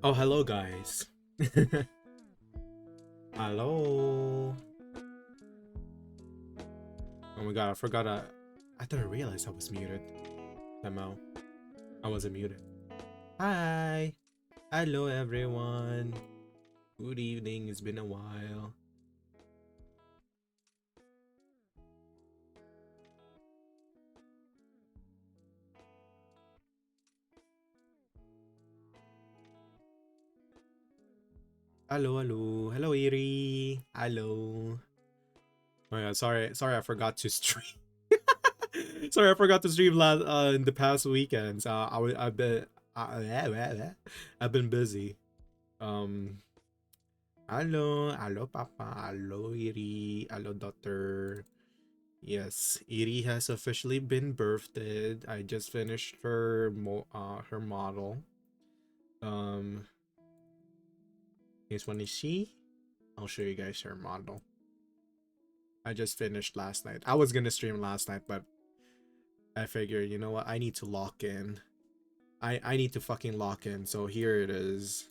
Oh, hello, guys. Hello. Oh my god, I forgot. I didn't realize I was muted. Somehow, I wasn't muted. Hi. Hello, everyone. Good evening. It's been a while. Hello, hello. Hello, Iri. Hello. Oh my god, sorry, I forgot to stream. Sorry, I forgot to stream last in the past weekends. I've been busy. Um, hello, Papa. Hello, Iri. Hello, Doctor. Yes, Iri has officially been birthed. I just finished her model. Um, here's one is she. I'll show you guys her model. I just finished last night. I was gonna stream last night, but I figured, you know what? I need to lock in. I need to fucking lock in. So here it is.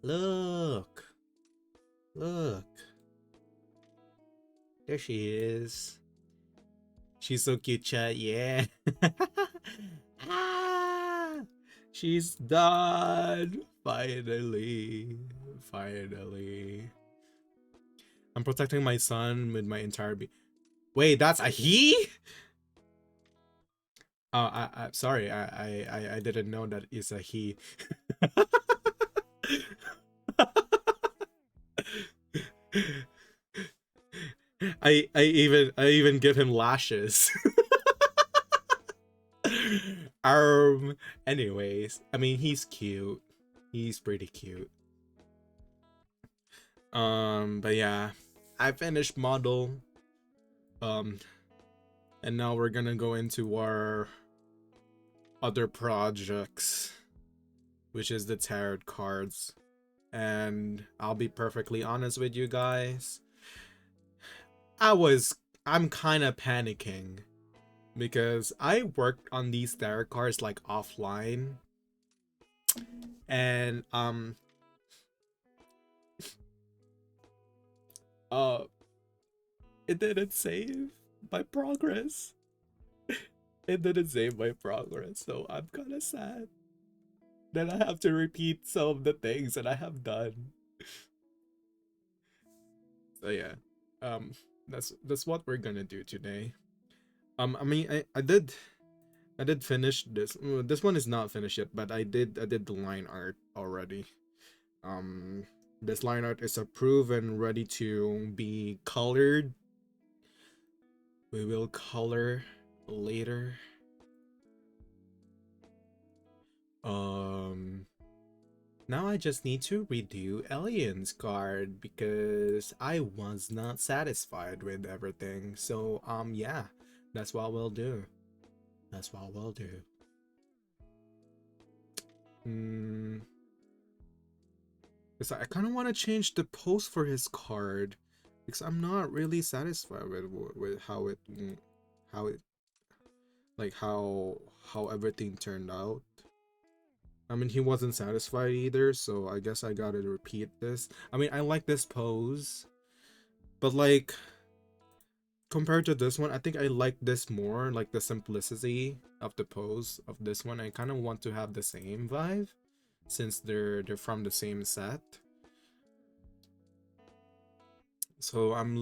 Look, look. There she is. She's so cute, chat. Yeah. Ah, she's done. Finally. Finally. I'm protecting my son with my entire Wait, that's a he? I sorry. I didn't know that it's a he. I even give him lashes. um Anyways, I mean, he's cute. He's pretty cute. But yeah, I finished model. Um and now we're gonna go into our other projects, which is the tarot cards. And I'll be perfectly honest with you guys, I'm kind of panicking because I worked on these tarot cards like offline, and uh it didn't save my progress. It didn't save my progress, so I'm kind of sad that I have to repeat some of the things that I have done. So yeah, um, that's what we're gonna do today. I mean, I did finish this. This one is not finished yet, but I did the line art already. Um, this line art is approved and ready to be colored. We will color later. Um, Now I just need to redo Alien's card because I was not satisfied with everything. So yeah, that's what we'll do. That's what we'll do. Hmm. Because I kind of want to change the pose for his card because I'm not really satisfied with how it like how everything turned out. I mean, he wasn't satisfied either, so I guess I gotta repeat this. I mean, I like this pose, but like compared to this one, I think I like this more, like the simplicity of the pose of this one. I kind of want to have the same vibe since they're from the same set. So um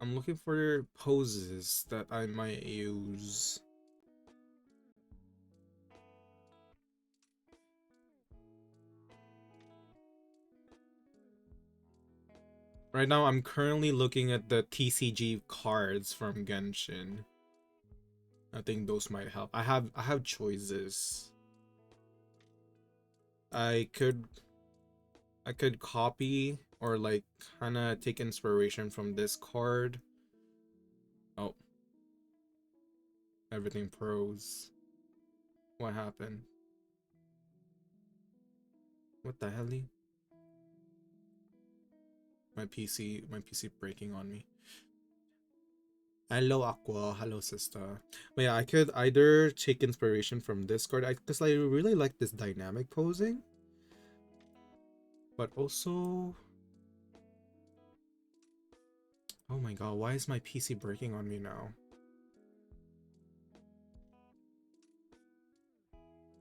I'm looking for poses that I might use. Right now I'm currently looking at the TCG cards from Genshin. I think those might help. I have choices. I could I could copy or like kind of take inspiration from this card. Oh, everything froze. What happened? What the hell? My PC breaking on me. Hello, Aqua. Hello, sister. But yeah, I could either take inspiration from this card, because I really like this dynamic posing. But also... Oh my god, why is my PC breaking on me now?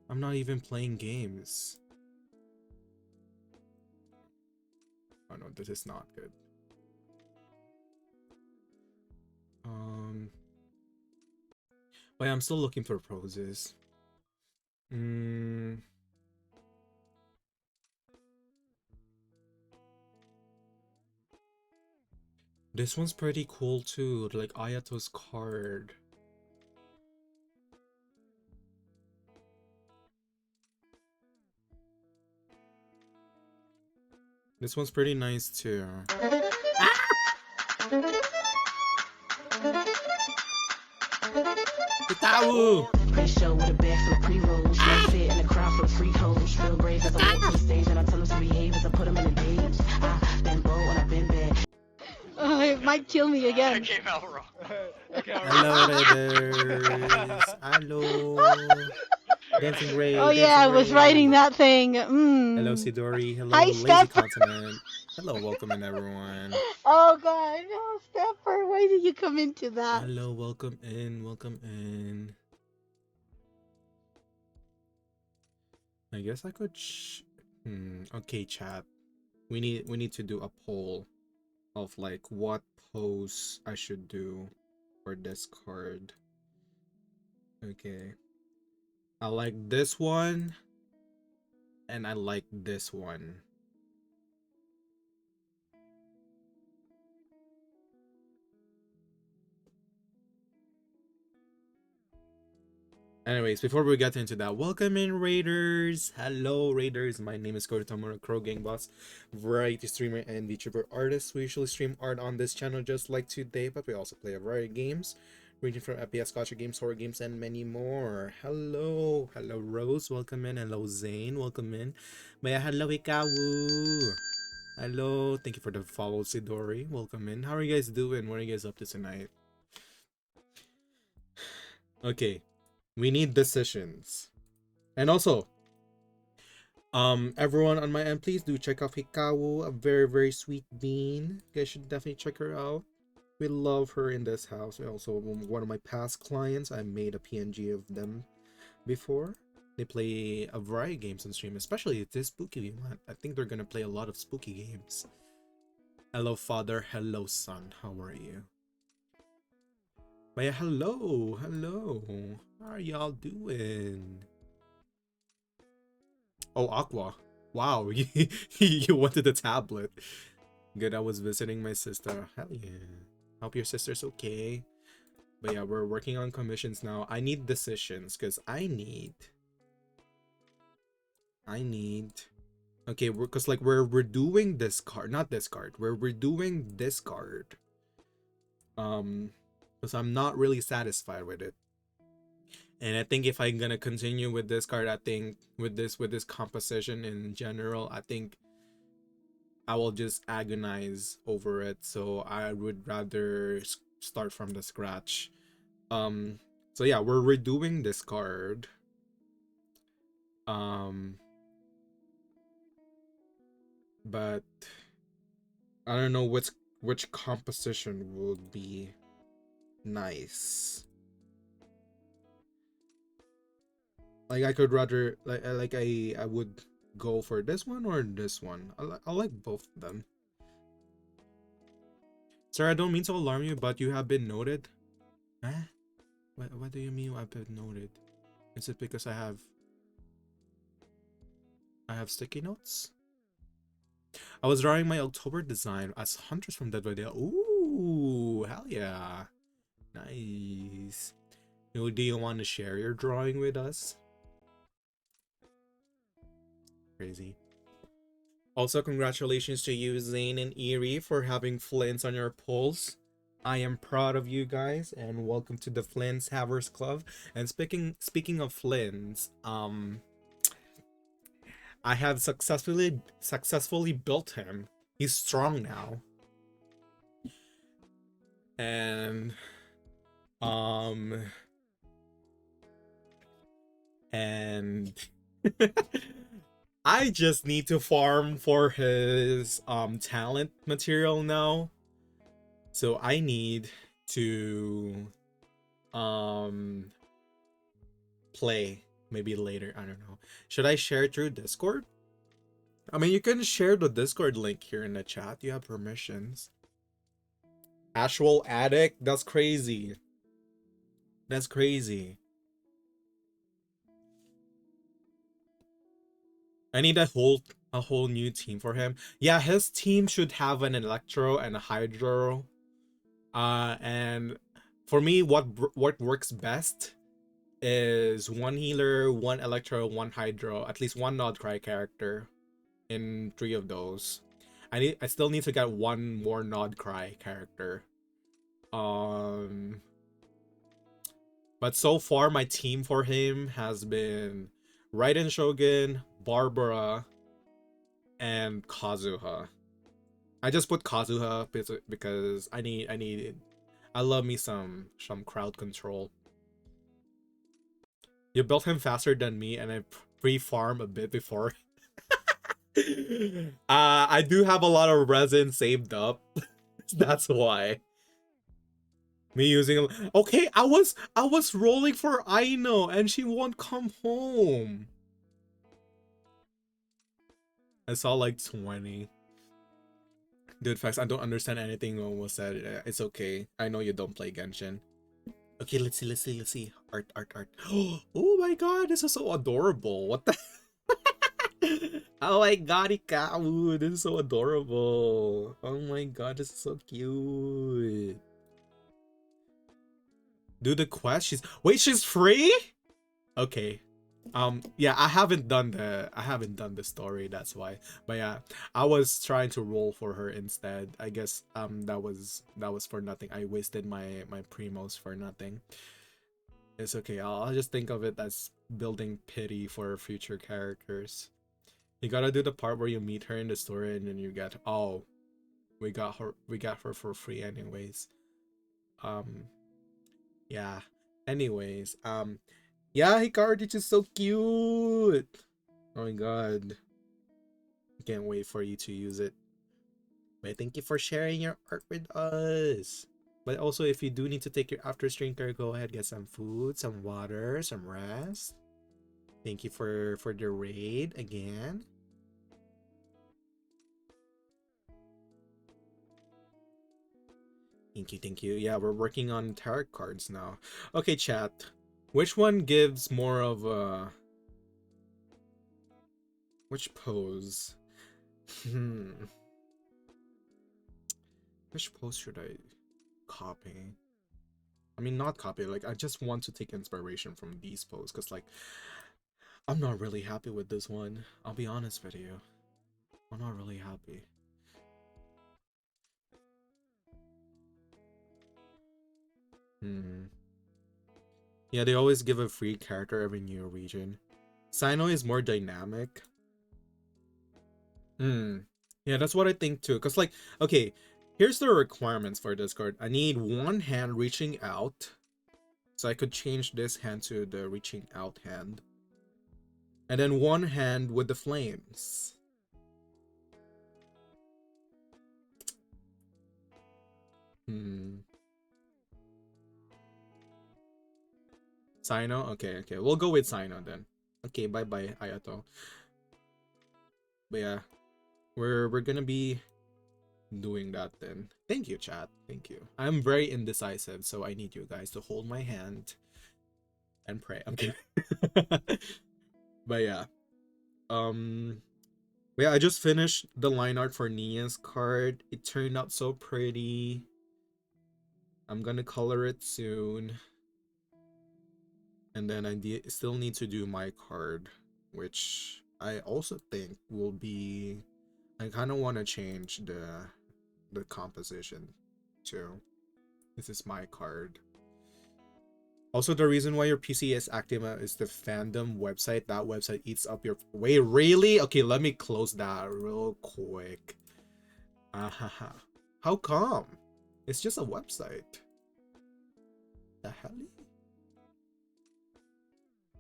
I'm not even playing games. Oh no, this is not good. But yeah, I'm still looking for poses. This one's pretty cool too, like Ayato's card. This one's pretty nice too. Itaú! Pre-show with a bag full of pre-rolls. Fit in the crowd full of freak hoes. Feel brave as I walk to the stage and I tell them to behave as I put them in the days. I've been bold and I've been bad. It might kill me again. It came out wrong. Hello, Raiders. Hello. Dancing Ray. Oh yeah, I was writing that thing. Hello, Sidori. Hello, Hi, Lazy Steph. Continent. Hello, welcome in, everyone. Oh god, no, Stepper, why did you come into that? Hello, welcome in, welcome in. I guess I could. Okay, chat. We need to do a poll of like what pose I should do for this card. Okay. I like this one, and I like this one. Anyways, before we get into that, welcome in, Raiders. Hello, Raiders. My name is Kototamura Crow Gang Boss, variety streamer and VTuber artist. We usually stream art on this channel just like today, but we also play a variety of games, ranging from FPS, gacha games, horror games, and many more. Hello, hello, Rose. Welcome in. Hello, Zane. Welcome in. Maya, hello, Ikawu. Hello. Thank you for the follow, Sidori. Welcome in. How are you guys doing? What are you guys up to tonight? Okay. We need decisions. And also, everyone on my end, please do check out Hikawu, a very sweet bean. You guys should definitely check her out. We love her in this house. Also, one of my past clients, I made a PNG of them before. They play a variety of games on stream, especially this spooky one. I think they're gonna play a lot of spooky games. Hello, father. Hello, son. How are you? But yeah, hello. How are y'all doing? Oh, Aqua. Wow, you wanted a tablet. Good, I was visiting my sister. Hell yeah. Hope your sister's okay. But yeah, we're working on commissions now. I need decisions, because I need... Okay, because like we're doing this card. Not this card. We're doing this card. Because I'm not really satisfied with it. And I think if I'm gonna continue with this card, I think with this composition in general, I think I will just agonize over it. So I would rather start from the scratch. So yeah, we're redoing this card. But I don't know which composition would be nice. Like I could rather I would go for this one or this one. I like both of them. Sir, I don't mean to alarm you, but you have been noted. Huh? What do you mean I've been noted? Is it because I have sticky notes? I was drawing my October design as hunters from Dead by Daylight. Ooh, hell yeah. Nice. Do you want to share your drawing with us? Crazy. Also, congratulations to you, Zane and Eerie, for having Flints on your polls. I am proud of you guys, and welcome to the Flints Havers Club. And speaking of Flints, I have successfully built him. He's strong now. And Um, and I just need to farm for his talent material now. So I need to um play maybe later. I don't know. Should I share it through Discord? I mean, you can share the Discord link here in the chat. You have permissions. Actual addict? That's crazy. That's crazy. I need a whole new team for him. Yeah, his team should have an Electro and a Hydro. And for me, what works best is one healer, one Electro, one Hydro, at least one Nodcry character in 3 of those. I still need to get one more Nodcry character. But so far my team for him has been Raiden Shogun, Barbara, and Kazuha. I just put Kazuha because I love me some crowd control. You built him faster than me, and I pre-farm a bit before. I do have a lot of resin saved up. That's why. Me using okay, I was rolling for Aino and she won't come home. I saw like 20. Dude, facts, I don't understand anything what was said. It's okay. I know you don't play Genshin. Okay, let's see. Art. Oh my god, this is so adorable. What the? Oh my god, Ikawu, this is so adorable. Oh my god, this is so cute. Do the quest. She's free? Okay. Yeah, I haven't done the story, that's why. But yeah, I was trying to roll for her instead. I guess that was for nothing. I wasted my primos for nothing. It's okay. I'll just think of it as building pity for future characters. You gotta do the part where you meet her in the story and then you get, oh, we got her for free anyways. Yeah. Anyways, yeah, Hikaru, it's just so cute. Oh my god. Can't wait for you to use it. But thank you for sharing your art with us. But also, if you do need to take your after stream care, go ahead, get some food, some water, some rest. Thank you for the raid again. Thank you. Yeah, we're working on tarot cards now. Okay, chat. Which one gives more of a... Which pose? Which pose should I copy? I mean, not copy. Like, I just want to take inspiration from these poses. Because, like, I'm not really happy with this one. I'll be honest with you. I'm not really happy. Yeah, they always give a free character every new region. Sino is more dynamic. Yeah, that's what I think too. Because, like, okay, here's the requirements for this card. I need one hand reaching out. So I could change this hand to the reaching out hand. And then one hand with the flames. Sino? Okay. We'll go with Sino then. Okay, bye-bye, Ayato. But yeah, we're gonna be doing that then. Thank you, chat. Thank you. I'm very indecisive, so I need you guys to hold my hand and pray. I'm kidding. But yeah. Yeah, I just finished the line art for Nia's card. It turned out so pretty. I'm gonna color it soon. And then I still need to do my card, which I also think will be... I kind of want to change the composition too. This is my card. Also, the reason why your PC is active is the fandom website. That website eats up your... Wait, really? Okay, let me close that real quick. How come? It's just a website. the hell?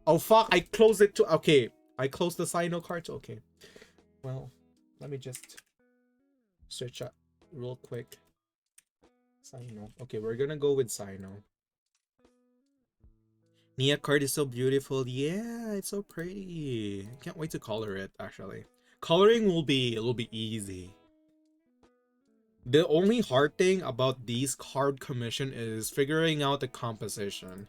Oh fuck, I closed it to okay. I closed the Sino cards. Okay. Well, let me just search up real quick. Sino. Okay, we're gonna go with Sino. Nia card is so beautiful. Yeah, it's so pretty. I can't wait to color it actually. Coloring will be easy. The only hard thing about these card commission is figuring out the composition.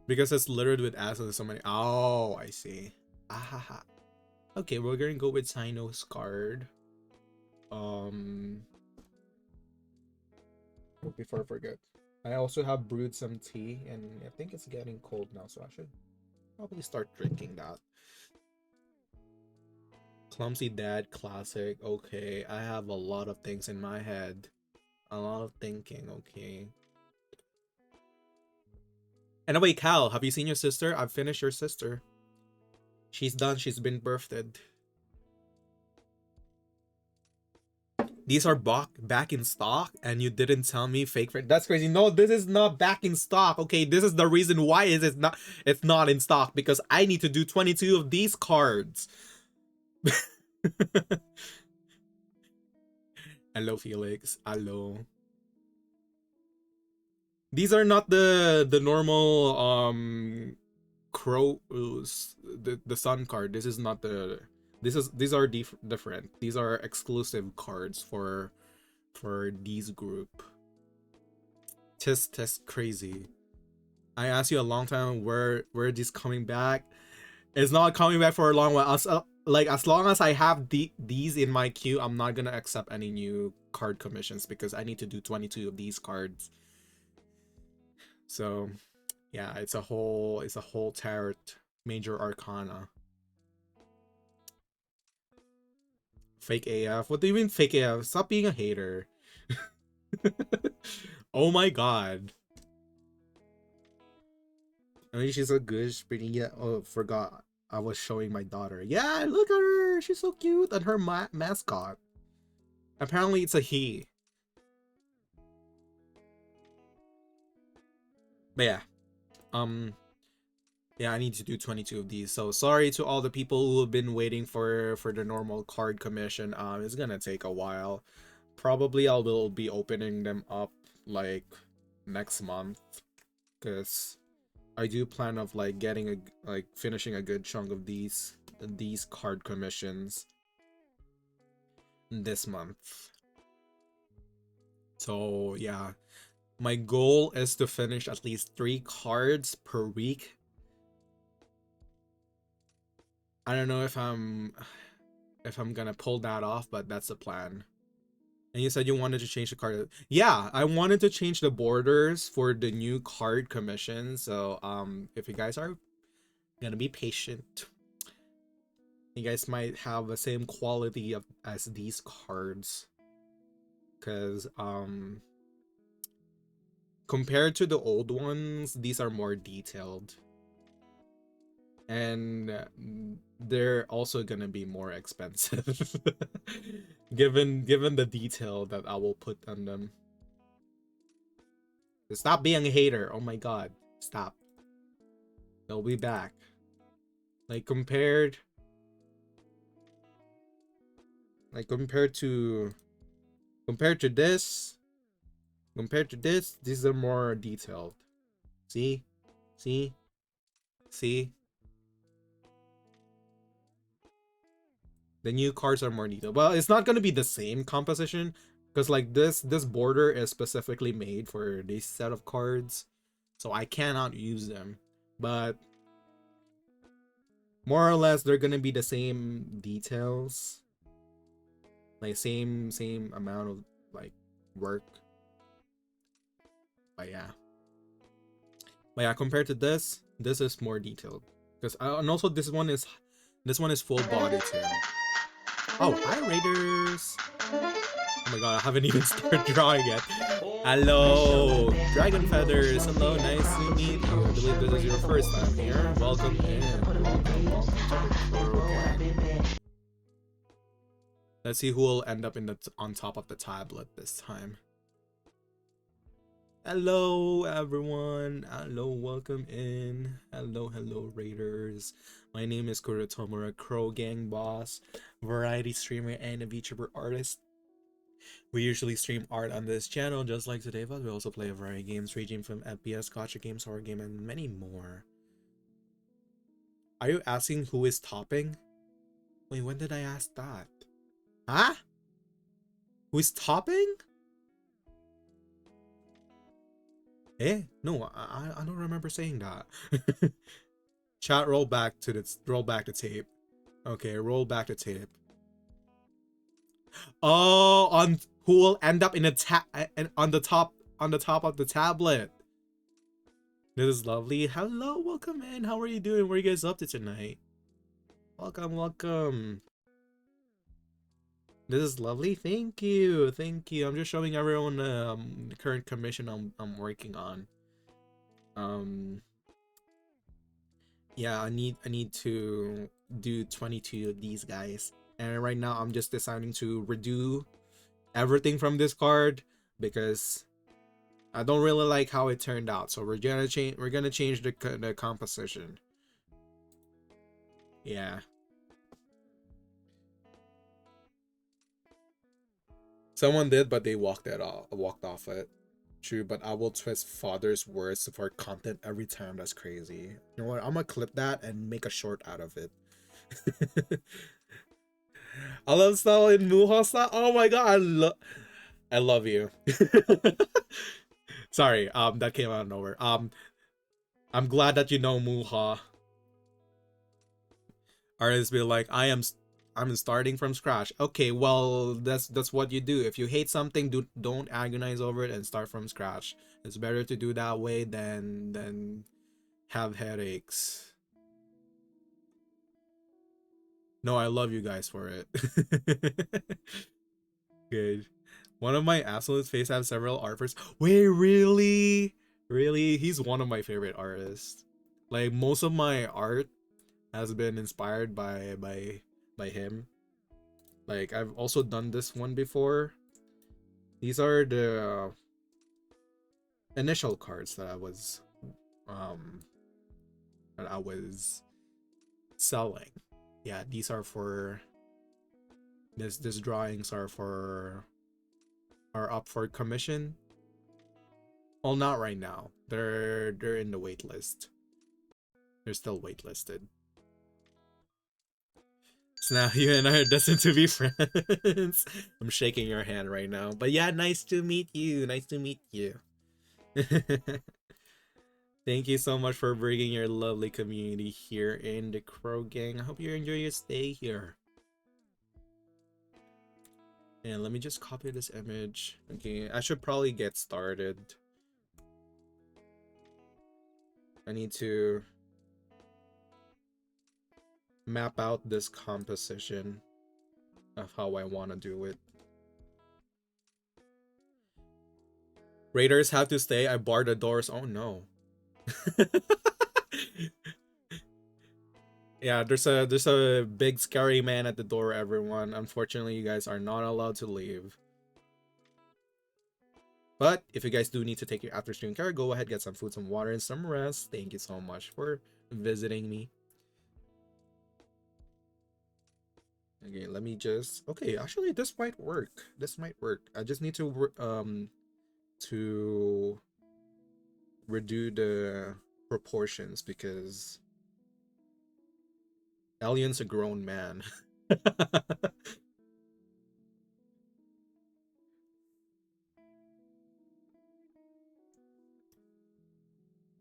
Because it's littered with assets so many. Oh, I see. Ahaha. Okay, we're gonna go with Sino's card. Before I forget, I also have brewed some tea, and I think it's getting cold now, so I should probably start drinking that. Clumsy Dad Classic. Okay, I have a lot of things in my head. A lot of thinking, okay. Anyway, Cal, have you seen your sister? I've finished your sister. She's done. She's been birthed. These are back in stock, and you didn't tell me fake friend. That's crazy. No, this is not back in stock. Okay, this is the reason why it's not in stock, because I need to do 22 of these cards. Hello, Felix. Hello. These are not the normal crows, the sun card. This is not the these are different. These are exclusive cards for these group. Test crazy. I asked you a long time where this coming back. It's not coming back for a long while. Like as long as I have these in my queue, I'm not gonna accept any new card commissions because I need to do 22 of these cards. So yeah, it's a whole tarot major arcana. Fake AF. What do you mean fake AF? Stop being a hater. Oh my god. I mean, she's so good. She's pretty. Yeah. Oh, forgot. I was showing my daughter. Yeah, look at her. She's so cute. And her mascot. Apparently, it's a he. But yeah. Yeah, I need to do 22 of these. So sorry to all the people who have been waiting for the normal card commission. It's gonna take a while. Probably I will be opening them up like next month, because I do plan of like getting finishing a good chunk of these card commissions this month. So yeah, my goal is to finish at least 3 cards per week. I don't know if I'm gonna pull that off, but that's the plan. And you said you wanted to change the card. Yeah, I wanted to change the borders for the new card commission. So if you guys are gonna be patient, you guys might have the same quality as these cards. Because compared to the old ones, these are more detailed. And they're also gonna be more expensive given the detail that I will put on them. Stop being a hater. Oh my god, stop. They'll be back. Like compared to this, these are more detailed. See? The new cards are more detailed. Well, it's not going to be the same composition, because like this border is specifically made for this set of cards, so I cannot use them. But more or less, they're going to be the same details, like same amount of like work. But yeah, compared to this is more detailed, because and also this one is full body too. Oh, hi Raiders! Oh my god, I haven't even started drawing yet. Hello, Dragon Feathers. Hello, nice to meet you. I believe this is your first time here. Welcome in. Welcome to the program. Let's see who will end up on top of the tablet this time. Hello, everyone. Hello, welcome in. Hello, Raiders. My name is Kurotomura, Crow Gang Boss, variety streamer, and a VTuber artist. We usually stream art on this channel, just like today, but we also play a variety of games, ranging from FPS, gacha games, horror game, and many more. Are you asking who is topping? Wait, when did I ask that? Huh? Who is topping? Eh? No, I don't remember saying that. Chat, roll back the tape. Okay, roll back the tape. Oh, on who will end up in a on the top of the tablet. This is lovely. Hello, welcome in. How are you doing? What are you guys up to tonight? Welcome. This is lovely. Thank you. I'm just showing everyone the current commission I'm working on. Yeah, I need to do 22 of these guys, and right now I'm just deciding to redo everything from this card because I don't really like how it turned out. So we're gonna change the composition. Yeah. Someone did, but they walked off it. True, but I will twist father's words for content every time. That's crazy. You know what? I'm gonna clip that and make a short out of it. I love style in Muha style. Oh my god, I love you. Sorry, that came out of nowhere. I'm glad that you know Muha. Artists be like, I'm starting from scratch. Okay, well, that's what you do. If you hate something, don't agonize over it and start from scratch. It's better to do that way than have headaches. No, I love you guys for it. Good. One of my absolute face have several artists. Wait, really? Really? He's one of my favorite artists. Like most of my art has been inspired by him. Like I've also done this one before. These are the initial cards um that I was selling. Yeah, these are for this drawings are up for commission. Well, not right now. They're in the wait list. They're still waitlisted. So now you and I are destined to be friends. I'm shaking your hand right now. But yeah, nice to meet you. Nice to meet you. Thank you so much for bringing your lovely community here in the Crow Gang. I hope you enjoy your stay here. And let me just copy this image. Okay, I should probably get started. I need to map out this composition of how I want to do it. Raiders have to stay. I barred the doors. Oh no. Yeah, there's a big scary man at the door, everyone. Unfortunately, you guys are not allowed to leave. But if you guys do need to take your after stream care, go ahead, get some food, some water, and some rest. Thank you so much for visiting me. Okay, let me just... Okay, actually, this might work. This might work. I just need to redo the proportions because Alien's a grown man.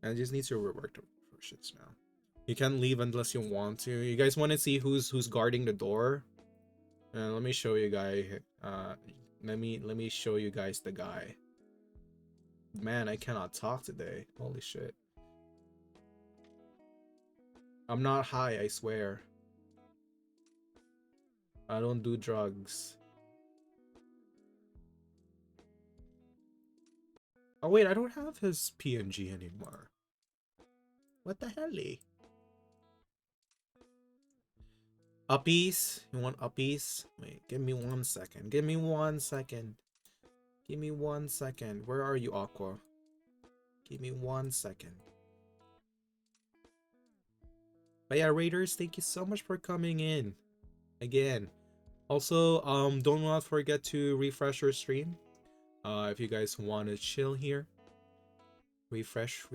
I just need to rework the proportions now. You can't leave unless you want to. You guys want to see who's guarding the door? Let me show you guys. Let me show you guys the guy. Man, I cannot talk today. Holy shit. I'm not high, I swear. I don't do drugs. Oh wait, I don't have his PNG anymore. What the hell? Uppies? You want uppies? Wait, give me 1 second. Give me 1 second. Give me 1 second. Where are you, Aqua? Give me 1 second. But yeah, Raiders, thank you so much for coming in again. Also, don't not forget to refresh your stream. If you guys want to chill here, refresh.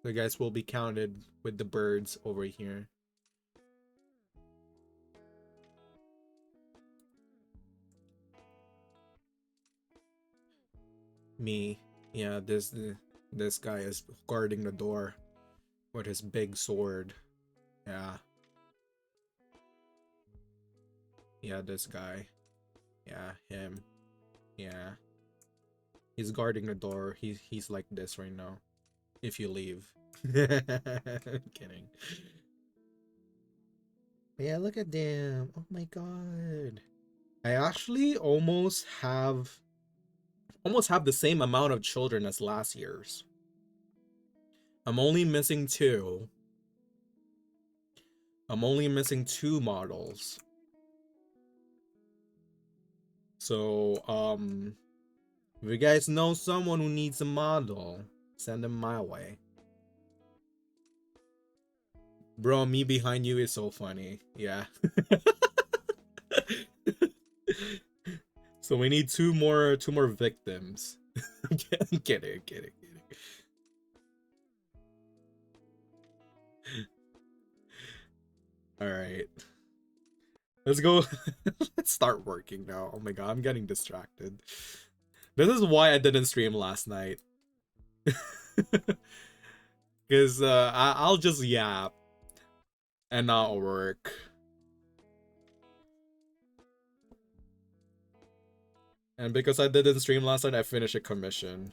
The guys will be counted with the birds over here. Me, yeah, this guy is guarding the door with his big sword. Yeah, this guy. Yeah, him. Yeah, he's guarding the door. He's like this right now. If you leave. Kidding. Yeah, look at them. Oh my god. I actually almost have the same amount of children as last year's. I'm only missing 2. I'm only missing 2 models. So, if you guys know someone who needs a model, send them my way. Bro, me behind you is so funny. Yeah. So we need two more victims. Get it. All right. Let's go. Let's start working now. Oh my god, I'm getting distracted. This is why I didn't stream last night. Because I'll just yap and not work. And because I didn't stream last night, I finished a commission.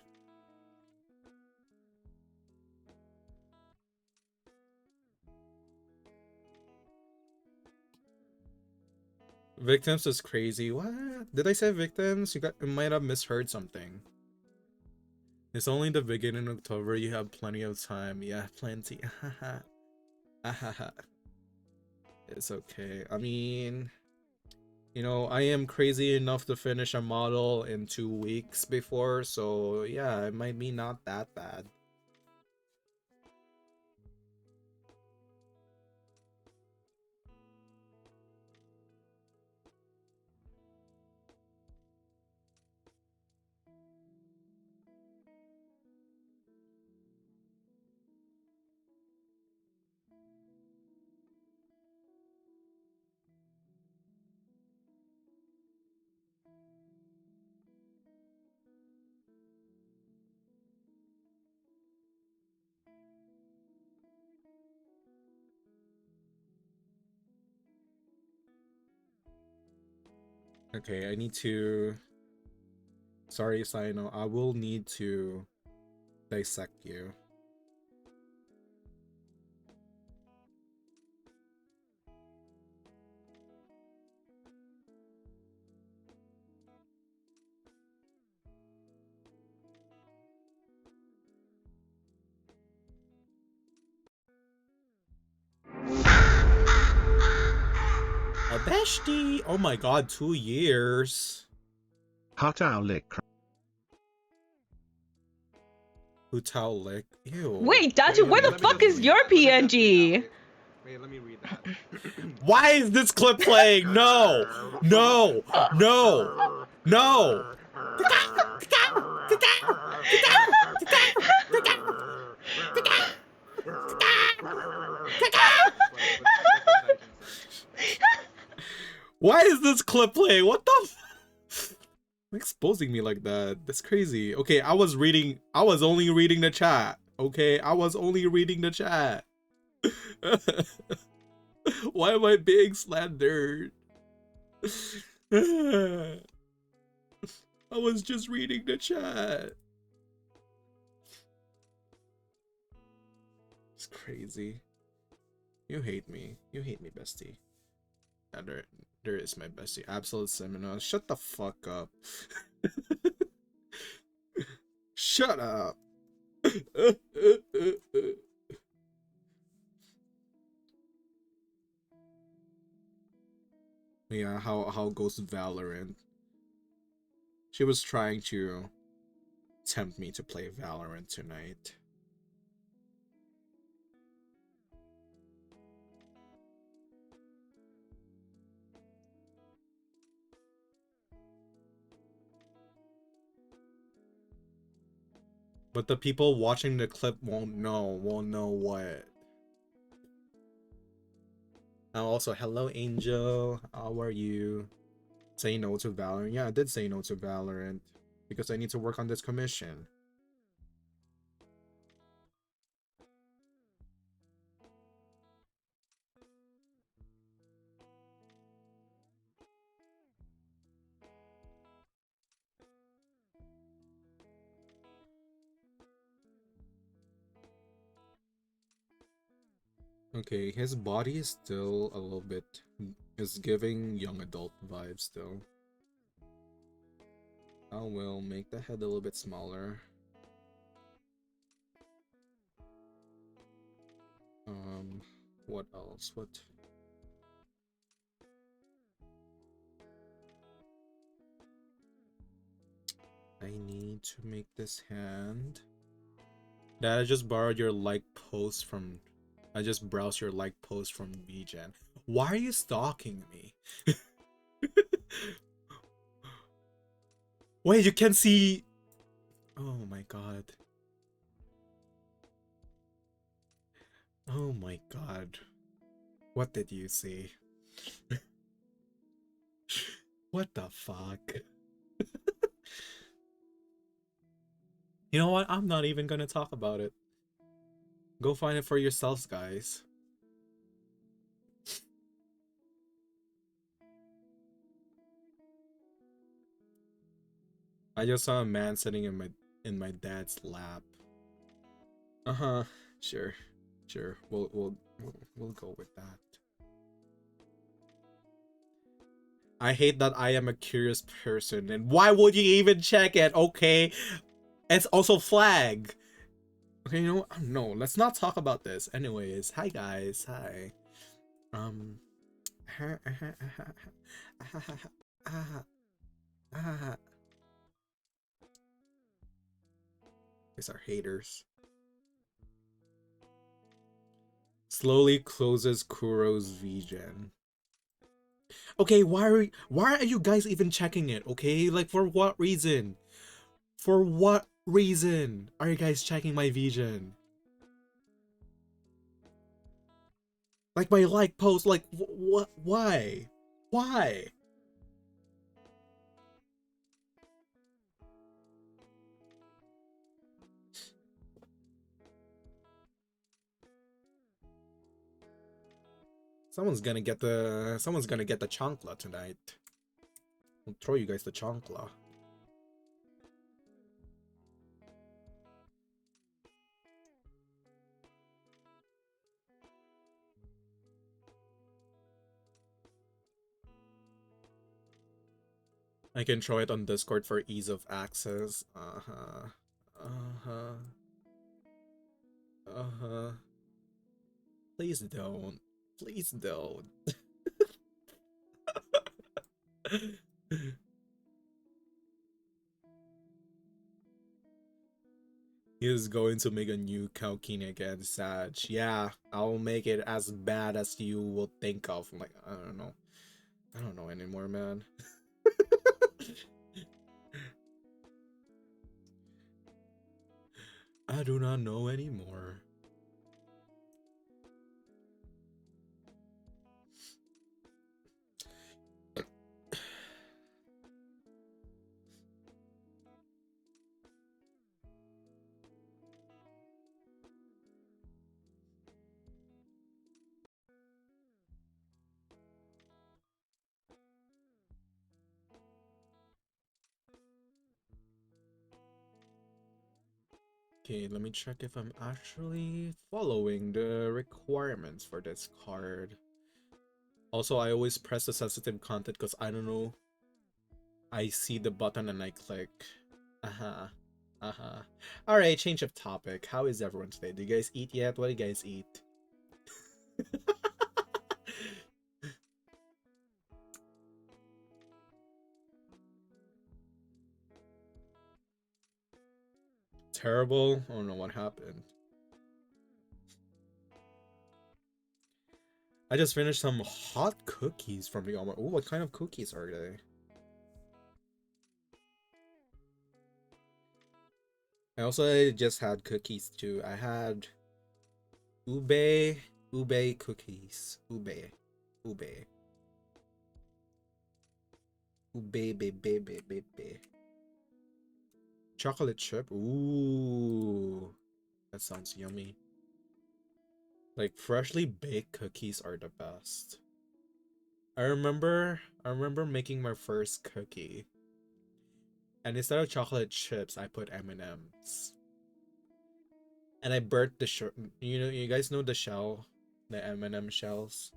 Victims is crazy. What? Did I say victims? You might have misheard something. It's only the beginning of October. You have plenty of time. Yeah, plenty. It's okay. I mean, you know, I am crazy enough to finish a model in 2 weeks before, so yeah, it might be not that bad. Okay, I need to... Sorry, Sino. I will need to dissect you. A bestie! Oh my god, 2 years. Hutao lick. Hutao lick. Ew. Wait, Datu, where the fuck is your PNG? Wait, let me read that. Why is this clip playing? No! No! No! No! Why is this clip playing? What the f— exposing me like that? That's crazy. Okay, I was only reading the chat. Okay, I was only reading the chat. Why am I being slandered? I was just reading the chat. It's crazy. You hate me. You hate me, bestie. Yeah, there is my bestie. Absolute Seminole. Shut the fuck up. Shut up. Yeah, how goes Valorant? She was trying to tempt me to play Valorant tonight. But the people watching the clip won't know what. Also, hello Angel, how are you? Say no to Valorant. Yeah, I did say no to Valorant because I need to work on this commission. Okay, his body is still a little bit, is giving young adult vibes still. I will make the head a little bit smaller. What else? What? I need to make this hand. Dad, I just borrowed your like post from, I just browsed your like post from vgen. Why are you stalking me? Wait, you can see. Oh my god. Oh my god. What did you see? What the fuck? You know what? I'm not even gonna talk about it. Go find it for yourselves, guys. I just saw a man sitting in my dad's lap. Uh-huh. Sure. Sure. We'll go with that. I hate that I am a curious person, and why would you even check it? Okay. It's also flag. Okay, you know what? No, let's not talk about this. Anyways, hi guys. Hi. These are haters. Slowly closes Kuro's vgen. Okay, why are you guys even checking it? Okay, like for what reason? For what reason are you guys checking my vgen? Like my like post, like what? Why? Why? Someone's gonna get the chancla tonight. I'll throw you guys the chancla. I can throw it on Discord for ease of access. Uh-huh. Uh-huh. Uh-huh. Please don't. Please don't. He is going to make a new Kaukine against Sag. Yeah, I'll make it as bad as you will think of. Like, I don't know. I don't know anymore, man. I do not know anymore. Okay, let me check if I'm actually following the requirements for this card. Also, I always press the sensitive content because I don't know. I see the button and I click. Uh-huh. Uh-huh. Alright, change of topic. How is everyone today? Do you guys eat yet? What do you guys eat? terrible. I don't know what happened. I just finished some hot cookies from the omelet. Oh, what kind of cookies are they? I also just had cookies too. I had ube cookies. Ube. Ube. Chocolate chip. Ooh, that sounds yummy. Like freshly baked cookies are the best. I remember making my first cookie, and instead of chocolate chips, I put M&Ms, and I burnt the you guys know the shell, the M&M shells.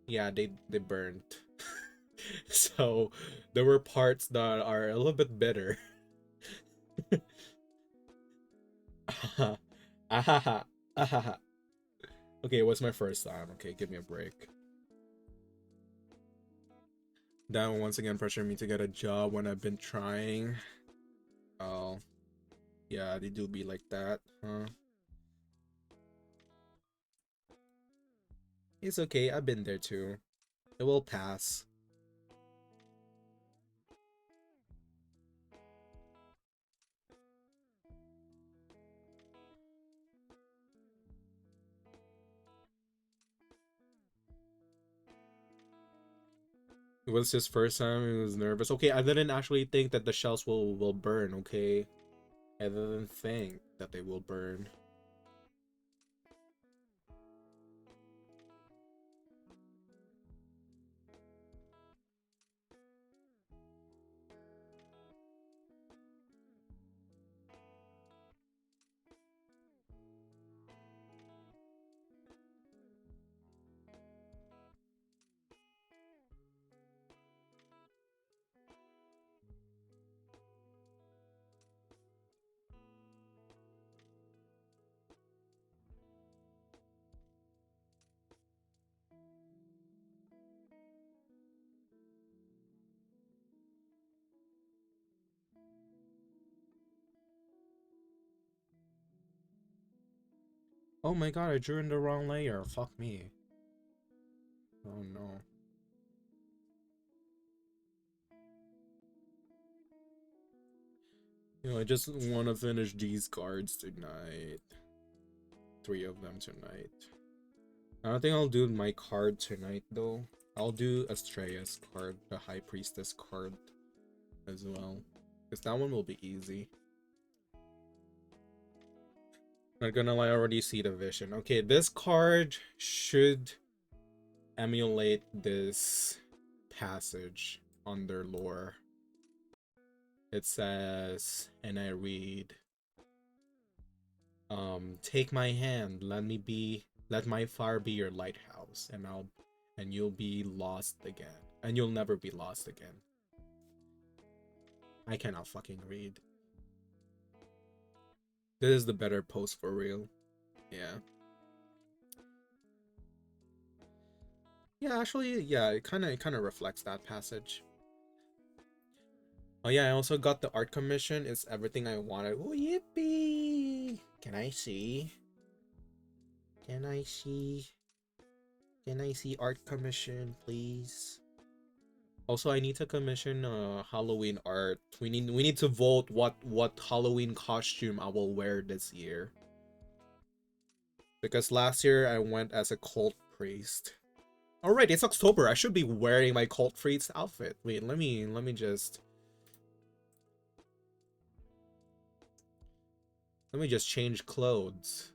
Yeah, they burnt. So there were parts that are a little bit bitter. Ahaha, ahaha. Okay, what's my first time? Okay, give me a break. That will once again pressure me to get a job when I've been trying. Oh, yeah, they do be like that, huh? It's okay, I've been there too. It will pass. It was his first time, he was nervous. Okay, I didn't actually think that the shells will burn, okay? I didn't think that they will burn. Oh my god, I drew in the wrong layer. Fuck me. Oh no. I just want to finish these cards tonight. 3 of them tonight. I don't think I'll do my card tonight though. I'll do Astrea's card, the High Priestess card as well. Because that one will be easy. Not gonna lie, I already see the vision. Okay, this card should emulate this passage on their lore. It says, and I read, take my hand, let my fire be your lighthouse, and you'll be lost again. And you'll never be lost again. I cannot fucking read. This is the better post for real. Yeah. Yeah, actually, yeah, it kind of reflects that passage. Oh yeah, I also got the art commission. It's everything I wanted. Oh, yippee! Can I see? Can I see? Can I see art commission, please? Also, I need to commission Halloween art. We need to vote what Halloween costume I will wear this year. Because last year I went as a cult priest. Alright, it's October. I should be wearing my cult priest outfit. Wait, let me just change clothes.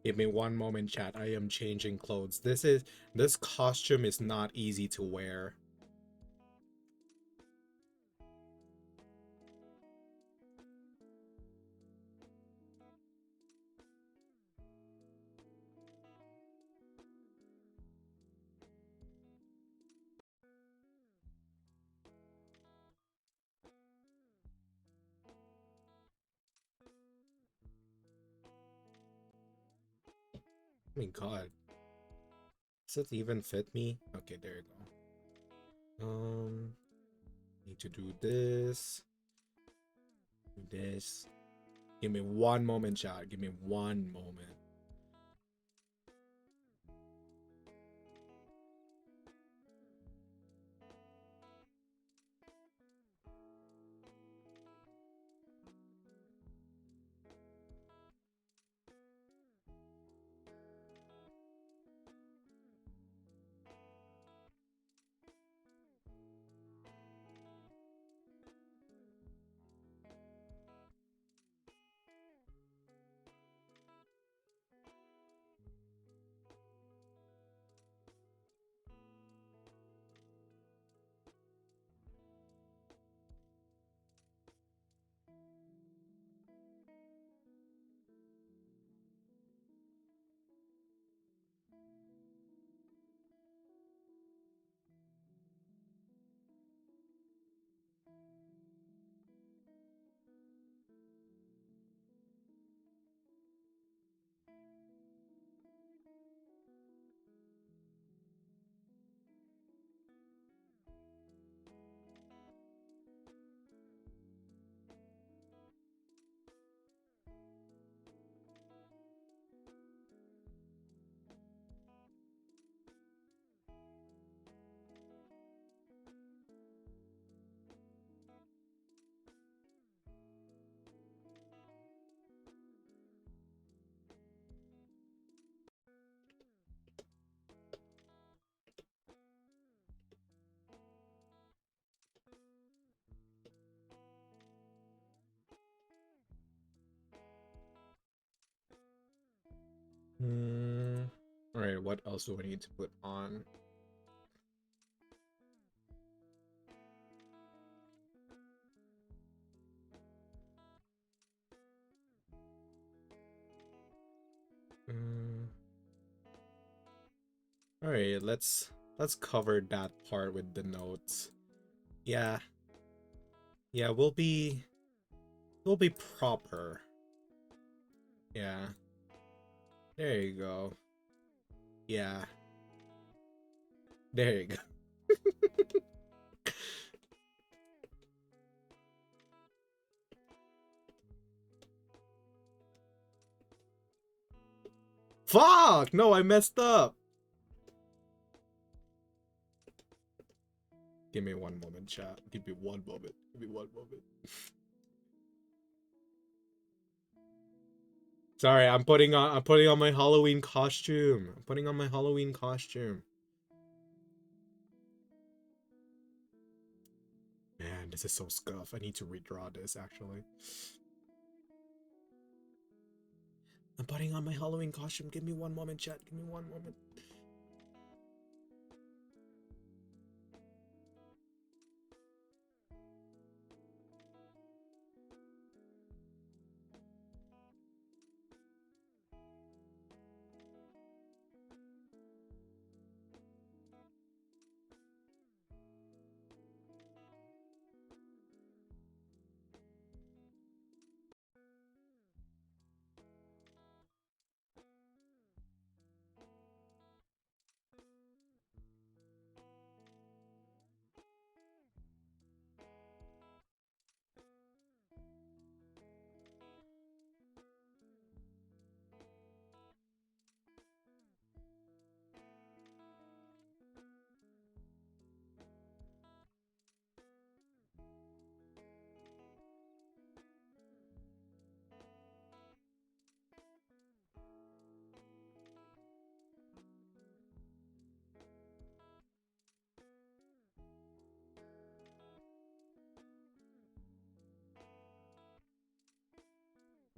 Give me one moment, chat. I am changing clothes. This costume is not easy to wear. Oh my god. Does it even fit me? Okay, there you go. Need to do this. Do this. Give me one moment, chat. Give me one moment. Alright, what else do I need to put on? Alright, let's cover that part with the notes. Yeah. Yeah, we'll be proper. Yeah. There you go. Yeah. There you go. Fuck! No, I messed up. Give me one moment, chat. Give me one moment. Give me one moment. Sorry, I'm putting on my Halloween costume. I'm putting on my Halloween costume. Man, this is so scuff. I need to redraw this actually. I'm putting on my Halloween costume. Give me one moment, chat. Give me one moment.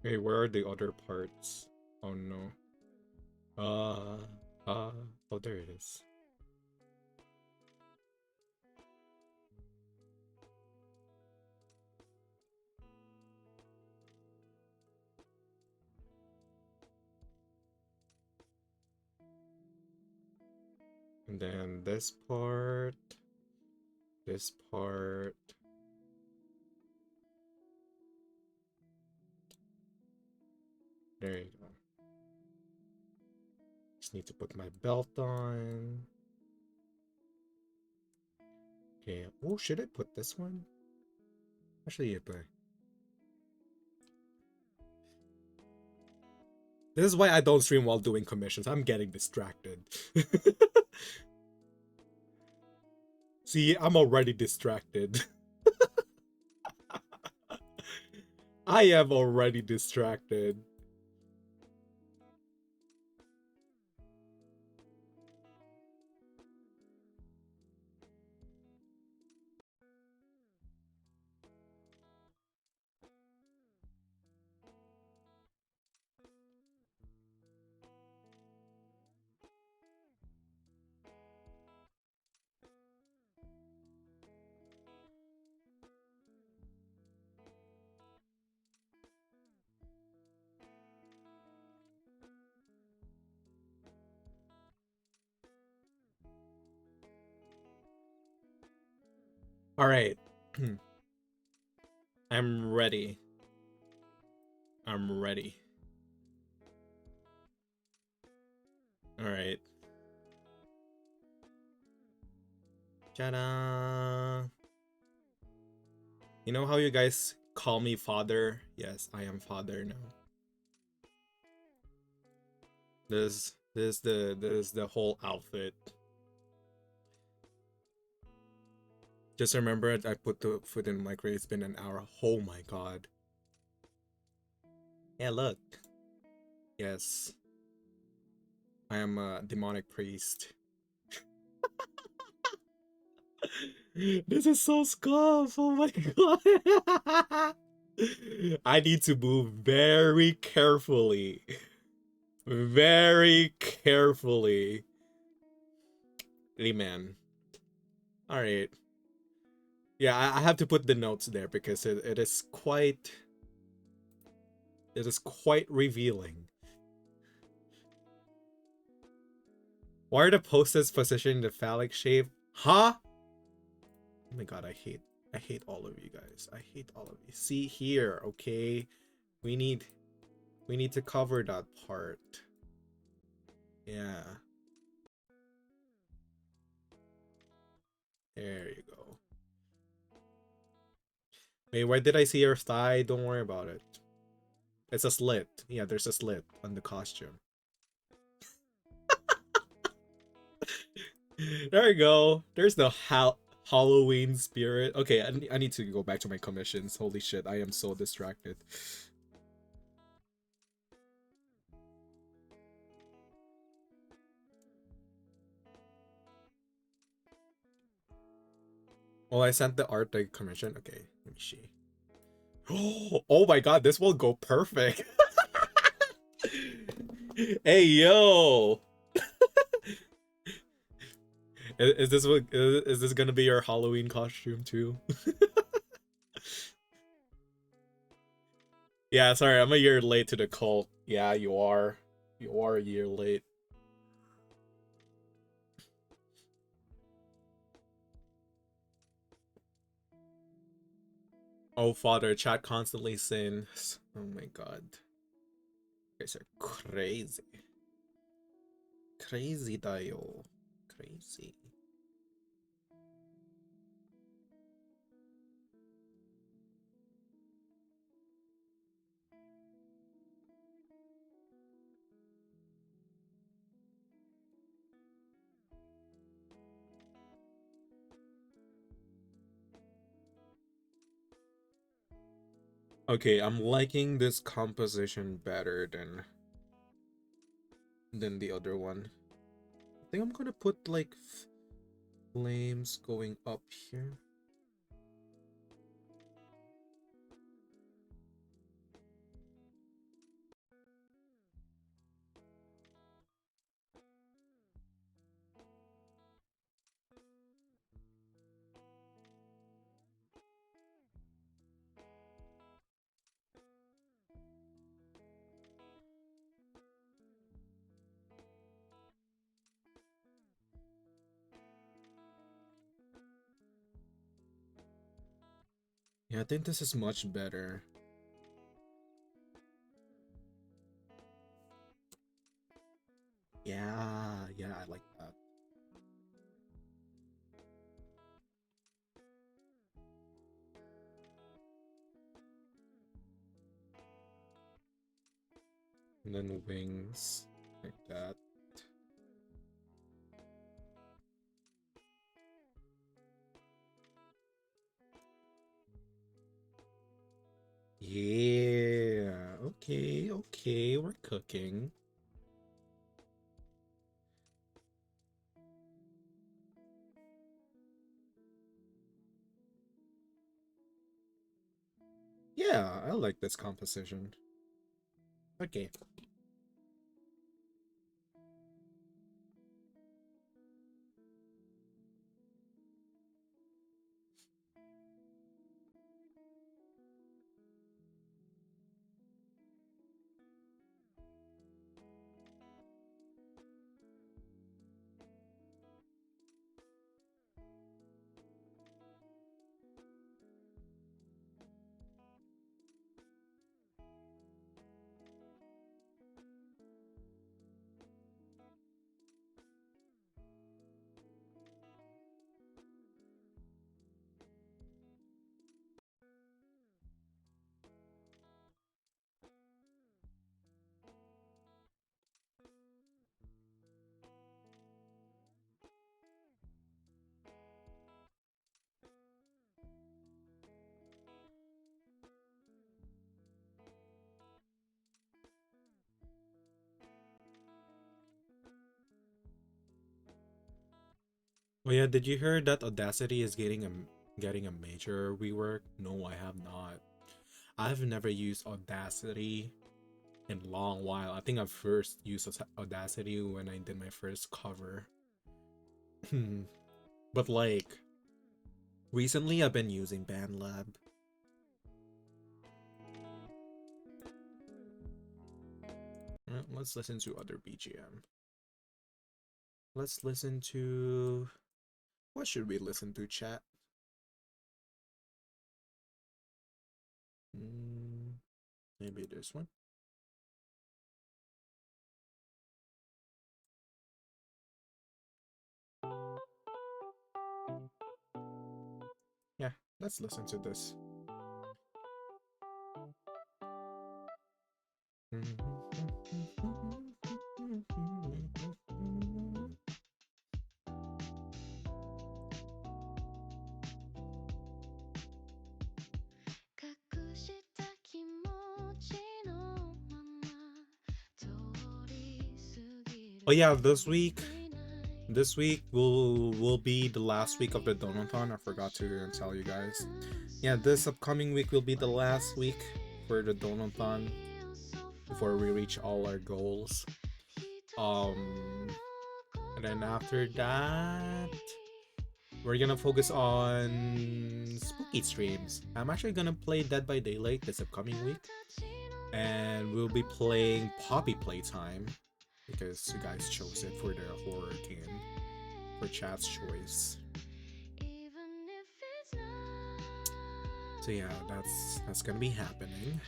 Hey, where are the other parts? Oh no. Uh, oh, there it is. And then this part. There you go. Just need to put my belt on. Okay. Oh, should I put this one? Actually, yeah, but this is why I don't stream while doing commissions. I'm getting distracted. See, I'm already distracted. I am already distracted. All right. I'm ready. I'm ready. All right. Ta-da! You know how you guys call me father? Yes, I am father now. This is the whole outfit. Just remember, I put the food in the microwave. It's been an hour. Oh my god. Yeah, look. Yes. I am a demonic priest. This is so scuff. Oh my god. I need to move very carefully. Very carefully. Amen. Alright. Yeah, I have to put the notes there because it is quite revealing. Why are the post-its positioned in the phallic shape? Huh? Oh my god, I hate all of you guys. I hate all of you. See here, okay? We need to cover that part. Yeah. There you go. Wait, where did I see your thigh? Don't worry about it. It's a slit. Yeah, there's a slit on the costume. There you go. There's the Halloween spirit. Okay, I need to go back to my commissions. Holy shit, I am so distracted. Well, I sent the art to commission. Okay, let me see. Oh my god, this will go perfect. Hey, yo. Is this what is this gonna be your Halloween costume too? Yeah, sorry, I'm a year late to the cult. Yeah, you are. You are a year late. Oh, father, chat constantly sins. Oh my god. You guys are crazy. Crazy, Dio. Crazy. Okay, I'm liking this composition better than the other one. I think I'm gonna put like flames going up here. Yeah, I think this is much better. Yeah, yeah, I like that. And then wings like that. Yeah, okay, okay, we're cooking. Yeah, I like this composition. Okay. Oh yeah, did you hear that Audacity is getting a major rework? No, I have not. I've never used Audacity in a long while. I think I first used Audacity when I did my first cover. But like recently I've been using BandLab. Let's listen to other BGM. Let's listen to... What should we listen to, chat? Maybe this one. Yeah, let's listen to this. Oh yeah, this week will be the last week of the Donathon. I forgot to tell you guys. Yeah, this upcoming week will be the last week for the Donathon before we reach all our goals. And then after that, we're gonna focus on spooky streams. I'm actually gonna play Dead by Daylight this upcoming week, and we'll be playing Poppy Playtime because you guys chose it for the horror game, for chat's choice. So yeah, that's gonna be happening.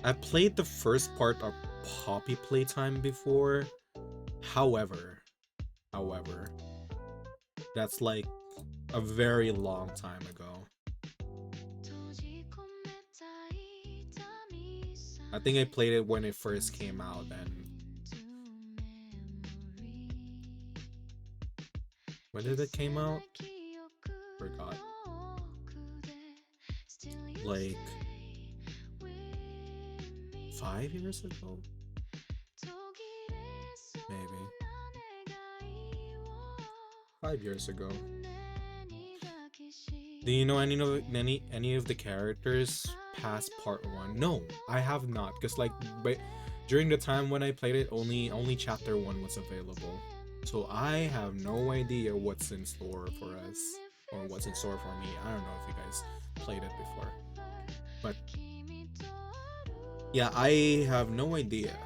I played the first part of Poppy Playtime before. However, that's like a very long time ago. I think I played it when it first came out, and when did it came out? Forgot. Like 5 years ago? Maybe. 5 years ago. Do you know any of the characters past part 1? No, I have not, because like during the time when I played it, only chapter 1 was available. So I have no idea what's in store for us, or what's in store for me. I don't know if you guys played it before, but Yeah, I have no idea.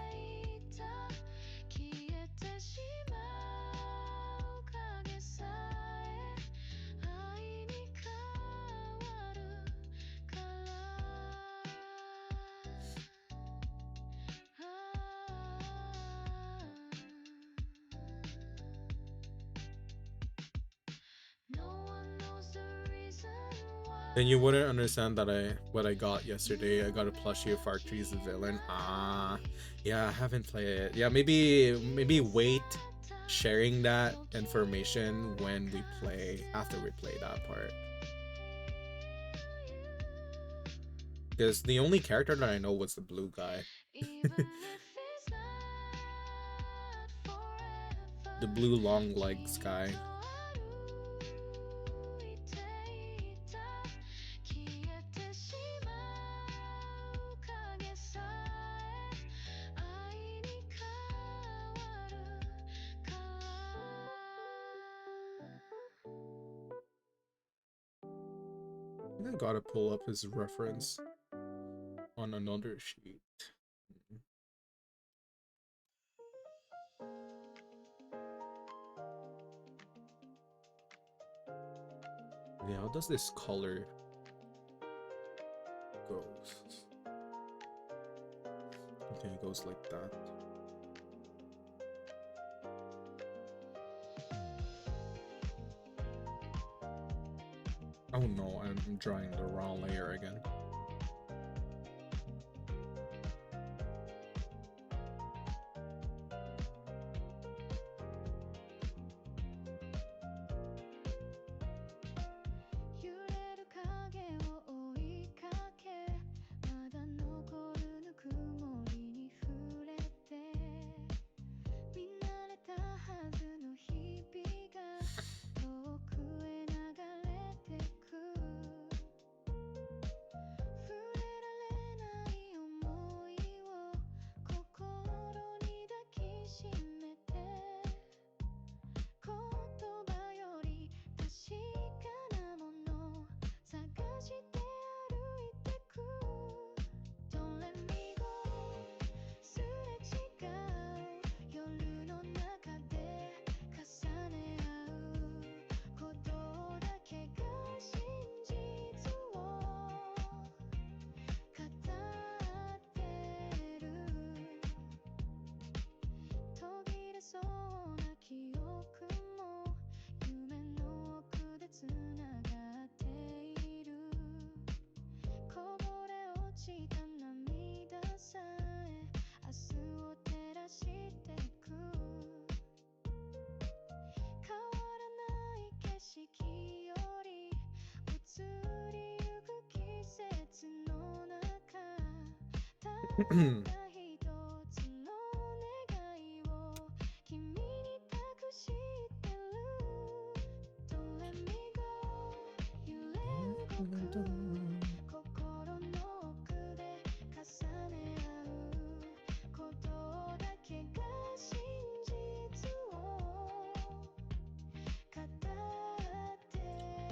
Then you wouldn't understand that what I got yesterday. I got a plushie of Archie's villain. Ah, yeah, I haven't played it. Yeah, maybe wait sharing that information when we play after we play that part. Because the only character that I know was the blue guy. The blue long legs guy. I gotta pull up his reference on another sheet. Yeah, how does this color go? Okay, it goes like that. Oh no, I'm drawing the wrong layer again.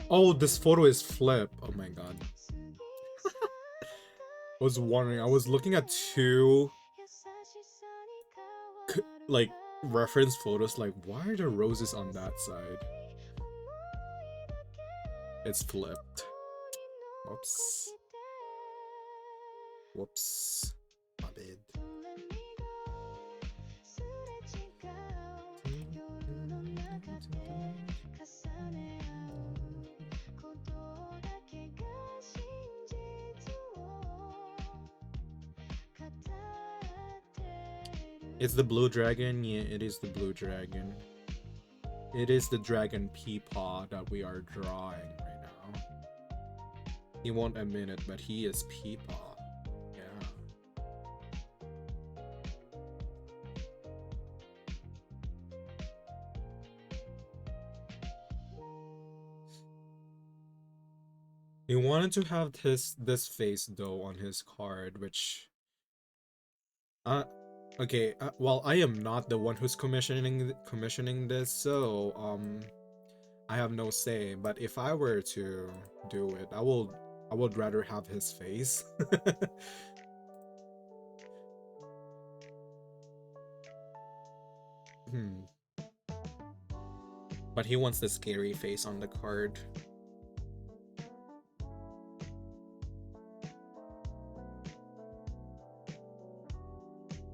Oh, this photo is flip. Oh my god. I was wondering, I was looking at two like reference photos, like why are the roses on that side? It's flipped. Whoops. Whoops. My bad. It's the blue dragon. Yeah, it is the blue dragon. It is the dragon Peepaw that we are drawing right now. He won't admit it, but he is Peepaw. Yeah. He wanted to have this face though on his card, which okay, well, I am not the one who's commissioning this, so I have no say. But if I were to do it, I would rather have his face. But he wants the scary face on the card.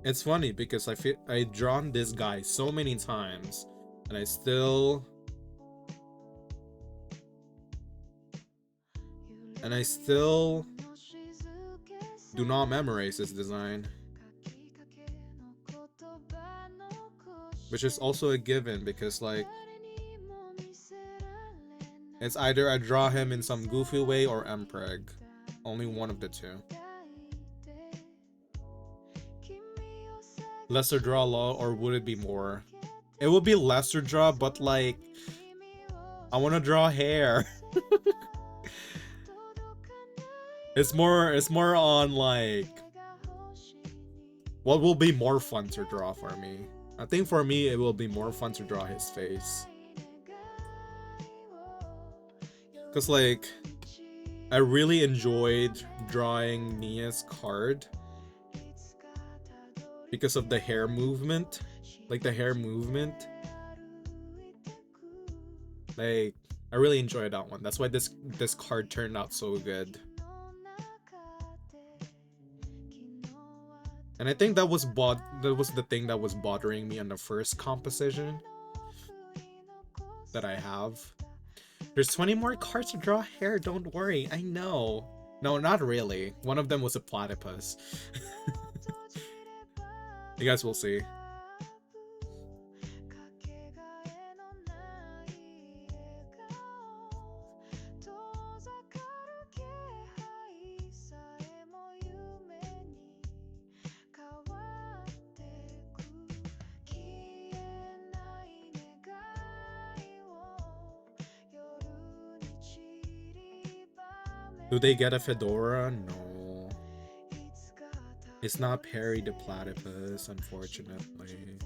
It's funny because I've drawn this guy so many times, and I still do not memorize his design, which is also a given because like it's either I draw him in some goofy way or Mpreg, only one of the two. Lesser draw law, or would it be more? It would be lesser draw, but like I want to draw hair. It's more on like what will be more fun to draw for me. I think for me it will be more fun to draw his face. Cause like I really enjoyed drawing Nia's card because of the hair movement. Like the hair movement. Like I really enjoyed that one. That's why this card turned out so good. And I think that was the thing that was bothering me on the first composition that I have. There's 20 more cards to draw hair, don't worry, I know. No, not really. One of them was a platypus. You guys will see. Do they get a fedora? No. It's not Perry the Platypus, unfortunately.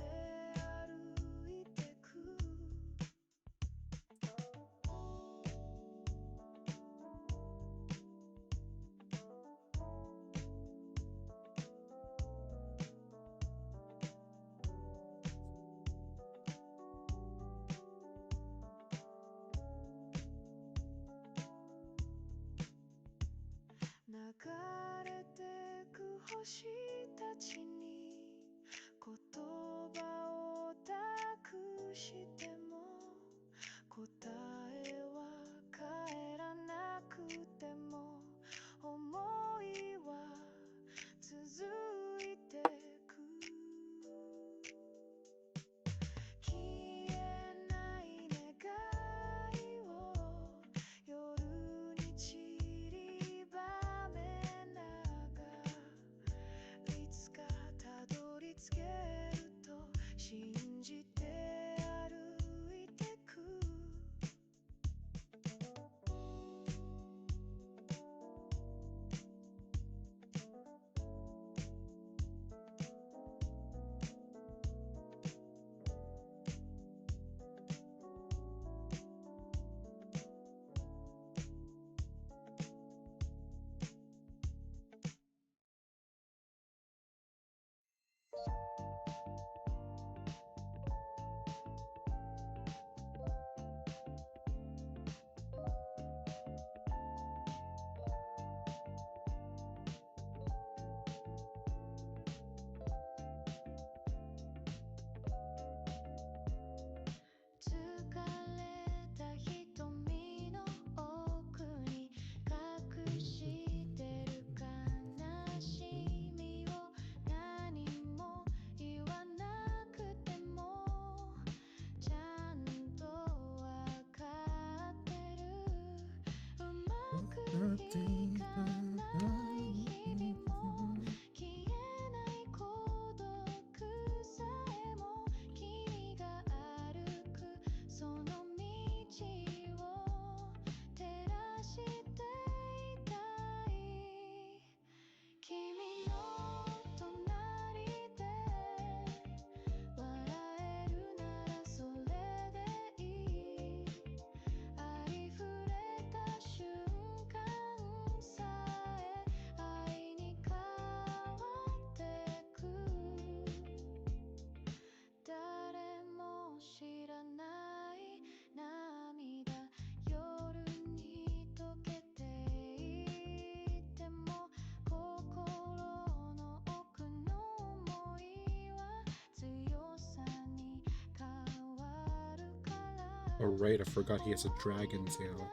Oh right, I forgot he has a dragon tail.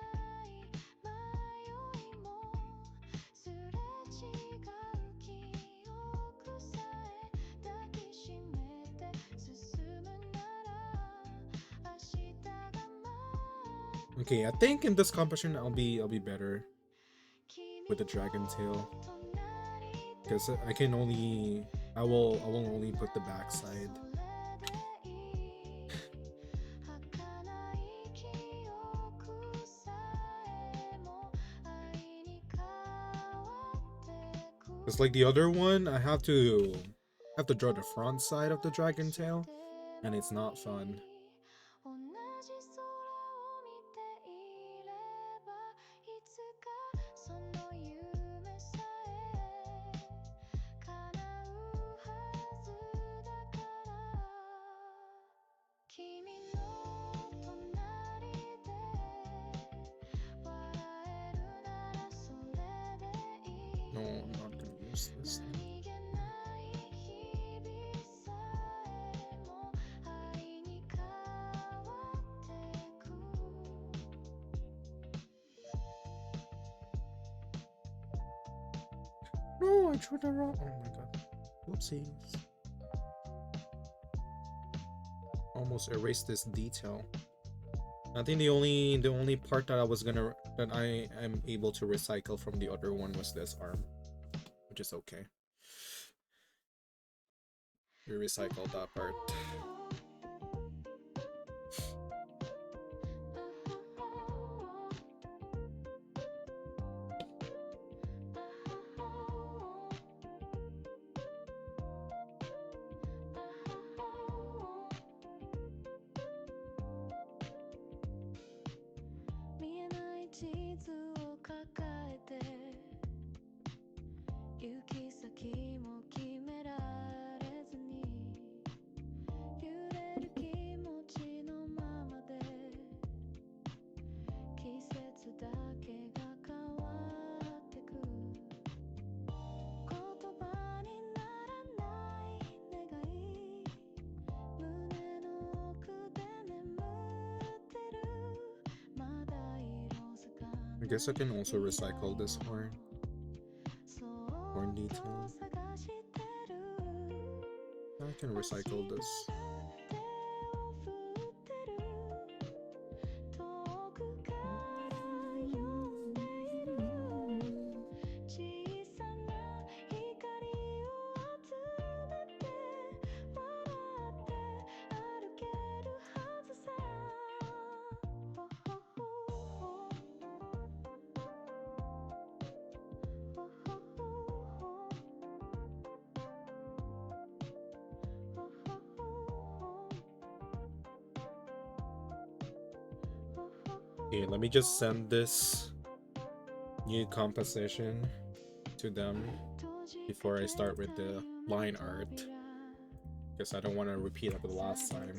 Okay, I think in this competition I'll be better with the dragon tail, because I will only put the backside. It's like the other one, I have to draw the front side of the dragon tail, and it's not fun. No, I'm not gonna use this thing. No, I drew the wrong. Oh my god. Whoopsies. Almost erased this detail. I think the only part that I am able to recycle from the other one was this arm, which is okay. We recycled that part. I guess I can also recycle this horn detail. I can recycle this. Okay, let me just send this new composition to them before I start with the line art, because I don't want to repeat it the last time.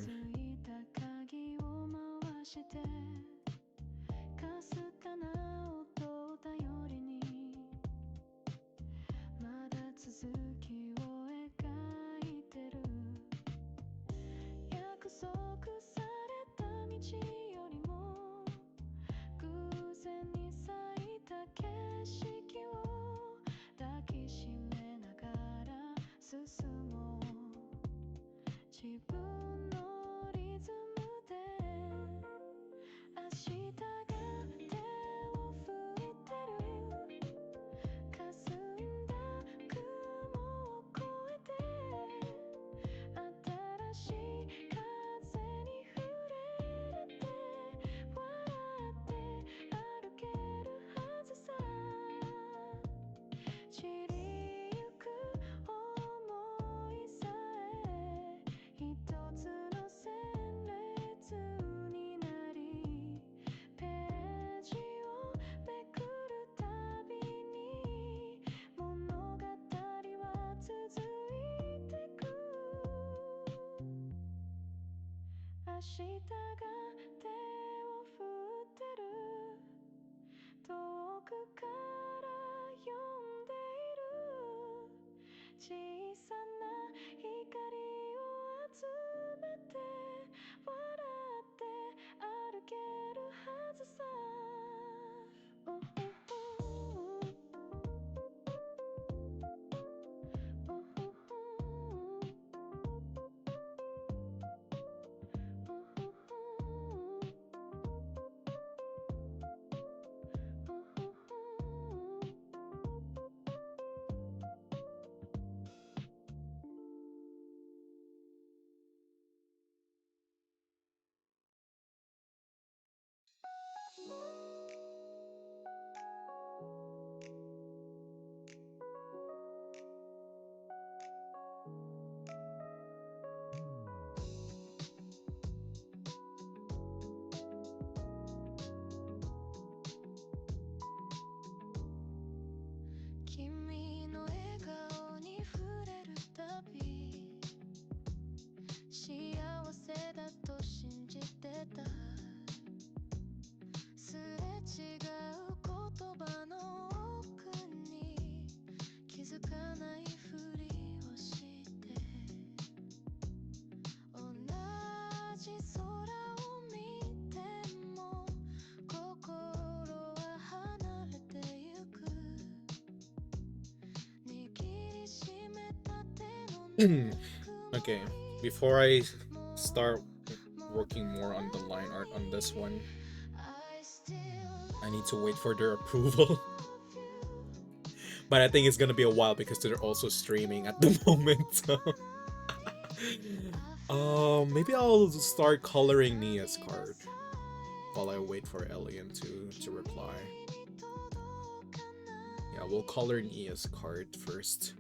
Okay, before I start working more on the line art on this one, I need to wait for their approval. But I think it's gonna be a while because they're also streaming at the moment. So. Maybe I'll start coloring Nia's card while I wait for Elian to reply. Yeah, we'll color Nia's card first.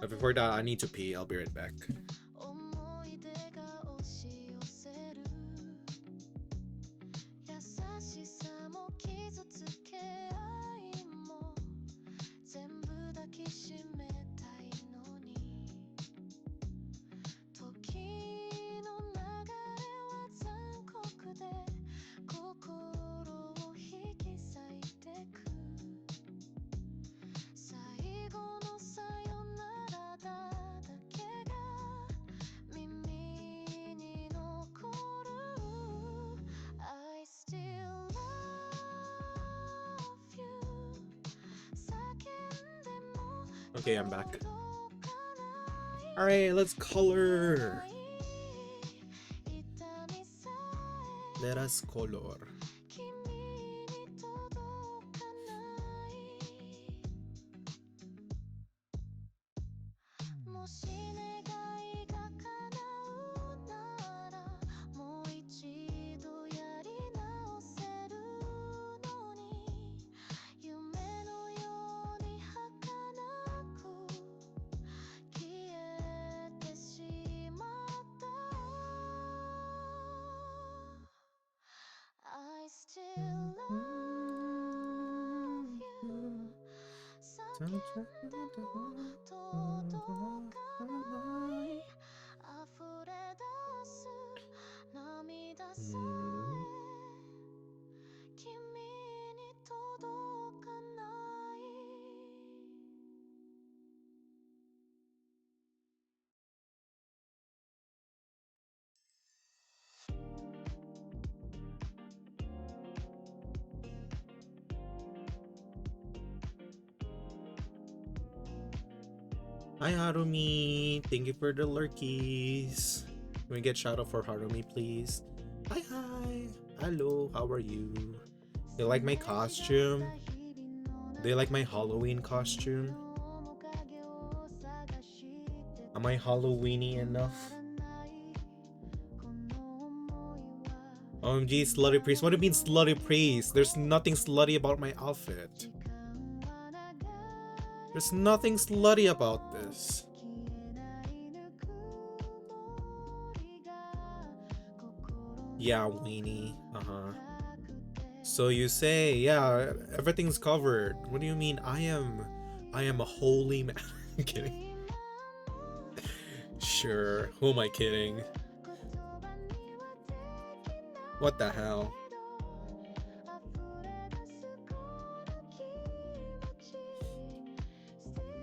But before that, I need to pee. I'll be right back. Okay, I'm back. Alright, let's color. Let us color. Hi Harumi, thank you for the lurkies. Can we get shout out for Harumi, please? Hi, hello, how are you? You like my costume? Do you like my Halloween costume? Am I Halloweeny enough? OMG, slutty priest. What do you mean slutty priest? There's nothing slutty about my outfit. There's nothing slutty about this. Yeah, weenie. So you say, yeah, everything's covered. What do you mean? I am a holy man. I'm kidding. Sure. Who am I kidding? What the hell?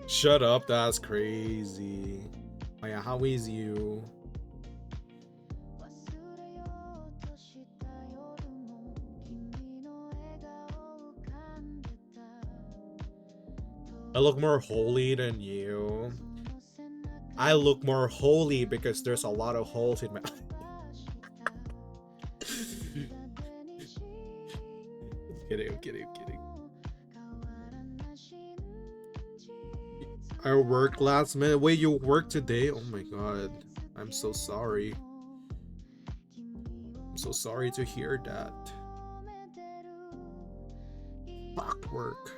Shut up, that's crazy. Oh yeah, how is you? I look more holy than you. I look more holy because there's a lot of holes in my... I'm kidding. I worked last minute. Wait, you worked today? Oh my god. I'm so sorry. I'm so sorry to hear that. Fuck work.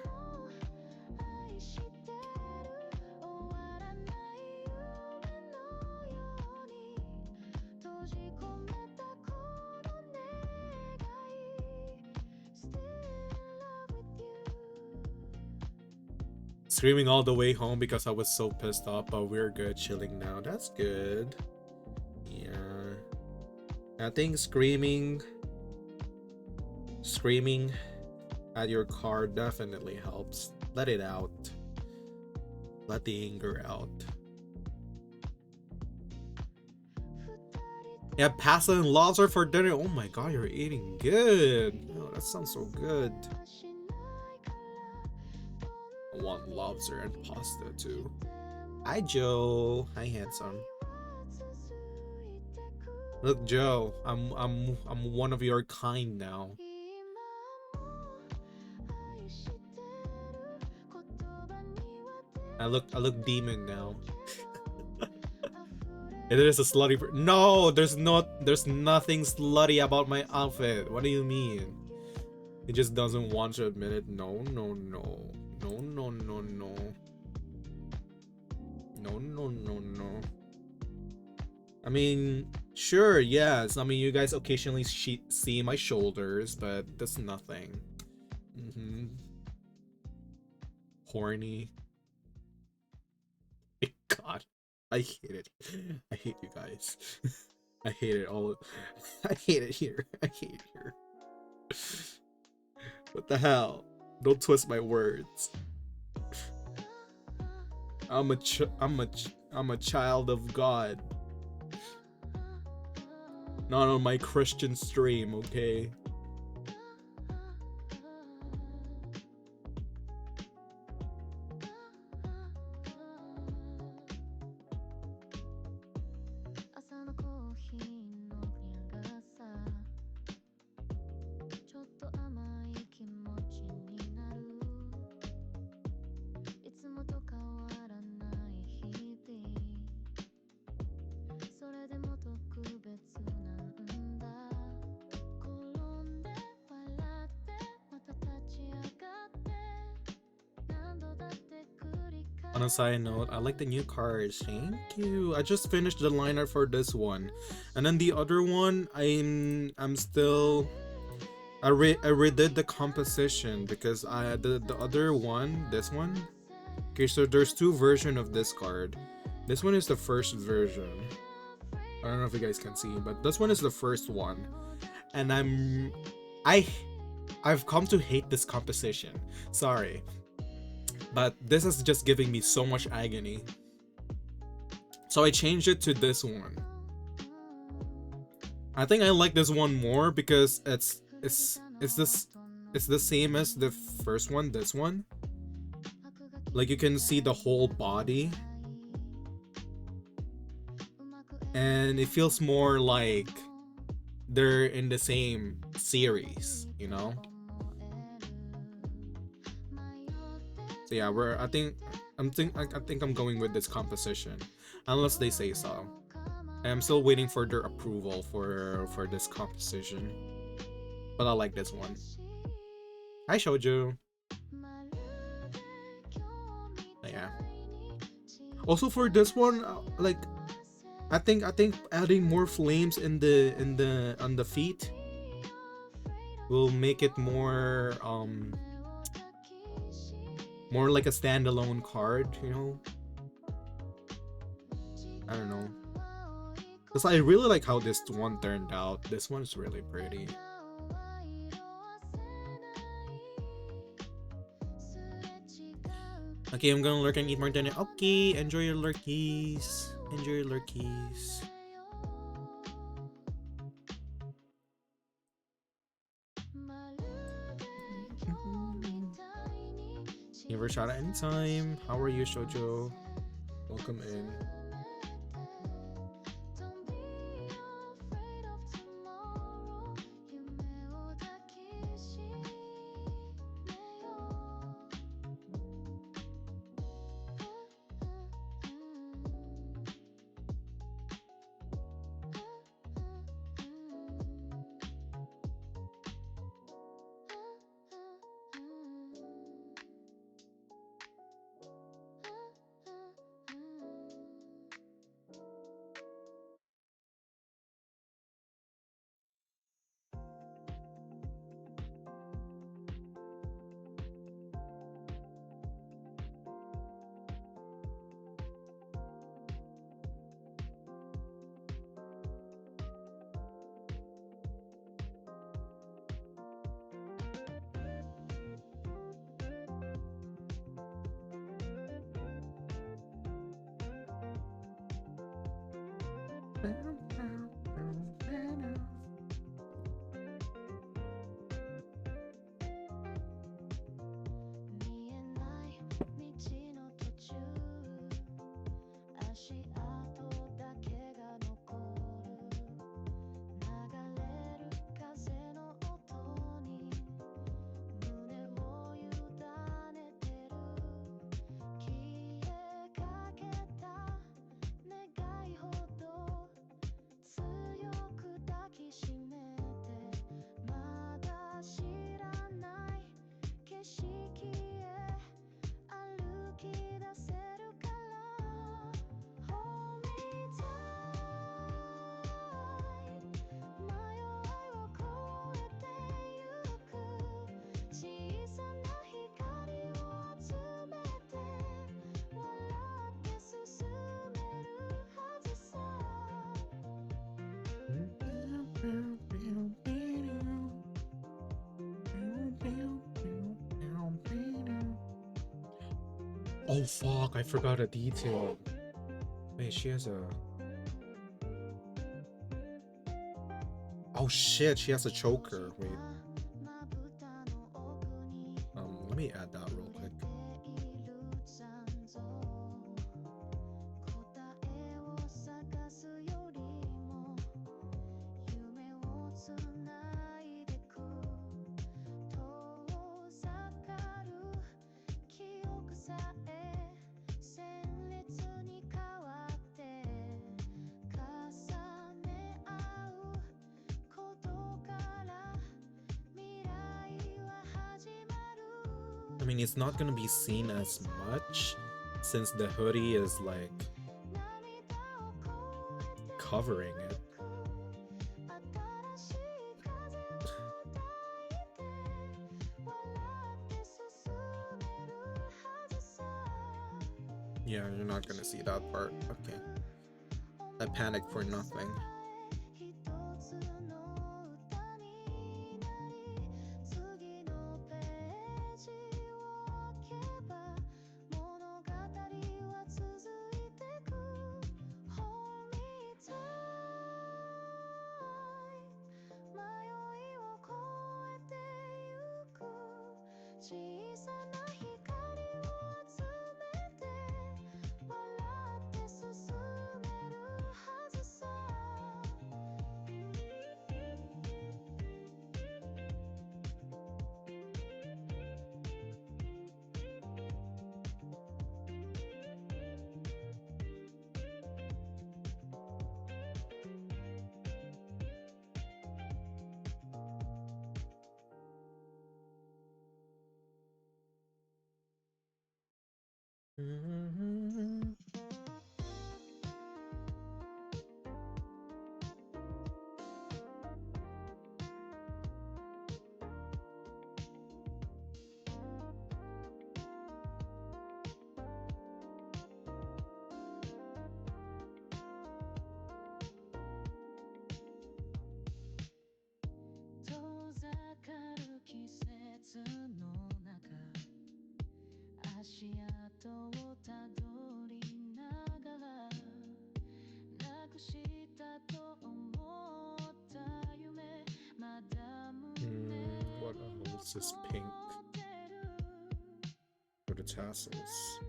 Screaming all the way home because I was so pissed off, but we're good, chilling now. That's good. Yeah. I think screaming at your car definitely helps. Let it out. Let the anger out. Yeah, pasta and lobster for dinner. Oh my god, you're eating good. Oh, that sounds so good. want lobster and pasta too. Hi Joe. Hi handsome. Look Joe, I'm one of your kind now. I look demon now. It is a slutty. No, there's nothing slutty about my outfit. What do you mean? He just doesn't want to admit it. No. No. I mean, sure, yes. I mean, you guys occasionally see my shoulders, but that's nothing. Horny. God, I hate it. I hate you guys. I hate it all. I hate it here. I hate it here. What the hell? Don't twist my words. I'm a child of God. Not on my Christian stream, okay? On a side note, I like the new cars. Thank you. I just finished the liner for this one, and then the other one, I'm still. I redid the composition because the other one, this one. Okay, so there's two versions of this card. This one is the first version. I don't know if you guys can see, but this one is the first one, and I've come to hate this composition. Sorry. But this is just giving me so much agony. So I changed it to this one. I think I like this one more because it's the same as the first one, this one. Like you can see the whole body. And it feels more like they're in the same series, you know? So yeah, I think I'm going with this composition, unless they say so. I'm still waiting for their approval for this composition, but I like this one. Hi Shoujo. Yeah. Also for this one, like I think adding more flames on the feet will make it more more like a standalone card, you know? I don't know. Because I really like how this one turned out. This one is really pretty. Okay, I'm gonna lurk and eat more dinner. Okay, enjoy your lurkies. Enjoy your lurkies. Give her a shot at any time. How are you, Shoujo? Welcome in. Oh fuck, I forgot a detail. Wait, she has a... Oh shit, she has a choker. Wait. Let me add that real quick. I mean, it's not gonna be seen as much since the hoodie is like covering it. Yeah, you're not gonna see that part. Okay. I panicked for nothing. What else is pink for the tassels?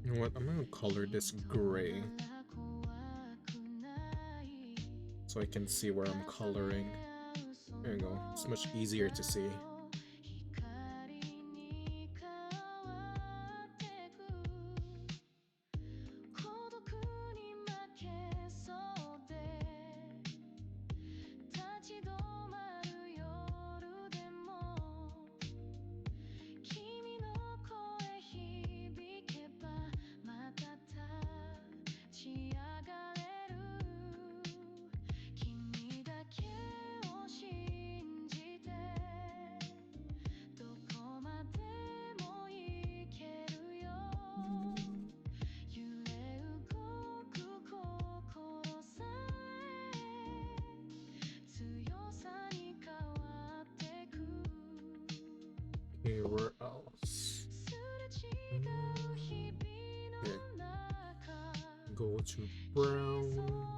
You know what? I'm gonna color this gray so I can see where I'm coloring. There you go. It's much easier to see. Okay, where else? Okay. Go to brown.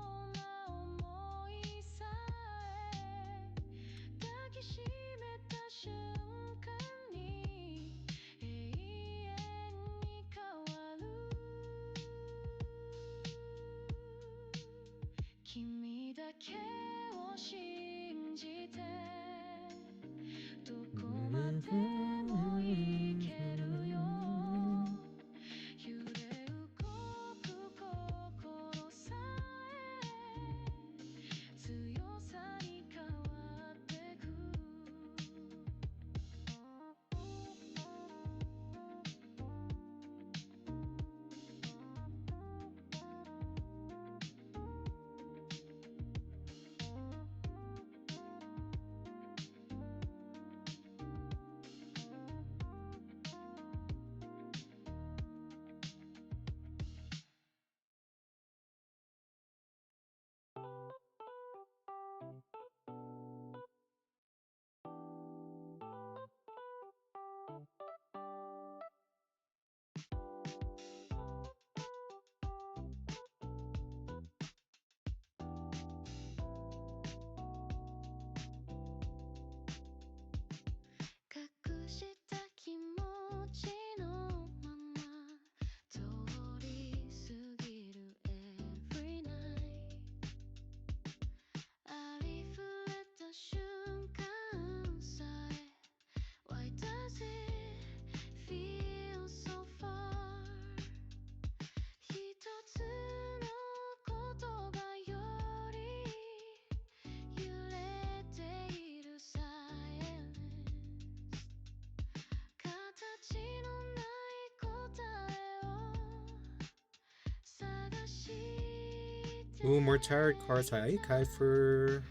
Ooh, more tarot cards. Hi, Kaifer.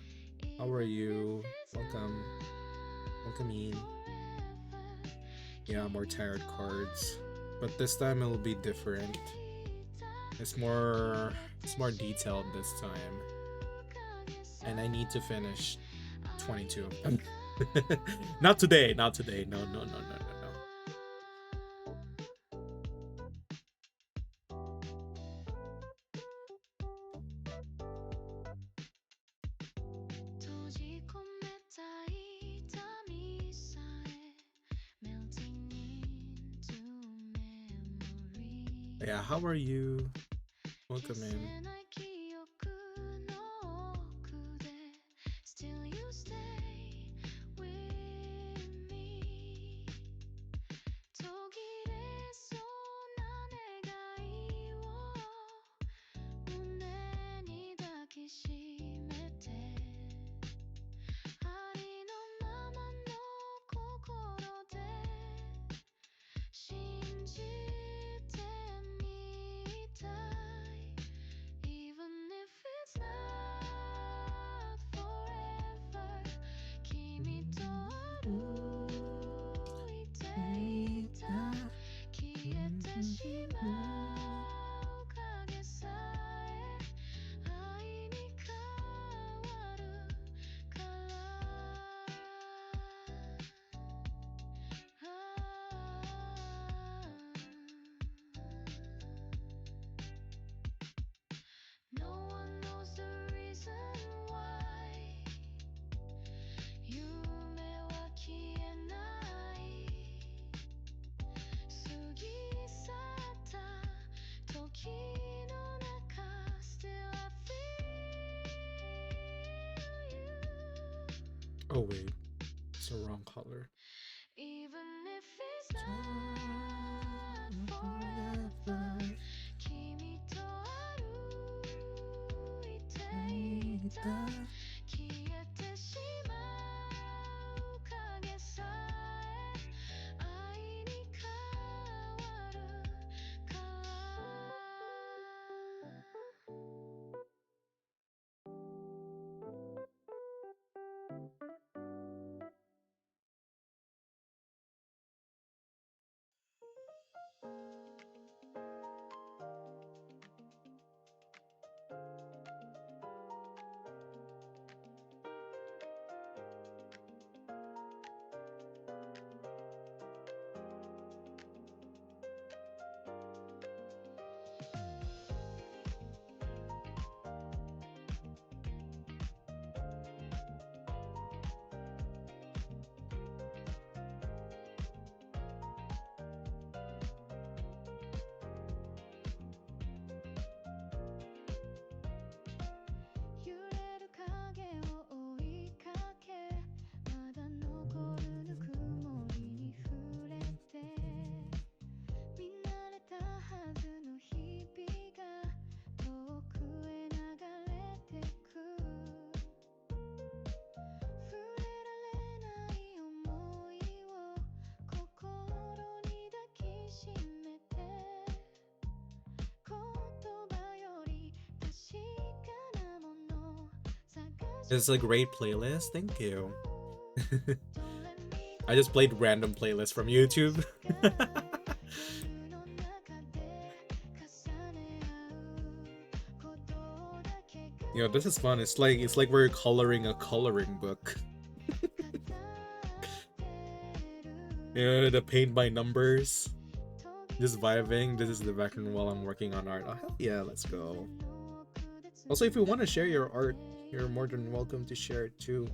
How are you? Welcome. Welcome in. Yeah, more tarot cards. But this time it'll be different. It's more detailed this time. And I need to finish 22 of them. Not today, not today. No, no, no, no, no, no. Yeah, how are you? Welcome in. Oh wait, it's the wrong color. It's a great playlist. Thank you. I just played random playlists from YouTube. You know, this is fun. It's like we're coloring a coloring book. Yeah, the paint by numbers. Just vibing. This is the background while I'm working on art. Oh hell yeah, let's go. Also, if you want to share your art, you're more than welcome to share it too.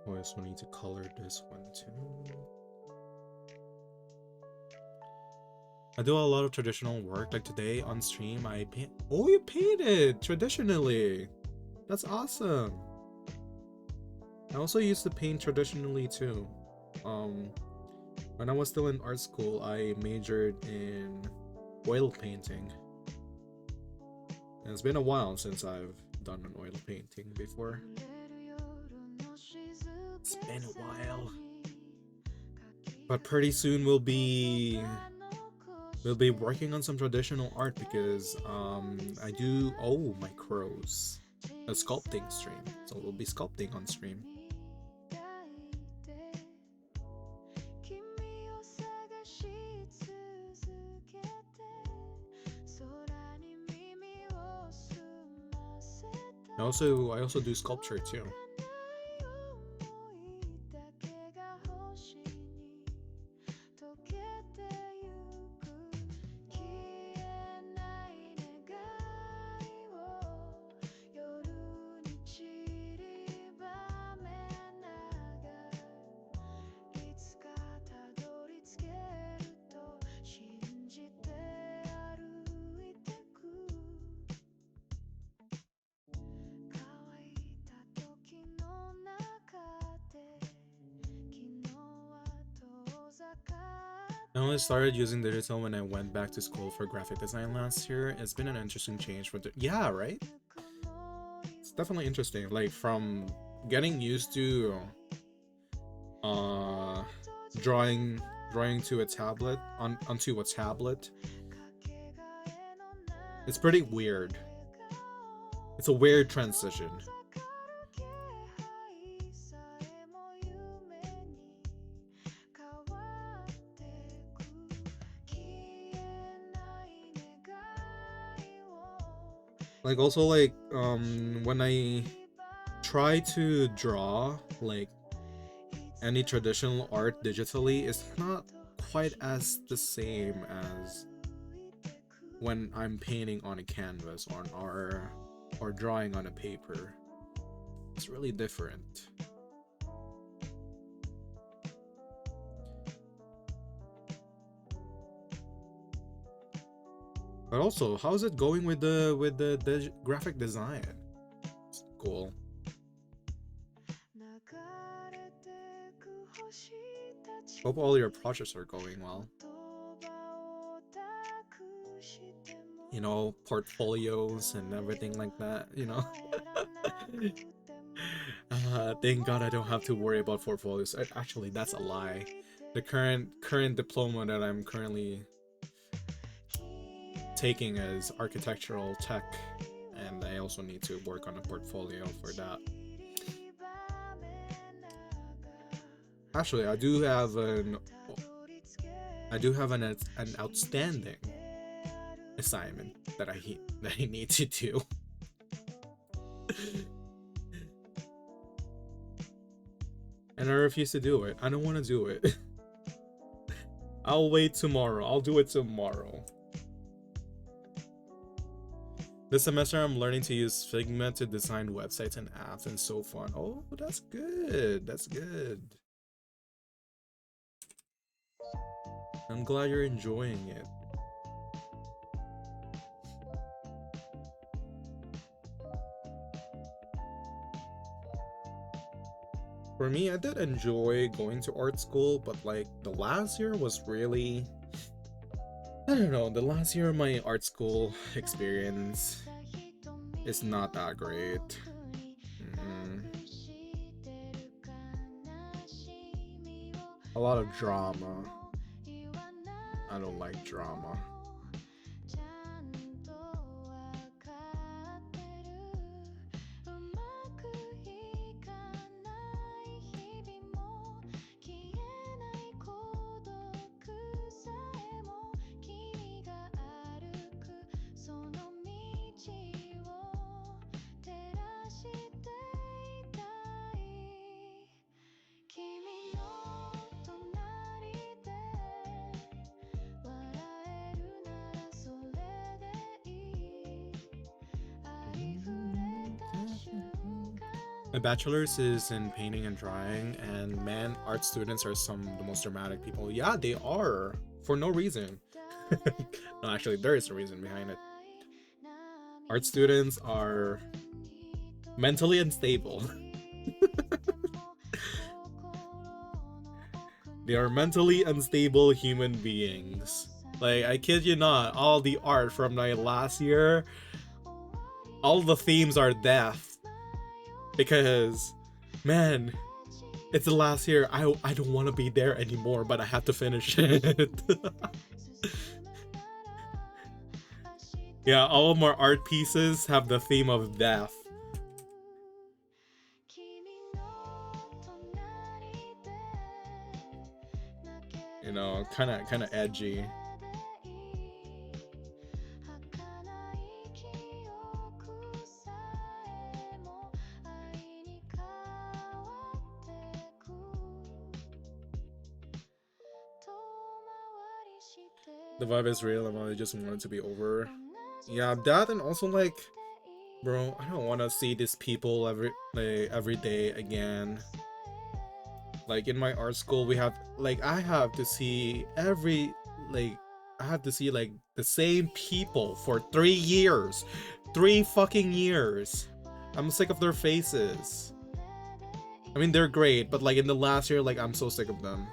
Oh, I also need to color this one too. I do a lot of traditional work. Like today on stream, I paint. Oh, you painted traditionally. That's awesome. I also used to paint traditionally too. When I was still in art school, I majored in oil painting. And it's been a while since I've done an oil painting before. It's been a while. But pretty soon we'll be working on some traditional art because I do my crows, a sculpting stream. So we'll be sculpting on stream. I also do sculpture too. I only started using digital when I went back to school for graphic design last year. It's been an interesting change for yeah, right? It's definitely interesting. Like from getting used to drawing to a tablet onto a tablet. It's pretty weird. It's a weird transition. Like also like when I try to draw like any traditional art digitally, it's not quite as the same as when I'm painting on a canvas or drawing on a paper. It's really different. But also, how's it going with the graphic design? It's cool. Hope all your projects are going well. You know, portfolios and everything like that, you know. Thank God I don't have to worry about portfolios. Actually, that's a lie. The current diploma that I'm currently taking is architectural tech, and I also need to work on a portfolio for that. Actually, I do have an outstanding assignment that I need to do. And I refuse to do it. I don't want to do it. I'll wait tomorrow. I'll do it tomorrow. This semester, I'm learning to use Figma to design websites and apps, and so fun. Oh, that's good. That's good. I'm glad you're enjoying it. For me, I did enjoy going to art school, but like the last year was really, I don't know, the last year of my art school experience is not that great. A lot of drama. I don't like drama. My bachelor's is in painting and drawing, and man, art students are some of the most dramatic people. Yeah, they are, for no reason. No, actually, there is a reason behind it. Art students are mentally unstable. They are mentally unstable human beings. Like, I kid you not, all the art from my last year, all the themes are death. Because, man, it's the last year. I don't want to be there anymore, but I have to finish it. Yeah, all of my art pieces have the theme of death. You know, kind of edgy. The vibe is real, and I just want it to be over. Yeah, that, and also like, bro, I don't want to see these people every day again. Like in my art school, we have I have to see like the same people for 3 years, 3 fucking years. I'm sick of their faces. I mean, they're great, but like in the last year, like I'm so sick of them.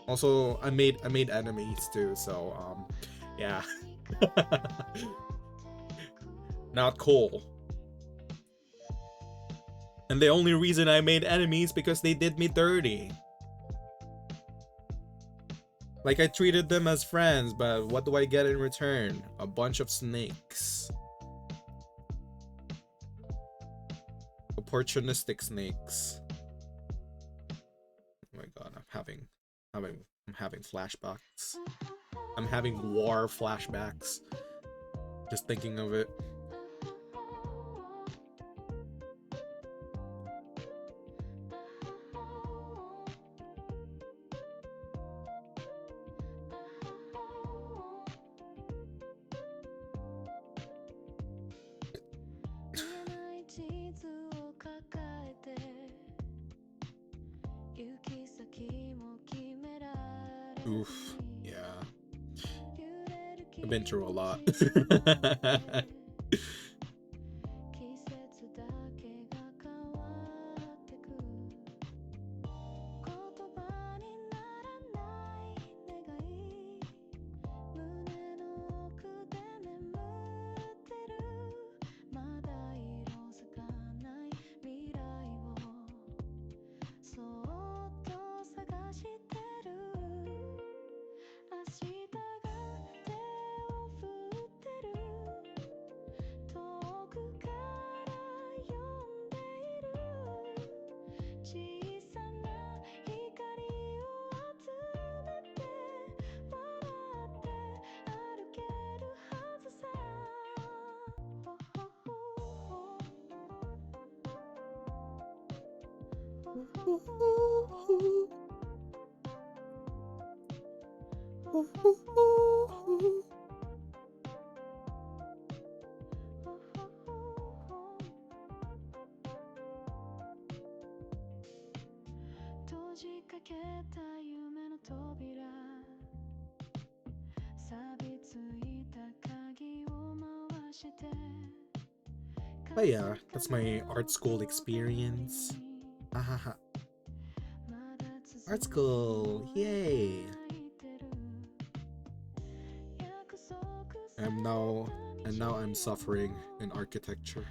Also, I made enemies too, so yeah. Not cool. And the only reason I made enemies because they did me dirty. Like, I treated them as friends, but what do I get in return? A bunch of snakes. Opportunistic snakes. Oh my god, I'm having flashbacks. I'm having war flashbacks. Just thinking of it. Oof, yeah. I've been through a lot. But yeah, that's my art school experience. Hahaha. Art school, yay! I'm now and now I'm suffering in architecture.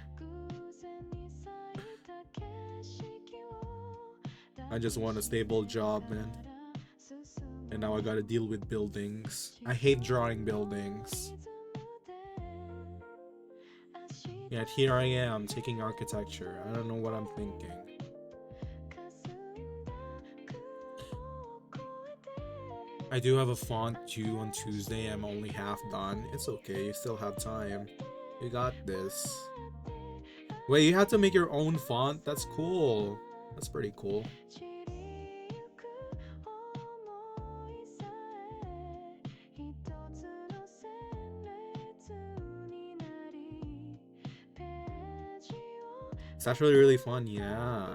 I just want a stable job, man. And now I gotta deal with buildings. I hate drawing buildings. Yet here I am taking architecture. I don't know what I'm thinking. I do have a font due on Tuesday. I'm only half done. It's okay, you still have time. You got this. Wait, you had to make your own font? That's cool. That's pretty cool. It's actually really fun, yeah.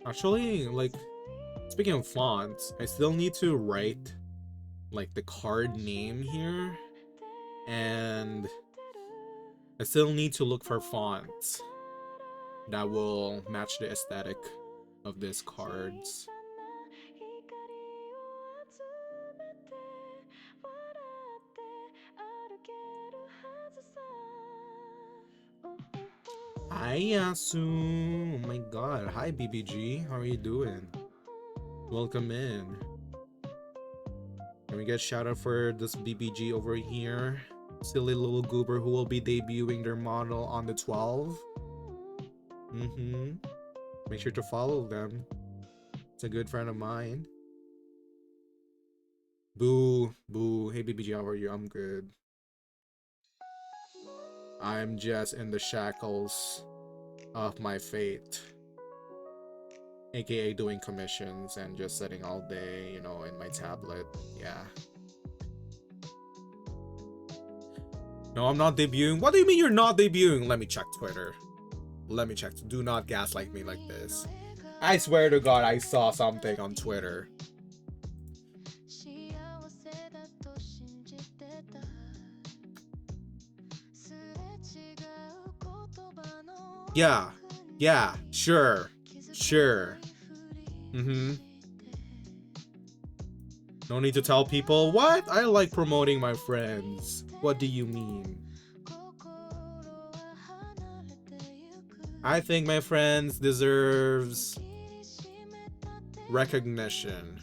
Actually, like, speaking of fonts, I still need to write, like, the card name here. And I still need to look for fonts that will match the aesthetic of these cards. Hi Yasu! Oh my god. Hi BBG. How are you doing? Welcome in. Can we get shout out for this BBG over here? Silly little goober who will be debuting their model on the 12th. Make sure to follow them. It's a good friend of mine. Boo. Boo. Hey BBG, how are you? I'm good. I'm just in the shackles of my fate. AKA doing commissions and just sitting all day, you know, in my tablet. Yeah. No, I'm not debuting. What do you mean you're not debuting? Let me check Twitter. Let me check. Do not gaslight me like this. I swear to God, I saw something on Twitter. Yeah. Yeah. Sure. Sure. No need to tell people. What? I like promoting my friends. What do you mean? I think my friends deserves recognition.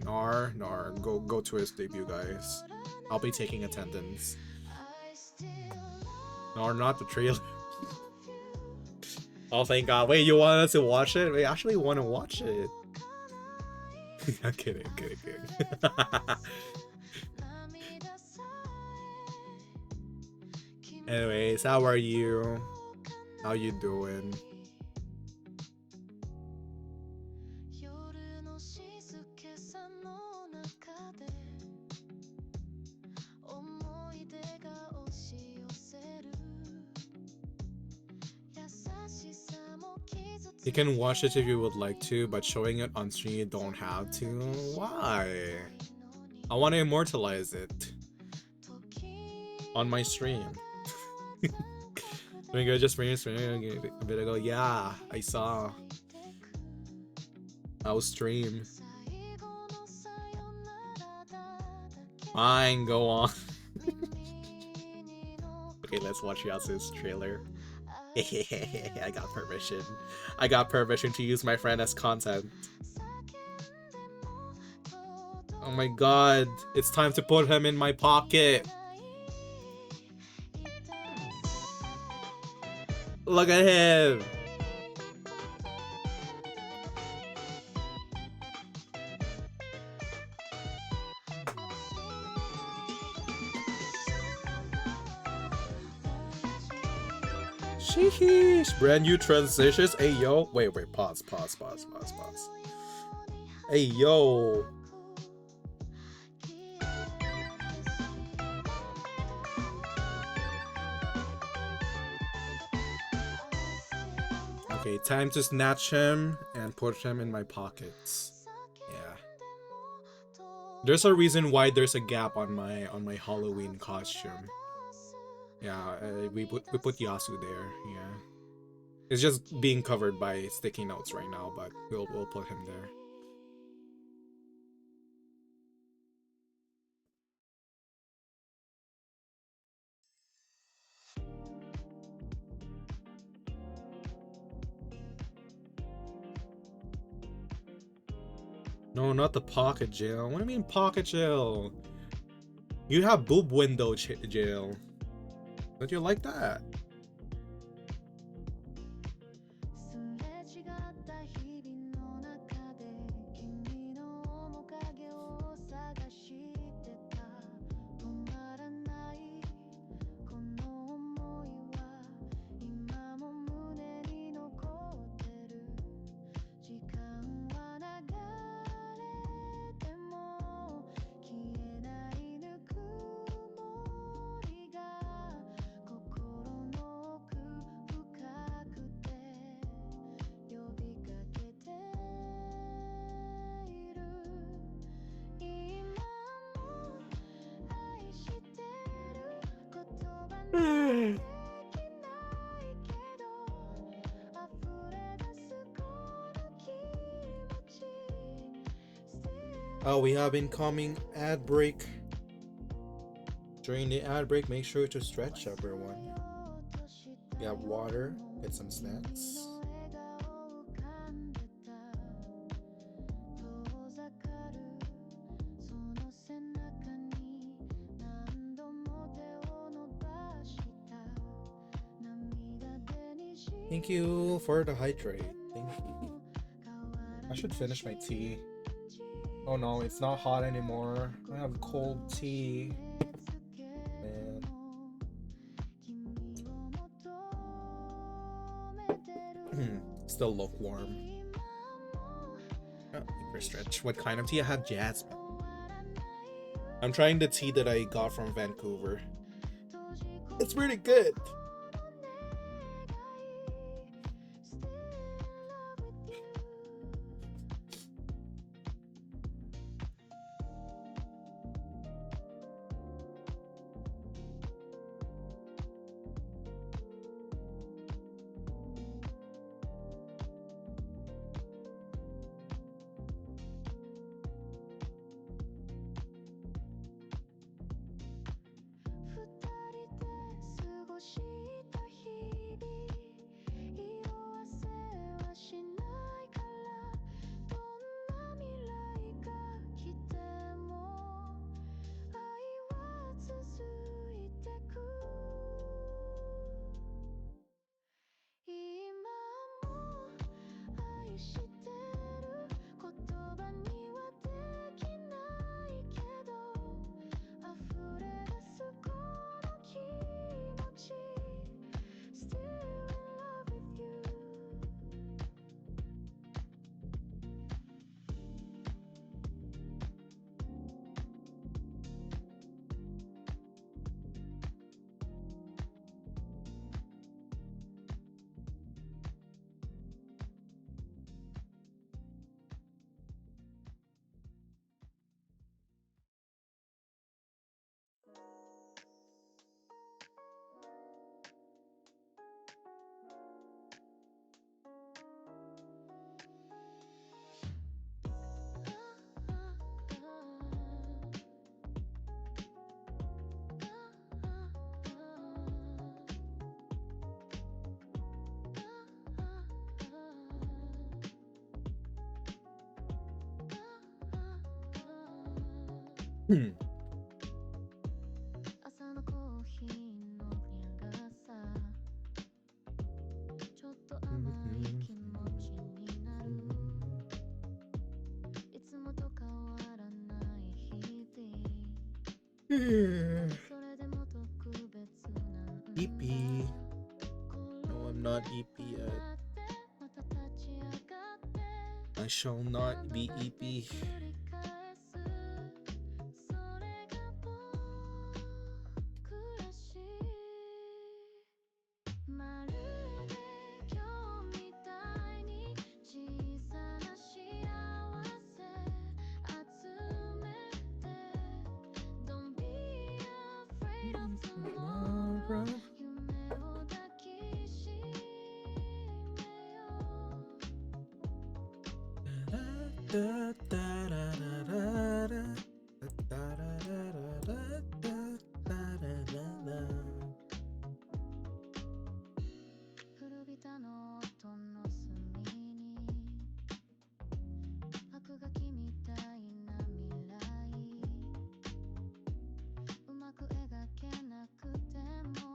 Nar, go to his debut, guys. I'll be taking attendance. Nar, not the trailer. Oh, thank God. Wait, you want us to watch it? We actually want to watch it. I'm kidding. Anyways, how are you? How you doing? You can watch it if you would like to, but showing it on stream you don't have to. Why? I want to immortalize it on my stream. Let me go just stream a bit ago. Yeah, I saw. I'll stream. Fine, go on. Okay, let's watch Yasu's trailer. I got permission. I got permission to use my friend as content. Oh my god, it's time to put him in my pocket. Look at him. Sheesh, brand new transitions. Hey yo, wait, pause. Hey yo. Okay, time to snatch him and put him in my pockets. Yeah. There's a reason why there's a gap on my Halloween costume. Yeah, we put Yasu there. Yeah, it's just being covered by sticky notes right now, but we'll put him there. No, not the pocket jail. What do you mean pocket jail? You have boob window jail. Don't you like that? Oh, we have incoming ad break. During the ad break, make sure to stretch, everyone. We have water, get some snacks. Thank you for the hydrate. Thank you. I should finish my tea. Oh no, it's not hot anymore. I have cold tea. Man. Still lukewarm. Oh, deeper stretch. What kind of tea? I have jasmine. I'm trying the tea that I got from Vancouver. It's pretty good. Hmm. 朝のコーヒーの苦さちょっと甘い気持ちになるいつもと変わらない日々それでも特別なんだ EP. No, I'm not EP yet. また立ち上がって I shall not be EP. 繰り返すそれが僕らしいまるで今日みたいに小さな幸せ集めて Don't be afraid of tomorrow 夢を抱きしめよう Da, da, da, da, da, da, da, da, da, da, da, da, da, da. 古びたノートの隅に落書きみたいな未来うまく描けなくても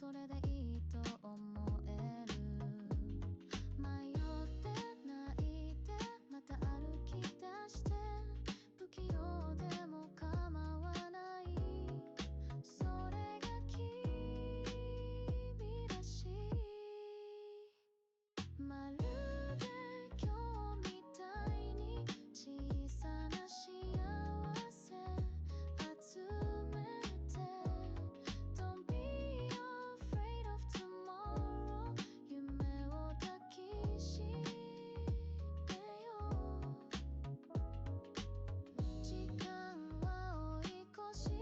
それでいいと思える迷って泣いてまた歩き出して不器用でも構わないそれが君らしいまるで今日みたいに小さな幸せ集めて Don't be afraid of tomorrow 夢を抱きしめよう時間は追い越して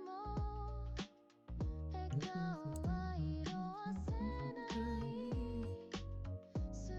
も笑顔は色あせない過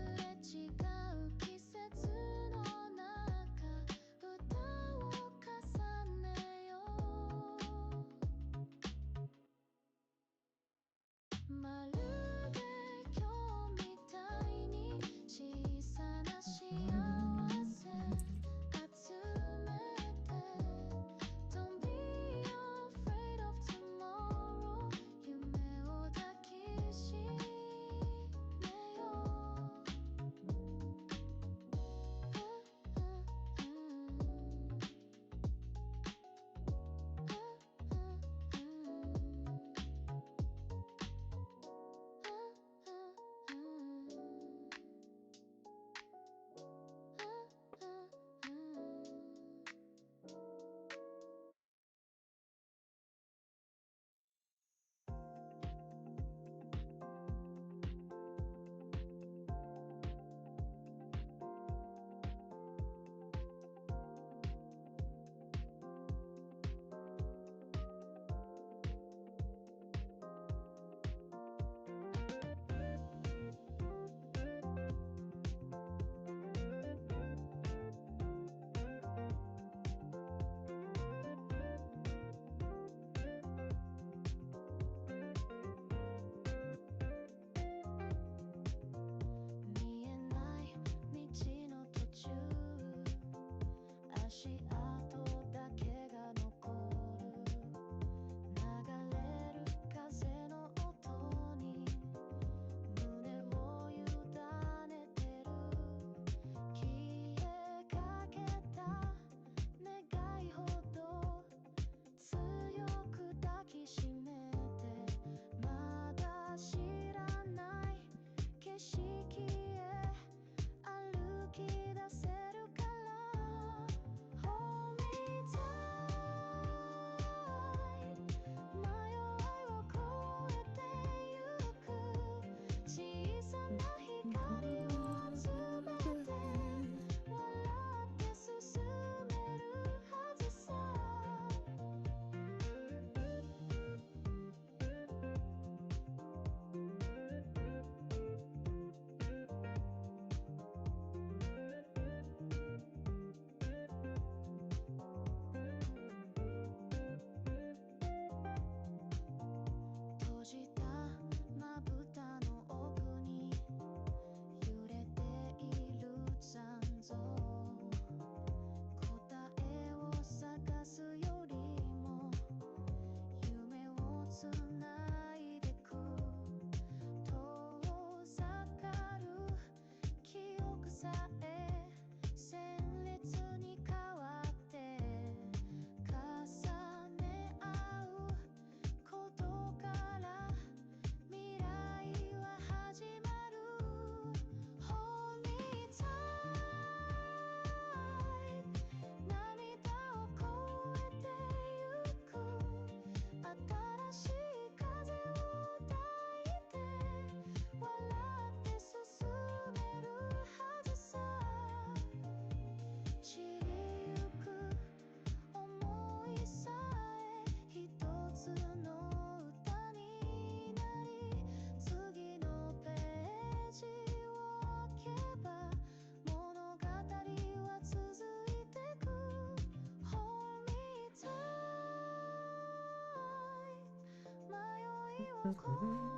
越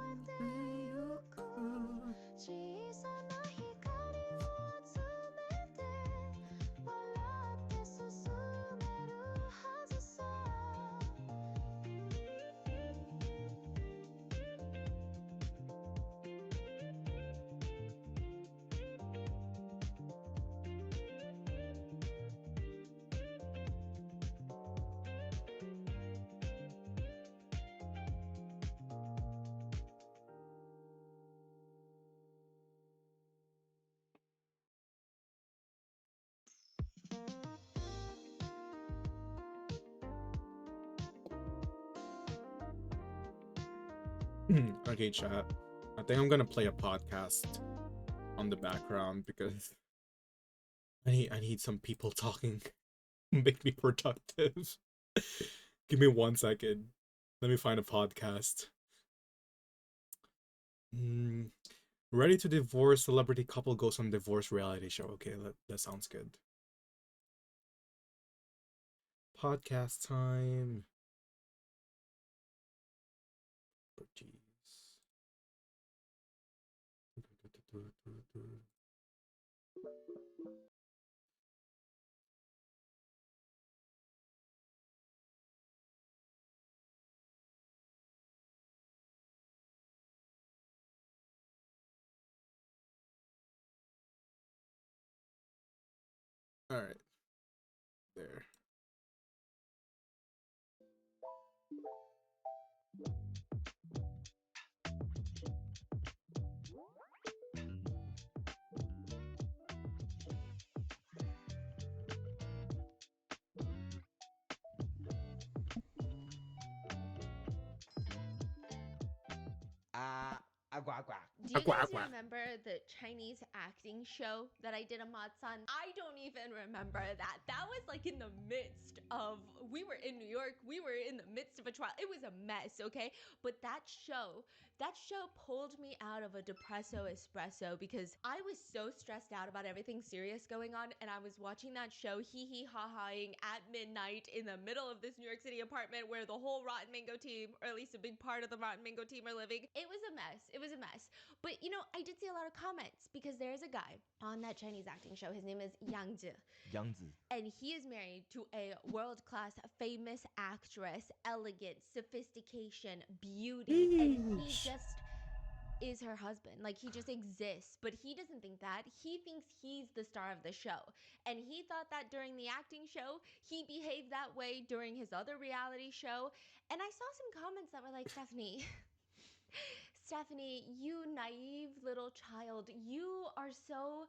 えてゆく小さな光を集めて笑って進めるはずさOkay, chat. I think I'm gonna play a podcast on the background because I need some people talking. Make me productive. Give me 1 second. Let me find a podcast. Ready to divorce celebrity couple goes on divorce reality show. Okay, that sounds good. Podcast time. Oh, jeez. All right, there. Agua agua. Do you Aqua, guys aqua. remember the Chinese acting show that I did a mods on? I don't even remember that. That was like in the midst of, we were in New York, we were in the midst of a trial. It was a mess, okay? But that show pulled me out of a depresso espresso because I was so stressed out about everything serious going on, and I was watching that show hee hee ha haing at midnight in the middle of this New York City apartment where the whole Rotten Mango team, or at least a big part of the Rotten Mango team, are living. It was a mess. It was a mess. But you know, I did see a lot of comments because there's a guy on that Chinese acting show. His name is Yang Zhi. Yangzi. And he is married to a world-class famous actress, elegance, sophistication, beauty, and he Yeesh. just is her husband. Like, he just exists, but he doesn't think that. He thinks he's the star of the show. And he thought that during the acting show, he behaved that way during his other reality show. And I saw some comments that were like, Stephanie, Stephanie, you naive little child, you are so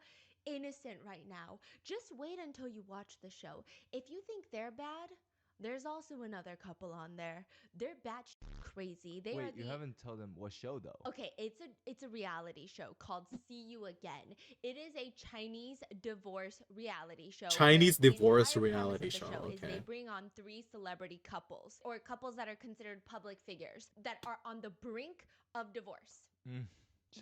innocent right now. Just wait until you watch the show. If you think they're bad, there's also another couple on there. They're batshit crazy. They are Wait, you the haven't told them what show though. Okay, it's a reality show called See You Again. It is a Chinese divorce reality show. Chinese where the divorce entire premise reality of the show, is they okay. bring on 3 celebrity couples or couples that are considered public figures that are on the brink of divorce.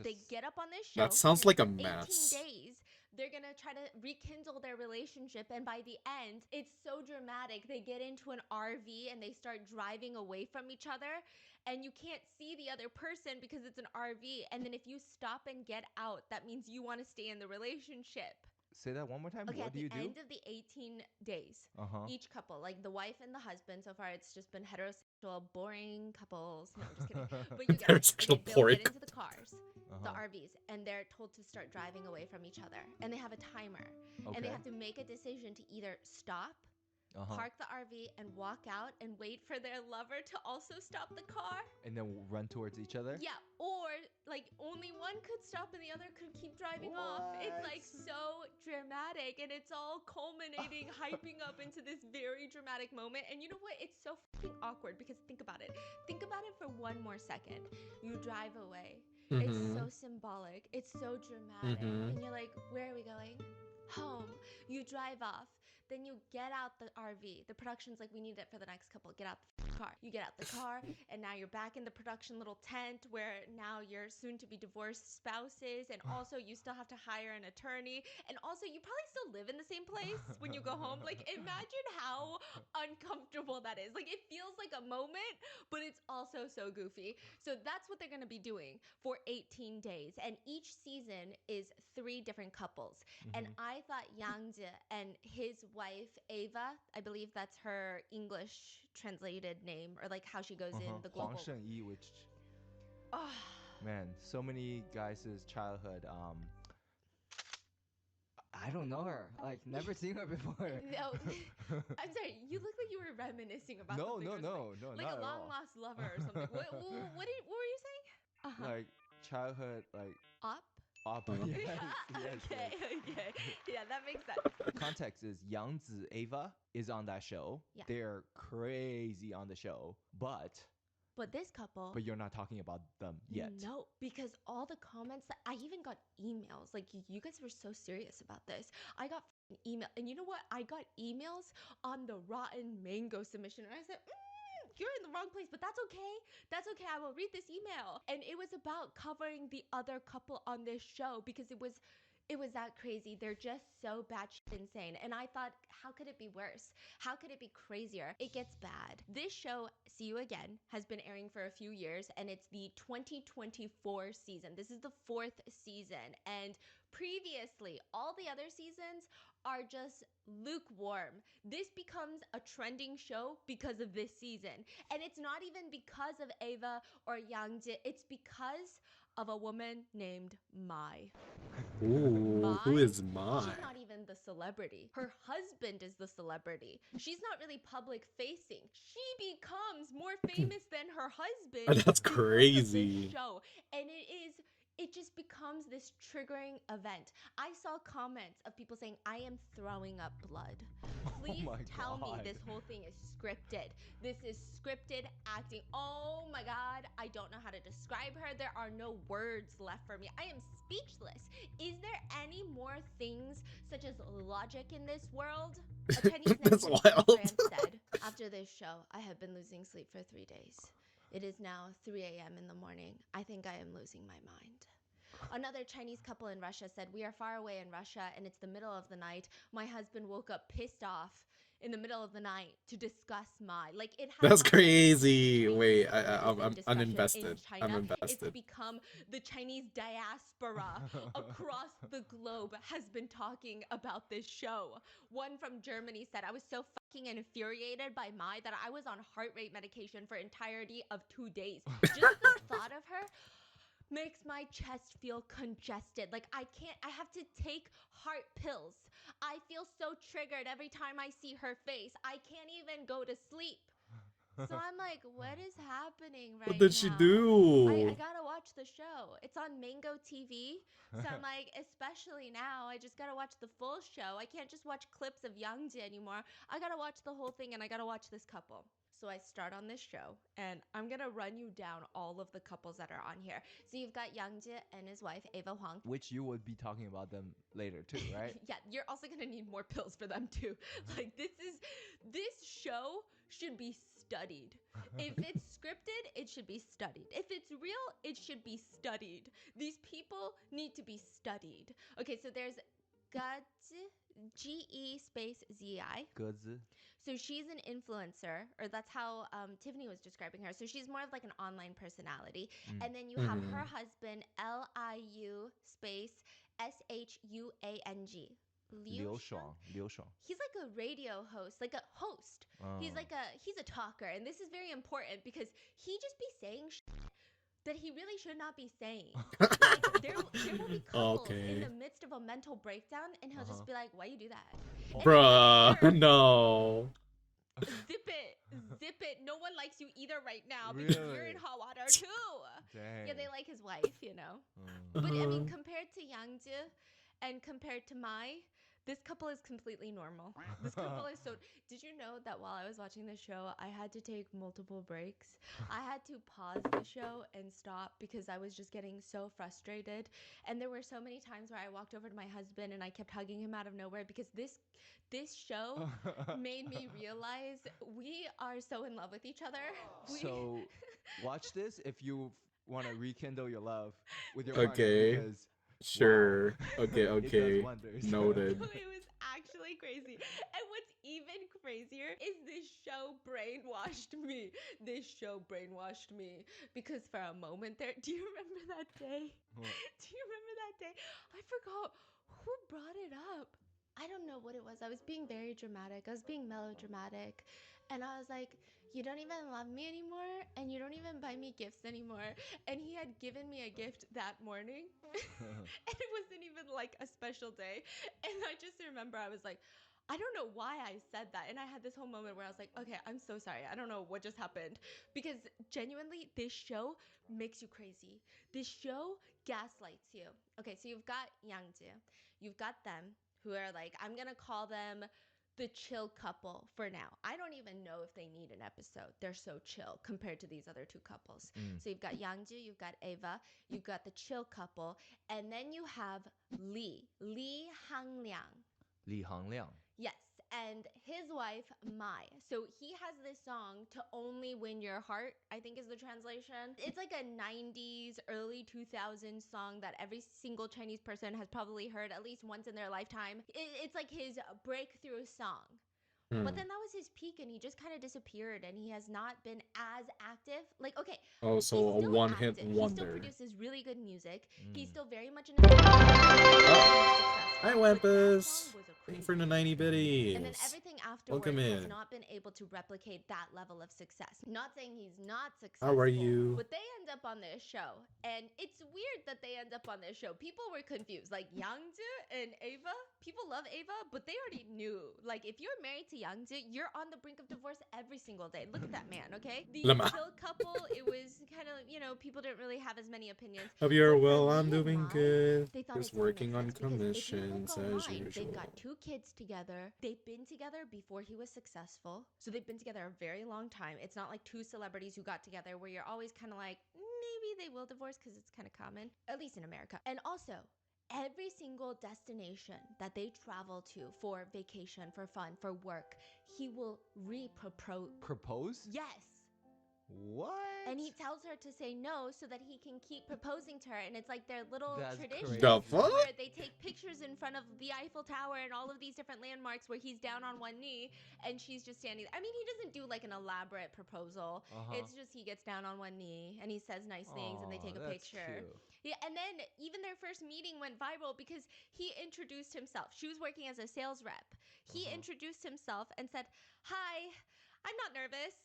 They get up on this show. That sounds and like a for mess. 18 days, they're gonna try to rekindle their relationship, and by the end, it's so dramatic. They get into an RV and they start driving away from each other, and you can't see the other person because it's an RV. And then if you stop and get out, that means you want to stay in the relationship. Say that one more time. Okay, What at do the you do? end of the 18 days, each couple, like the wife and the husband, so far it's just been heterosexual, boring couples. No, I'm just kidding. But you get it. Heterosexual Okay, they'll boring get into the cars, the RVs, and they're told to start driving away from each other. And they have a timer. And they have to make a decision to either stop, park the RV, and walk out and wait for their lover to also stop the car. And then run towards each other. Yeah, or like only one could stop and the other could keep driving off. It's like so dramatic, and it's all culminating, hyping up into this very dramatic moment. And you know what? It's so fucking awkward because think about it. Think about it for one more second. You drive away. It's so symbolic. It's so dramatic. And you're like, where are we going? Home. You drive off. Then you get out the RV. The production's like, we need it for the next couple. Get out the car. You get out the car, and now you're back in the production little tent where now you're soon to be divorced spouses, and also you still have to hire an attorney, and also you probably still live in the same place when you go home. Like, imagine how uncomfortable that is. Like, it feels like a moment, but it's also so goofy. So that's what they're going to be doing for 18 days, and each season is 3 different couples. And I thought Yang Jie and his wife Ava, I believe that's her English translated name, or like how she goes in the Huang global. Shengyi, which Oh, man, so many guys' childhood. I don't know her. Like, never seen her before. no, I'm sorry. You look like you were reminiscing about No, something. no, or something. no, Like not a at long all. lost lover or something. What were you saying? Like childhood, like Up. op. Uh-huh. Yes, yes, Okay, yes. okay. Yeah, that makes sense. The context is Yang Zi Ava is on that show. Yeah. They're crazy on the show, but But this couple. you're not talking about them yet. No, because all the comments that I even got emails, like you guys were so serious about this. I got email, and you know what? I got emails on the Rotten Mango submission, and I said, you're in the wrong place, but that's okay. That's okay. I will read this email. And it was about covering the other couple on this show because it was that crazy. They're just so batshit insane. And I thought, how could it be worse? How could it be crazier? It gets bad. This show, See You Again, has been airing for a few years, and it's the 2024 season. This is the 4th season. And previously, all the other seasons are just lukewarm. This becomes a trending show because of this season. And it's not even because of Ava or Yang Jie. It's because of a woman named Mai. Ooh, who is Mai? She's not even the celebrity. Her husband is the celebrity. She's not really public facing. She becomes more famous than her husband. That's because of crazy. this show. And it just becomes this triggering event. I saw comments of people saying, I am throwing up blood. Please my tell me God. this whole thing is scripted. This is scripted acting. Oh my God, I don't know how to describe her. There are no words left for me. I am speechless. Is there any more things such as logic in this world? A Chinese That's netizen wild. said, after this show, I have been losing sleep for 3 days. It is now 3 a.m. in the morning. I think I am losing my mind. Another Chinese couple in Russia said, we are far away in Russia and it's the middle of the night. My husband woke up pissed off in the middle of the night to discuss Mai. Like, it has That's become crazy. a Wait, citizen I'm discussion in uninvested. China. I'm It's invested. become the Chinese diaspora across the globe has been talking about this show. One from Germany said, I was so fucking infuriated by Mai that I was on heart rate medication for entirety of 2 days. Just the thought of her makes my chest feel congested. Like, I have to take heart pills. I feel so triggered every time I see her face. I can't even go to sleep. So I'm like, what is happening right now? What did she do? I gotta watch the show. It's on Mango TV. So I'm like, especially now, I just gotta watch the full show. I can't just watch clips of Yang Jie anymore. I gotta watch the whole thing, and I gotta watch this couple. So I start on this show, and I'm gonna run you down all of the couples that are on here. So you've got Yang Jie and his wife, Ava Huang. Which you would be talking about them later too, right? Yeah, you're also gonna need more pills for them too. Like, this show should be studied. If it's scripted, it should be studied. If it's real, it should be studied. These people need to be studied. Okay, so there's Gazi, Ge space Zi. Goods. So she's an influencer, or that's how Tiffany was describing her. So she's more of like an online personality. And then you have her husband, Liu space Shuang. Liu Shuang. Liu Shuang. He's like a radio host, like a host. He's a talker, and this is very important because he just be saying that he really should not be saying. Like, there will be couples in the midst of a mental breakdown, and he'll just be like, "Why you do that?" And Bruh, no. Zip it. No one likes you either right now because you're in Really? hot water too. Dang. Yeah, they like his wife, you know. But I mean, compared to Yang Jie and compared to Mai, This couple is completely normal. This couple is so. Did you know that while I was watching the show, I had to take multiple breaks? I had to pause the show and stop because I was just getting so frustrated. And there were so many times where I walked over to my husband and I kept hugging him out of nowhere because this show made me realize we are so in love with each other. So watch this if you want to rekindle your love with your partner Okay. because Sure. wow. Okay, It does okay. wonders. Noted. It was actually crazy. And what's even crazier is this show brainwashed me. This show brainwashed me because for a moment there, do you remember that day? What? Do you remember that day? I forgot who brought it up. I don't know what it was. I was being very dramatic. I was being melodramatic. And I was like, you don't even love me anymore and you don't even buy me gifts anymore. And he had given me a gift that morning. And it wasn't even like a special day. And I just remember I was like, I don't know why I said that. And I had this whole moment where I was like, okay, I'm so sorry. I don't know what just happened. Because genuinely, this show makes you crazy. This show gaslights you. Okay, so you've got Yangji. You've got them who are like, I'm going to call them the chill couple for now. I don't even know if they need an episode. They're so chill compared to these other two couples. So you've got Yangji, you've got Ava, you've got the chill couple, and then you have Li Hangliang. Li Hangliang. Yes, and his wife Mai. So he has this song "To Only Win Your Heart," I think is the translation. It's like a 90s, early 2000s song that every single Chinese person has probably heard at least once in their lifetime. It's like his breakthrough song. But then that was his peak and he just kind of disappeared and he has not been as active. Like, okay, Oh, so a he's still one-hit active. He still wonder. produces really good music. He's still very much in Hi, Wampus. Thank you for the 90 biddies. and then everything afterwards Welcome has in. not been able to replicate that level of success. Not saying he's not successful. How are you? But they end up on this show. And it's weird that they end up on this show. People were confused. Like Yangju and Ava, people love Ava, but they already knew. Like if you're married to Yangju, you're on the brink of divorce every single day. Look at that man, okay? The Lama. chill couple, it was kind of, people didn't really have as many opinions. Hope you're But for well. Lee I'm and doing Mai, good. they thought Just it didn't working make on sense because if you look commissions as online, usual. they've got 2 kids together. They've been together before he was successful. So they've been together a very long time. It's not like 2 celebrities who got together where you're always kind of like, maybe they will divorce because it's kind of common, at least in America. And also, every single destination that they travel to for vacation, for fun, for work, he will re-propose. Propose? Yes. What? And he tells her to say no so that he can keep proposing to her. And it's like their little That's tradition The crazy. fuck? where they take pictures in front of the Eiffel Tower and all of these different landmarks where he's down on one knee and she's just standing. I mean, he doesn't do like an elaborate proposal. It's just he gets down on one knee and he says nice things and they take a That's picture. cute. Yeah, and then even their first meeting went viral because he introduced himself. She was working as a sales rep. He introduced himself and said, "Hi, I'm not nervous."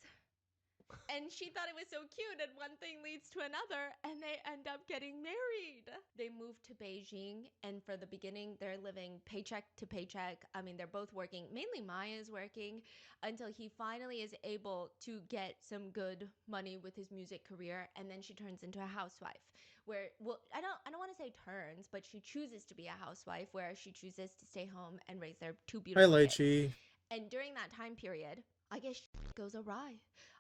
And she thought it was so cute, and one thing leads to another, and they end up getting married. They moved to Beijing, and for the beginning, they're living paycheck to paycheck. I mean, they're both working. Mainly Maya's working until he finally is able to get some good money with his music career, and then she turns into a housewife. Where, well, I don't want to say turns, but she chooses to be a housewife, where she chooses to stay home and raise their 2 Hi, beautiful kids. Lychee. And during that time period, I guess shit goes awry.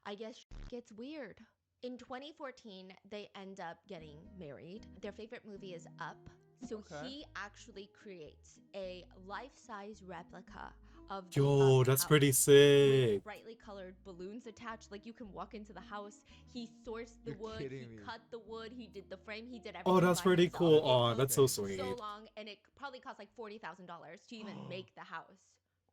I guess shit gets weird. In 2014, they end up getting married. Their favorite movie is Up. So Okay. he actually creates a life-size replica of the Yo, Up that's house pretty with sick. brightly colored balloons attached. Like you can walk into the house. He sourced the You're wood. kidding He me. cut the wood. He did the frame. He did everything. Oh, that's by pretty himself. cool. It Aw, took that's so sweet. so long, and it probably cost like $40,000 to even make the house.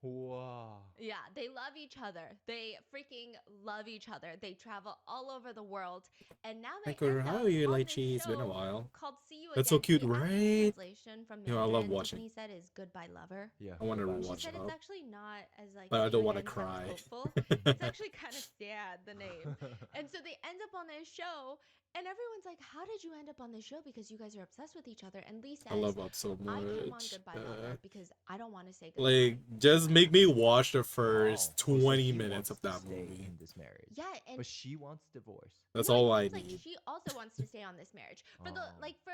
Wow. Yeah, they love each other. They freaking love each other. They travel all over the world, and now they Michael, end how up are you, on this Lychee? It's been a show while. called "See You That's so Again." cute, The actual right? translation from You know, I love Mandarin, watching. Tiffany said, is "Goodbye, lover." Yeah. I want to goodbye. She rewatch said it it's up. actually not as like. But I "See don't You wanna Again" cry. sounds hopeful. It's actually kind of sad, the name. And so they end up on this show, and everyone's like, "How did you end up on this show? Because you guys are obsessed with each other." And Lee says, I love Up so "I came on much. Goodbye Lover because I don't want to say goodbye." Like, just make me watch the first Oh, so 20 he minutes wants of to that stay movie. in this marriage. Yeah, and But she wants divorce. That's no, all it I seems like need. she also wants to stay on this marriage. For the Oh. like for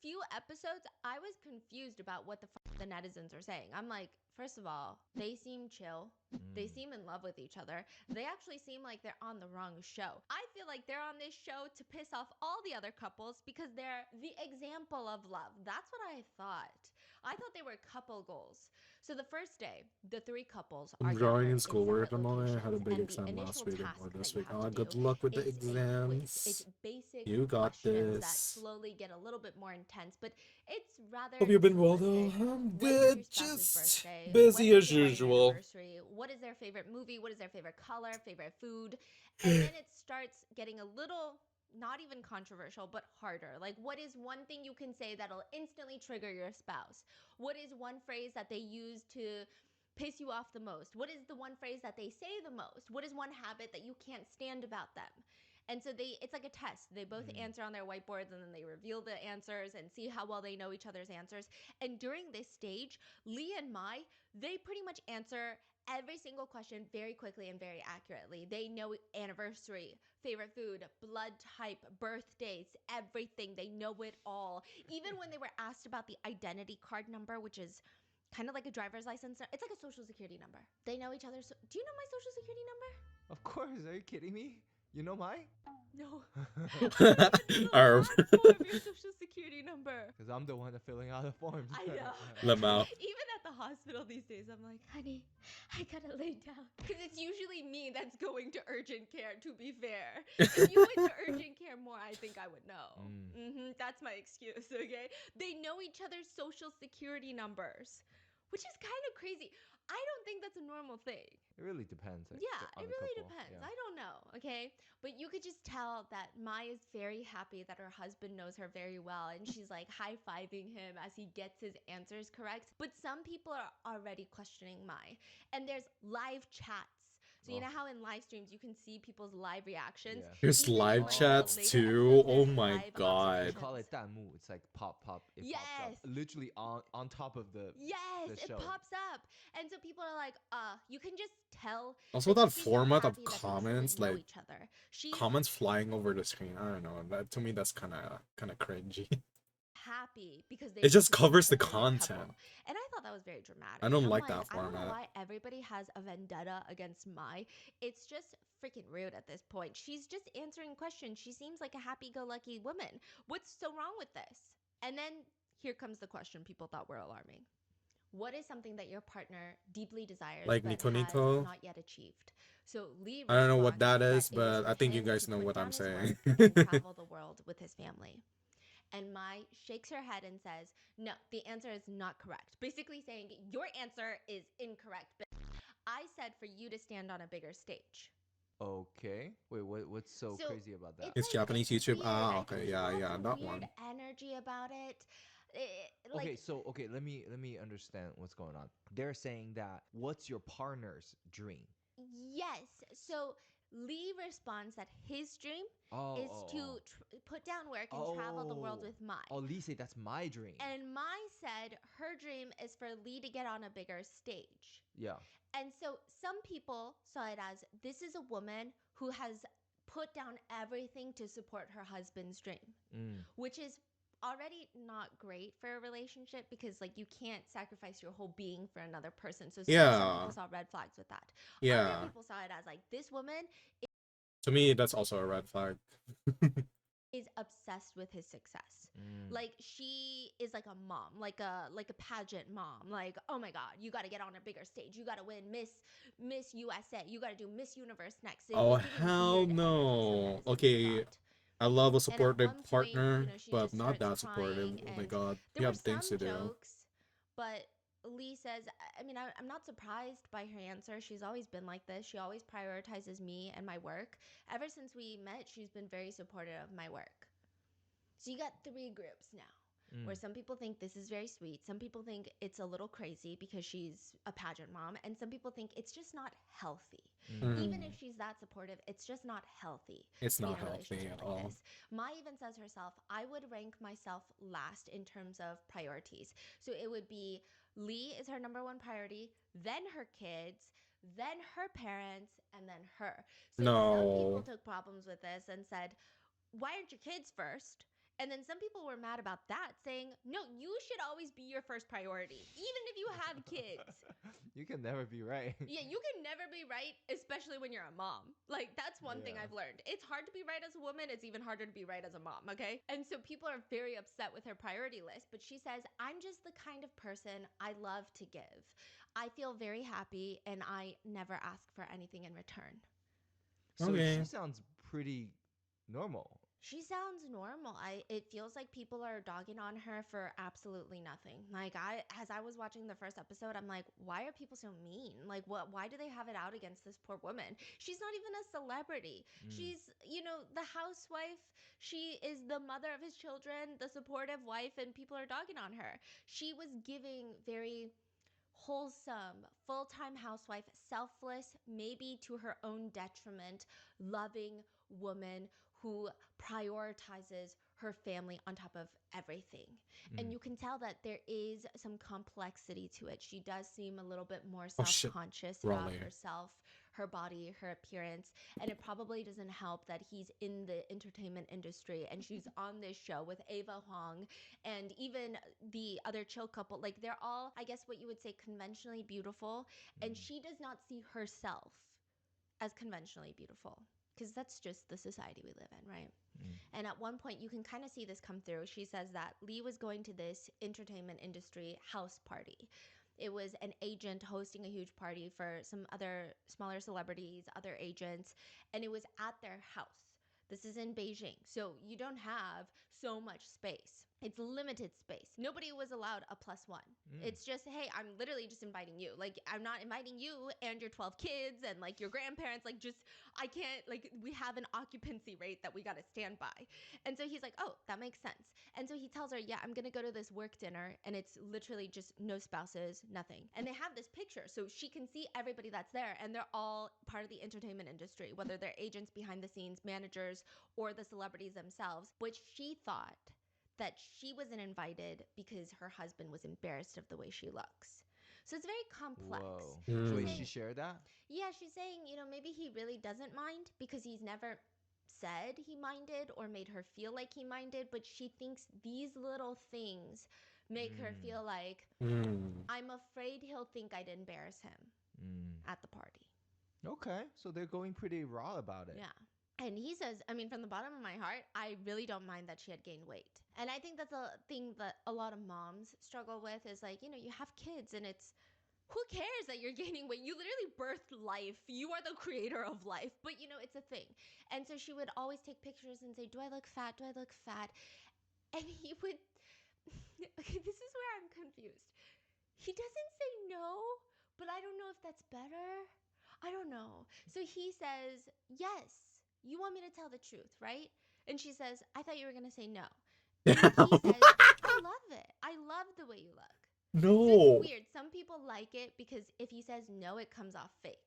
few episodes, I was confused about what the the netizens are saying. I'm like, first of all, they seem chill. They seem in love with each other. They actually seem like they're on the wrong show. I feel like they're on this show to piss off all the other couples because they're the example of love. That's what I thought. I thought they were couple goals. So the first day, the three couples I'm are drawing in gathered in schoolwork at separate the moment. I had a locations, big and the exam last initial week and task more that this you week. have Oh, to good do luck with the is a quiz. It's exams. basic You got questions that this. slowly get a little bit more intense, but it's rather Hope you've been well though. simplistic. I'm When is good, your spouse's just birthday? When busy is as their wedding usual. anniversary? What is their favorite movie? What is their favorite color, favorite food? And then it starts getting a little not even controversial, but harder. Like, what is one thing you can say that'll instantly trigger your spouse? What is one phrase that they use to piss you off the most? What is the one phrase that they say the most? What is one habit that you can't stand about them? And so it's like a test. They both answer on their whiteboards and then they reveal the answers and see how well they know each other's answers. And during this stage, Lee and Mai, they pretty much answer every single question very quickly and very accurately. They know anniversary, favorite food, blood type, birthdays, everything. They know it all. Even when they were asked about the identity card number, which is kind of like a driver's license, it's like a social security number. They know each other. Do you know my social security number? Of course. Are you kidding me? You know mine? No. I don't even know the last four of your social security number. Because I'm the one that's filling out the forms. I know. Let 'em out. Even at the hospital these days, I'm like, honey, I gotta lay down. Because it's usually me that's going to urgent care, to be fair. If you went to urgent care more, I think I would know. That's my excuse, okay? They know each other's social security numbers, which is kind of crazy. I don't think that's a normal thing. It really depends. Like, Yeah, on it the really couple. depends. Yeah. I don't know, okay? But you could just tell that Mai is very happy that her husband knows her very well, and she's like high-fiving him as he gets his answers correct. But some people are already questioning Mai, and there's live chats. So you know how in live streams you can see people's live reactions? Yeah. There's Even in, live like, the chats later too. episodes, Oh there's my live god. They call observations. it 弹幕. It's like pop. It pops Yes. up. Literally on top of the Yes, the it show. pops up. And so people are like, you can just tell Also, that she's format of happy that they comments, truly know like each other. She's comments flying over the screen. I don't know. That to me, that's kind of cringy. happy because they It just want to covers the see them in a couple. content. And I thought that was very dramatic. I don't I'm like that I don't know format. why everybody has a vendetta against Mai. It's just freaking rude at this point. She's just answering questions. She seems like a happy-go-lucky woman. What's so wrong with this? And then here comes the question people thought were alarming. What is something that your partner deeply desires Like but Nico has Nico. not yet achieved? So Lee I don't know what that responds is, that it is but for I think you him guys to know put what down I'm his saying. work and travel the world with his family. And Mai shakes her head and says, no, the answer is not correct. Basically saying, your answer is incorrect. But I said for you to stand on a bigger stage. Okay. Wait, what's so So, crazy about that? It's Japanese YouTube? Weird. Ah, I okay, think he yeah, has yeah, a that weird one. energy about it. Okay, so let me understand what's going on. They're saying that what's your partner's dream? Yes. So Lee responds that his dream is to put down work and travel the world with Mai. Oh, Lee say that's my dream. And Mai said her dream is for Lee to get on a bigger stage. Yeah. And so some people saw it as this is a woman who has put down everything to support her husband's dream, which is already not great for a relationship because like you can't sacrifice your whole being for another person. So some people saw red flags with that. Yeah. Other people saw it as like this woman To me, that's also a red flag. is obsessed with his success. Like she is like a mom, like a pageant mom. Like, oh my god, you got to get on a bigger stage. You got to win Miss USA. You got to do Miss Universe next. It Oh was giving hell weird energy, so no. netizens Okay, thought. I love a And at supportive one point, partner, she but just not starts that supportive. crying, Oh my and god, there you were have things some to do. jokes, but Lee says, I mean, I'm not surprised by her answer. She's always been like this. She always prioritizes me and my work. Ever since we met, she's been very supportive of my work. So you got three groups now. Where some people think this is very sweet. Some people think it's a little crazy because she's a pageant mom. And some people think it's just not healthy. Even if she's that supportive, it's just not healthy. It's to be not in a healthy relationship at like all. this. Mai even says herself, I would rank myself last in terms of priorities. So it would be Lee is her number one priority, then her kids, then her parents, and then her. So some people No. took problems with this and said, why aren't your kids first? And then some people were mad about that, saying, no, you should always be your first priority, even if you have kids. You can never be right. Yeah, you can never be right, especially when you're a mom. Like, that's one thing Yeah. I've learned. It's hard to be right as a woman. It's even harder to be right as a mom, okay? And so people are very upset with her priority list. But she says, I'm just the kind of person I love to give. I feel very happy and I never ask for anything in return. So Okay. she sounds pretty normal. She sounds normal. It feels like people are dogging on her for absolutely nothing. Like as I was watching the first episode, I'm like, why are people so mean? Like why do they have it out against this poor woman? She's not even a celebrity. She's, the housewife. She is the mother of his children, the supportive wife, and people are dogging on her. She was giving very wholesome, full-time housewife, selfless, maybe to her own detriment, loving woman who prioritizes her family on top of everything. And you can tell that there is some complexity to it. She does seem a little bit more Oh, shit. self-conscious Wrong about layer. herself, her body, her appearance. And it probably doesn't help that he's in the entertainment industry and she's on this show with Ava Huang and even the other chill couple. Like, they're all, I guess what you would say, conventionally beautiful. And she does not see herself as conventionally beautiful, because that's just the society we live in, right? And at one point, you can kind of see this come through. She says that Lee was going to this entertainment industry house party. It was an agent hosting a huge party for some other smaller celebrities, other agents, and it was at their house. This is in Beijing, so you don't have so much space. It's limited space. Nobody was allowed a +1. It's just, hey, I'm literally just inviting you. Like, I'm not inviting you and your 12 kids and like your grandparents. Like, just, I can't, like, we have an occupancy rate that we got to stand by. And so he's like, oh, that makes sense. And so he tells her, yeah, I'm going to go to this work dinner. And it's literally just no spouses, nothing. And they have this picture so she can see everybody that's there. And they're all part of the entertainment industry, whether they're agents behind the scenes, managers, or the celebrities themselves. Which she thought that she wasn't invited because her husband was embarrassed of the way she looks. So it's very complex. Whoa. Mm. Wait, saying- she shared that? Yeah, she's saying, maybe he really doesn't mind because he's never said he minded or made her feel like he minded, but she thinks these little things make her feel like, I'm afraid he'll think I'd embarrass him at the party. Okay, so they're going pretty raw about it. Yeah. And he says, I mean, from the bottom of my heart, I really don't mind that she had gained weight. And I think that's a thing that a lot of moms struggle with is like, you have kids and it's, who cares that you're gaining weight? You literally birthed life. You are the creator of life. But, it's a thing. And so she would always take pictures and say, do I look fat? Do I look fat? And he would, okay, this is where I'm confused. He doesn't say no, but I don't know if that's better. I don't know. So he says, yes, you want me to tell the truth, right? And she says, I thought you were going to say no. And he says, I love it. I love the way you look. So No. it's weird. Some people like it because if he says no, it comes off fake.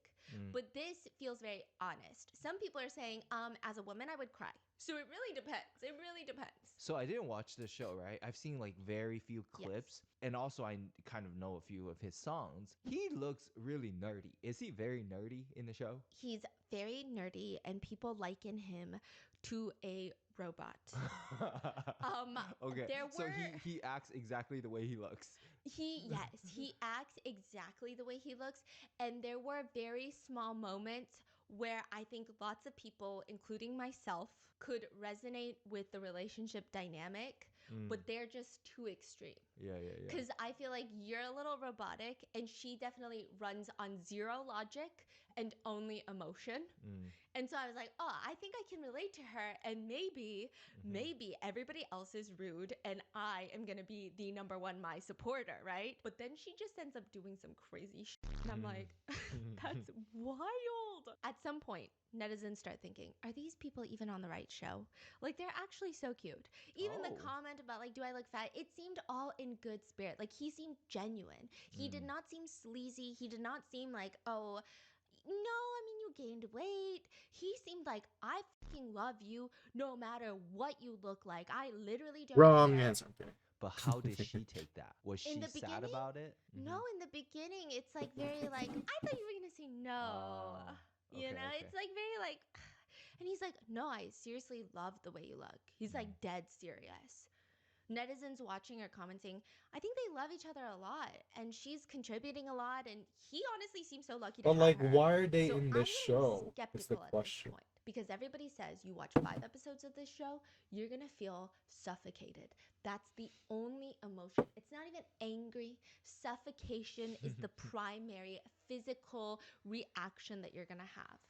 But this feels very honest. Some people are saying, as a woman, I would cry. So it really depends. It really depends. So I didn't watch the show, right? I've seen like very few clips. And also I kind of know a few of his songs. He looks really nerdy. Is he very nerdy in the show? He's very nerdy and people liken him to a robot. Okay. There So were- he acts exactly the way he looks. He acts exactly the way he looks. And there were very small moments where I think lots of people, including myself, could resonate with the relationship dynamic, but they're just too extreme. Yeah. Because I feel like you're a little robotic and she definitely runs on zero logic and only emotion. And so I was like, oh, I think I can relate to her. And maybe everybody else is rude and I am going to be the number one, my supporter, right? But then she just ends up doing some crazy shit. And I'm like, that's wild. At some point, netizens start thinking, are these people even on the right show? Like, they're actually so cute. Even the comment about, like, do I look fat? It seemed all in good spirit. Like, he seemed genuine. He did not seem sleazy. He did not seem like, oh, no, I mean, you gained weight. He seemed like, I fucking love you no matter what you look like. I literally don't Wrong care. answer. Okay. But how did she take that? Was she In the sad beginning? about it? No, in the beginning, it's like very like, I thought you were going to say no. Oh, You okay, know, okay. it's like very like, And he's like, no, I seriously love the way you look. He's like dead serious. Netizens watching or commenting, I think they love each other a lot, and she's contributing a lot, and he honestly seems so lucky to But have like, her. why are they So in I'm this getting show? Is the skeptical at this question. point because everybody says you watch 5 episodes of this show, you're gonna feel suffocated. That's the only emotion. It's not even angry. Suffocation is the primary physical reaction that you're gonna have.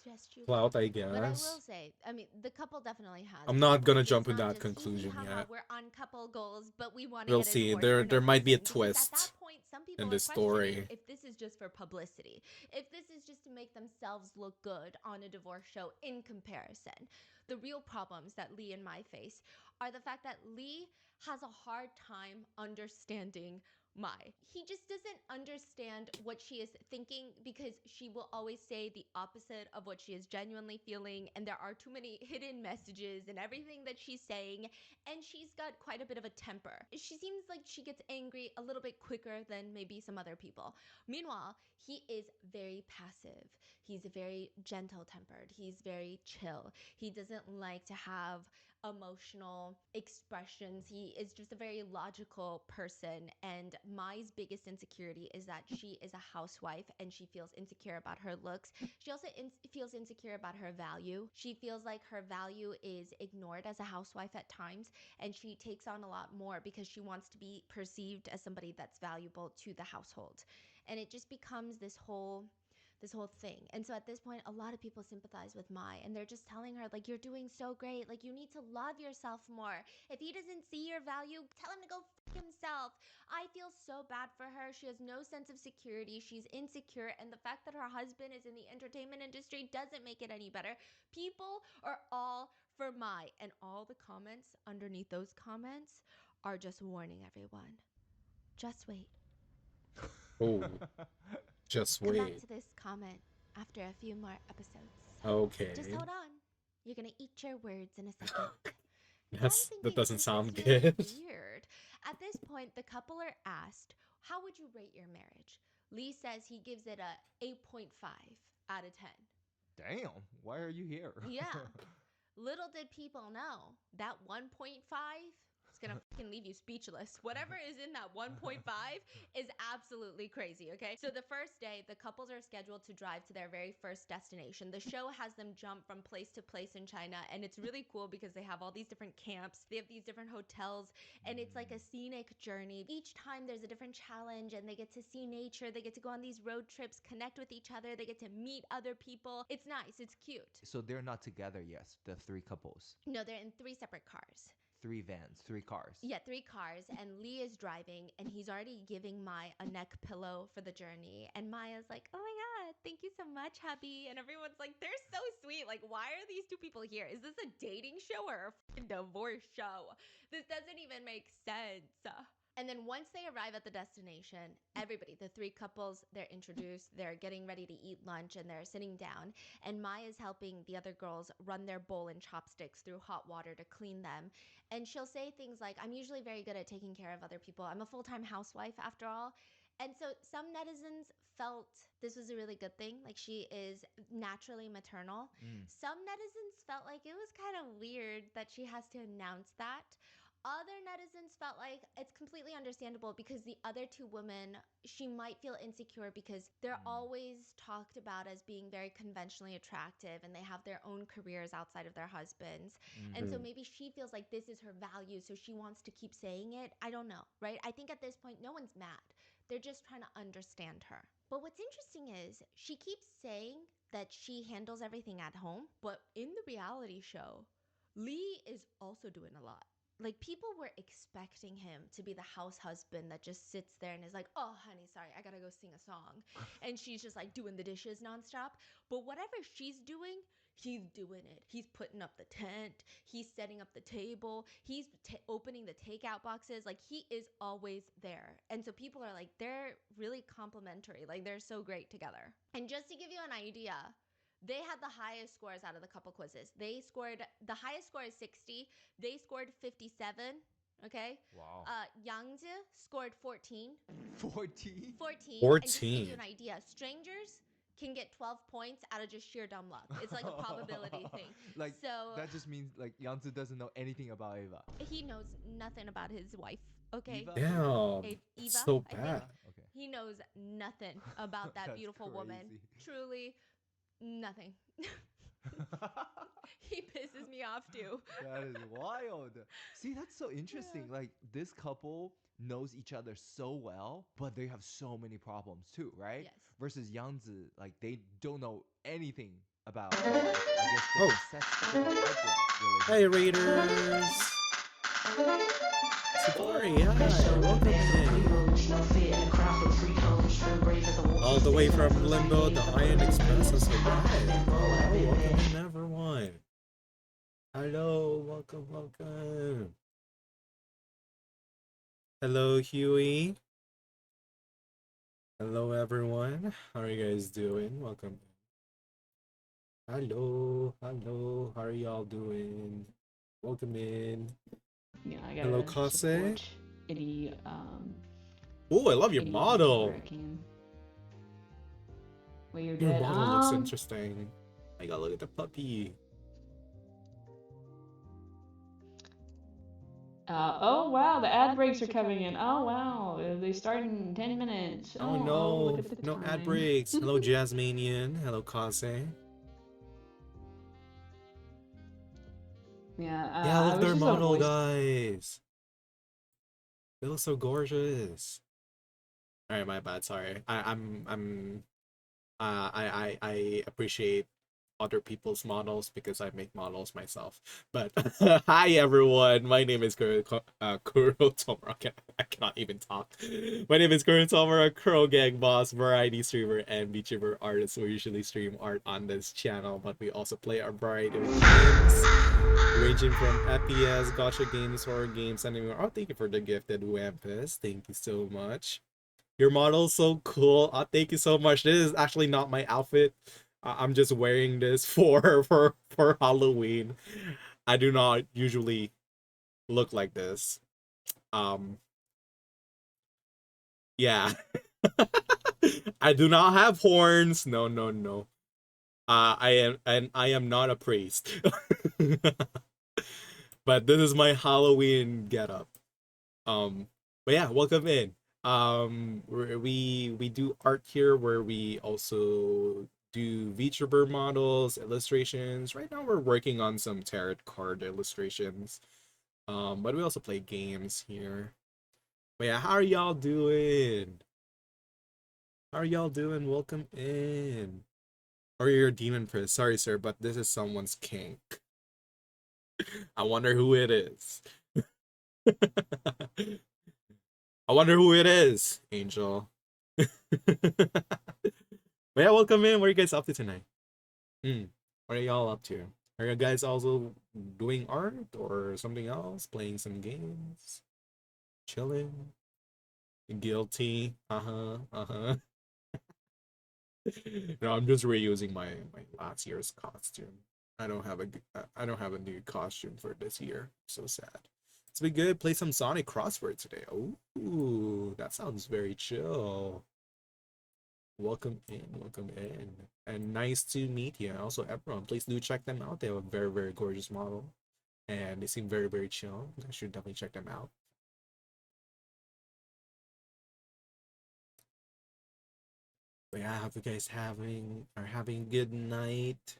Just you Clout, I wait. But I will guess. say, I mean, the couple definitely has I'm not goals. gonna It's jump in not that just hee hee conclusion ha ha, yet. we're on couple goals, but we want to We'll get a see. divorce There for no might be a reason. Because at that twist point, some in people are this questioning story. if this is just for publicity, if this is just to make themselves look good on a divorce show in comparison. The real problems that Lee and Mai face are the fact that Lee has a hard time understanding Mai. He just doesn't understand what she is thinking because she will always say the opposite of what she is genuinely feeling, and there are too many hidden messages in everything that she's saying, and she's got quite a bit of a temper. She seems like she gets angry a little bit quicker than maybe some other people. Meanwhile, he is very passive. He's very gentle tempered. He's very chill. He doesn't like to have emotional expressions. He is just a very logical person. And Mai's biggest insecurity is that she is a housewife and she feels insecure about her looks. She also feels insecure about her value. She feels like her value is ignored as a housewife at times, and she takes on a lot more because she wants to be perceived as somebody that's valuable to the household. And it just becomes this whole thing. And so at this point, a lot of people sympathize with Mai, and they're just telling her, like, you're doing so great. Like, you need to love yourself more. If he doesn't see your value, tell him to go f himself. I feel so bad for her. She has no sense of security. She's insecure. And the fact that her husband is in the entertainment industry doesn't make it any better. People are all for Mai. And all the comments underneath those comments are just warning everyone. Just wait. Oh, just Come back wait. to this comment after a few more episodes. Just Okay. hold on. You're gonna eat your words in a second. Now I'm That thinking, doesn't this sound is really good. weird. At this point, the couple are asked, how would you rate your marriage? Lee says he gives it a 8.5 out of 10. Damn, why are you here? Yeah. Little did people know that 1.5 is gonna fucking leave you speechless. Whatever is in that 1.5 is absolutely crazy, okay? So the first day, the couples are scheduled to drive to their very first destination. The show has them jump from place to place in China, and it's really cool because they have all these different camps, they have these different hotels, and it's like a scenic journey. Each time there's a different challenge, and they get to see nature, they get to go on these road trips, connect with each other, they get to meet other people. It's nice, it's cute. So they're not together, yes, the 3 couples. No, they're in 3 separate cars. 3 vans, 3 cars. Yeah, 3 cars, and Lee is driving, and he's already giving Mai a neck pillow for the journey. And Maya's like, oh my god, thank you so much, hubby. And everyone's like, they're so sweet. Like, why are these 2 people here? Is this a dating show or a fucking divorce show? This doesn't even make sense. And then once they arrive at the destination, everybody, the 3 couples, they're introduced, they're getting ready to eat lunch, and they're sitting down. And Maya's helping the other girls run their bowl and chopsticks through hot water to clean them. And she'll say things like, I'm usually very good at taking care of other people. I'm a full-time housewife after all. And so some netizens felt this was a really good thing. Like, she is naturally maternal. Some netizens felt like it was kind of weird that she has to announce that. Other netizens felt like it's completely understandable because the other 2 women, she might feel insecure because they're always talked about as being very conventionally attractive, and they have their own careers outside of their husbands. And so maybe she feels like this is her value, so she wants to keep saying it. I don't know, right? I think at this point, no one's mad. They're just trying to understand her. But what's interesting is she keeps saying that she handles everything at home, but in the reality show, Lee is also doing a lot. Like, people were expecting him to be the house husband that just sits there and is like, oh, honey, sorry, I gotta go sing a song. And she's just like doing the dishes nonstop. But whatever she's doing, he's doing it. He's putting up the tent. He's setting up the table. He's opening the takeout boxes. Like, he is always there. And so people are like, they're really complimentary. Like, they're so great together. And just to give you an idea, they had the highest scores out of the couple quizzes. The highest score is 60. They scored 57. Okay. Wow. Yangzi scored 14. 14? 14. And just to give you 14. an idea, strangers, can get 12 points out of just sheer dumb luck. It's like a probability thing. Like So that just means like Yanzu doesn't know anything about Ava. he knows nothing about his wife. Okay. Eva? Damn, Eva, it's so I think. bad. Okay. He knows nothing about that That's beautiful woman. crazy. Truly, nothing. He pisses me off too. That is wild. See, that's so interesting. Like this couple knows each other so well, but they have so many problems too, right? Yes. Versus Yangzi, like they don't know anything about, I guess, Oh. different sets of Hey, Raiders! Safari, hi, welcome in. All the way from Limbo, the Iron Express has arrived. Oh, welcome in, everyone. Hello, welcome. Hello, Huey. Hello, everyone. How are you guys doing? Welcome. Hello. How are y'all doing? Welcome in. Yeah, I Hello, gotta Kase. support any Oh, I love your any model. YouTuber I can. Well, you're Your dead. model looks interesting. I gotta look at the puppy. Oh wow, the ad breaks are coming in. Oh wow, they start in 10 minutes. Oh look no, at the no ad time. breaks. Hello, Jasmanian. Hello, Kase. Yeah, Look I at was their just a model, voice. guys. They look so gorgeous. All right, my bad. Sorry. I appreciate other people's models because I make models myself. But hi everyone, my name is Kuro Tomura. I cannot even talk. My name is Kuro Tomura, Crow Gang boss, variety streamer, and VTuber artist. We usually stream art on this channel, but we also play a variety of games, ranging from FPS, gacha games, horror games, and more. Oh, thank you for the gifted Wampus. Thank you so much. Your model's so cool. Oh, thank you so much. This is actually not my outfit. I'm just wearing this for Halloween. I do not usually look like this. Yeah. I do not have horns. No. I am not a priest. But this is my Halloween getup. But yeah, welcome in. We do art here where we also do VTuber models, illustrations. Right now we're working on some tarot card illustrations. But we also play games here. But yeah, how are y'all doing? How are y'all doing? Welcome in. Or you're a demon prince. Sorry, sir, but this is someone's kink. I wonder who it is. I wonder who it is, Angel. But yeah, welcome in. What are you guys up to tonight? What are y'all up to? Are you guys also doing art or something else? Playing some games? Chilling? Guilty? Uh-huh. No, I'm just reusing my last year's costume. I don't have a new costume for this year. So sad. It's been good. Play some Sonic Crossword today. Oh, that sounds very chill. Welcome in. And nice to meet you. Also, everyone, please do check them out. They have a very, very gorgeous model. And they seem very, very chill. I should definitely check them out. But yeah, I hope you guys having a good night.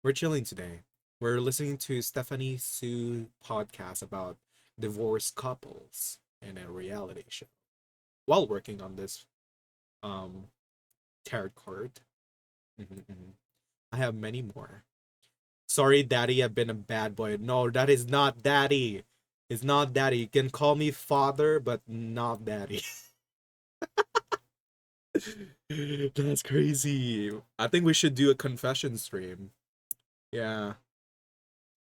We're chilling today. We're listening to Stephanie Sue podcast about divorced couples in a reality show while working on this tarot card. I have many more. Sorry, daddy, I've been a bad boy. No, that is not daddy. It's not daddy. You can call me father, but not daddy. That's crazy. I think we should do a confession stream. Yeah,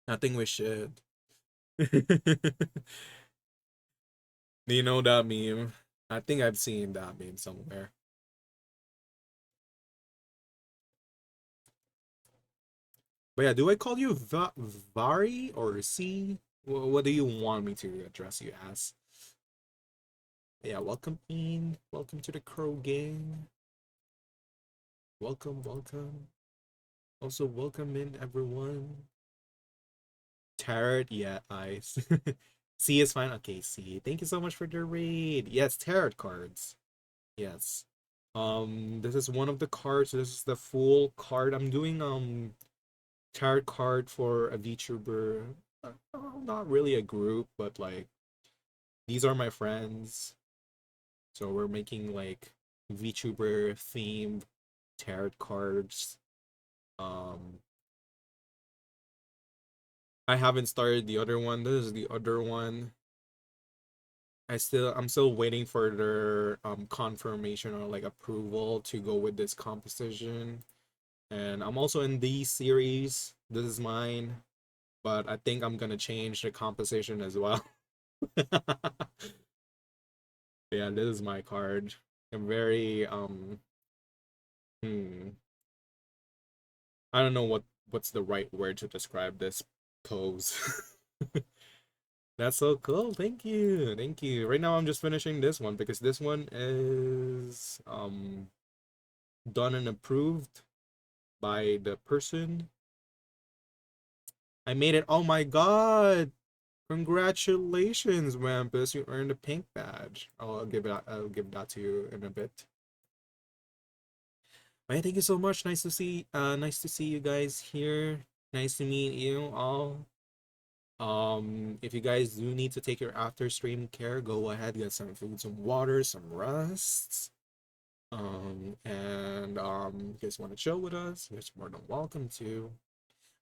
I think we should. Do you know that meme? I think I've seen that meme somewhere. But yeah, do I call you Vari or C? What do you want me to address you as? Yeah, welcome in. Welcome to the Crow Gang. Welcome, welcome. Also, welcome in everyone. Tarot, yeah, ice. C is fine. Okay, C. Thank you so much for the read. Yes, tarot cards. Yes. This is one of the cards. This is the full card. I'm doing tarot card for a VTuber. Not really a group, but like these are my friends. So we're making like VTuber themed tarot cards. Um I haven't started the other one. This is the other one. I'm still waiting for their confirmation or like approval to go with this composition. And I'm also in these series. This is mine, but I think I'm gonna change the composition as well. Yeah, this is my card. I'm very hmm. I don't know what's the right word to describe this pose. That's so cool. Thank you. Thank you. Right now I'm just finishing this one because this one is done and approved by the person. I made it. Oh my god. Congratulations, Wampus. You earned a pink badge. I'll give that to you in a bit. Right, thank you so much. Nice to see you guys here. Nice to meet you all. If you guys do need to take your after stream care, go ahead, get some food, some water, some rests. And you guys want to chill with us, you're more than welcome to.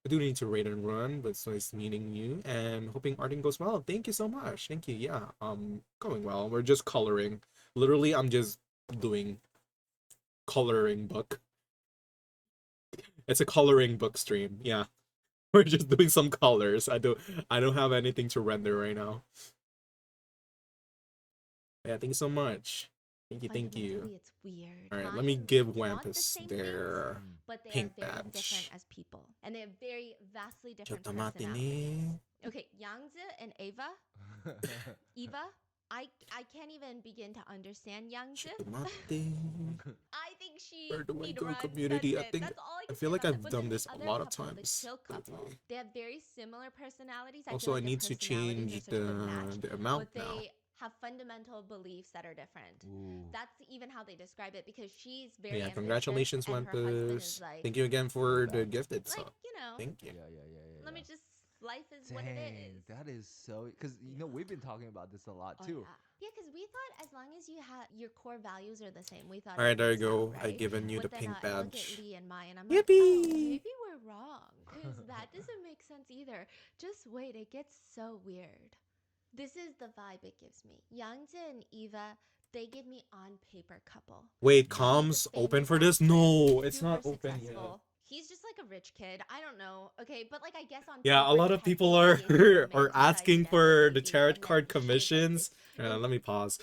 I do need to raid and run, but it's nice meeting you and hoping Arden goes well. Thank you so much. Thank you. Yeah, going well. We're just coloring. Literally, I'm just doing coloring book. It's a coloring book stream. Yeah. We're just doing some colors. I don't have anything to render right now. Yeah, thank you so much. Thank you. Fundamentally, it's weird. All right, My let me and give Lou want the Wampus same their things, but they are pink very different badge. as people, and they have very vastly different Chotomate personalities. ne. Okay, Yangzi and Eva, I can't even begin to understand Yangzi. Chotomate. I think she Where do I need go, runs. That's community? it. That's all I I can feel say like about them. I've But then done the this a other lot of couple, the times chill couple, lately. they have very similar personalities. I feel Also, I like their need to personalities are change such a good match, the amount but now. they have fundamental beliefs that are different. Ooh. That's even how they describe it because she's But very yeah, ambitious congratulations, and her husband is Wampus. like, Thank you again for the Congrats. gifted like sub. you know, Thank you. Yeah. let me just. Life is what it Dang, is. that is so. Because you know we've been talking about this a lot Oh too. yeah, because we thought as long as you had your core values are the same, we thought All it right, there you works out, go. I've right? given you the But then pink I look at badge. Lee and Mai, and I'm like, oh, Yippee! maybe we're wrong, because that doesn't make sense either. Just wait, it gets so weird. This is the vibe it gives me. Yangzi and Eva, they give me on paper couple. Wait, She's a comms open famous for this? actress, No, it's super not open yet. successful. He's just like a rich kid. I don't know. Okay, but like I guess on Yeah, a paper, lot of people technically, are he is a good are man to try asking stand up for the lately, tarot and then card she is like commissions. this. And Let me pause.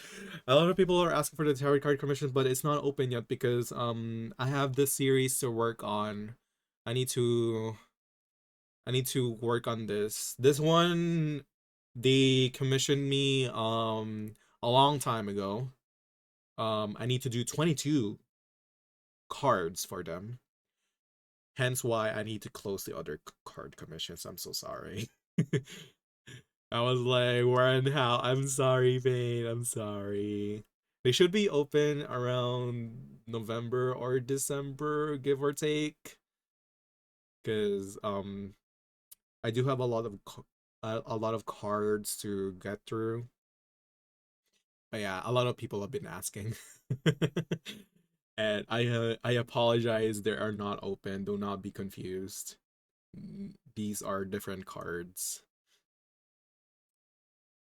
A lot of people are asking for the tarot card commissions, but it's not open yet because I have this series to work on. I need to work on this. This one they commissioned me a long time ago. I need to do 22 cards for them. Hence why I need to close the other card commissions. I'm so sorry. I was like, where and how? I'm sorry, Vane. I'm sorry. They should be open around November or December, give or take. Cause I do have a lot of cards to get through. But yeah, a lot of people have been asking. And I apologize, they are not open. Do not be confused. These are different cards.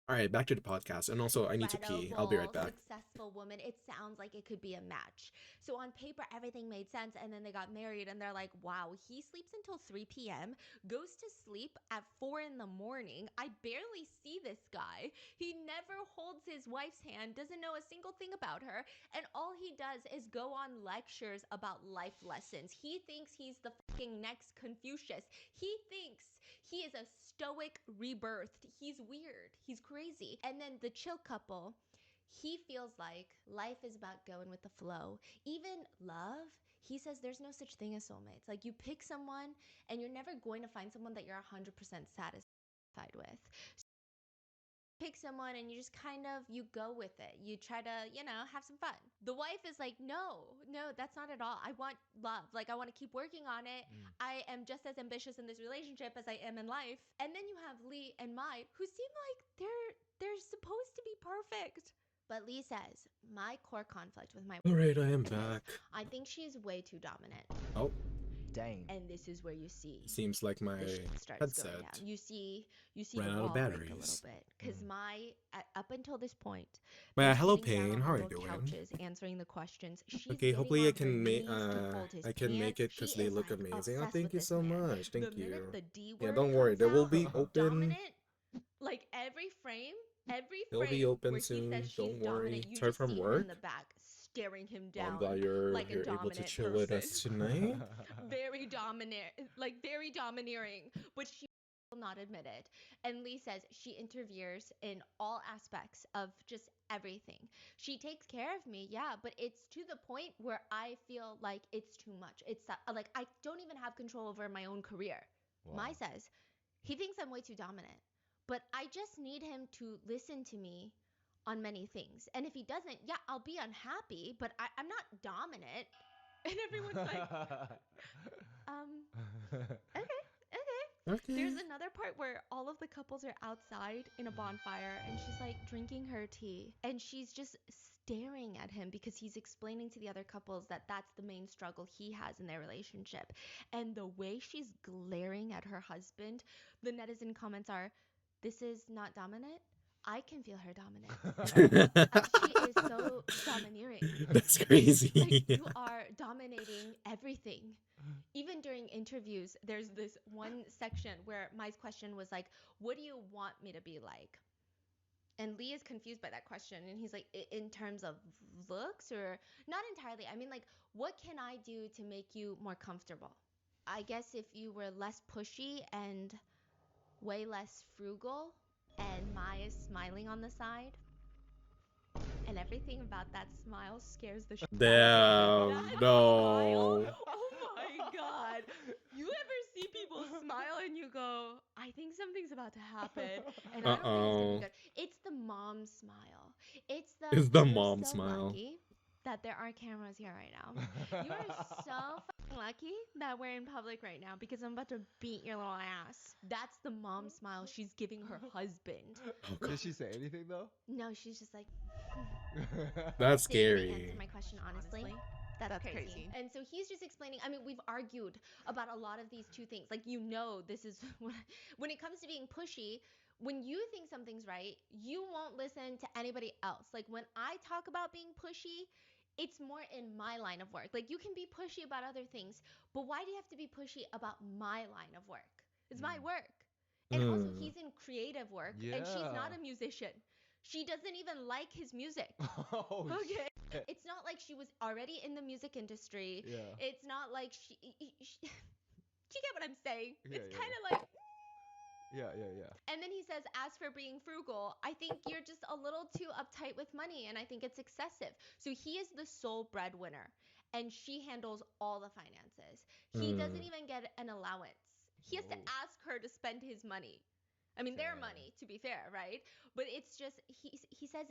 All right, back to the podcast. And also, I need to pee. I'll be right back. Successful woman. It sounds like it could be a match. So on paper, everything made sense. And then they got married, and they're like, wow, he sleeps until 3 p.m., goes to sleep at 4 in the morning. I barely see this guy. He never holds his wife's hand, doesn't know a single thing about her. And all he does is go on lectures about life lessons. He thinks he's the fucking next Confucius. He thinks he is a stoic rebirthed. He's weird. He's crazy. And then the chill couple, he feels like life is about going with the flow. Even love, He says there's no such thing as soulmates. Like, you pick someone and you're never going to find someone that you're 100% satisfied with. Pick someone and you just kind of, you go with it. You try to, have some fun. The wife is like, no, that's not at all. I want love. Like, I want to keep working on it. I am just as ambitious in this relationship as I am in life. And then you have Lee and Mai, who seem like they're supposed to be perfect. But Lee says, my core conflict with my Alright, I am wife is back. I think she is way too dominant. Oh, Dang. And this is where you see seems like my the shit starts headset going down. You see ran the out of wall break a batteries. little bit, because up until this point, But they're hello, sitting down Payne. on How are you little doing? couches answering the questions. She's Okay, getting hopefully on I can her make knees to fold his I can make pants. it because She they is, look like, amazing. Oh, obsessed thank with you this so man. much. Thank The you. minute the D Yeah, word don't worry. They comes will out, be open. dominant. Like, every frame They'll be open where he soon. says she's Don't worry. dominant, you Sorry just from see her work. in the back staring him Well, I'm down glad you're like a able to dominant chill person. with us tonight. Very dominant, like very domineering, but she will not admit it. And Lee says she interferes in all aspects of just everything. She takes care of me, yeah, but it's to the point where I feel like it's too much. It's like I don't even have control over my own career. Wow. Mai says he thinks I'm way too dominant, but I just need him to listen to me on many things. And if he doesn't, yeah, I'll be unhappy, but I'm not dominant. And everyone's like, okay. There's another part where all of the couples are outside in a bonfire, and she's like drinking her tea, and she's just staring at him because he's explaining to the other couples that that's the main struggle he has in their relationship. And the way she's glaring at her husband, the netizen comments are, this is not dominant. I can feel her dominant. She is so domineering. That's crazy. Like, you are dominating everything. Even during interviews, there's this one section where Mai's question was like, what do you want me to be like? And Lee is confused by that question. And he's like, in terms of looks, or not entirely. I mean, like, what can I do to make you more comfortable? I guess if you were less pushy and way less frugal, and Mai is smiling on the side, and everything about that smile scares the shit out of me. Damn, That no. smile? Oh my god. You ever see people smile and you go, I think something's about to happen, and I don't think it's gonna be good. It's the mom smile. It's the It's the you're mom so smile. lucky that there are cameras here right now. You are so fucking lucky that we're in public right now, because I'm about to beat your little ass. That's the mom smile she's giving her husband. Oh, Did she say anything though? No, she's just like, that's did anybody scary. answer my question honestly? That's crazy. And so he's just explaining, I mean, we've argued about a lot of these two things. Like, this is when it comes to being pushy, when you think something's right, you won't listen to anybody else. Like, when I talk about being pushy, it's more in my line of work. Like, you can be pushy about other things, but why do you have to be pushy about my line of work? It's my work. And also, he's in creative work, and she's not a musician. She doesn't even like his music. Oh, Okay. shit. It's not like she was already in the music industry. Yeah. It's not like she you get what I'm saying? Yeah, It's yeah, kind of yeah. like, Yeah. and then he says, as for being frugal, I think you're just a little too uptight with money, and I think it's excessive. So he is the sole breadwinner, and she handles all the finances. He doesn't even get an allowance. He has to ask her to spend his money. I mean, their money, to be fair, right? But it's just, he says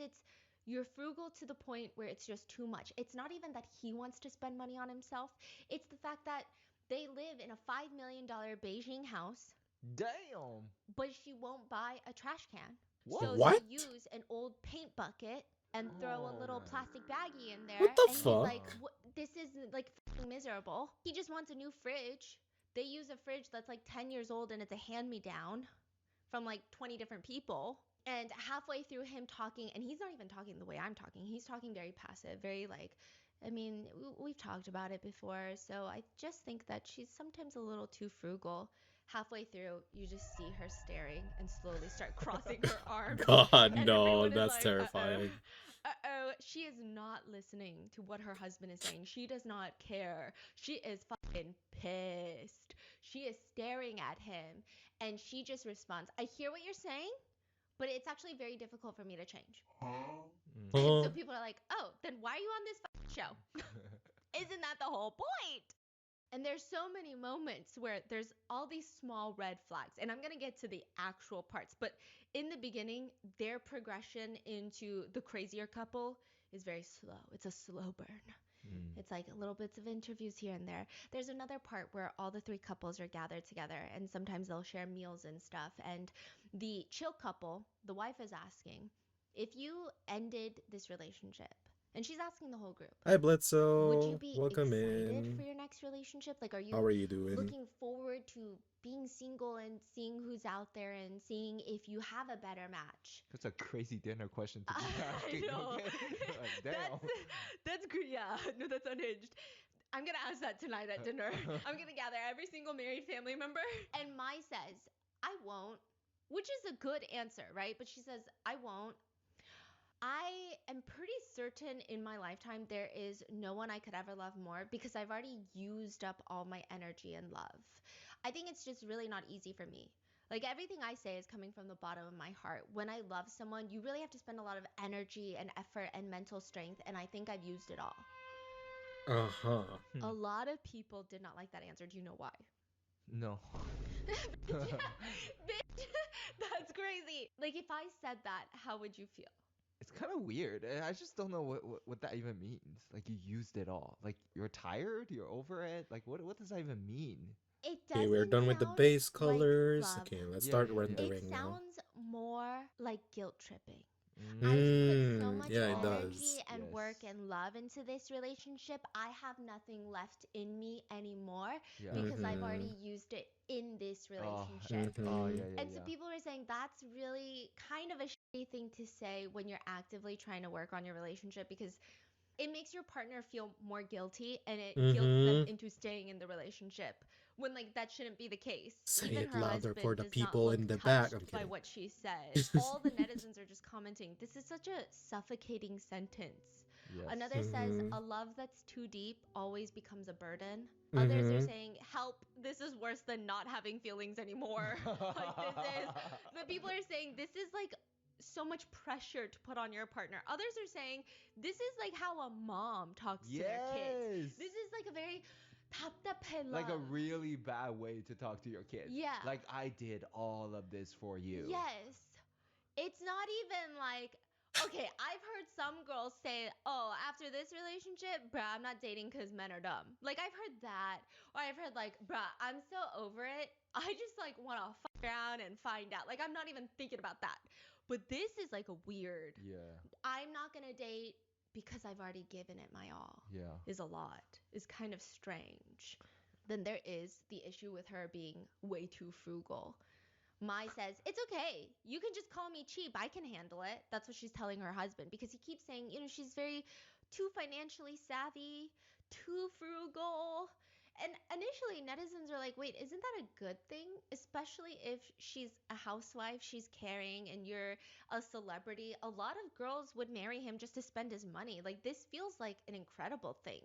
you're frugal to the point where it's just too much. It's not even that he wants to spend money on himself. It's the fact that they live in a $5 million Beijing house, Damn. but she won't buy a trash can. What? So What? they use an old paint bucket and throw a little plastic baggie in there. What the and fuck? he's like, this is like f***ing miserable. He just wants a new fridge. They use a fridge that's like 10 years old, and it's a hand-me-down from like 20 different people. And halfway through him talking, and he's not even talking the way I'm talking. He's talking very passive, very like, I mean, we've talked about it before. So I just think that she's sometimes a little too frugal. Halfway through, you just see her staring and slowly start crossing her arms. God, And no, everyone is that's like, terrifying. She is not listening to what her husband is saying. She does not care. She is fucking pissed. She is staring at him, and she just responds, I hear what you're saying, but it's actually very difficult for me to change. And so people are like, oh, then why are you on this fucking show? Isn't that the whole point? And there's so many moments where there's all these small red flags. And I'm going to get to the actual parts. But in the beginning, their progression into the crazier couple is very slow. It's a slow burn. It's like little bits of interviews here and there. There's another part where all the three couples are gathered together, and sometimes they'll share meals and stuff. And the chill couple, the wife is asking, if you ended this relationship, and she's asking the whole group, Hi, would you Bledsoe. be Welcome excited for in. your next relationship? Like, are How you are you doing? looking forward to being single and seeing who's out there and seeing if you have a better match? That's a crazy dinner question to be asking. I know. Okay? Like, damn. Yeah, no, that's unhinged. I'm gonna ask that tonight at dinner. I'm gonna gather every single married family member. And Mai says, I won't, which is a good answer, right? But she says, I won't. I am pretty certain in my lifetime there is no one I could ever love more because I've already used up all my energy and love. I think it's just really not easy for me. Like everything I say is coming from the bottom of my heart. When I love someone, you really have to spend a lot of energy and effort and mental strength, and I think I've used it all. Uh-huh. A lot of people did not like that answer. Do you know why? No. Bitch, that's crazy. Like if I said that, how would you feel? It's kind of weird. I just don't know what that even means. Like you used it all. Like you're tired, you're over it. Like what does that even mean? It Okay, doesn't we're done with the base sound like colors. love. Okay, let's Yeah, start yeah, yeah. rendering It now. sounds more like guilt tripping. I've put so much Yeah, it energy does. and work Yes. and love into this relationship. I have nothing left in me anymore Yeah. because I've Mhm. already used it in this Oh, relationship. oh Mhm. yeah, yeah, And so yeah. people are saying that's really kind of a shitty thing to say when you're actively trying to work on your relationship because it makes your partner feel more guilty and it guilts them Mhm. into staying in the relationship when like that shouldn't be the case. Say Even it her louder for husband the does not people look in the back. touched I'm by kidding. what she said. All the netizens are just commenting, this is such a suffocating sentence. Yes. Another says, Mhm. a love that's too deep always becomes a burden. Others are saying, help, this is worse than not having feelings anymore. Like the people are saying this is like so much pressure to put on your partner. Others are saying this is like how a mom talks to their kids. Yes. This is like a very 답답해 love. Like a really bad way to talk to your kids. Yeah. Like I did all of this for you. Yes. It's not even like, okay, I've heard some girls say, oh, after this relationship, bruh, I'm not dating because men are dumb. Like, I've heard that. Or I've heard, like, bruh, I'm so over it. I just, like, want to fuck around and find out. Like, I'm not even thinking about that. But this is, like, a weird. Yeah. I'm not going to date because I've already given it my all. Yeah. Is a lot. Is kind of strange. Then there is the issue with her being way too frugal. Mai says, it's okay. You can just call me cheap. I can handle it. That's what she's telling her husband because he keeps saying, you know, she's very too financially savvy, too frugal. And initially, netizens are like, wait, isn't that a good thing? Especially if she's a housewife, she's caring, and you're a celebrity. A lot of girls would marry him just to spend his money. Like, this feels like an incredible thing.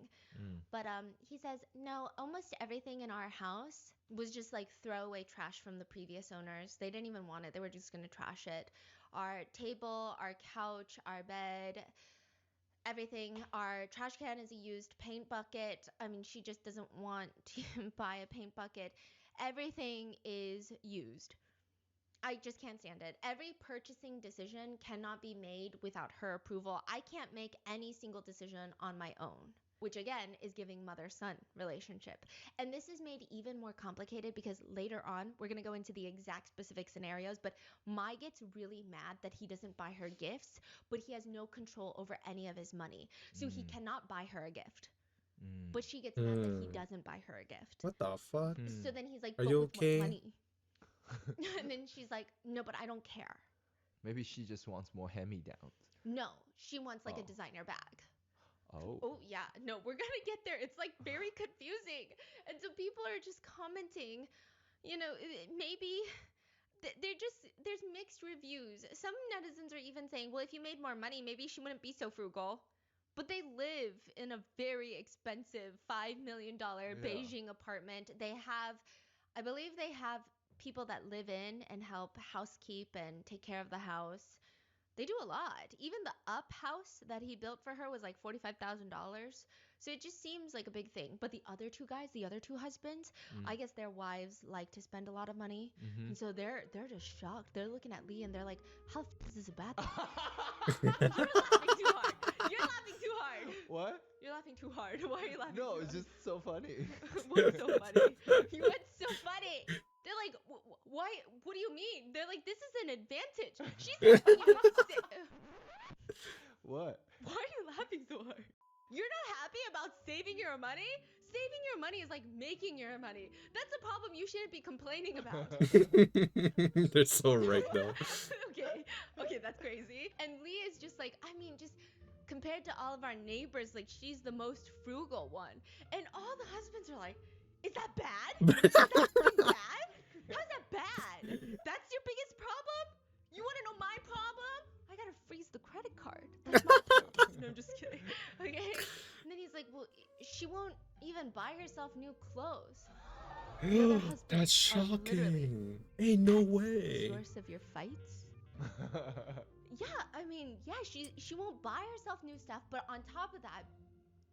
But he says, no, almost everything in our house was just like throwaway trash from the previous owners. They didn't even want it. They were just going to trash it. Our table, our couch, our bed, everything. Our trash can is a used paint bucket. I mean, she just doesn't want to buy a paint bucket. Everything is used. I just can't stand it. Every purchasing decision cannot be made without her approval. I can't make any single decision on my own, which again is giving mother-son relationship. And this is made even more complicated because later on, we're going to go into the exact specific scenarios, but Mai gets really mad that he doesn't buy her gifts, but he has no control over any of his money. So he cannot buy her a gift. But she gets mad that he doesn't buy her a gift. What the fuck? So then he's like, Are but you with okay? what money? And then she's like, no, but I don't care. Maybe she just wants more hand-me-downs. No, she wants like a Oh. designer bag. Oh. Oh yeah, no, we're gonna get there. It's like very confusing. And so people are just commenting, you know, maybe there's mixed reviews. Some netizens are even saying, well, if you made more money, maybe she wouldn't be so frugal. But they live in a very expensive $5 million Beijing apartment. They have, I believe they have people that live in and help housekeep and take care of the house. They do a lot. Even the up house that he built for her was like $45,000. So it just seems like a big thing. But the other two guys, the other two husbands, I guess their wives like to spend a lot of money. Mm-hmm. And so they're just shocked. They're looking at Lee and they're like, how the f- is this a bad thing? You're laughing too hard. You're laughing too hard. What? You're laughing too hard. Why are you laughing? No, too it's hard? just so funny. What's so funny? What's so funny? They're like, why? What do you mean? They're like, this is an advantage. She's helping you. What? Why are you laughing so hard? You're not happy about saving your money? Saving your money is like making your money. That's a problem you shouldn't be complaining about. They're so right though. Okay, that's crazy. And Lee is just like, I mean, just compared to all of our neighbors, like she's the most frugal one. And all the husbands are like, is that bad? Is that fucking bad? How's that bad? That's your biggest problem? You want to know my problem? I gotta freeze the credit card. That's my problem. No, I'm just kidding. Okay. And then he's like, well, she won't even buy herself new clothes. The other husbands That's are literally, shocking. Ain't no "That's the way. source of your fights? Yeah, I mean, yeah, she won't buy herself new stuff, but on top of that,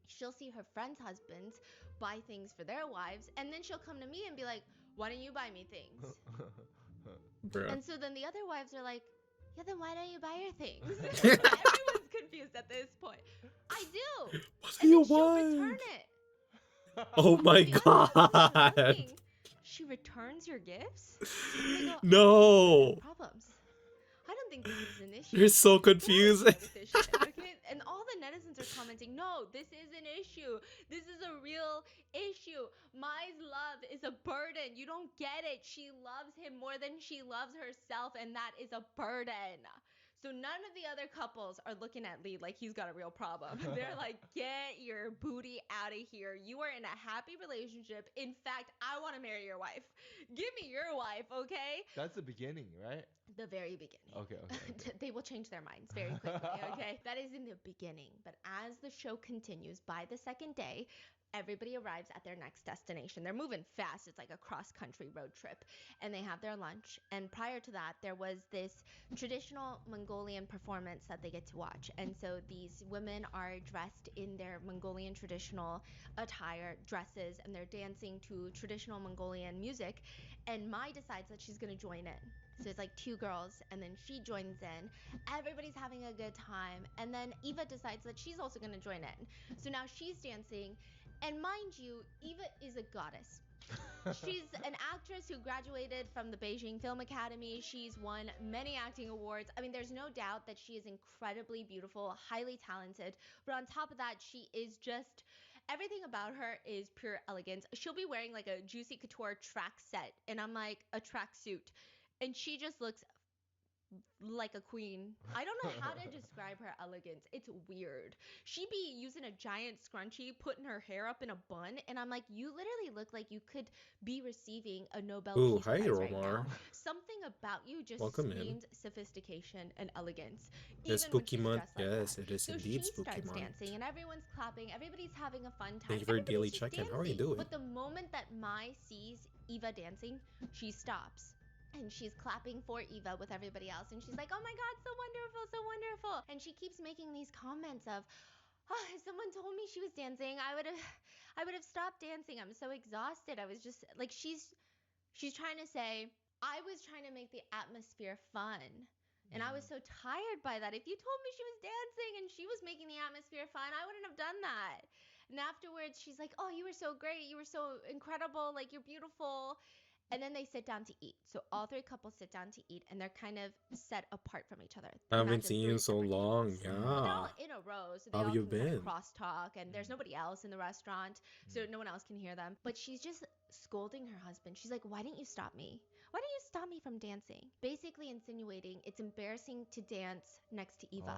she'll see her friends' husbands buy things for their wives, and then she'll come to me and be like, why don't you buy me things? Bruh. And so then the other wives are like, yeah, then why don't you buy her things? Everyone's confused at this point. I do. What do And you then she'll want? return it. Oh my The other husbands are god. thinking, she returns your gifts? And they go, No. problems. I don't think this is an issue. You're so Why would you confusing. deal with this shit, okay? And all the netizens are commenting, no, this is an issue. This is a real issue. Mai's love is a burden. You don't get it. She loves him more than she loves herself, and that is a burden. So none of the other couples are looking at Lee like he's got a real problem. They're like, get your booty out of here. You are in a happy relationship. In fact, I want to marry your wife. Give me your wife, okay? That's the beginning, right? The very beginning. Okay. They will change their minds very quickly, okay? That is in the beginning. But as the show continues, by the second day, everybody arrives at their next destination. They're moving fast. It's like a cross-country road trip. And they have their lunch. And prior to that, there was this traditional Mongolian performance that they get to watch. And so these women are dressed in their Mongolian traditional attire, dresses, and they're dancing to traditional Mongolian music. And Mai decides that she's going to join in. So it's like two girls, and then she joins in. Everybody's having a good time. And then Eva decides that she's also going to join in. So now she's dancing. And mind you, Eva is a goddess. She's an actress who graduated from the Beijing Film Academy. She's won many acting awards. I mean, there's no doubt that she is incredibly beautiful, highly talented. But on top of that, she is just... everything about her is pure elegance. She'll be wearing like a Juicy Couture track set, and I'm like, a track suit. And she just looks like a queen. I don't know how to describe her elegance. It's weird. She be using a giant scrunchie, putting her hair up in a bun, and I'm like, you literally look like you could be receiving a Nobel Ooh, Peace hi, Prize right Romar. now. Something about you just Welcome in. screamed sophistication and elegance. It's even when spooky she's month. dressed like Yes, that. it is So indeed she spooky starts month. dancing, and everyone's clapping. Everybody's having a fun time. Thank you for your daily Everybody's just check-in. How are you dancing. doing? But the moment that Mai sees Eva dancing, she stops. And she's clapping for Eva with everybody else. And she's like, oh my God, so wonderful, so wonderful. And she keeps making these comments of, oh, if someone told me she was dancing, I would have stopped dancing. I'm so exhausted. I was just like, she's trying to say, I was trying to make the atmosphere fun. And I was so tired by that. If you told me she was dancing and she was making the atmosphere fun, I wouldn't have done that. And afterwards, she's like, oh, you were so great. You were so incredible. Like, you're beautiful. And then they sit down to eat. So all three couples sit down to eat, and they're kind of set apart from each other. I They're haven't not just seen you three in so separate long. tables. But they're Yeah. all in a row, so they How all you can kind been? of cross-talk, and there's nobody else in the restaurant, so no one else can hear them. But she's just scolding her husband. She's like, why didn't you stop me? Why didn't you stop me from dancing? Basically insinuating it's embarrassing to dance next to Eva.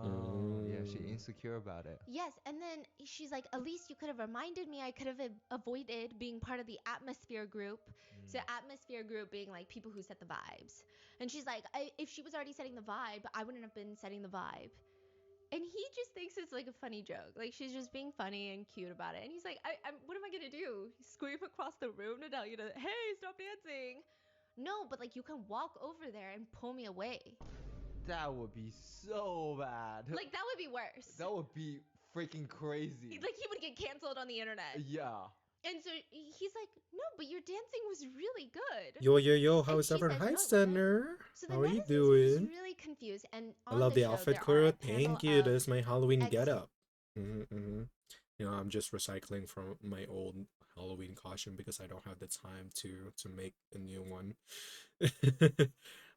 Oh, yeah, she insecure about it. Yes, and then she's like, at least you could have reminded me. I could have avoided being part of the atmosphere group. So atmosphere group being like people who set the vibes. And she's like, if she was already setting the vibe, I wouldn't have been setting the vibe. And he just thinks it's like a funny joke. Like, she's just being funny and cute about it. And he's like, what am I going to do? Scream across the room to tell you to, hey, stop dancing. No, but like, you can walk over there and pull me away. That would be so bad. Like that would be worse. That would be freaking crazy. Like he would get canceled on the internet. Yeah. And so he's like, no, but your dancing was really good. Yo, how And is she everyone? says, Hi, no, it wasn't. Center. So the How are you netizens are just doing? really confused. And I on love the show, outfit there are crew. a panel Thank you. of This is my Halloween ex- getup. You know, I'm just recycling from my old Halloween costume because I don't have the time to make a new one.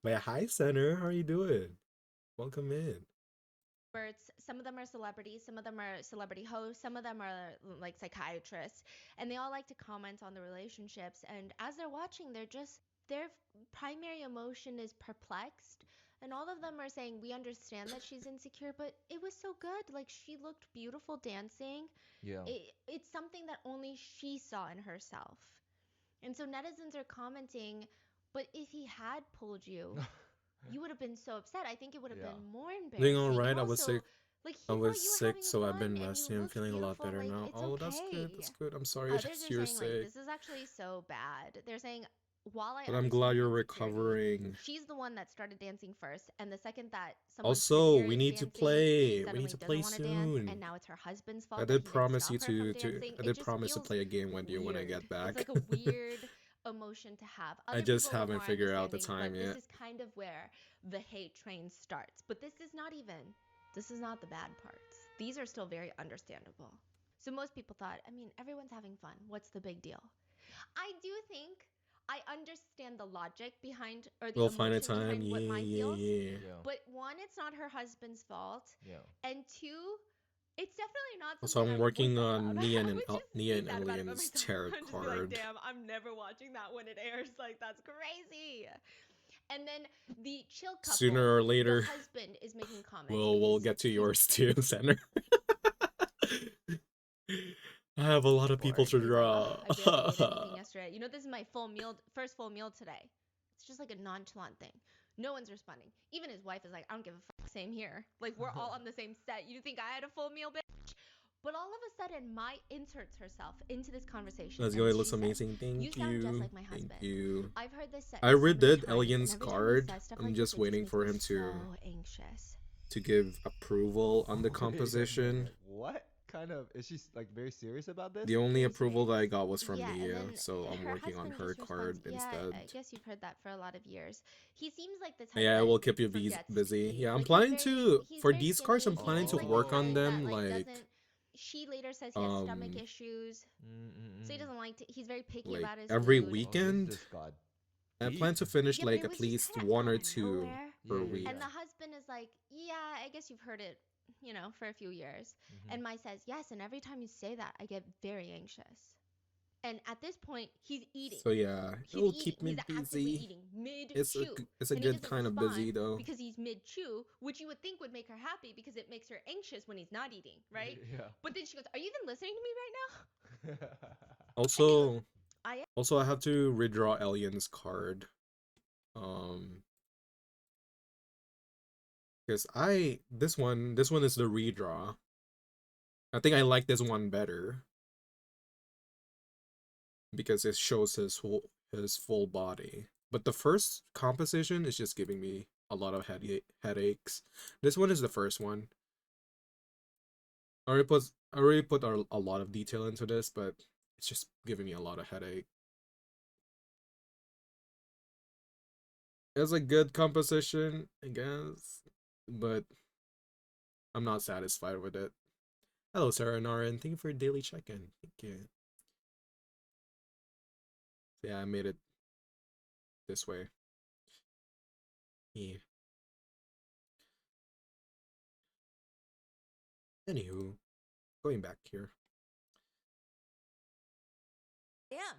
But yeah, hi, Center. How are you doing? Welcome in. experts. Some of them are celebrities, some of them are celebrity hosts, some of them are like psychiatrists, and they all like to comment on the relationships. And as they're watching, their primary emotion is perplexed. And all of them are saying, we understand that she's insecure, but it was so good. Like, she looked beautiful dancing. Yeah. It's something that only she saw in herself. And so netizens are commenting, but if he had pulled you, you would have been so upset. I think it would have Yeah. been more embarrassing. Doing all And right. I was also, sick. like, he I thought was you were sick, having so I've been fun and resting. you I'm looked feeling a lot beautiful. better Like, now. it's Oh, that's good. okay. That's good. I'm sorry Others that are you're saying, like, sick. this is actually so bad. They're saying, while I But I'm glad understand you're the insecurity, recovering. she's the one that started dancing first. And the second that someone Also, prettier we is need to dancing, play. she We suddenly need to doesn't play want to dance. soon. And now it's her husband's I fault that did he didn't promise you stop her from to dancing. I It did just promise to feels play a game with you when I weird. get back. It's like a weird emotion to have. I Other just people were haven't more figured out the understanding, time but yet. this is kind of where the hate train starts. But this is not the bad parts. These are still very understandable. So most people thought, I mean, everyone's having fun. What's the big deal? I do think I understand the logic behind, or the We'll find a emotion time. behind what Mai feels. Yeah. But one, it's not her husband's fault. Yeah. And two, it's definitely not So something I'm I would working boycott. on I Nia would and just Nia be and sad about it by Alien's myself. tarot I'd just be like, card. damn, I'm never watching that when it airs. Like, that's crazy. And then the chill couple, Sooner or later, the husband is making comments. we'll because get to he's yours too, Center. I have a lot of people bored. to He's like, draw. "Ugh, I barely ate anything yesterday. You know, this is my first full meal today. It's just like a nonchalant thing. No one's responding. Even his wife is like, I don't give a fuck. Same here. Like, we're all on the same set. You think I had a full meal, bitch? But all of a sudden, Mai inserts herself into this conversation. Let's and go. It she looks says, amazing. Thank you sound just you. like my Thank husband. you. I've heard this I so redid many times, Alien's and every time he card. says stuff I'm like just this, it waiting makes for me him so anxious. to give approval on the Wait a composition. minute, what kind of is she like very serious about this? The only Very approval that I serious. got was from Yeah, and Nia, then so I'm her working on husband her just card responds, yeah, instead. I guess you've heard that for a lot of years. He seems like the type Yeah, that we'll keep you forgets to busy. eat. Yeah, I'm Like, planning to he's for very these cards. I'm skinny. planning He to seems like work the on kind them. that, Like, doesn't. She later says he has stomach issues, so he doesn't like to. He's very picky like about his every food. Oh, weekend. this got I deep. plan to finish Yeah, but like it at was just least kinda one out or of two nowhere. per Yeah, week. And the husband is like, yeah, I guess you've heard it, for a few years. Mhm. And Mai says, yes, and every time you say that, I get very anxious. And at this point, he's eating. So yeah, He's it'll eating. keep me He's actively busy. eating mid It's chew. it's a And he good doesn't kind of busy respond though. because he's mid chew, which you would think would make her happy because it makes her anxious when he's not eating, right? Yeah. But then she goes, "Are you even listening to me right now?" Also, I am. also I have to redraw Alien's card. Because this one is the redraw. I think I like this one better because it shows his full body. But the first composition is just giving me a lot of headaches. This one is the first one. I already put a lot of detail into this, but it's just giving me a lot of headache. It's a good composition, I guess, but I'm not satisfied with it. Hello, Sarah and Nara, and thank you for your daily check-in. Thank you. Yeah, I made it this way. Yeah. Anywho, going back here.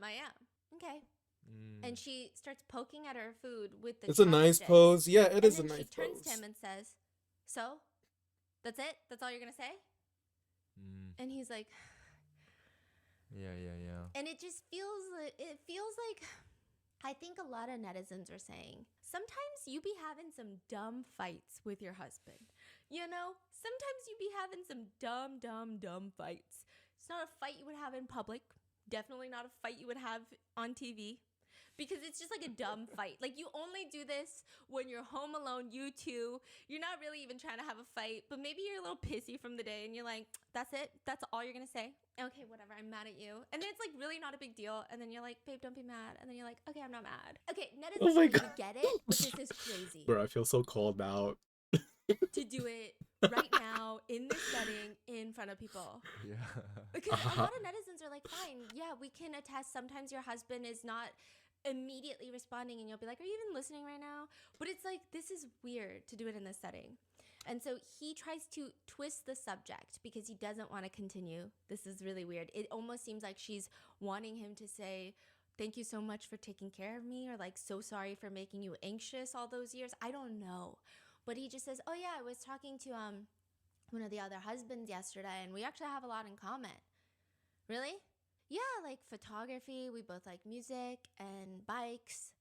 I am. Okay. And she starts poking at her food with the It's a nice chopsticks. pose. Yeah, it And is a then nice she turns pose. to him and says, "So, that's it? That's all you're gonna say?" And he's like, Yeah. and it just feels like I think a lot of netizens are saying, sometimes you be having some dumb fights with your husband. Sometimes you be having some dumb fights. It's not a fight you would have in public. Definitely not a fight you would have on TV. because it's just like a dumb fight. Like, you only do this when you're home alone, you two. You're not really even trying to have a fight, but maybe you're a little pissy from the day and you're like, that's it? That's all you're going to say? Okay, whatever, I'm mad at you. And then it's like really not a big deal. And then you're like, babe, don't be mad. And then you're like, okay, I'm not mad. Okay, netizens, Oh my we god. get it, but this is crazy. Bro, I feel so called out. To do it right now in this setting in front of people. Yeah. Because a lot of netizens are like, fine, yeah, we can attest sometimes your husband is not immediately responding and you'll be like, are you even listening right now? But it's like, this is weird to do it in this setting. And so he tries to twist the subject because he doesn't want to continue. This is really weird. It almost seems like she's wanting him to say, thank you so much for taking care of me, or like, so sorry for making you anxious all those years. I don't know. But he just says, oh yeah, I was talking to one of the other husbands yesterday and we actually have a lot in common. Really? Yeah, like photography, we both like music and bikes.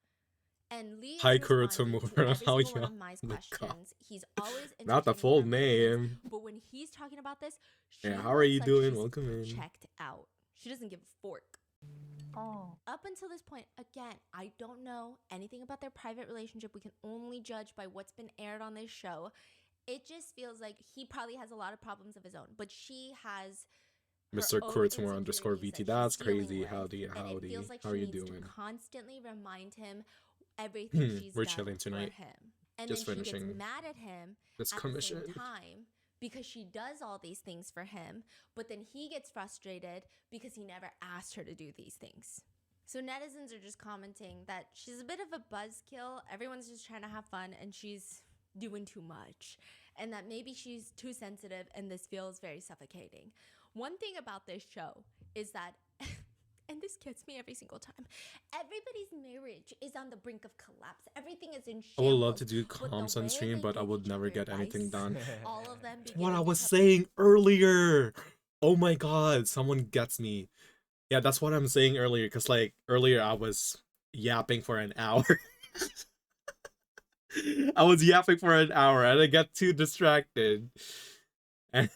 And Lee is Hi, responding to Kurotomura. every How single one you? of my Oh my god. questions. He's always Not the entertaining full her questions, name. but when he's talking about this, she Yeah, how are you looks like doing? she's Welcome in. checked out. She doesn't give a fork. Oh. Up until this point, again, I don't know anything about their private relationship. We can only judge by what's been aired on this show. It just feels like he probably has a lot of problems of his own, but she has her Mr. own Kurotomura _ insecurities VT. that That's she's dealing crazy. with, Howdy, and it howdy. feels like How she are you needs doing? to constantly remind him everything she's We're done chilling tonight. for him. And Just then she gets finishing mad at him this at the commission. same time because she does all these things for him, but then he gets frustrated because he never asked her to do these things. So netizens are just commenting that she's a bit of a buzzkill. Everyone's just trying to have fun and she's doing too much. And that maybe she's too sensitive and this feels very suffocating. One thing about this show is that, and this gets me every single time, everybody's marriage is on the brink of collapse. Everything is in shambles. I would love to do But the comms on way stream, they but I give would each never other get anything advice, done. all of them That's what I beginning was to- saying earlier. Oh my god, someone gets me. Yeah, that's what I'm saying earlier, because like earlier I was yapping for an hour. I was yapping for an hour and I got too distracted. And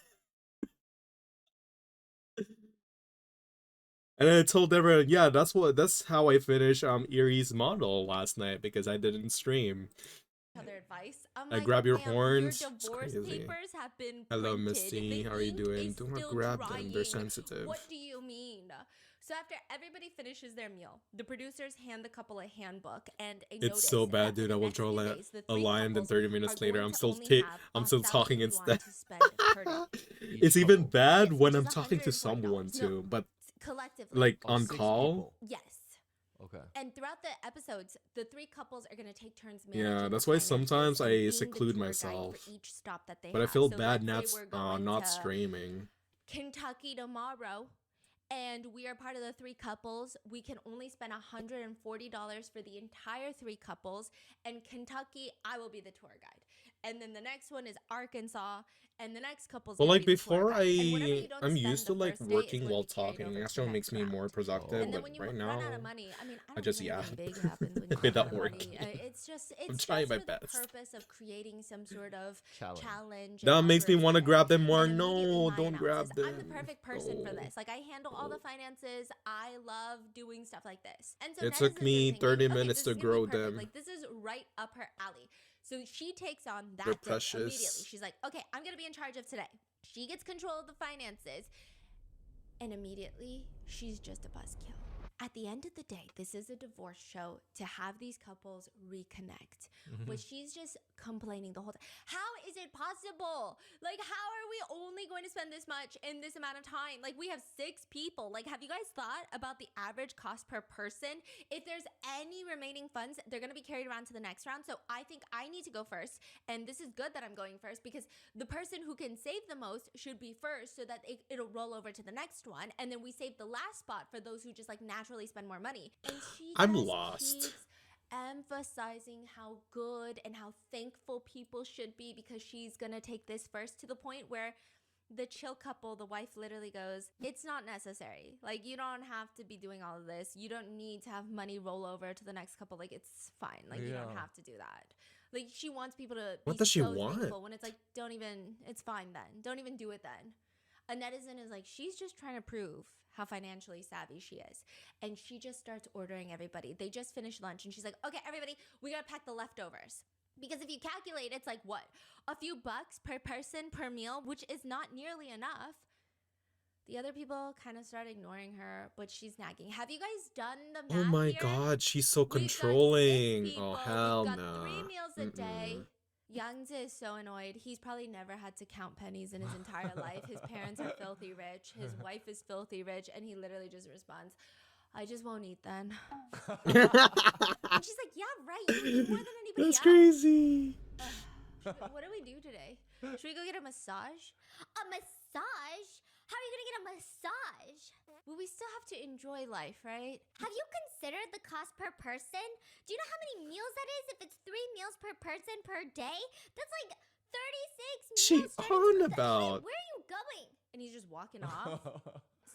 I told everyone, yeah, that's how I finished Erie's model last night because I didn't stream. other advice. I'm I like, grab your ma'am, horns. Your It's divorce crazy. papers have been Hello, printed. Misty. The How are you ink doing? is Do not still grab them. They're drying. sensitive. What do you mean? So after everybody finishes their meal, the producers hand the couple a handbook and a notice. It's so bad, that for dude. the I will next draw few a days, the a three line, then couples 30 minutes are later, going I'm to still only have I'm still talking 1,000 yuan instead. to spend per day. It's even couple. bad Yes, when which I'm is talking to $140. someone No, too, but collectively. like Oh, on 6 call. people. Yes. Okay. And throughout the episodes, the three couples are going to take turns managing Yeah, the that's why finances sometimes and I being the seclude tour guide myself. for each stop that they But I have. feel So bad let's say we're going not to streaming. Kentucky tomorrow, and we are part of the three couples. We can only spend $140 for the entire three couples. And Kentucky, I will be the tour guide. And then the next one is Arkansas, and the next couple's Well, gonna like be the tour before guide. And whatever you don't I'm spend used the to like first day is working going to while be carried talking. over to That's what the makes next me more round. productive. And then But when you right run now, out of money, I mean, I don't just think yap. anything big happens when you It run not out of working. money. It's just I'm trying my for the best. purpose of creating some sort of Challenge. challenge. That and makes me want to entertainment. grab them more. And immediately No, my don't analysis, grab them. I'm the perfect person for No. this. Like, I handle all the finances. I love doing stuff like this. And so It took netizens are me thinking, 30 okay, minutes this to is gonna be grow perfect. them. Like, this is right up her alley. So she takes on that They're day precious. immediately. She's like, okay, I'm going to be in charge of today. She gets control of the finances. And immediately, she's just a buzzkill. At the end of the day, this is a divorce show to have these couples reconnect. But she's just complaining the whole time. How is it possible? Like, how are we only going to spend this much in this amount of time? Like, we have 6 people. Like, have you guys thought about the average cost per person? If there's any remaining funds, they're going to be carried around to the next round. So I think I need to go first. And this is good that I'm going first because the person who can save the most should be first so that it'll roll over to the next one. And then we save the last spot for those who just like naturally spend more money. And she I'm just lost. keeps emphasizing how good and how thankful people should be because she's gonna take this first, to the point where the chill couple, the wife literally goes, it's not necessary. Like, you don't have to be doing all of this. You don't need to have money roll over to the next couple. Like, it's fine. Like, you don't Yeah. have to do that. Like, she wants people to What be does she so want? thankful when it's like, don't even, it's fine then. Don't even do it then. A netizen is like, she's just trying to prove how financially savvy she is. And she just starts ordering everybody. They just finished lunch and she's like, okay, everybody, we gotta pack the leftovers. Because if you calculate, it's like what? A few bucks per person per meal, which is not nearly enough. The other people kind of start ignoring her, but she's nagging. Have you guys done the math Oh my here? god, she's so We've got 6 controlling. people. Oh hell We've got no. 3 meals a day. Youngja is so annoyed. He's probably never had to count pennies in his entire life. His parents are filthy rich. His wife is filthy rich. And he literally just responds, I just won't eat then. And she's like, yeah, right. You eat more than anybody That's else. crazy. What do we do today? Should we go get a massage? A massage? How are you gonna get a massage? Well, we still have to enjoy life, right? Have you considered the cost per person? Do you know how many meals that is? If it's 3 meals per person per day, that's like 36 She meals. on 32 about. Where are you going? And he's just walking off.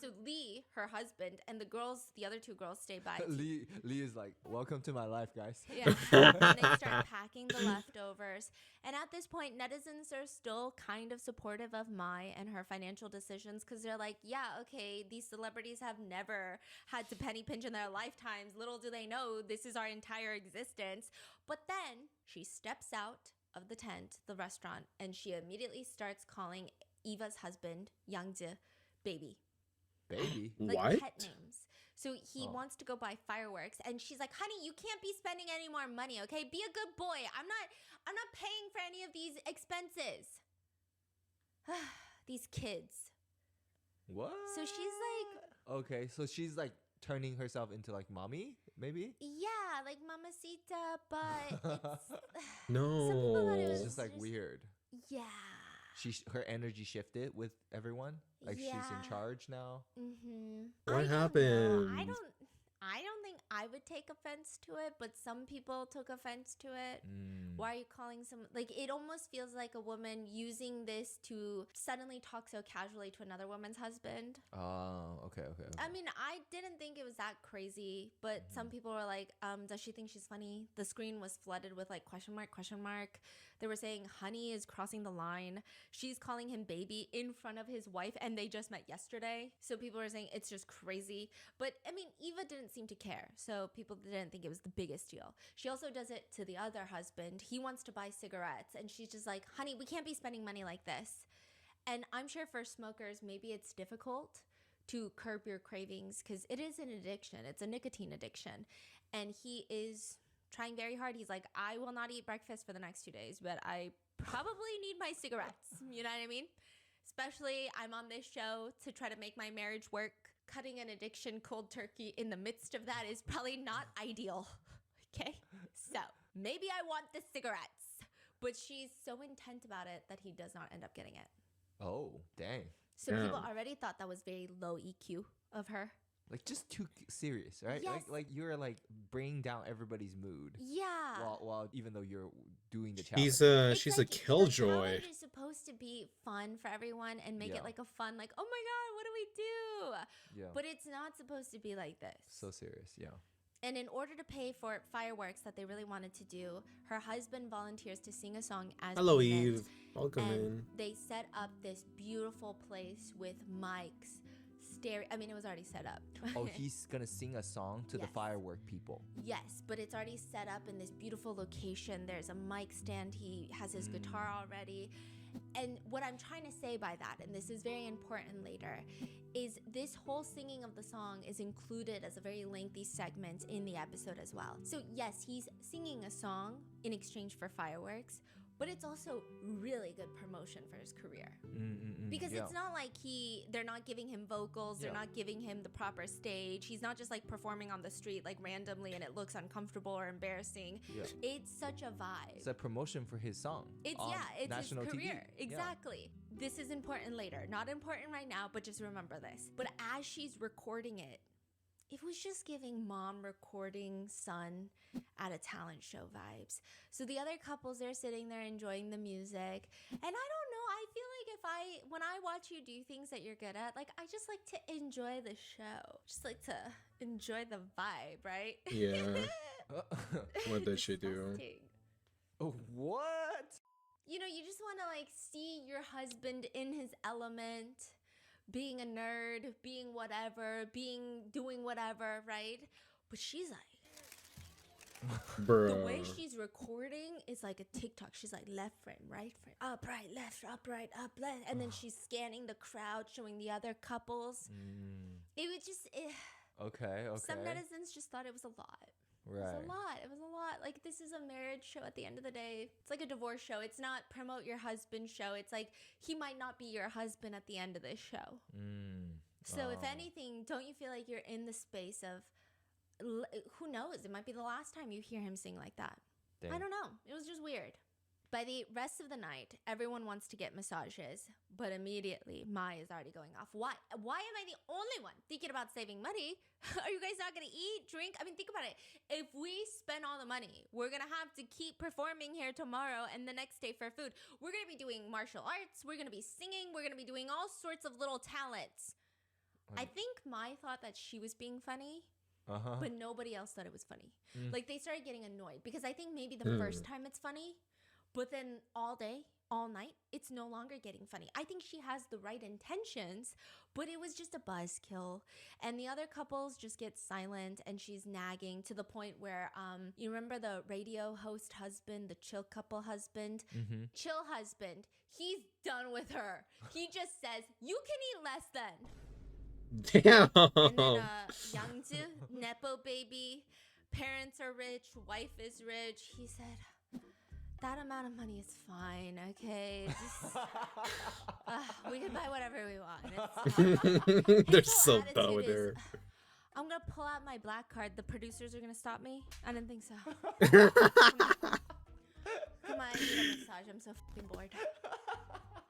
So Lee, her husband, and the other 2 girls stay by. Lee is like, welcome to my life, guys. Yeah. And they start packing the leftovers. And at this point, netizens are still kind of supportive of Mai and her financial decisions because they're like, yeah, okay, these celebrities have never had to penny pinch in their lifetimes. Little do they know this is our entire existence. But then she steps out of the tent, the restaurant, and she immediately starts calling Eva's husband, Youngja, baby. Baby. Like What? pet names. So he wants to go buy fireworks and she's like, honey, you can't be spending any more money, okay? Be a good boy. I'm not paying for any of these expenses. These kids. What? So she's like, okay, so she's like turning herself into like mommy, maybe? yeah, like mamacita, but it's No. some people thought it was It's just like weird. Yeah. Her energy shifted with everyone. Like she's Yeah. in charge now. Mm-hmm. What I happened? don't think I would take offense to it, but some people took offense to it. Why are you calling like it almost feels like a woman using this to suddenly talk so casually to another woman's husband. Oh, okay. I mean, I didn't think it was that crazy, but some people were like, does she think she's funny? The screen was flooded with like question mark. They were saying honey is crossing the line. She's calling him baby in front of his wife and they just met yesterday. So people were saying it's just crazy. But I mean, Eva didn't seem to care. So people didn't think it was the biggest deal. She also does it to the other husband. He wants to buy cigarettes and she's just like, honey, we can't be spending money like this. And I'm sure for smokers, maybe it's difficult to curb your cravings because it is an addiction. It's a nicotine addiction. And he is trying very hard. He's like, I will not eat breakfast for the next 2 days, but I probably need my cigarettes. You know what I mean? Especially I'm on this show to try to make my marriage work. Cutting an addiction cold turkey in the midst of that is probably not ideal. Okay? So maybe I want the cigarettes. But she's so intent about it that he does not end up getting it. Oh, dang. So people already thought that was very low EQ of her. Like just too serious, right? Yes. Like you're like bringing down everybody's mood. Yeah. While even though you're doing the challenge. She's like a killjoy. The challenge is supposed to be fun for everyone and make it like a fun, like, oh my god, what do we do? Yeah. But it's not supposed to be like this. So serious, yeah. And in order to pay for fireworks that they really wanted to do, her husband volunteers to sing a song as Hello, payment. Eve. Welcome And in. they set up this beautiful place with mics. I mean, it was already set up. Oh, he's gonna sing a song to the Yes. firework people. Yes, but it's already set up in this beautiful location. There's a mic stand. He has his guitar already. And what I'm trying to say by that, and this is very important later, is this whole singing of the song is included as a very lengthy segment in the episode as well. So yes, he's singing a song in exchange for fireworks, but it's also really good promotion for his career. Because it's not like they're not giving him vocals, they're not giving him the proper stage. He's not just like performing on the street like randomly and it looks uncomfortable or embarrassing. Yeah. It's such a vibe. It's a promotion for his song. It's national his career. TV. Exactly. This is important later. Not important right now, but just remember this. But as she's recording it was just giving mom recording son at a talent show vibes. So the other couples, they're sitting there enjoying the music. And I don't know, I feel like when I watch you do things that you're good at, like I just like to enjoy the show. Just like to enjoy the vibe, right? Yeah. What did she do? Disgusting. Oh, what? You know, you just want to like see your husband in his element. being a nerd, being whatever, doing whatever, right? But she's like, the way Bruh. she's recording is like a TikTok. She's like left frame, right frame, up, right, left, up, right, up, left. And then she's scanning the crowd, showing the other couples. It was just, Okay. some netizens just thought it was a lot. Right. It was a lot. Like, this is a marriage show at the end of the day. It's like a divorce show. It's not promote your husband show. It's like, he might not be your husband at the end of this show. So if anything, don't you feel like you're in the space of, who knows? It might be the last time you hear him sing like that. Dang. I don't know. It was just weird. By the rest of the night, everyone wants to get massages, but immediately Mai is already going off. Why? Why am I the only one thinking about saving money? Are you guys not going to eat, drink? I mean, think about it. If we spend all the money, we're going to have to keep performing here tomorrow and the next day for food. We're going to be doing martial arts. We're going to be singing. We're going to be doing all sorts of little talents. I think Mai thought that she was being funny. But nobody else thought it was funny. Like, they started getting annoyed because I think maybe the first time it's funny, but then all day, all night, it's no longer getting funny. I think she has the right intentions, but it was just a buzzkill. And the other couples just get silent, and she's nagging to the point where, you remember the radio host husband, the chill couple husband? Chill husband, he's done with her. He just says, you can eat less then. Damn. And then Youngju, Nepo baby, parents are rich, wife is rich. He said, that amount of money is fine, okay? Just, we can buy whatever we want. They're His so whole attitude bad with is, her. I'm gonna pull out my black card. The producers are gonna stop me? I didn't think so. Come on, I need a massage. I'm so fucking bored.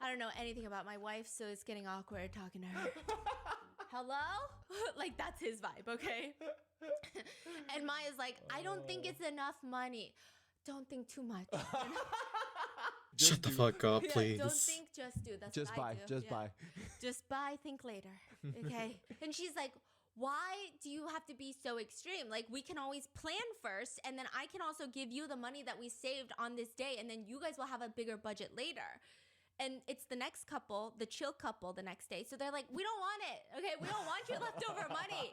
I don't know anything about my wife, so it's getting awkward talking to her. Hello? Like, that's his vibe, okay? And Maya's like, I don't think it's enough money. Don't think too much. Shut the fuck up, Yeah, please. don't think, just do. That's Just what I buy. do. Just Yeah. buy. Just buy, think later. Okay? And she's like, why do you have to be so extreme? Like, we can always plan first, and then I can also give you the money that we saved on this day, and then you guys will have a bigger budget later. And it's the next couple, the chill couple, the next day. So they're like, we don't want it. Okay, we don't want your leftover money.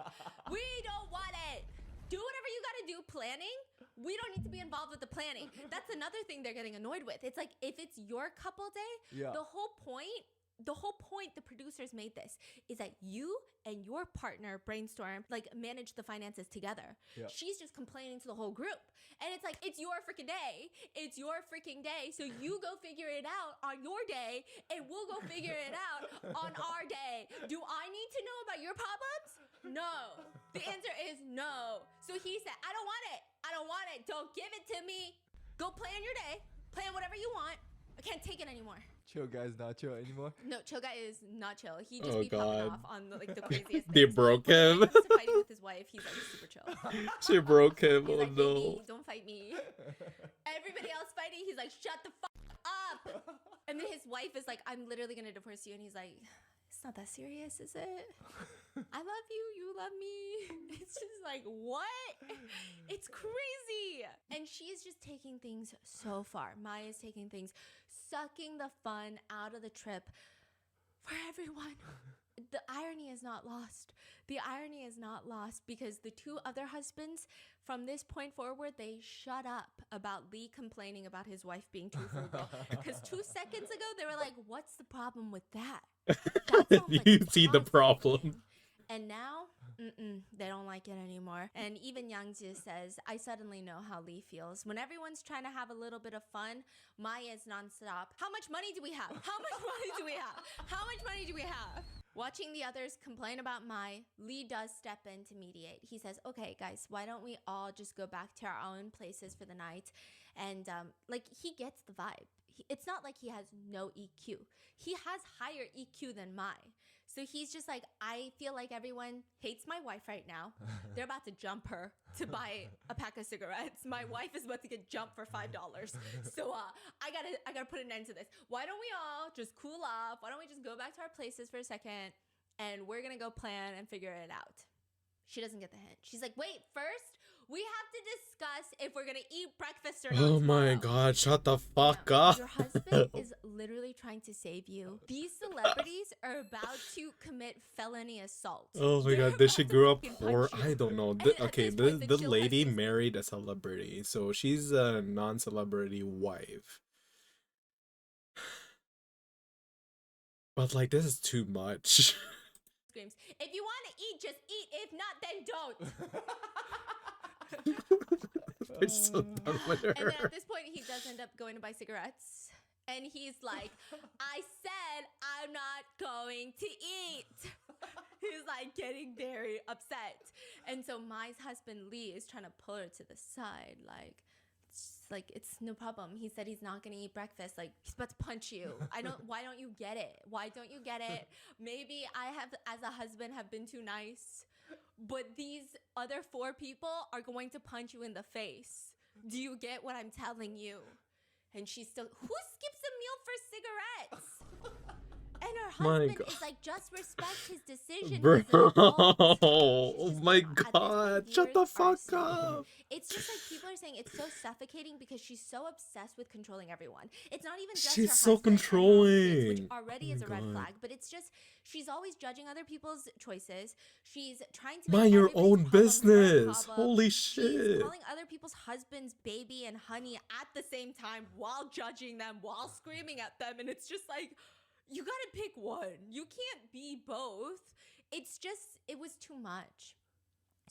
We don't want it. Do whatever you gotta do planning. We don't need to be involved with the planning. That's another thing they're getting annoyed with. It's like, if it's your couple day, the whole point the producers made this is that you and your partner brainstorm, like, manage the finances together. She's just complaining to the whole group. And it's like, it's your freaking day. It's your freaking day. So you go figure it out on your day, and we'll go figure it out on our day. Do I need to know about your problems? No. The answer is no. So he said, I don't want it. I don't want it. Don't give it to me. Go plan your day. Plan whatever you want. I can't take it anymore. Chill guy's not chill anymore. No, chill guy is not chill. He just Oh, be popping God. off on the craziest They things. broke When him. it comes to fighting with his wife, he's like super chill. She broke him. He's Oh like, no. baby, don't fight me. Everybody else fighting, he's like, shut the fuck up. And then his wife is like, I'm literally gonna divorce you. And he's like, it's not that serious, is it? I love you, you love me. It's just like, what? It's crazy. And she's just taking things so far. Maya's taking things, sucking the fun out of the trip for everyone. The irony is not lost. The irony is not lost because the two other husbands, from this point forward, they shut up about Lee complaining about his wife being too frugal. Because 2 seconds ago, they were like, what's the problem with that? That sounds like You see the positive. problem. And now, they don't like it anymore. And even Youngju says, I suddenly know how Lee feels. When everyone's trying to have a little bit of fun, Maya's nonstop. How much money do we have? How much money do we have? How much money do we have? Watching the others complain about Mai, Lee does step in to mediate. He says, okay, guys, why don't we all just go back to our own places for the night? And, like, he gets the vibe. It's not like he has no EQ. He has higher EQ than Mai. So he's just like, I feel like everyone hates my wife right now. They're about to jump her to buy a pack of cigarettes. My wife is about to get jumped for $5. So I gotta put an end to this. Why don't we all just cool off? Why don't we just go back to our places for a second, and we're gonna go plan and figure it out. She doesn't get the hint. She's like, wait, first We have to discuss if we're gonna eat breakfast or not. Oh my tomorrow. god, shut the fuck Now, up. your husband is literally trying to save you. These celebrities are about to commit felony assault. Oh my They're god, did she about to grow up fucking poor? punch you. I don't know. And at Okay, this point, the chill lady husband's- married a celebrity, so she's a non-celebrity wife. But like, this is too much. Screams, if you want to eat, just eat. If not, then don't. They're so done with her. And then at this point, he does end up going to buy cigarettes. And he's like, I said I'm not going to eat. He's like getting very upset. And so Mai's husband, Lee, is trying to pull her to the side. Like, it's no problem. He said he's not going to eat breakfast. Like, he's about to punch you. Why don't you get it? Why don't you get it? Maybe I have, as a husband, have been too nice. But these other 4 people are going to punch you in the face. Do you get what I'm telling you? And she's still, who skips a meal for cigarettes? And her My husband God. is like, just respect his decision. Bro, He's an adult. oh my At this point, god, shut the years are fuck slipping. up. It's just like people are saying it's so suffocating because she's so obsessed with controlling everyone. It's not even just She's her so husband and her own kids, which controlling. already Oh is my a red God. flag. But it's just she's always judging other people's choices. She's trying to Mind make your everybody's own problem her business. problem. Holy She's shit. calling other people's husbands baby and honey at the same time while judging them, while screaming at them, and it's just like, you gotta pick one. You can't be both. It's just, it was too much.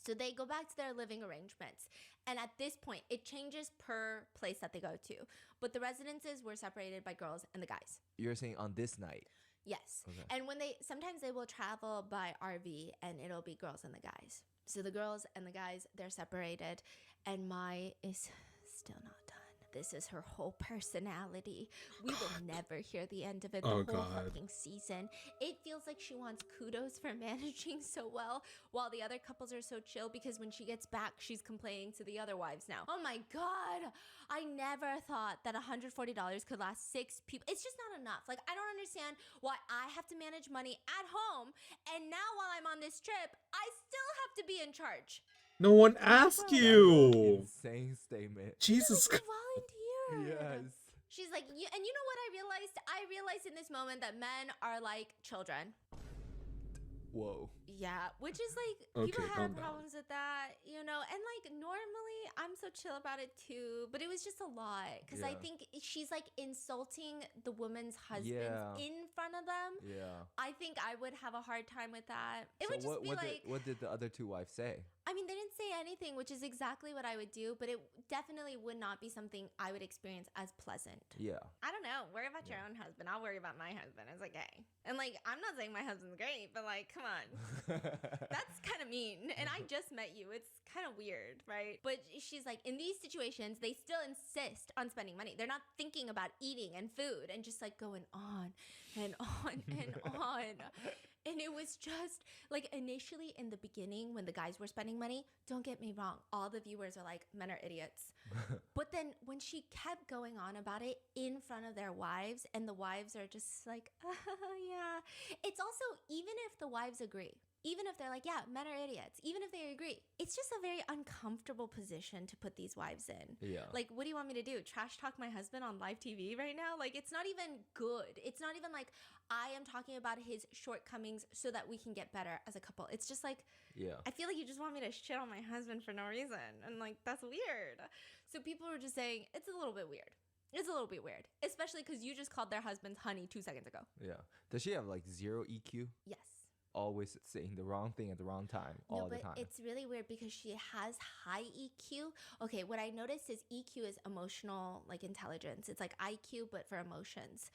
So they go back to their living arrangements. And at this point, it changes per place that they go to. But the residences were separated by girls and the guys. You're saying on this night. Yes. Okay. And when sometimes they will travel by RV and it'll be girls and the guys. So the girls and the guys, they're separated. And Mai is still not done. This is her whole personality. We will never hear the end of it. The Oh, whole God. fucking season. It feels like she wants kudos for managing so well, while the other couples are so chill because when she gets back, she's complaining to the other wives now. Oh my God. I never thought that $140 could last 6 people. It's just not enough. Like, I don't understand why I have to manage money at home, and now while I'm on this trip, I still have to be in charge. No one asked That's an you. insane statement. Jesus Like, Christ. you volunteered. Yes. She's like, and you know what I realized? I realized in this moment that men are like children. Whoa. Yeah, which is like, people Okay, have calm down. problems with that, you know, and like normally I'm so chill about it too, but it was just a lot because I Yeah. think she's like insulting the woman's husbands Yeah. in front of them. Yeah. I think I would have a hard time with that. It So would just be what like, what did the other 2 wives say? I mean, they didn't say anything, which is exactly what I would do, but it definitely would not be something I would experience as pleasant. Yeah. I don't know. Worry about your own husband. I'll worry about my husband. It's okay. And like, I'm not saying my husband's great, but like, come on. That's kind of mean. And I just met you. It's kind of weird, right? But she's like, in these situations, they still insist on spending money. They're not thinking about eating and food and just like going on and on and on. And it was just like initially in the beginning when the guys were spending money, don't get me wrong, all the viewers are like, men are idiots. But then when she kept going on about it in front of their wives and the wives are just like, yeah. It's also, even if the wives agree, even if they're like, yeah, men are idiots, even if they agree, it's just a very uncomfortable position to put these wives in. Yeah. Like, what do you want me to do? Trash talk my husband on live TV right now? Like, it's not even good. It's not even like I am talking about his shortcomings so that we can get better as a couple. It's just like, Yeah. I feel like you just want me to shit on my husband for no reason. And like, that's weird. So people were just saying, it's a little bit weird. It's a little bit weird. Especially because you just called their husbands honey 2 seconds ago. Yeah. Does she have like 0 EQ? Yes. Always saying the wrong thing at the wrong time all No, the but time. it's really weird because she has high EQ. Okay, what I noticed is EQ is emotional, like intelligence. It's like IQ, but for emotions.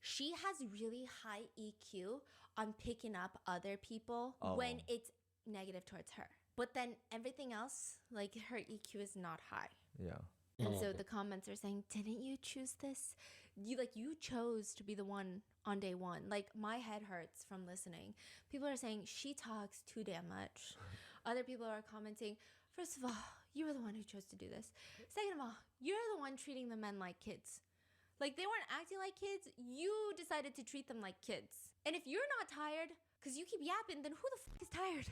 She has really high EQ on picking up other people when Oh. it's negative towards her. But then everything else, like her EQ is not high. Yeah. And Oh. so the comments are saying, didn't you choose this? You chose to be the one on day one. Like, my head hurts from listening. People are saying she talks too damn much. Other people are commenting, first of all, you were the one who chose to do this. Second of all, you're the one treating the men like kids. Like, they weren't acting like kids. You decided to treat them like kids. And if you're not tired, because you keep yapping, then who the fuck is tired?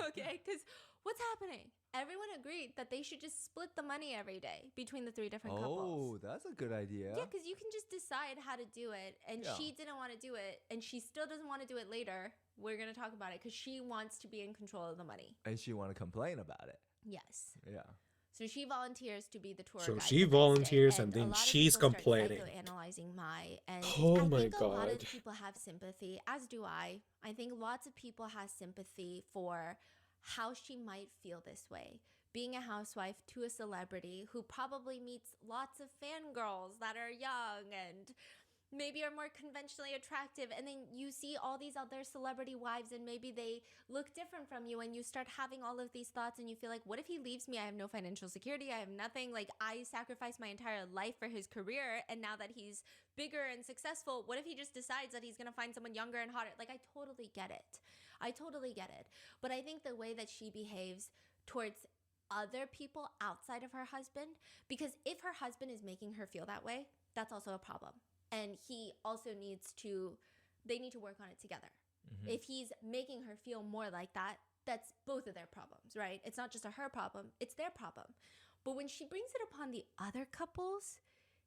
Okay, because what's happening? Everyone agreed that they should just split the money every day between the 3 different couples. Oh, that's a good idea. Yeah, because you can just decide how to do it. And Yeah. she didn't want to do it. And she still doesn't want to do it later. We're going to talk about it because she wants to be in control of the money. And she want to complain about it. Yes. Yeah. So she volunteers to be the tour So guide she the next day, volunteers and a then lot of she's people start complaining. Psychoanalyzing Mai, and Oh I my think a lot of God. people have sympathy, as do I. I think lots of people have sympathy for how she might feel this way. Being a housewife to a celebrity who probably meets lots of fangirls that are young and maybe are more conventionally attractive, and then you see all these other celebrity wives and maybe they look different from you, and you start having all of these thoughts and you feel like, what if he leaves me? I have no financial security, I have nothing, like I sacrificed my entire life for his career, and now that he's bigger and successful, what if he just decides that he's gonna find someone younger and hotter? Like, I totally get it. But I think the way that she behaves towards other people outside of her husband, because if her husband is making her feel that way, that's also a problem. And they need to work on it together. Mm-hmm. If he's making her feel more like that, that's both of their problems, right? It's not just her problem, it's their problem. But when she brings it upon the other couples,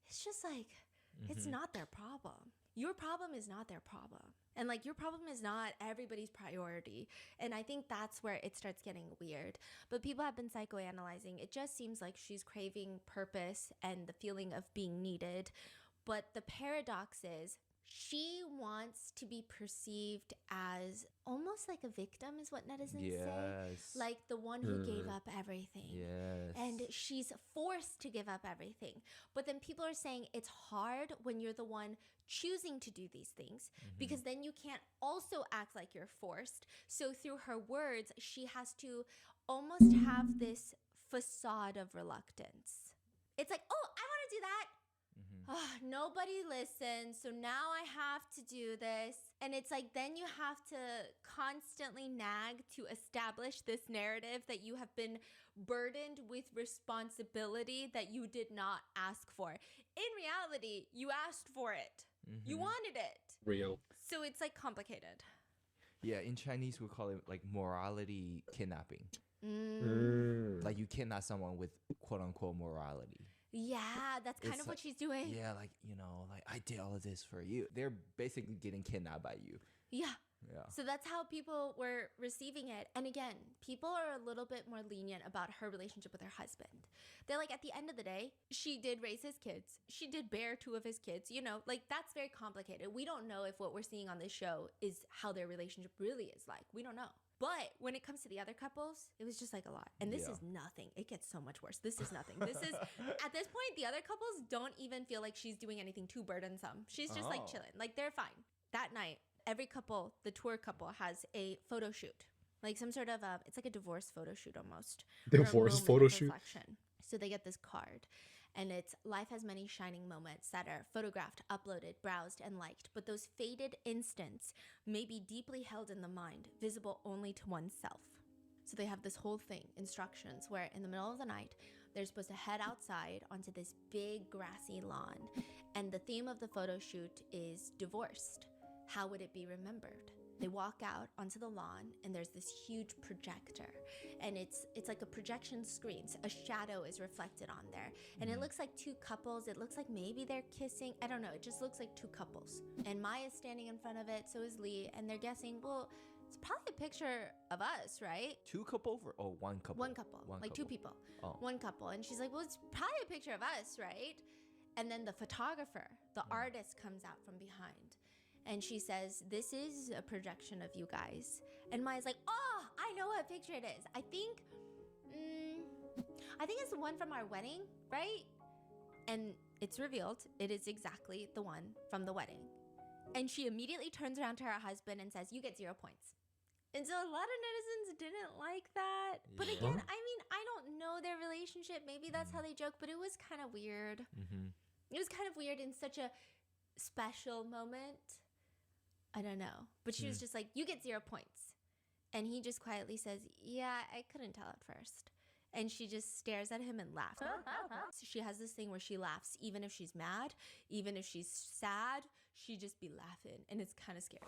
it's just like, it's not their problem. Your problem is not their problem. And like, your problem is not everybody's priority. And I think that's where it starts getting weird. But people have been psychoanalyzing. It just seems like she's craving purpose and the feeling of being needed. But the paradox is she wants to be perceived as almost like a victim, is what netizens say. Like the one who gave up everything. Yes. And she's forced to give up everything. But then people are saying it's hard when you're the one choosing to do these things, because then you can't also act like you're forced. So through her words, she has to almost have this facade of reluctance. It's like, oh, I want to do that. Nobody listens, so now I have to do this. And it's like, then you have to constantly nag to establish this narrative that you have been burdened with responsibility that you did not ask for. In reality, you asked for it. You wanted it. Real. So it's like complicated. Yeah, in Chinese we call it like morality kidnapping. Like you kidnap someone with quote unquote morality. Yeah, that's kind It's of like- what she's doing. Yeah, like, you know, like I did all of this for you. They're basically getting kidnapped by you. Yeah. Yeah. So that's how people were receiving it. And again, people are a little bit more lenient about her relationship with her husband. They're like, at the end of the day, she did raise his kids. She did bear 2 of his kids. You know, like that's very complicated. We don't know if what we're seeing on this show is how their relationship really is like. We don't know. But when it comes to the other couples, it was just like a lot. And this is nothing. It gets so much worse. This is nothing. This is, at this point, the other couples don't even feel like she's doing anything too burdensome. She's just like chilling. Like they're fine. That night, every couple, the tour couple, has a photo shoot. Like some sort of, it's like a divorce photo shoot almost. or a Divorce moment photo of shoot? reflection. So they get this card. And it's life has many shining moments that are photographed, uploaded, browsed, and liked. But those faded instants may be deeply held in the mind, visible only to oneself. So they have this whole thing, instructions, where in the middle of the night, they're supposed to head outside onto this big grassy lawn. And the theme of the photo shoot is divorced. How would it be remembered? They walk out onto the lawn and there's this huge projector, and it's like a projection screen. So a shadow is reflected on there, and it looks like 2 couples. It looks like maybe they're kissing. I don't know. It just looks like 2 couples. And Maya's standing in front of it, so is Lee, and they're guessing, well, it's probably a picture of us, right? 2 couple or one couple? One couple, like 2 people. One couple. And she's like, well, it's probably a picture of us, right? And then the photographer, the artist, comes out from behind. And she says, this is a projection of you guys. And Maya's like, oh, I know what picture it is. I think it's the one from our wedding, right? And it's revealed it is exactly the one from the wedding. And she immediately turns around to her husband and says, you get 0 points. And so a lot of netizens didn't like that. But again, I mean, I don't know their relationship. Maybe that's how they joke, but it was kind of weird. It was kind of weird in such a special moment. I don't know. But she was just like, you get 0 points. And he just quietly says, yeah, I couldn't tell at first. And she just stares at him and laughs. So she has this thing where she laughs even if she's mad, even if she's sad, she just be laughing. And it's kind of scary.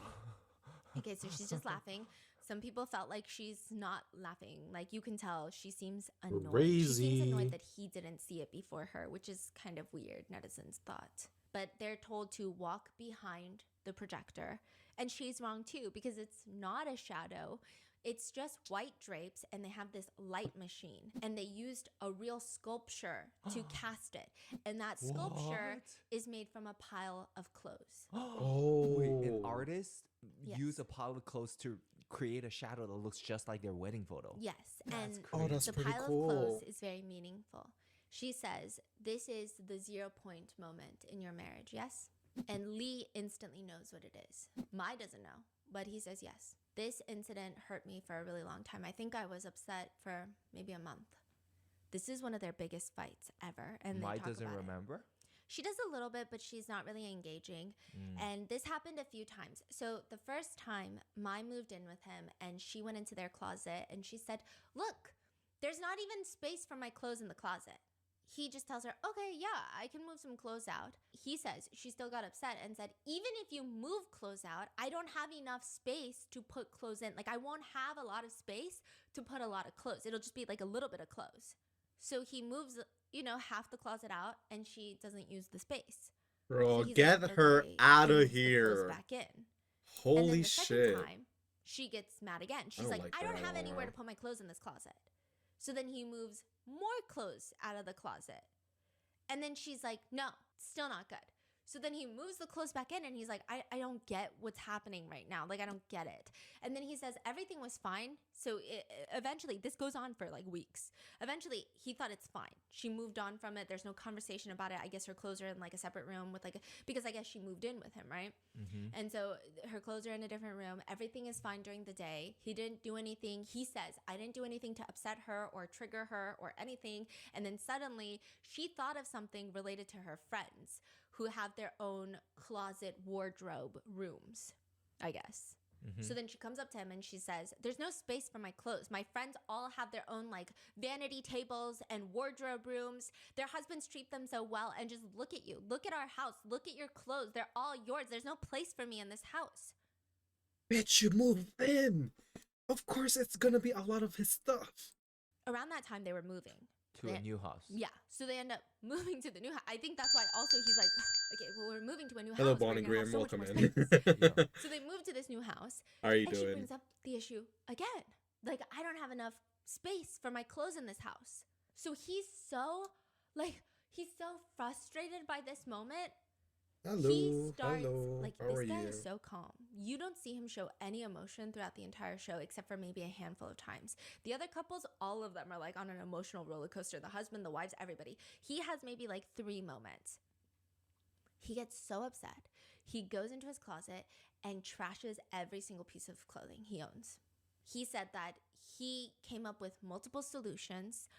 Okay, so she's just laughing. Some people felt like she's not laughing. Like you can tell she seems annoyed. She seems Crazy. annoyed that he didn't see it before her, which is kind of weird, netizens thought. But they're told to walk behind the projector. And she's wrong too, because it's not a shadow. It's just white drapes, and they have this light machine. And they used a real sculpture to cast it. And that sculpture is made from a pile of clothes. Wait, an Oh. artist Yes. use a pile of clothes to create a shadow that looks just like their wedding photo. Yes, That's and Oh, that's the pretty pile cool. of clothes is very meaningful. She says, "This is the 0 point moment in your marriage, yes?" And Lee instantly knows what it is. Mai doesn't know, but he says yes. This incident hurt me for a really long time. I think I was upset for maybe a month. This is one of their biggest fights ever, and Mai they talk doesn't about it. remember. She does a little bit, but she's not really engaging. And this happened a few times. So the first time, Mai moved in with him, and she went into their closet, and she said, "Look, there's not even space for my clothes in the closet." He just tells her, "Okay, yeah, I can move some clothes out." He says she still got upset and said, "Even if you move clothes out, I don't have enough space to put clothes in. Like, I won't have a lot of space to put a lot of clothes. It'll just be like a little bit of clothes." So he moves, half the closet out, and she doesn't use the space. Bro, So he's get like, her "Okay," out and of moves the clothes here. back in. And Holy then the second shit. time, she gets mad again. She's don't like, like "I don't that have at anywhere all. to put my clothes in this closet." So then he moves more clothes out of the closet. And then she's like, "No, still not good." So then he moves the clothes back in, and he's like, I don't get what's happening right now. Like, I don't get it. And then he says everything was fine. So eventually, this goes on for like weeks. Eventually, he thought it's fine. She moved on from it. There's no conversation about it. I guess her clothes are in like a separate room with because I guess she moved in with him, right? And so her clothes are in a different room. Everything is fine during the day. He didn't do anything. He says, "I didn't do anything to upset her or trigger her or anything." And then suddenly she thought of something related to her friends who have their own closet wardrobe rooms, I guess. So then she comes up to him and she says, "There's no space for my clothes. My friends all have their own like vanity tables and wardrobe rooms. Their husbands treat them so well, and just look at you. Look at our house. Look at your clothes. They're all yours. There's no place for me in this house." Bitch, you moved in. Of course it's gonna be a lot of his stuff. Around that time, they were moving. To a new house. Yeah, so they end up moving to the new house. I think that's why also he's like, "Okay, well, we're moving to a new Hello, house. We're Bonnie gonna have Graham. so much Welcome more in. space." Yeah. So they moved to this new house, How are you and she doing? brings up the issue again. Like, "I don't have enough space for my clothes in this house." So he's so frustrated by this moment. Hello. He starts Hello. like, How are this guy you? is so calm. You don't see him show any emotion throughout the entire show except for maybe a handful of times. The other couples, all of them are like on an emotional roller coaster. The husband, the wives, everybody. He has maybe like 3 moments. He gets so upset. He goes into his closet and trashes every single piece of clothing he owns. He said that he came up with multiple solutions.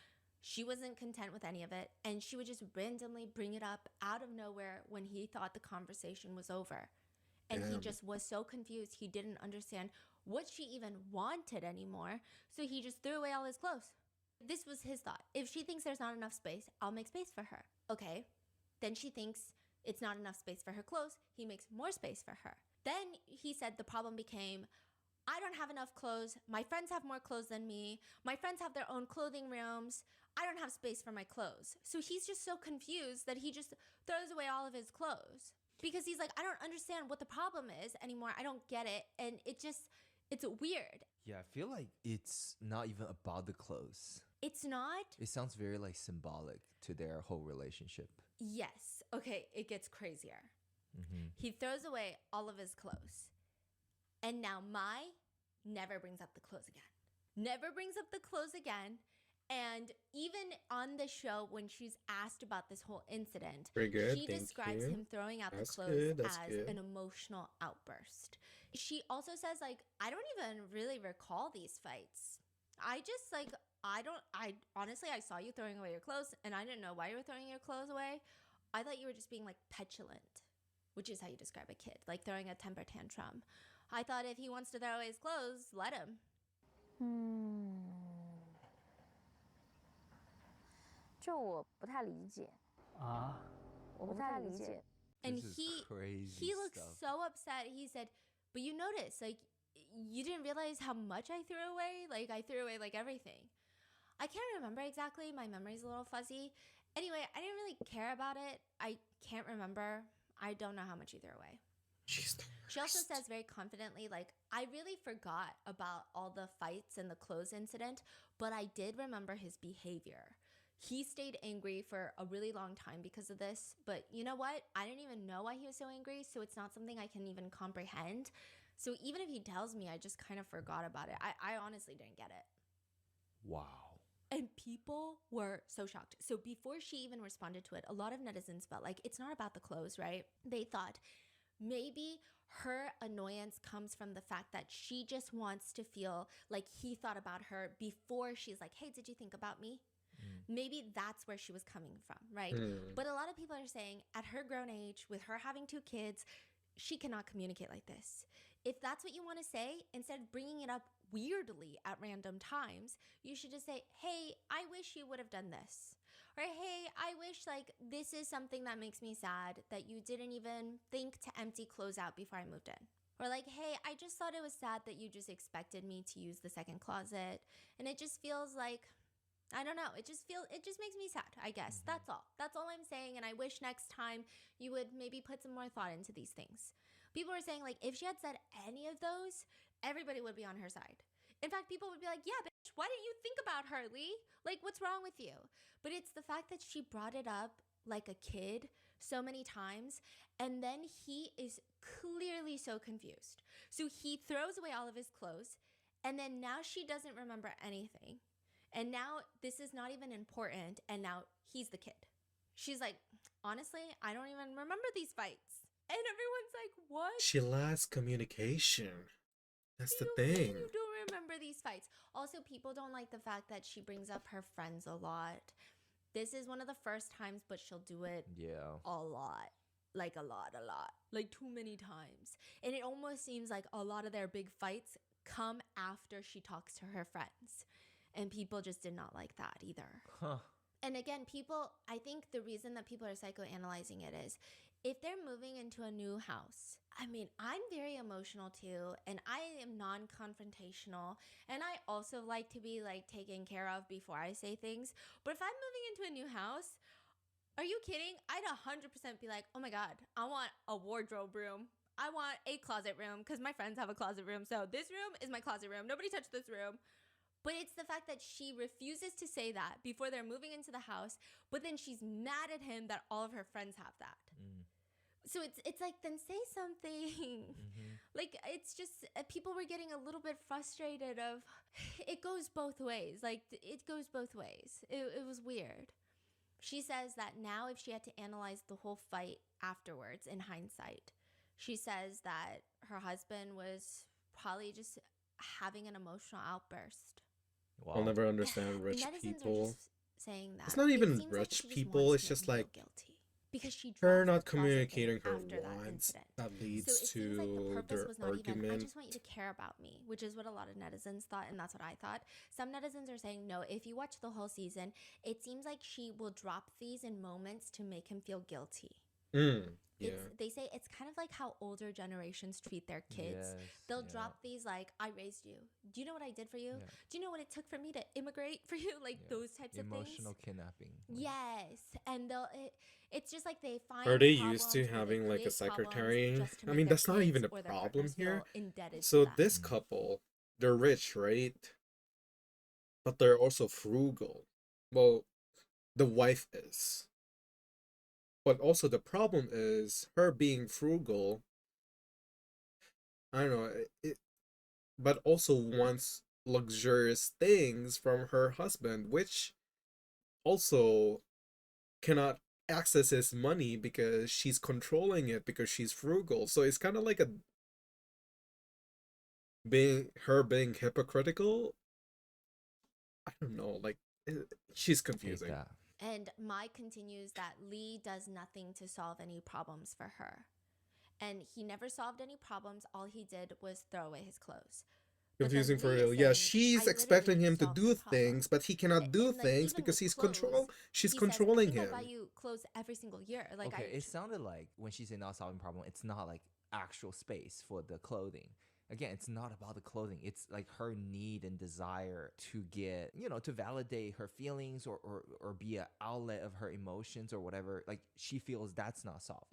She wasn't content with any of it, and she would just randomly bring it up out of nowhere when he thought the conversation was over. And he Damn. just was so confused. He didn't understand what she even wanted anymore, so he just threw away all his clothes. This was his thought. If she thinks there's not enough space, I'll make space for her. Okay. Then she thinks it's not enough space for her clothes. He makes more space for her. Then he said the problem became, "I don't have enough clothes. My friends have more clothes than me. My friends have their own clothing rooms. I don't have space for my clothes." So he's just so confused that he just throws away all of his clothes because he's like, "I don't understand what the problem is anymore. I don't get it." And it's weird. Yeah, I feel like it's not even about the clothes. It's not. It sounds very like symbolic to their whole relationship. Yes. Okay, it gets crazier. He throws away all of his clothes. And now Mai never brings up the clothes again. Never brings up the clothes again. And even on the show, when she's asked about this whole incident, Very good, she thank describes you. him throwing out That's the clothes good, that's as good. an emotional outburst. She also says, like, "I don't even really recall these fights. I just, like, I honestly, I saw you throwing away your clothes, and I didn't know why you were throwing your clothes away. I thought you were just being, like, petulant," which is how you describe a kid, like throwing a temper tantrum. "I thought if he wants to throw away his clothes, let him." 这我不太理解啊，我不太理解。 And This is crazy he looked stuff. so upset. He said, "But you notice, like, you didn't realize how much I threw away? Like, I threw away like everything. I can't remember exactly. My memory's a little fuzzy. Anyway, I didn't really care about it. I can't remember. I don't know how much you threw away. She's the She also worst. says very confidently, like, I really forgot about all the fights and the clothes incident, but I did remember his behavior. He stayed angry for a really long time because of this, but you know what? I didn't even know why he was so angry, so it's not something I can even comprehend. So even if he tells me, I just kind of forgot about it. I honestly didn't get it. Wow. And people were so shocked. So before she even responded to it, a lot of netizens felt like it's not about the clothes, right? They thought maybe her annoyance comes from the fact that she just wants to feel like he thought about her before she's like, hey, did you think about me? Maybe that's where she was coming from, right? But a lot of people are saying at her grown age, with her having 2 kids, she cannot communicate like this. If that's what you want to say, instead of bringing it up weirdly at random times, you should just say, hey, I wish you would have done this. Or, hey, I wish, like, this is something that makes me sad that you didn't even think to empty clothes out before I moved in. Or like, hey, I just thought it was sad that you just expected me to use the second closet. And it just feels like, I don't know. It just makes me sad, I guess. That's all. That's all I'm saying. And I wish next time you would maybe put some more thought into these things. People were saying, like, if she had said any of those, everybody would be on her side. In fact, people would be like, yeah, bitch, why didn't you think about her, Lee? Like, what's wrong with you? But it's the fact that she brought it up like a kid so many times, and then he is clearly so confused. So he throws away all of his clothes, and then now she doesn't remember anything. And now this is not even important, and now he's the kid. She's like, honestly, I don't even remember these fights. And everyone's like, what? She lacks communication. That's the You mean thing. you don't remember these fights? Also, people don't like the fact that she brings up her friends a lot. This is one of the first times, but she'll do it Yeah. a lot. Like a lot. Like too many times. And it almost seems like a lot of their big fights come after she talks to her friends. And people just did not like that either. Huh. And again, I think the reason that people are psychoanalyzing it is if they're moving into a new house, I mean, I'm very emotional too, and I am non-confrontational, and I also like to be like taken care of before I say things. But if I'm moving into a new house, are you kidding? I'd 100% be like, oh my God, I want a wardrobe room. I want a closet room because my friends have a closet room. So this room is my closet room. Nobody touch this room. But it's the fact that she refuses to say that before they're moving into the house, but then she's mad at him that all of her friends have that. So it's like, then say something. Like, it's just, people were getting a little bit frustrated of, it goes both ways. Like, it goes both ways. It was weird. She says that now if she had to analyze the whole fight afterwards in hindsight, she says that her husband was probably just having an emotional outburst. Wow. I'll never understand rich Netizens people. are just saying that. It's not It even seems like rich she just people, wants it's to just make him like feel guilty because she her drops not the closet thing communicating her after that wants incident. that leads So it seems like the to purpose their was not even, I argument. just want you to care about me, which is what a lot of netizens thought, and that's what I thought. Some netizens are saying, no, if you watch the whole season, it seems like she will drop these in moments to make him feel guilty. Yeah. They say it's kind of like how older generations treat their kids. They'll drop these like, I raised you. Do you know what I did for you? Do you know what it took for me to immigrate for you? Like those types of things. Emotional kidnapping. Yes, and it's just like they find. Are they used to problems where they having like a create problems secretary? just to I make mean, their that's not kids even a or their problem partners here. feel indebted So to them. this couple, they're rich, right? But they're also frugal. Well, the wife is. But also the problem is her being frugal. I don't know, but also wants luxurious things from her husband, which also cannot access his money because she's controlling it because she's frugal. So it's kind of like being hypocritical. I don't know, like she's confusing. And Mai continues that Lee does nothing to solve any problems for her. And he never solved any problems. All he did was throw away his clothes. Confusing for real. Yeah, she's expecting him to do things, but he cannot do things because she's controlling him. I buy you clothes every single year. Like, okay, it sounded like when she said not solving problem, it's not like actual space for the clothing. again, it's not about the clothing. It's like her need and desire to get, to validate her feelings or be an outlet of her emotions or whatever. Like she feels that's not soft.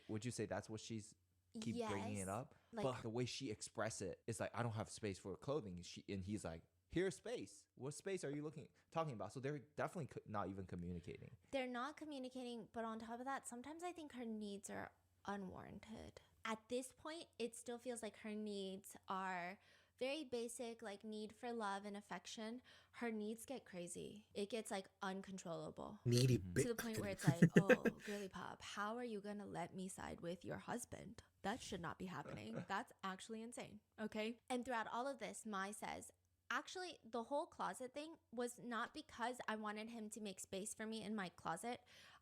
Would you say that's what she's keep bringing it Yes, up? like- But the way she express it is like, I don't have space for clothing. And he's like, here's space. What space are you talking about? So they're definitely not even communicating. They're not communicating, but on top of that, sometimes I think her needs are unwarranted. At this point, it still feels like her needs are very basic, like need for love and affection. Her needs get crazy. It gets like uncontrollable. Needy To the point where it's like, oh, girly pop, how are you gonna let me side with your husband? That should not be happening. That's actually insane, okay? And throughout all of this, Mai says, actually, the whole closet thing was not because I wanted him to make space for me in my closet.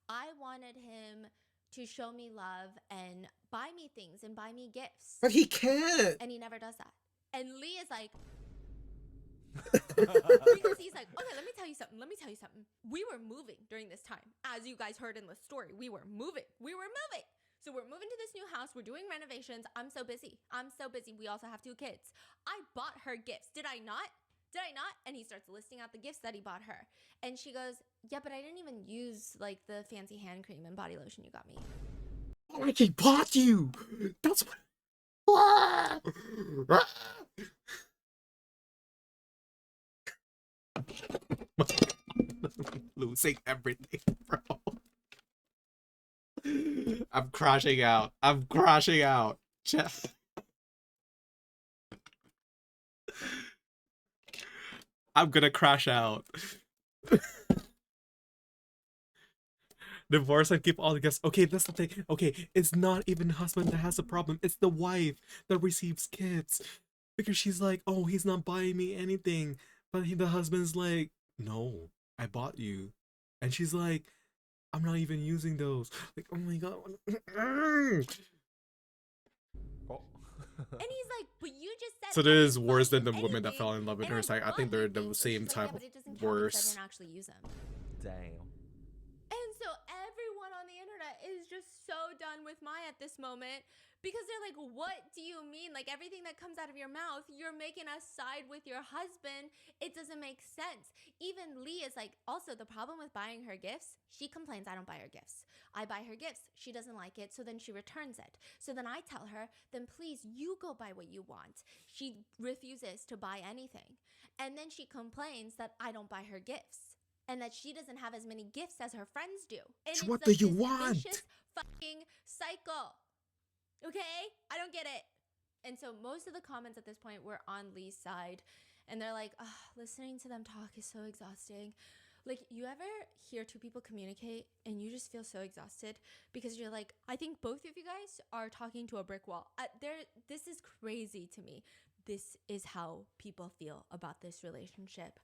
I wanted him to show me love and buy me things and buy me gifts. But he can't. And he never does that. And Lee is like, because he's like, okay, let me tell you something. We were moving during this time. As you guys heard in the story, we were moving. So we're moving to this new house. We're doing renovations. I'm so busy. We also have 2 kids. I bought her gifts. Did I not? And he starts listing out the gifts that he bought her. And she goes, yeah, but I didn't even use like the fancy hand cream and body lotion you got me. Like he bought you. That's what. Losing everything, bro. I'm crashing out. Jeff. I'm gonna crash out. Divorce and keep all the gifts. Okay, that's the thing. Okay, it's not even the husband that has the problem. It's the wife that receives gifts. Because she's like, oh, he's not buying me anything. But the husband's like, no, I bought you. And she's like, I'm not even using those. Like, oh my god. And he's like, but you just said. So this is worse than the anything. woman that fell in love with And her side. I bought think you they're the things. And same she's like, type yeah, of but it doesn't count because I worse. didn't actually use them. Damn. And so everyone on the internet is just so done with Mai at this moment because they're like, what do you mean? Like everything that comes out of your mouth, you're making us side with your husband. It doesn't make sense. Even Lee is like, also the problem with buying her gifts, she complains I don't buy her gifts. I buy her gifts. She doesn't like it. So then she returns it. So then I tell her, then please you go buy what you want. She refuses to buy anything. And then she complains that I don't buy her gifts. And that she doesn't have as many gifts as her friends do. And So it's what like do you this want? vicious fucking cycle. Okay? I don't get it. And so most of the comments at this point were on Lee's side. And they're like, listening to them talk is so exhausting. Like, you ever hear 2 people communicate and you just feel so exhausted because you're like, I think both of you guys are talking to a brick wall. This is crazy to me. This is how people feel about this relationship.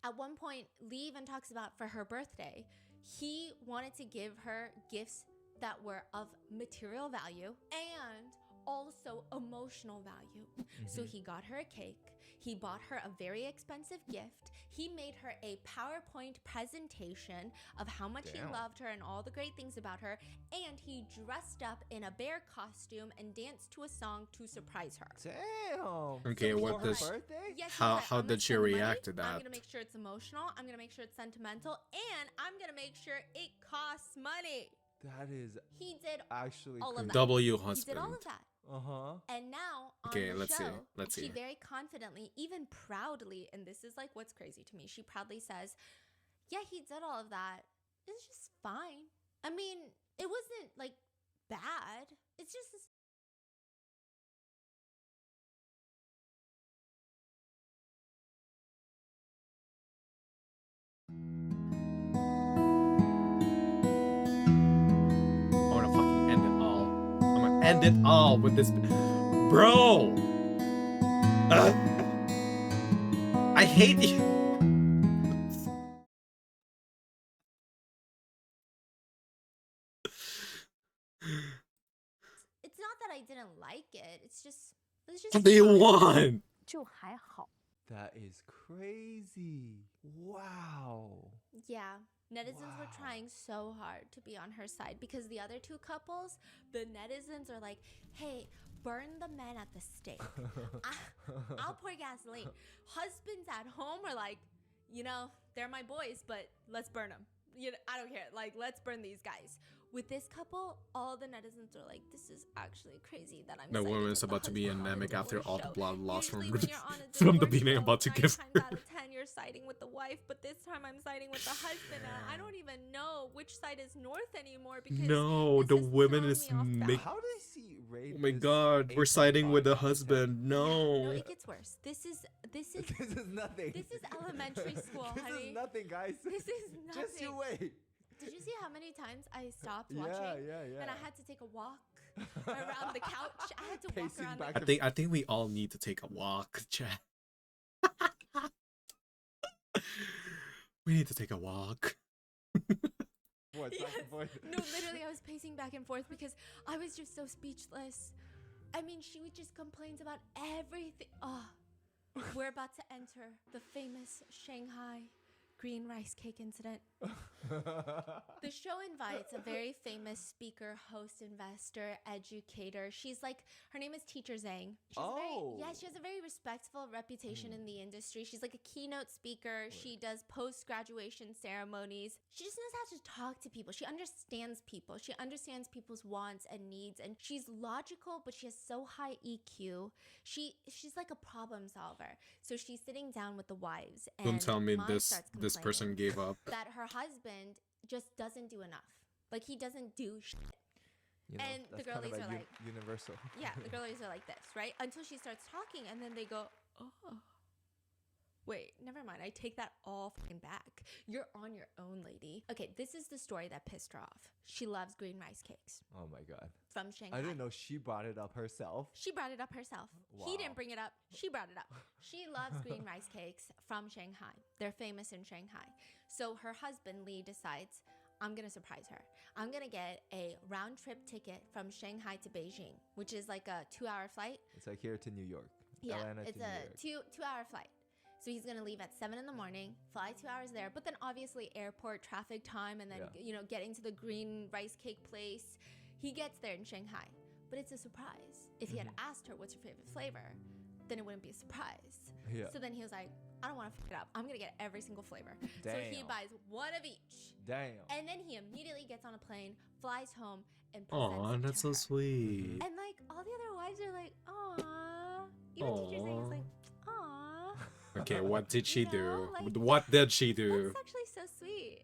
At one point, Lee even talks about for her birthday, he wanted to give her gifts that were of material value and also emotional value. So he got her a cake. He bought her a very expensive gift. He made her a PowerPoint presentation of how much he loved her and all the great things about her. And he dressed up in a bear costume and danced to a song to surprise her. Damn. Okay, So what he was does like, birthday? yes, he's how like, how I'm gonna did she spend money, react to I'm that? gonna make sure it's emotional. I'm gonna make sure it's sentimental, and I'm gonna make sure it costs money. That is He did actually all of crazy. that. W He husband. did all of that. Uh-huh. And now on Okay, the let's see, show, let's she see. very confidently, even proudly, and this is like what's crazy to me, she proudly says, yeah, he did all of that. It's just fine. I mean, it wasn't like bad. It's just this. I wanna fucking end it all. I'm gonna end it all with this, bro. I hate you. It's not that I didn't like it. It's just What do you fine. want? 就还好。 That is crazy. Wow. Yeah, netizens were Wow. trying so hard to be on her side because the other 2 couples, the netizens are like, hey, burn the men at the stake. I'll pour gasoline. Husbands at home are like, you know, they're my boys, but let's burn them. You know, I don't care. Like, let's burn these guys. With this couple, all the netizens are like, this is actually crazy that I'm The siding woman's with the about to be husband on a anemic after divorce all the show." blood loss from Usually when you're on a from the divorce beating show, about to 9 give times her. out of 10 you're siding with the wife, but this time I'm siding with the husband. And I don't even know which side is north anymore because No, this the has woman thrown is me off make. How do I see Ray? Oh my this god, we're April siding with the podcast? husband. Yeah, no, No. it gets worse. This is This is nothing. this is elementary school, This honey. is nothing, guys. This is nothing. Just you wait. Did you see how many times I stopped Yeah, watching yeah. and I had to take a walk around the couch? I had to walk Pacing around. back The I think we all need to take a walk, chat. We need to take a walk. What, back and forth? No, literally, I was pacing back and forth because I was just so speechless. I mean, she would just complains about everything. Oh, we're about to enter the famous Shanghai green rice cake incident. The show invites a very famous speaker, host, investor, educator. She's like, her name is Teacher Zhang. She has a very respectful reputation in the industry. She's like a keynote speaker. She does post-graduation ceremonies. She just knows how to talk to people. She understands people. She understands people's wants and needs, and she's logical, but she has so high EQ. She's like a problem solver. So she's sitting down with the wives, and Don't tell me mom this starts person complaining gave up. that her husband just doesn't do enough. Like, he doesn't do shit. You know, And the that's kind girlies of are like- universal. Yeah, the girlies are like this, right? Until she starts talking, and then they go, oh. Wait, never mind. I take that all fucking back. You're on your own, lady. Okay, this is the story that pissed her off. She loves green rice cakes Oh my god. from Shanghai. I didn't know she brought it up herself. She brought it up herself. He Wow. didn't bring it up. She brought it up. She loves green rice cakes from Shanghai. They're famous in Shanghai. So her husband, Lee, decides, I'm going to surprise her. I'm going to get a round trip ticket from Shanghai to Beijing, which is like a 2-hour flight. It's like here to New York. Yeah, Atlanta it's to New a York. 2-hour flight. So he's going to leave at 7 in the morning, fly 2 hours there, but then obviously airport traffic time, and then, getting to the green rice cake place. He gets there in Shanghai, but it's a surprise. If he had asked her what's your favorite flavor, then it wouldn't be a surprise. Yeah. So then he was like, I don't want to fuck it up. I'm going to get every single flavor. So he Damn. buys one of each. Damn. And then he immediately gets on a plane, flies home, and presents Aw, it that's to so her. sweet. And like all the other wives are like, aw. Even Teacher Zhang is like, aw. Okay, what did she You know, do? like, What did she do? That's actually so sweet.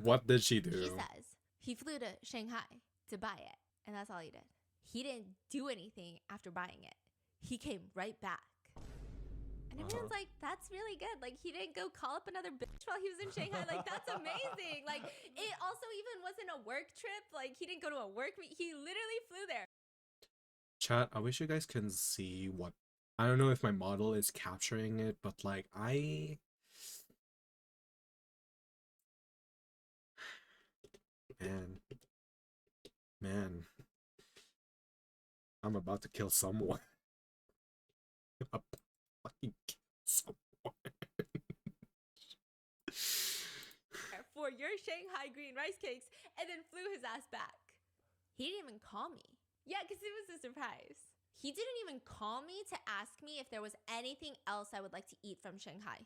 What did she He do? says he flew to Shanghai to buy it, and that's all he did. He didn't do anything after buying it. He came right back. And everyone's like, that's really good. Like, he didn't go call up another bitch while he was in Shanghai. Like, that's amazing. Like, it also even wasn't a work trip. Like, he didn't go to a work meet. He literally flew there. Chat, I wish you guys can see what... I don't know if my model is capturing it, but like, Man. I'm about to kill someone. I'm about to fucking kill someone. For your Shanghai green rice cakes, and then flew his ass back. He didn't even call me. Yeah, because it was a surprise. He didn't even call me to ask me if there was anything else I would like to eat from Shanghai.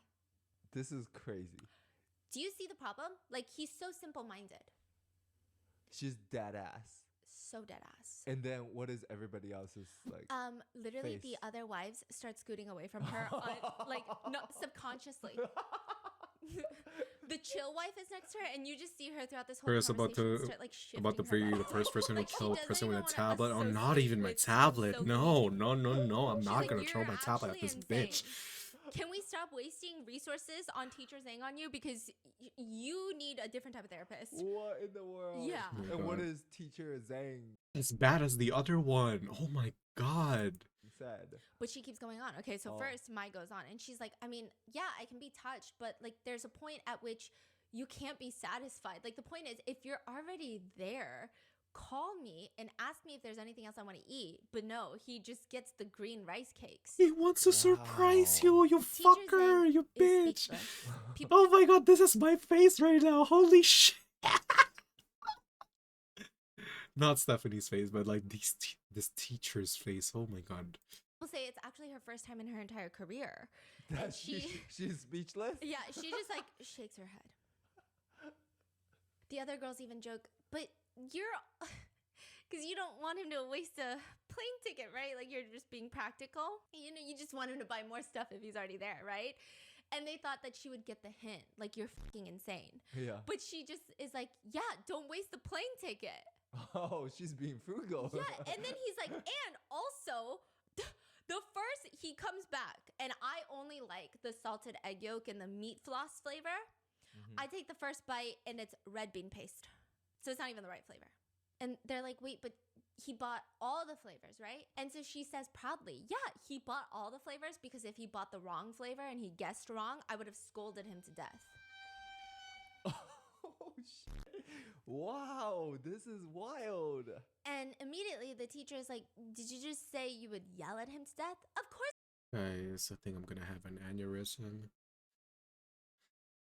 This is crazy. Do you see the problem? Like, he's so simple-minded. She's dead ass. So dead ass. And then what is everybody else's like? Literally face? the other wives start scooting away from her, like, not subconsciously. The chill wife is next to her, and you just see her throughout this whole First about conversation to start, like, shifting about to her be the legs. first person Like, to she kill a doesn't person with a even wanna tablet. Oh, not associate even my with tablet. Sophie. No. I'm She's not like, gonna throw "You're my tablet at this actually bitch. insane. Can we stop wasting resources on Teacher Zhang on you, because you need a different type of therapist? What in the world? Yeah. Oh my And what God. is Teacher Zhang As bad as the other one. Oh my god. said? But she keeps going on. Okay, so Oh. first Mai goes on, and she's like, I mean, yeah, I can be touched, but like there's a point at which you can't be satisfied. Like, the point is, if you're already there, call me and ask me if there's anything else I want to eat. But no, he just gets the green rice cakes. He wants to surprise you, Wow. you Teacher fucker, Zhang you is bitch. speechless. People, Oh my god, this is my face right now. Holy shit. Not Stephanie's face, but like This teacher's face. Oh my god. Will say it's actually her first time in her entire career. That she- she's speechless. Yeah, she just like shakes her head. The other girls even joke, but you're, because you don't want him to waste a plane ticket, right? Like you're just being practical. You know, you just want him to buy more stuff if he's already there, right? And they thought that she would get the hint, like you're fucking insane. Yeah. But she just is like, yeah, don't waste the plane ticket. Oh, she's being frugal. Yeah, and then he's like, and also, the first he comes back, and I only like the salted egg yolk and the meat floss flavor. I take the first bite, and it's red bean paste, so it's not even the right flavor. And they're like, wait, but he bought all the flavors, right? And so she says proudly, yeah, he bought all the flavors, because if he bought the wrong flavor and he guessed wrong, I would have scolded him to death. Oh shit! Wow, this is wild. And immediately the teacher is like, did you just say you would yell at him to death? Of course. Guys, I think I'm gonna have an aneurysm.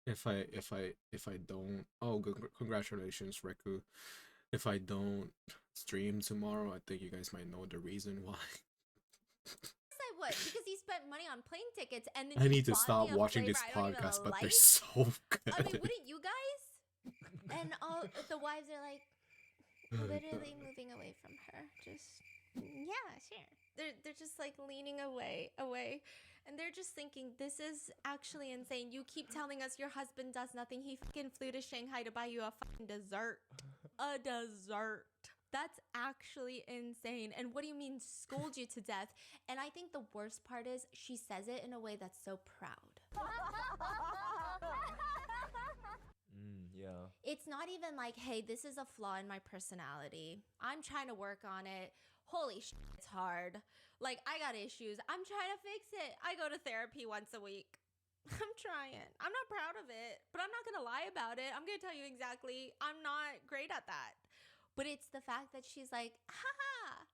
If I don't, oh, congratulations, Reku. If I don't stream tomorrow, I think you guys might know the reason why. Yes, I would, because he spent money on plane tickets, and then I he need to bought stop me a watching flavor this I don't even podcast, but they're like. so good. I mean, wouldn't you guys? And all the wives are like literally moving away from her. Just yeah, sure. They're just like leaning away, and they're just thinking, this is actually insane. You keep telling us your husband does nothing. He fucking flew to Shanghai to buy you a fucking dessert. A dessert. That's actually insane. And what do you mean scold you to death? And I think the worst part is she says it in a way that's so proud. Yeah. It's not even like, hey, this is a flaw in my personality. I'm trying to work on it. Holy shit, it's hard. Like, I got issues. I'm trying to fix it. I go to therapy once a week. I'm trying. I'm not proud of it, but I'm not going to lie about it. I'm going to tell you exactly. I'm not great at that. But it's the fact that she's like, haha.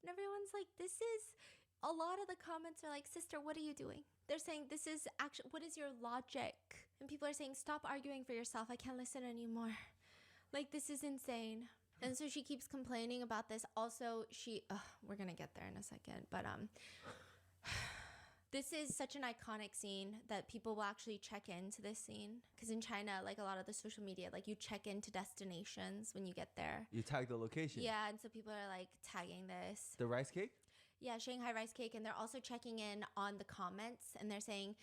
And everyone's like, this is, a lot of the comments are like, sister, what are you doing? They're saying, this is actually, what is your logic? And people are saying, stop arguing for yourself. I can't listen anymore. Like, this is insane. And so she keeps complaining about this. Also, we're going to get there in a second. But this is such an iconic scene that people will actually check into this scene. Because in China, like a lot of the social media, like you check into destinations when you get there. You tag the location. Yeah, and so people are like tagging this. The rice cake? Yeah, Shanghai rice cake. And they're also checking in on the comments. And they're saying,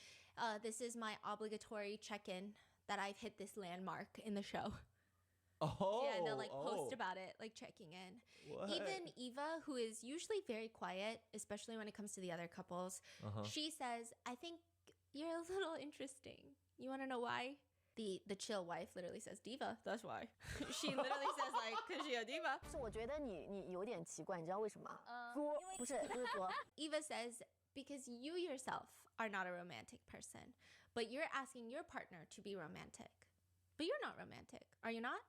this is my obligatory check-in that I've hit this landmark in the show. Oh. Yeah, and they'll like post about it, like checking in. What? Even Eva, who is usually very quiet, especially when it comes to the other couples, she says, I think you're a little interesting. You want to know why? The chill wife literally says, diva, that's why. She literally says like, cause she a diva. 是我觉得你有点奇怪，你知道为什么吗？作不是作。 Eva says, because you yourself are not a romantic person, but you're asking your partner to be romantic. But you're not romantic, are you not?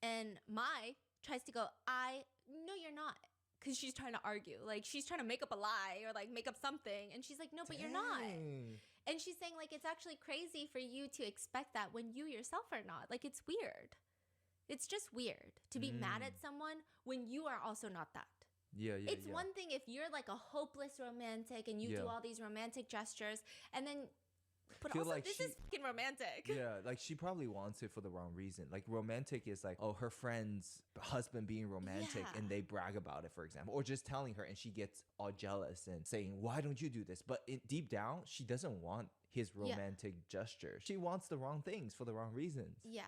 And Mai tries to go, no, you're not. Because she's trying to argue. Like, she's trying to make up a lie or, like, make up something. And she's like, no, but you're not. And she's saying, like, it's actually crazy for you to expect that when you yourself are not. Like, it's weird. It's just weird to be mad at someone when you are also not that. Yeah. It's one thing if you're, like, a hopeless romantic and you do all these romantic gestures and then... But Feel also, like this is fucking romantic. Yeah, like she probably wants it for the wrong reason. Like romantic is like, oh, her friend's husband being romantic and they brag about it, for example. Or just telling her and she gets all jealous and saying, why don't you do this? But deep down, she doesn't want his romantic gesture. She wants the wrong things for the wrong reasons. Yeah.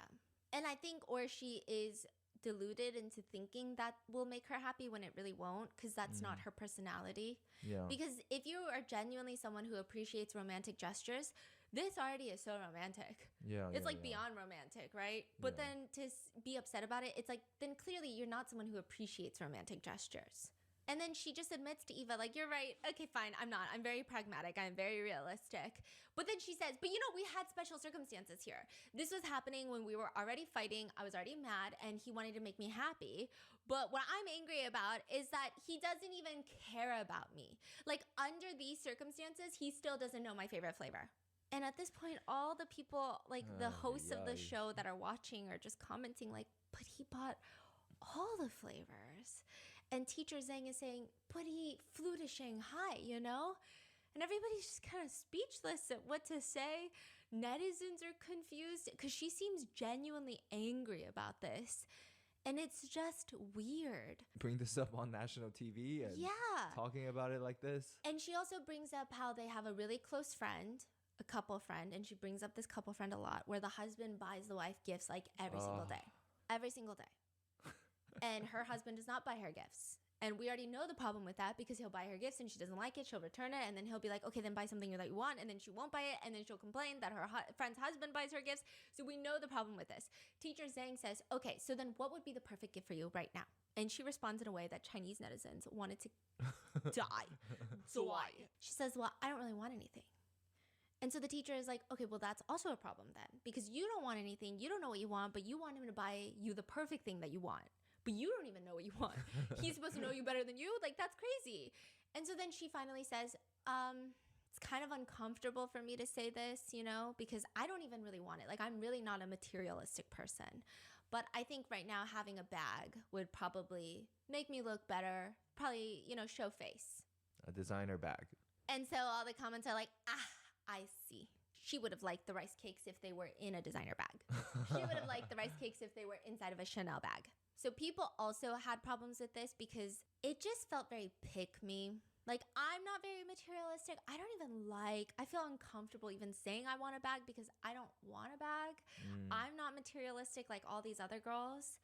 And I think, or she is deluded into thinking that will make her happy when it really won't, because that's not her personality. Yeah. Because if you are genuinely someone who appreciates romantic gestures, this already is so romantic. Yeah. It's like beyond romantic, right? But then to be upset about it, it's like, then clearly you're not someone who appreciates romantic gestures. And then she just admits to Eva, like, you're right. Okay, fine. I'm not. I'm very pragmatic. I'm very realistic. But then she says, but you know, we had special circumstances here. This was happening when we were already fighting. I was already mad and he wanted to make me happy. But what I'm angry about is that he doesn't even care about me. Like, under these circumstances, he still doesn't know my favorite flavor. And at this point, all the people, like the hosts of the show that are watching are just commenting like, but he bought all the flavors. And teacher Zhang is saying, but he flew to Shanghai, you know? And everybody's just kind of speechless at what to say. Netizens are confused because she seems genuinely angry about this. And it's just weird. Bring this up on national TV and talking about it like this. And she also brings up how they have a really close friend, a couple friend, and she brings up this couple friend a lot, where the husband buys the wife gifts like every single day. Every single day. And her husband does not buy her gifts. And we already know the problem with that, because he'll buy her gifts and she doesn't like it. She'll return it, and then he'll be like, okay, then buy something that you want. And then she won't buy it. And then she'll complain that her friend's husband buys her gifts. So we know the problem with this. Teacher Zhang says, okay, so then what would be the perfect gift for you right now? And she responds in a way that Chinese netizens wanted to die. So why? She says, well, I don't really want anything. And so the teacher is like, okay, well, that's also a problem then, because you don't want anything. You don't know what you want, but you want him to buy you the perfect thing that you want. But you don't even know what you want. He's supposed to know you better than you? Like, that's crazy. And so then she finally says, it's kind of uncomfortable for me to say this, you know, because I don't even really want it. Like, I'm really not a materialistic person. But I think right now having a bag would probably make me look better, probably, you know, show face. A designer bag. And so all the comments are like, I see. She would have liked the rice cakes if they were in a designer bag. She would have liked the rice cakes if they were inside of a Chanel bag. So people also had problems with this because it just felt very pick-me. Like, I'm not very materialistic. I feel uncomfortable even saying I want a bag because I don't want a bag. I'm not materialistic like all these other girls.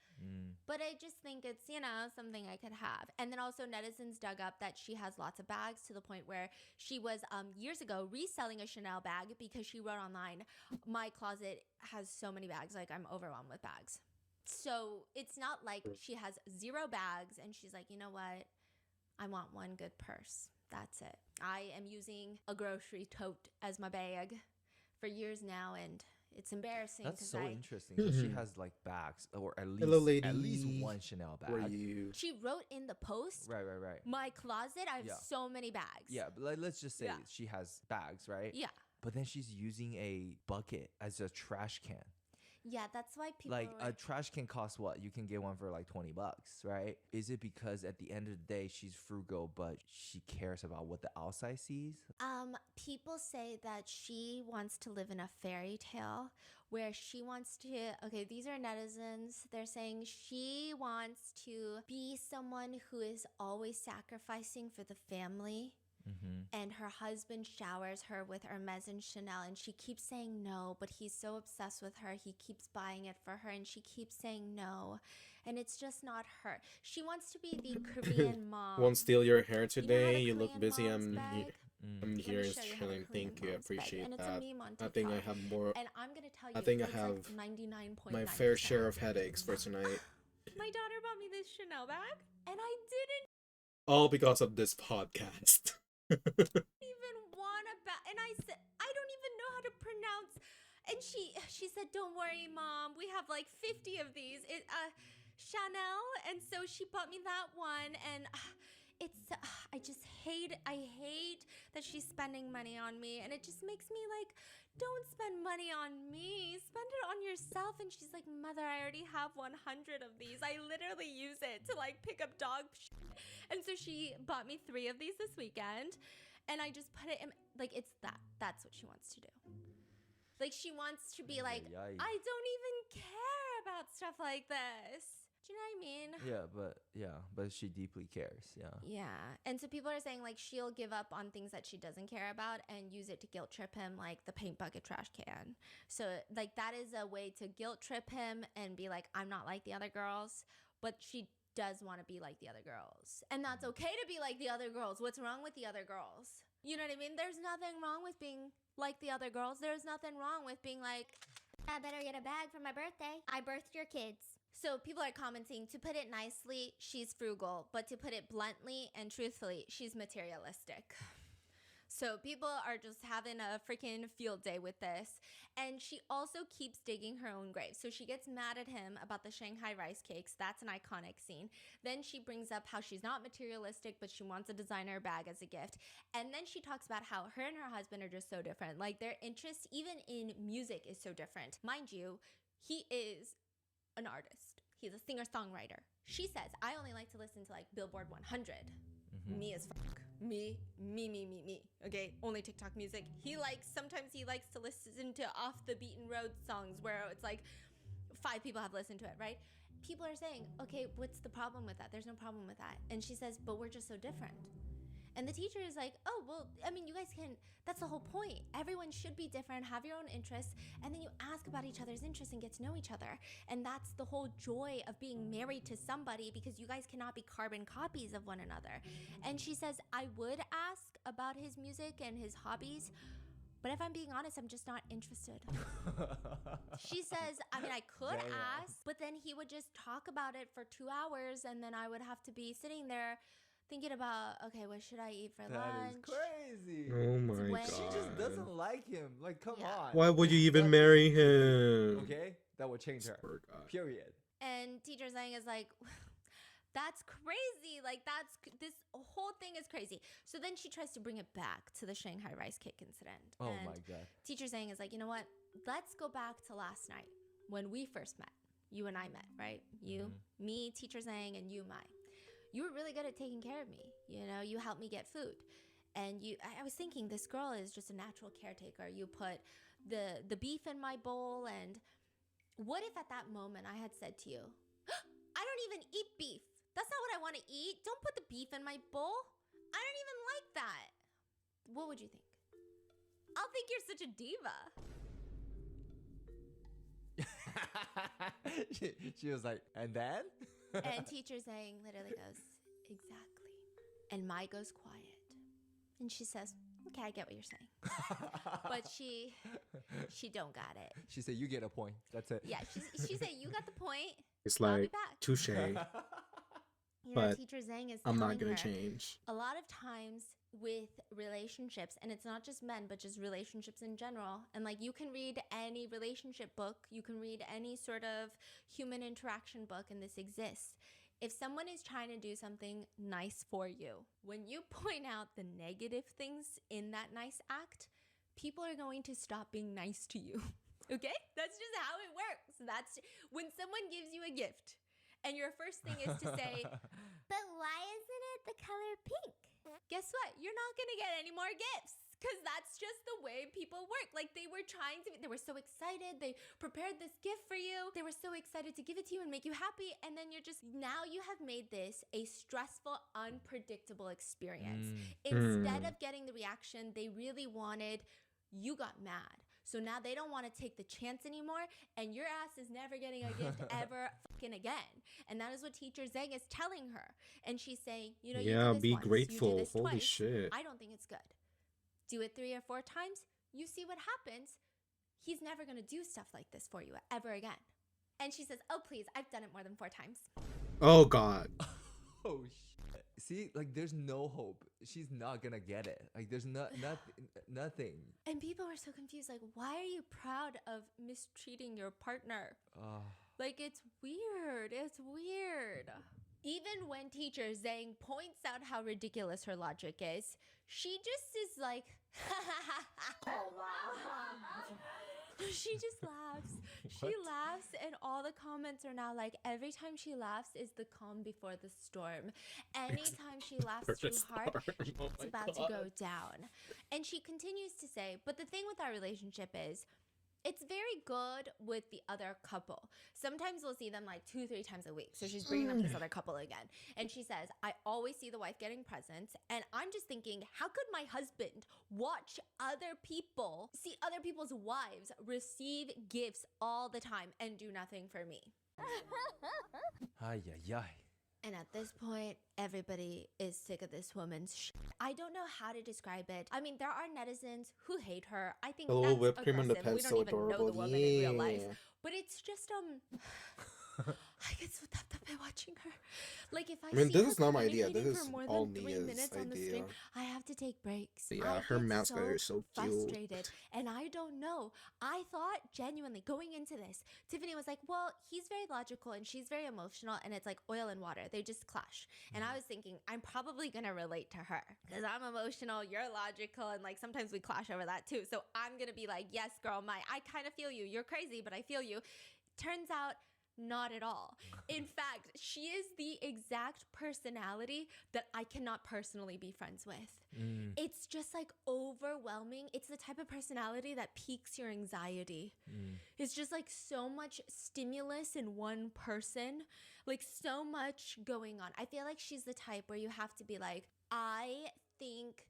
But I just think it's, you know, something I could have. And then also netizens dug up that she has lots of bags, to the point where she was years ago reselling a Chanel bag because she wrote online, my closet has so many bags, like I'm overwhelmed with bags. So it's not like she has 0 bags and she's like, you know what? I want one good purse. That's it. I am using a grocery tote as my bag for years now, and it's embarrassing. That's so interesting. Mm-hmm. So she has like bags, or at least Hello, lady. at least one Chanel bag. Were you? She wrote in the post, Right. my closet, I have so many bags. Yeah, but let's just say she has bags, right? Yeah. But then she's using a bucket as a trash can. Yeah, that's why people Like a trash can costs what? You can get one for like $20, right? Is it because at the end of the day she's frugal, but she cares about what the outside sees? People say that she wants to live in a fairy tale where she wants to, okay, these are netizens. They're saying she wants to be someone who is always sacrificing for the family. And her husband showers her with Hermes and Chanel, and she keeps saying no, but he's so obsessed with her, he keeps buying it for her, and she keeps saying no, and it's just not her. She wants to be the Korean mom. Won't steal your hair today. You You know look busy. I'm here show you how the chilling. Korean Thank you. I mom's bag, appreciate and it's that. a meme on I think I TikTok. have more. And I'm gonna tell you, I think I it's have like 99.9%. my fair share of headaches for tonight. My daughter bought me this Chanel bag, and I didn't All because of this podcast. even want a bag, and I said I don't even know how to pronounce. And she said, "Don't worry, Mom. We have like 50 of these. Chanel." And so she bought me that one, and I hate that she's spending money on me, and it just makes me like, don't spend money on me. Spend it on yourself. And she's like, Mother, I already have 100 of these. I literally use it to like pick up dog shit. And so she bought me 3 of these this weekend, and I just put it in, like, that's what she wants to do. Like, she wants to be like, I don't even care about stuff like this. Do you know what I mean? But she deeply cares. Yeah. And so people are saying like she'll give up on things that she doesn't care about and use it to guilt trip him, like the paint bucket trash can. So like that is a way to guilt trip him and be like, I'm not like the other girls, but she does want to be like the other girls. And that's okay to be like the other girls. What's wrong with the other girls? You know what I mean? There's nothing wrong with being like the other girls. There's nothing wrong with being like, I better get a bag for my birthday. I birthed your kids. So people are commenting, to put it nicely, she's frugal, but to put it bluntly and truthfully, she's materialistic. So people are just having a freaking field day with this. And she also keeps digging her own grave. So she gets mad at him about the Shanghai rice cakes. That's an iconic scene. Then she brings up how she's not materialistic, but she wants a designer bag as a gift. And then she talks about how her and her husband are just so different. Like their interest, even in music, is so different. Mind you, he is an artist. He's a singer-songwriter. She says, I only like to listen to like Billboard 100. Me as fuck. Me. Okay, only TikTok music. Sometimes he likes to listen to off the beaten road songs where it's like 5 people have listened to it, right? People are saying, okay, what's the problem with that? There's no problem with that. And she says, but we're just so different. And the teacher is like, oh, well, I mean, you guys can, that's the whole point. Everyone should be different, have your own interests, and then you ask about each other's interests and get to know each other. And that's the whole joy of being married to somebody, because you guys cannot be carbon copies of one another. And she says, I would ask about his music and his hobbies, but if I'm being honest, I'm just not interested. She says, I mean, I could ask, but then he would just talk about it for 2 hours, and then I would have to be sitting there thinking about, okay, what should I eat for lunch? That is crazy. Oh my god. She just doesn't like him. Like, come on. Why would you even marry him? Okay, that would change her. Period. And teacher Zhang is like, that's crazy. Like, this whole thing is crazy. So then she tries to bring it back to the Shanghai rice cake incident. Oh and my god. Teacher Zhang is like, you know what? Let's go back to last night when we first met. You and I met, right? You, me, Teacher Zhang, and you, Mai. You were really good at taking care of me. You know, you helped me get food. And I was thinking, this girl is just a natural caretaker. You put the beef in my bowl, and what if at that moment I had said to you, I don't even eat beef. That's not what I want to eat. Don't put the beef in my bowl. I don't even like that. What would you think? I'll think you're such a diva. She was like, and then? And teacher Zhang literally goes, exactly. And Mai goes quiet. And she says, okay, I get what you're saying. But she don't got it. She said, you get a point. That's it. Yeah, she said, you got the point. It's I'll be like, back. touche. You know, But teacher Zhang is I'm not telling gonna her, change. a lot of times with relationships, and it's not just men, but just relationships in general, and like you can read any relationship book, you can read any sort of human interaction book, and this exists. If someone is trying to do something nice for you, when you point out the negative things in that nice act, people are going to stop being nice to you. Okay? That's just how it works. That's when someone gives you a gift and your first thing is to say, but why isn't it the color pink? Guess what? You're not going to get any more gifts, because that's just the way people work. Like, they were so excited. They prepared this gift for you. They were so excited to give it to you and make you happy. And then now you have made this a stressful, unpredictable experience. Instead of getting the reaction they really wanted, you got mad. So now they don't want to take the chance anymore, and your ass is never getting a gift ever fucking again. And that is what teacher Zhang is telling her. And she's saying, you know, you do this be once, grateful. you do this Holy twice. shit. I don't think it's good. Do it 3 or 4 times, you see what happens. He's never going to do stuff like this for you ever again. And she says, oh, please, I've done it more than 4 times. Oh god. Oh shit. See, like, there's no hope. She's not gonna get it. Like, there's nothing. And people were so confused. Like, why are you proud of mistreating your partner? Like, it's weird. It's weird. Even when teacher Zhang points out how ridiculous her logic is, she just is like, she just laughs. She laughs, and all the comments are now like, every time she laughs is the calm before the storm. Anytime she laughs too hard, it's about to go down. And she continues to say, but the thing with our relationship is, it's very good with the other couple. Sometimes we'll see them like 2-3 times a week. So she's bringing up this other couple again. And she says, I always see the wife getting presents. And I'm just thinking, how could my husband watch other people, see other people's wives receive gifts all the time and do nothing for me? Ay, ay, ay. And at this point, everybody is sick of this woman's shit. I don't know how to describe it. I mean, there are netizens who hate her. I think The little that's whipped cream on the aggressive. We pen, don't so even know the adorable. woman in real life. Yeah. But it's just I get so tapped up by watching her. Like, if I mean, see this her is not my idea. communicating This is for more all than 3 Nia's minutes on the idea. screen, I have to take breaks. But yeah, I her get mascot is so cute. frustrated, and I don't know. I thought genuinely going into this, Tiffany was like, well, he's very logical and she's very emotional, and it's like oil and water. They just clash. And I was thinking, I'm probably gonna relate to her because I'm emotional, you're logical, and like sometimes we clash over that too. So I'm gonna be like, yes, girl, I kind of feel you. You're crazy, but I feel you. Turns out Not at all. In fact, she is the exact personality that I cannot personally be friends with. It's just like overwhelming. It's the type of personality that piques your anxiety. It's just like so much stimulus in one person, like so much going on. I feel like she's the type where you have to be like, I think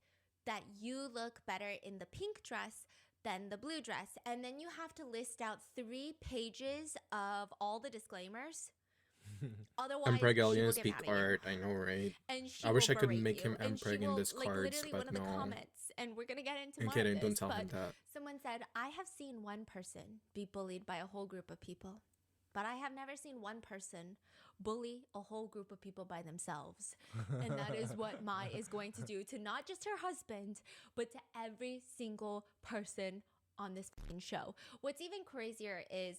that you look better in the pink dress than the blue dress. And then you have to list out 3 pages of all the disclaimers. Otherwise, Empreg she will aliens get speak mad at you. art. I know, right? And she I wish will I could berate make you, him and she Empreg in will, this like, cards, literally one but of the no. comments, and we're gonna get into I'm more kidding. of Don't this, tell but him that. someone said, I have seen one person be bullied by a whole group of people, but I have never seen one person bully a whole group of people by themselves. And that is what Mai is going to do to not just her husband, but to every single person on this fucking show. What's even crazier is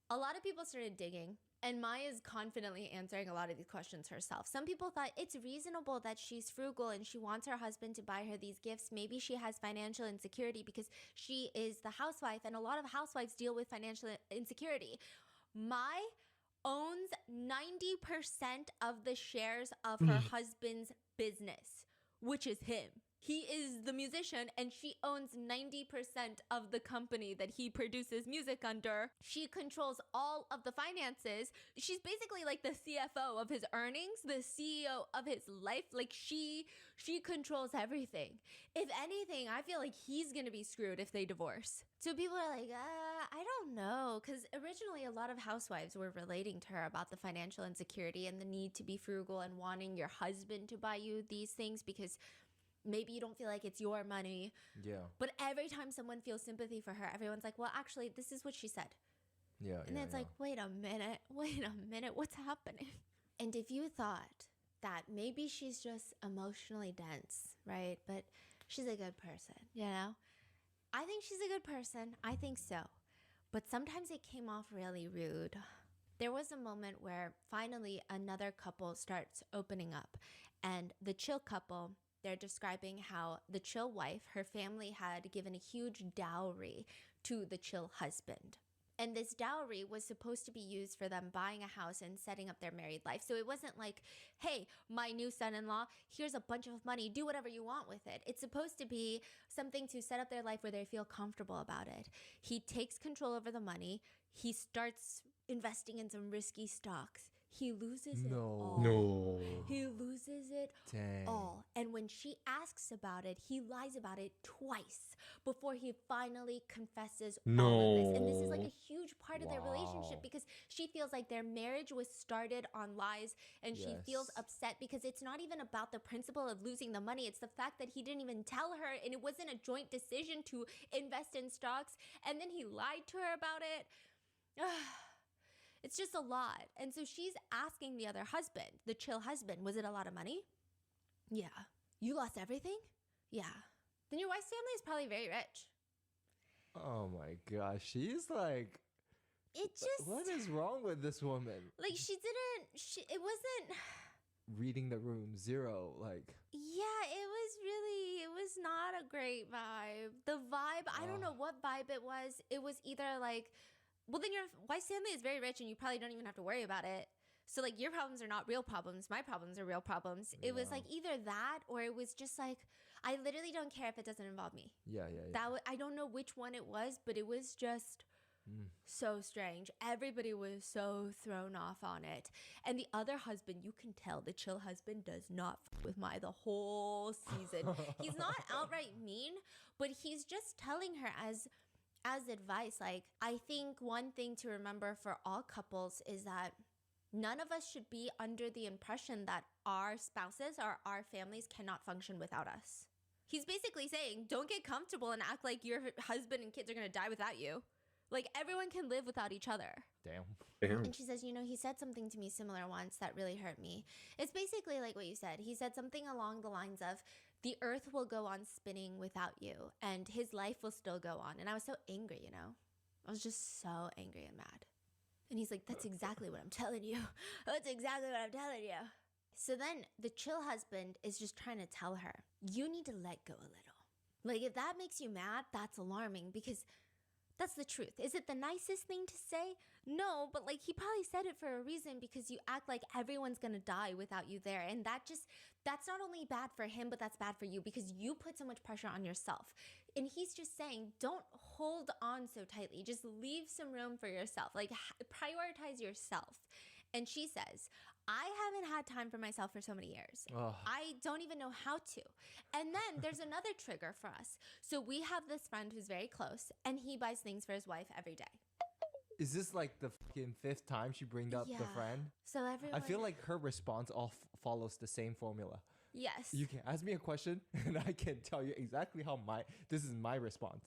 a lot of people started digging, and Maya is confidently answering a lot of these questions herself. Some people thought it's reasonable that she's frugal and she wants her husband to buy her these gifts. Maybe she has financial insecurity because she is the housewife, and a lot of housewives deal with financial insecurity. Mai owns 90% of the shares of her husband's business, which is him. He is the musician, and she owns 90% of the company that he produces music under. She controls all of the finances. She's basically like the CFO of his earnings, the CEO of his life. Like she controls everything. If anything, I feel like he's gonna be screwed if they divorce. So people are like, I don't know. Because originally a lot of housewives were relating to her about the financial insecurity and the need to be frugal and wanting your husband to buy you these things because maybe you don't feel like it's your money. Yeah. But every time someone feels sympathy for her, everyone's like, well, actually, this is what she said. Yeah. And then it's like, wait a minute, what's happening? And if you thought that maybe she's just emotionally dense, right? But she's a good person, you know? I think she's a good person. I think so. But sometimes it came off really rude. There was a moment where finally another couple starts opening up, and the chill couple, they're describing how the chill wife, her family had given a huge dowry to the chill husband. And this dowry was supposed to be used for them buying a house and setting up their married life. So it wasn't like, hey, my new son-in-law, here's a bunch of money, do whatever you want with it. It's supposed to be something to set up their life where they feel comfortable about it. He takes control over the money. He starts investing in some risky stocks. He loses it all. No. He loses it Dang. all. And when she asks about it, he lies about it twice before he finally confesses all of this. And this is like a huge part of their relationship because she feels like their marriage was started on lies, and she feels upset because it's not even about the principle of losing the money. It's the fact that he didn't even tell her, and it wasn't a joint decision to invest in stocks, and then he lied to her about it. It's just a lot. And so she's asking the other husband, the chill husband, was it a lot of money? Yeah. You lost everything? Yeah. Then your wife's family is probably very rich. Oh my gosh. She's like, It just, what is wrong with this woman? like, it wasn't, Reading the room, zero. Like, yeah, it was not a great vibe. The vibe, I don't know what vibe it was. It was either like, well, then your wife's family is very rich and you probably don't even have to worry about it. So, like, your problems are not real problems. My problems are real problems. It was like either that, or it was just like, I literally don't care if it doesn't involve me. yeah. I don't know which one it was, but it was just so strange. Everybody was so thrown off on it. And the other husband, you can tell the chill husband does not f with Mai the whole season. He's not outright mean, but he's just telling her as advice, like, I think one thing to remember for all couples is that none of us should be under the impression that our spouses or our families cannot function without us. He's basically saying, don't get comfortable and act like your husband and kids are gonna die without you. Like, everyone can live without each other. Damn. And she says, he said something to me similar once that really hurt me. It's basically like what you said. He said something along the lines of, the earth will go on spinning without you, and his life will still go on. And I was so angry, I was just so angry and mad. And he's like, that's exactly what I'm telling you. That's exactly what I'm telling you. So then the chill husband is just trying to tell her, you need to let go a little. Like, if that makes you mad, that's alarming, because That's the truth. Is it the nicest thing to say? No, but like he probably said it for a reason because you act like everyone's gonna die without you there. And that's not only bad for him, but that's bad for you because you put so much pressure on yourself. And he's just saying, don't hold on so tightly. Just leave some room for yourself. Like prioritize yourself. And she says, I haven't had time for myself for so many years. Ugh. I don't even know how to. And then there's another trigger for us. So we have this friend who's very close and he buys things for his wife every day. Is this like the fucking 5th time she brings up the friend? So everyone... I feel like her response all follows the same formula. Yes. You can ask me a question and I can tell you exactly how this is my response.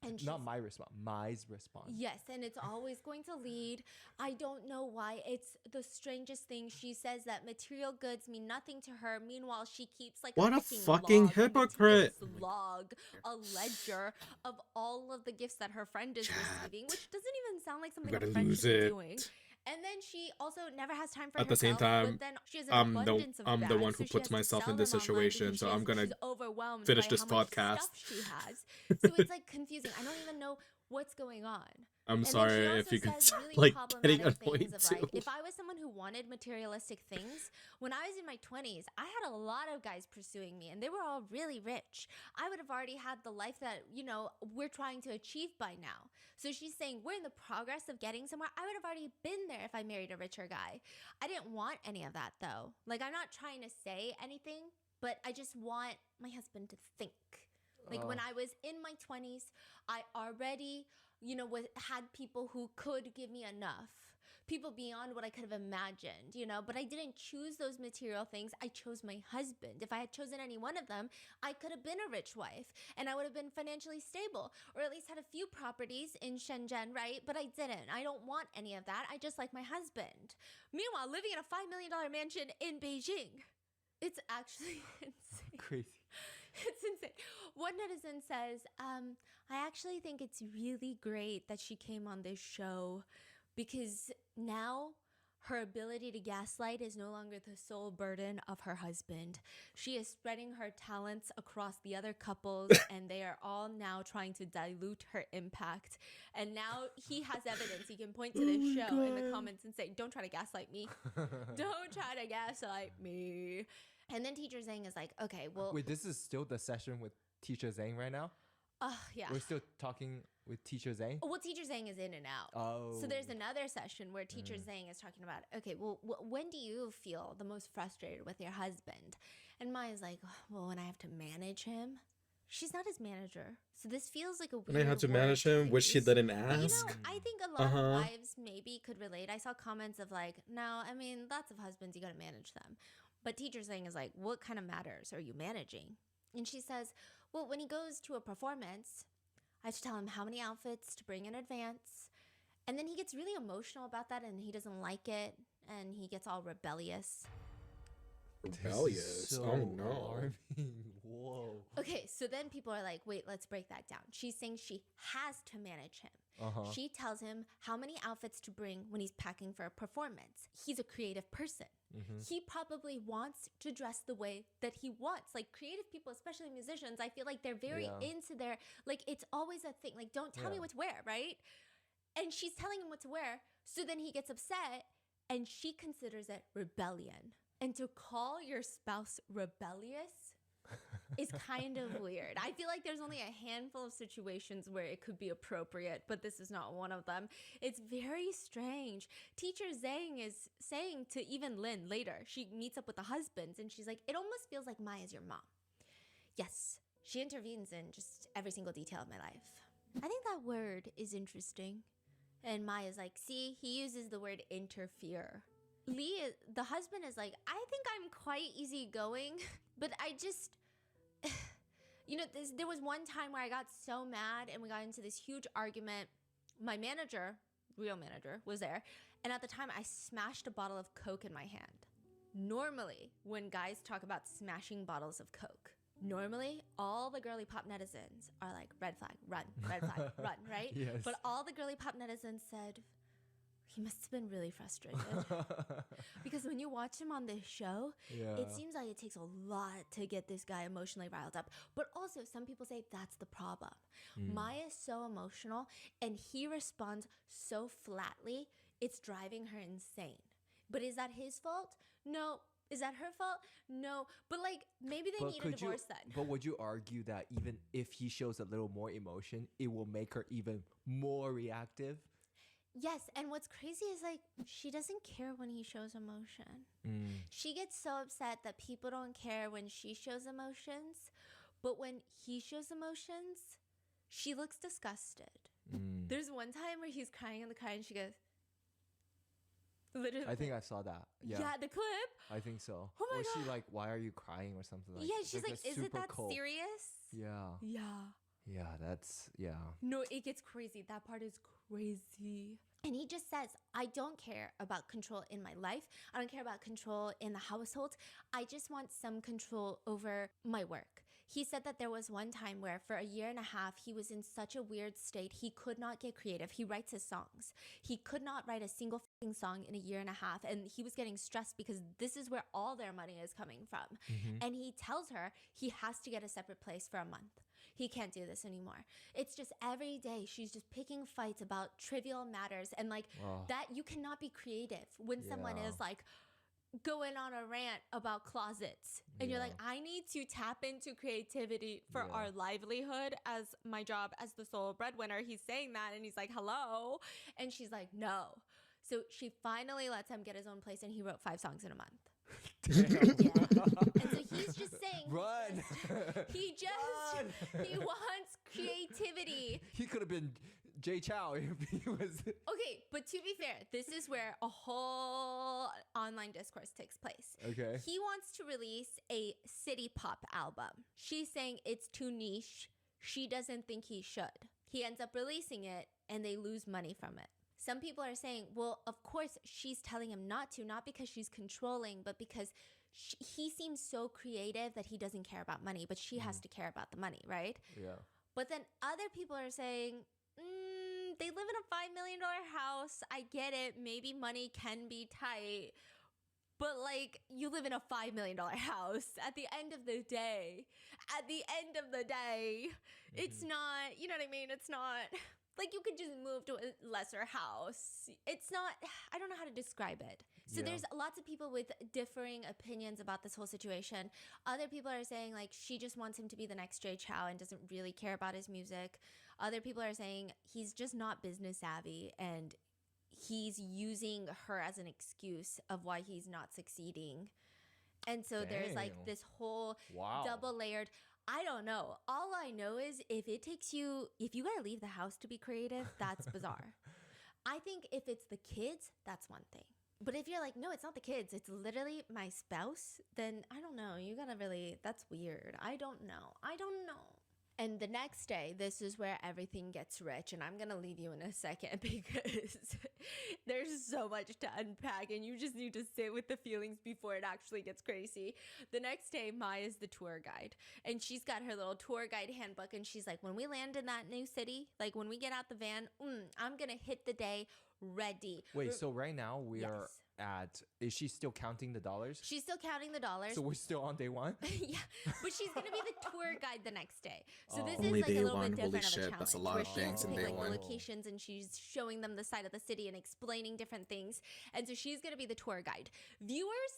And not my response, Mai's response. Yes, and it's always going to lead. I don't know why. It's the strangest thing. She says that material goods mean nothing to her. Meanwhile, she keeps like what a fucking fucking hypocrite. Log, a ledger of all of the gifts that her friend is receiving, which doesn't even sound like something a friend should be doing. And then she also never has time for at the same time, but then she has an abundance of I'm the bags, one who so puts myself in this situation, so I'm gonna she's overwhelmed finish by this how much podcast. stuff she has. So it's like confusing. I don't even know what's going on. I'm And sorry then she if you also can says start, really like getting problematic annoyed things of, like, too. if I was someone who wanted materialistic things, when I was in my 20s, I had a lot of guys pursuing me and they were all really rich. I would have already had the life that, you know, we're trying to achieve by now. So she's saying we're in the progress of getting somewhere. I would have already been there if I married a richer guy. I didn't want any of that though. Like, I'm not trying to say anything, but I just want my husband to think. Like when I was in my 20s, I already, you know, had people who could give me enough. People beyond what I could have imagined, you know, but I didn't choose those material things. I chose my husband. If I had chosen any one of them, I could have been a rich wife and I would have been financially stable or at least had a few properties in Shenzhen, right? But I didn't. I don't want any of that. I just like my husband. Meanwhile, living in a $5 million mansion in Beijing. It's actually insane. Crazy. It's insane. One netizen says, I actually think it's really great that she came on this show because now her ability to gaslight is no longer the sole burden of her husband. She is spreading her talents across the other couples and they are all now trying to dilute her impact. And now he has evidence. He can point to this show in the comments and say, don't try to gaslight me. Don't try to gaslight me. And then Teacher Zhang is like, okay, well... Wait, this is still the session with Teacher Zhang right now? Yeah. We're still talking with Teacher Zhang? Well, Teacher Zhang is in and out. Oh. So there's another session where Teacher Zhang is talking about, okay, well, when do you feel the most frustrated with your husband? And Maya's like, well, when I have to manage him. She's not his manager. So this feels like a weird... And I had to manage him, which she didn't ask. But, you know, I think a lot of wives maybe could relate. I saw comments of like, no, I mean, lots of husbands, you got to manage them. But Teacher Zhang is like, what kind of matters are you managing? And she says, well, when he goes to a performance, I have to tell him how many outfits to bring in advance. And then he gets really emotional about that and he doesn't like it. And he gets all rebellious. Rebellious? So Oh no. alarming. Whoa. Okay, so then people are like, wait, let's break that down. She's saying she has to manage him. She tells him how many outfits to bring when he's packing for a performance. He's a creative person. He probably wants to dress the way that he wants. Like creative people, especially musicians, I feel like they're very into their, like it's always a thing. Like, don't tell me what to wear, right? And she's telling him what to wear. So then he gets upset and she considers it rebellion. And to call your spouse rebellious is kind of weird. I feel like there's only a handful of situations where it could be appropriate, but this is not one of them. It's very strange. Teacher Zhang is saying to even Lynn later, she meets up with the husbands and she's like, it almost feels like Maya's your mom. Yes, she intervenes in just every single detail of my life. I think that word is interesting. And Maya's like, see, he uses the word interfere. Lee, the husband, is like, I think I'm quite easygoing, but I just, you know, there was one time where I got so mad and we got into this huge argument. My manager, real manager, was there. And at the time, I smashed a bottle of Coke in my hand. Normally, when guys talk about smashing bottles of Coke, normally all the girly pop netizens are like, red flag, run, red flag, run, right? Yes. But all the girly pop netizens said, He must have been really frustrated. Because when you watch him on this show, it seems like it takes a lot to get this guy emotionally riled up. But also, some people say that's the problem. Maya is so emotional, and he responds so flatly, it's driving her insane. But is that his fault? No. Is that her fault? No. But like, maybe they need a divorce then. But would you argue that even if he shows a little more emotion, it will make her even more reactive? Yes, and what's crazy is like she doesn't care when he shows emotion. She gets so upset that people don't care when she shows emotions, but when he shows emotions, she looks disgusted. There's one time where he's crying in the car and she goes, literally. I think I saw that. Yeah, the clip. I think so. Oh my was God. she like, "Why are you crying?" or something like? Yeah, she's like, "Is it that cold. serious?" Yeah. Yeah, that's No, it gets crazy. That part is crazy. And he just says, I don't care about control in my life. I don't care about control in the household. I just want some control over my work. He said that there was one time where for a year and a half, he was in such a weird state. He could not get creative. He writes his songs. He could not write a single song in a year and a half. And he was getting stressed because this is where all their money is coming from. And he tells her he has to get a separate place for a month. He can't do this anymore. It's just every day she's just picking fights about trivial matters. And like that, you cannot be creative when someone is like going on a rant about closets. And you're like, I need to tap into creativity for our livelihood as my job as the sole breadwinner. He's saying that and he's like, hello. And she's like, no. So she finally lets him get his own place and he wrote 5 songs in a month. And so he's just saying run. He wants creativity. He could have been Jay Chow if he was. Okay, but to be fair, this is where a whole online discourse takes place. Okay. He wants to release a city pop album. She's saying it's too niche. She doesn't think he should. He ends up releasing it and they lose money from it. Some people are saying, well, of course she's telling him not to, not because she's controlling, but because he seems so creative that he doesn't care about money, but she has to care about the money, right? Yeah. But then other people are saying, they live in a $5 million house. I get it. Maybe money can be tight. But like, you live in a $5 million house. At the end of the day, it's not, you know what I mean? It's not like you could just move to a lesser house. It's not, I don't know how to describe it. So there's lots of people with differing opinions about this whole situation. Other people are saying like she just wants him to be the next Jay Chow and doesn't really care about his music. Other people are saying he's just not business savvy and he's using her as an excuse of why he's not succeeding. And so there's like this whole double layered, I don't know. All I know is if you gotta leave the house to be creative, that's bizarre. I think if it's the kids, that's one thing. But if you're like, no, it's not the kids, it's literally my spouse, then I don't know. You gotta really, that's weird. I don't know. And the next day, this is where everything gets rich. And I'm going to leave you in a second because there's so much to unpack and you just need to sit with the feelings before it actually gets crazy. The next day, Maya's the tour guide and she's got her little tour guide handbook. And she's like, when we land in that new city, like when we get out the van, I'm going to hit the day ready. Wait, so right now we are at, is she still counting the dollars? She's still counting the dollars. So we're still on day one? Yeah, but she's going to be the tour guide the next day. So this Only is like day a little one. bit Holy different of a shit, challenge. that's a lot where of she's things in picking, day like, one. the locations and she's showing them the side of the city and explaining different things. And so she's going to be the tour guide. Viewers,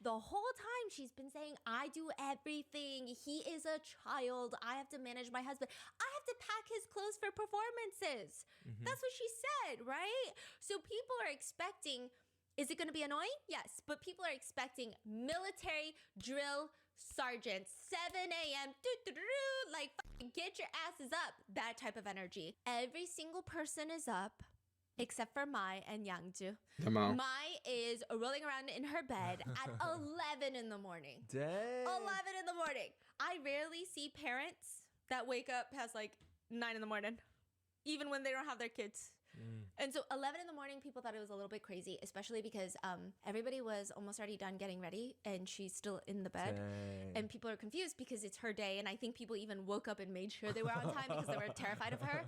the whole time she's been saying, I do everything. He is a child. I have to manage my husband. I have to pack his clothes for performances. That's what she said, right? So people are expecting, is it going to be annoying? Yes, but people are expecting military drill sergeants, 7 a.m., like get your asses up, that type of energy. Every single person is up except for Mai and Yangju. Mai is rolling around in her bed at 11 in the morning. Dang. 11 in the morning. I rarely see parents that wake up past like 9 in the morning, even when they don't have their kids. And so 11 in the morning, people thought it was a little bit crazy, especially because everybody was almost already done getting ready and she's still in the bed. Dang. And people are confused because it's her day. And I think people even woke up and made sure they were on time because they were terrified of her.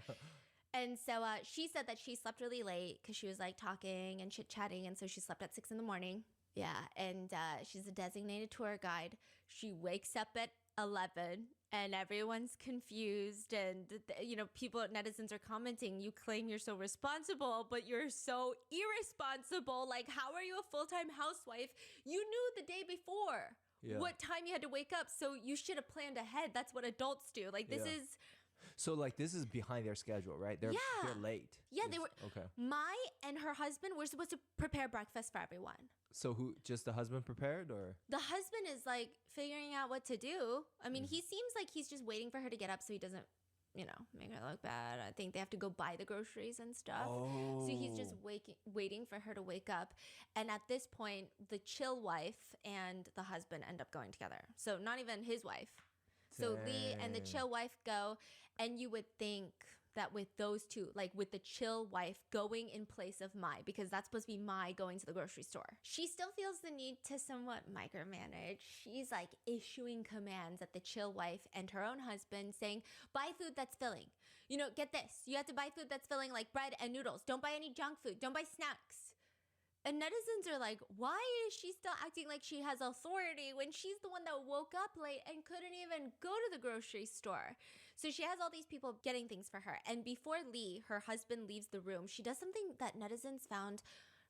And so she said that she slept really late because she was like talking and chit chatting. And so she slept at 6 in the morning. Yeah. And she's a designated tour guide. She wakes up at 11 and everyone's confused. And, people, netizens are commenting, you claim you're so responsible, but you're so irresponsible. Like, how are you a full-time housewife? You knew the day before what time you had to wake up. So you should have planned ahead. That's what adults do. Like, this is... So like this is behind their schedule, right? They're late. Yeah, they were. Okay. Mai and her husband were supposed to prepare breakfast for everyone. So who? Just the husband prepared, or the husband is like figuring out what to do. I mean, he seems like he's just waiting for her to get up so he doesn't, make her look bad. I think they have to go buy the groceries and stuff. Oh. So he's just waiting for her to wake up. And at this point, the chill wife and the husband end up going together. So not even his wife. So Lee and the chill wife go, and you would think that with those two, like with the chill wife going in place of Mai, because that's supposed to be Mai going to the grocery store, she still feels the need to somewhat micromanage. She's like issuing commands at the chill wife and her own husband saying, buy food that's filling. Get this. You have to buy food that's filling, like bread and noodles. Don't buy any junk food. Don't buy snacks. And netizens are like, why is she still acting like she has authority when she's the one that woke up late and couldn't even go to the grocery store? So she has all these people getting things for her. And before Lee, her husband, leaves the room, she does something that netizens found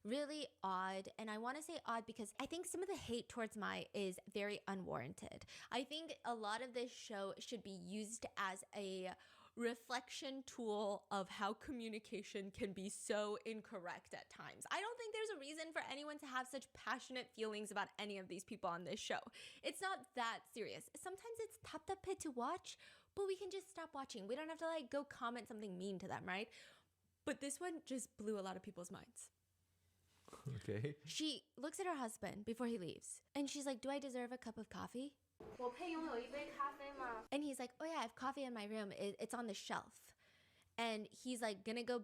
really odd. And I want to say odd because I think some of the hate towards Mai is very unwarranted. I think a lot of this show should be used as a reflection tool of how communication can be so incorrect at times. I don't think there's a reason for anyone to have such passionate feelings about any of these people on this show. It's not that serious. Sometimes it's 답답해 to watch, but we can just stop watching. We don't have to go comment something mean to them, right? But this one just blew a lot of people's minds. Okay. She looks at her husband before he leaves, and she's like, do I deserve a cup of coffee? And he's like, oh yeah, I have coffee in my room. It's on the shelf. And he's like gonna go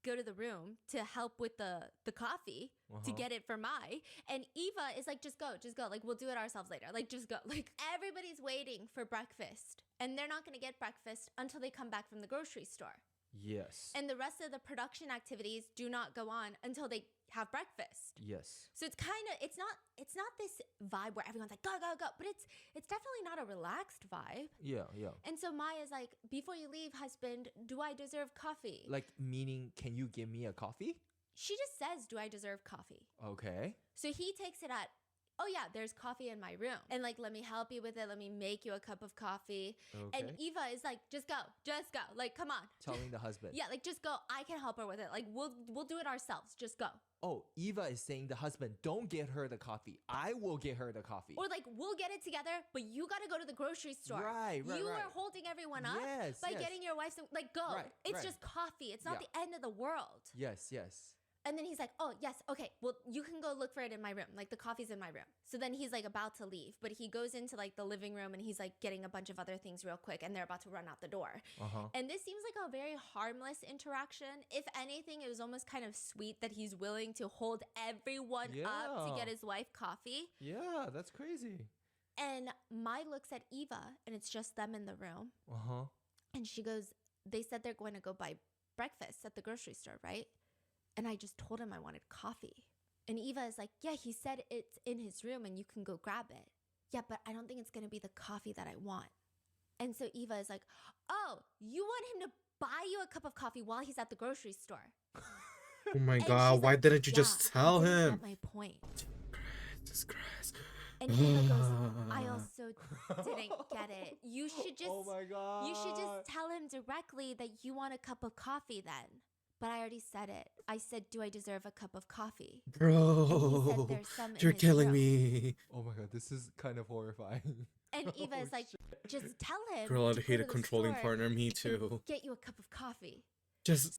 to the room to help with the coffee to get it for Mai. And Eva is like, just go. Like, we'll do it ourselves later. Like, just go. Like, everybody's waiting for breakfast. And they're not gonna get breakfast until they come back from the grocery store. Yes. And the rest of the production activities do not go on until they have breakfast. Yes. So it's it's not this vibe where everyone's like, go, but it's definitely not a relaxed vibe. Yeah. And so Maya's like, before you leave, husband, do I deserve coffee? Like, meaning, can you give me a coffee? She just says, do I deserve coffee? Okay. So he takes it at, oh yeah, there's coffee in my room. And like, let me help you with it. Let me make you a cup of coffee. Okay. And Eva is like, just go. Like, come on. Telling the husband. Yeah, like, just go. I can help her with it. Like, we'll do it ourselves. Just go. Oh, Eva is saying the husband, don't get her the coffee. I will get her the coffee. Or like, we'll get it together, but you got to go to the grocery store. Right. You are holding everyone up by getting your wife some, like, go. It's just coffee. It's not the end of the world. Yes. And then he's like, oh, yes, okay, well, you can go look for it in my room. Like, the coffee's in my room. So then he's like about to leave, but he goes into like the living room and he's like getting a bunch of other things real quick and they're about to run out the door. And this seems like a very harmless interaction. If anything, it was almost kind of sweet that he's willing to hold everyone up to get his wife coffee. Yeah, that's crazy. And Mai looks at Eva and it's just them in the room. And she goes, they said they're going to go buy breakfast at the grocery store, right? And I just told him I wanted coffee. And Eva is like, yeah, he said it's in his room and you can go grab it. Yeah, but I don't think it's going to be the coffee that I want. And so Eva is like, oh, you want him to buy you a cup of coffee while he's at the grocery store? Oh my god, why didn't you just tell him? At my point. Jesus Christ. And Eva goes, I also didn't get it. You should just, oh my god. You should just tell him directly that you want a cup of coffee then. But I already said it. I said, do I deserve a cup of coffee? Bro, you're killing me. Oh my god, this is kind of horrifying. And Eva is like, just tell him. Girl, I'd hate a controlling partner. Me too. Get you a cup of coffee. Just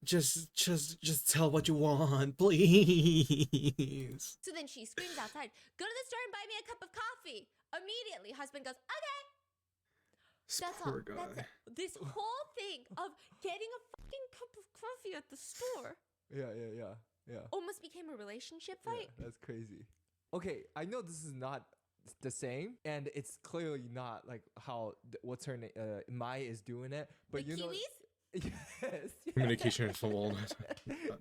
tell what you want, please. So then she screams outside, go to the store and buy me a cup of coffee. Immediately, husband goes, okay. That's all. That's it. This whole thing of getting a fucking cup of coffee at the store. Yeah. Almost became a relationship fight. Yeah, that's crazy. Okay, I know this is not the same, and it's clearly not like how what's her name, Mai is doing it. But the you know, Kiwis? Yes. Communication from Walnut.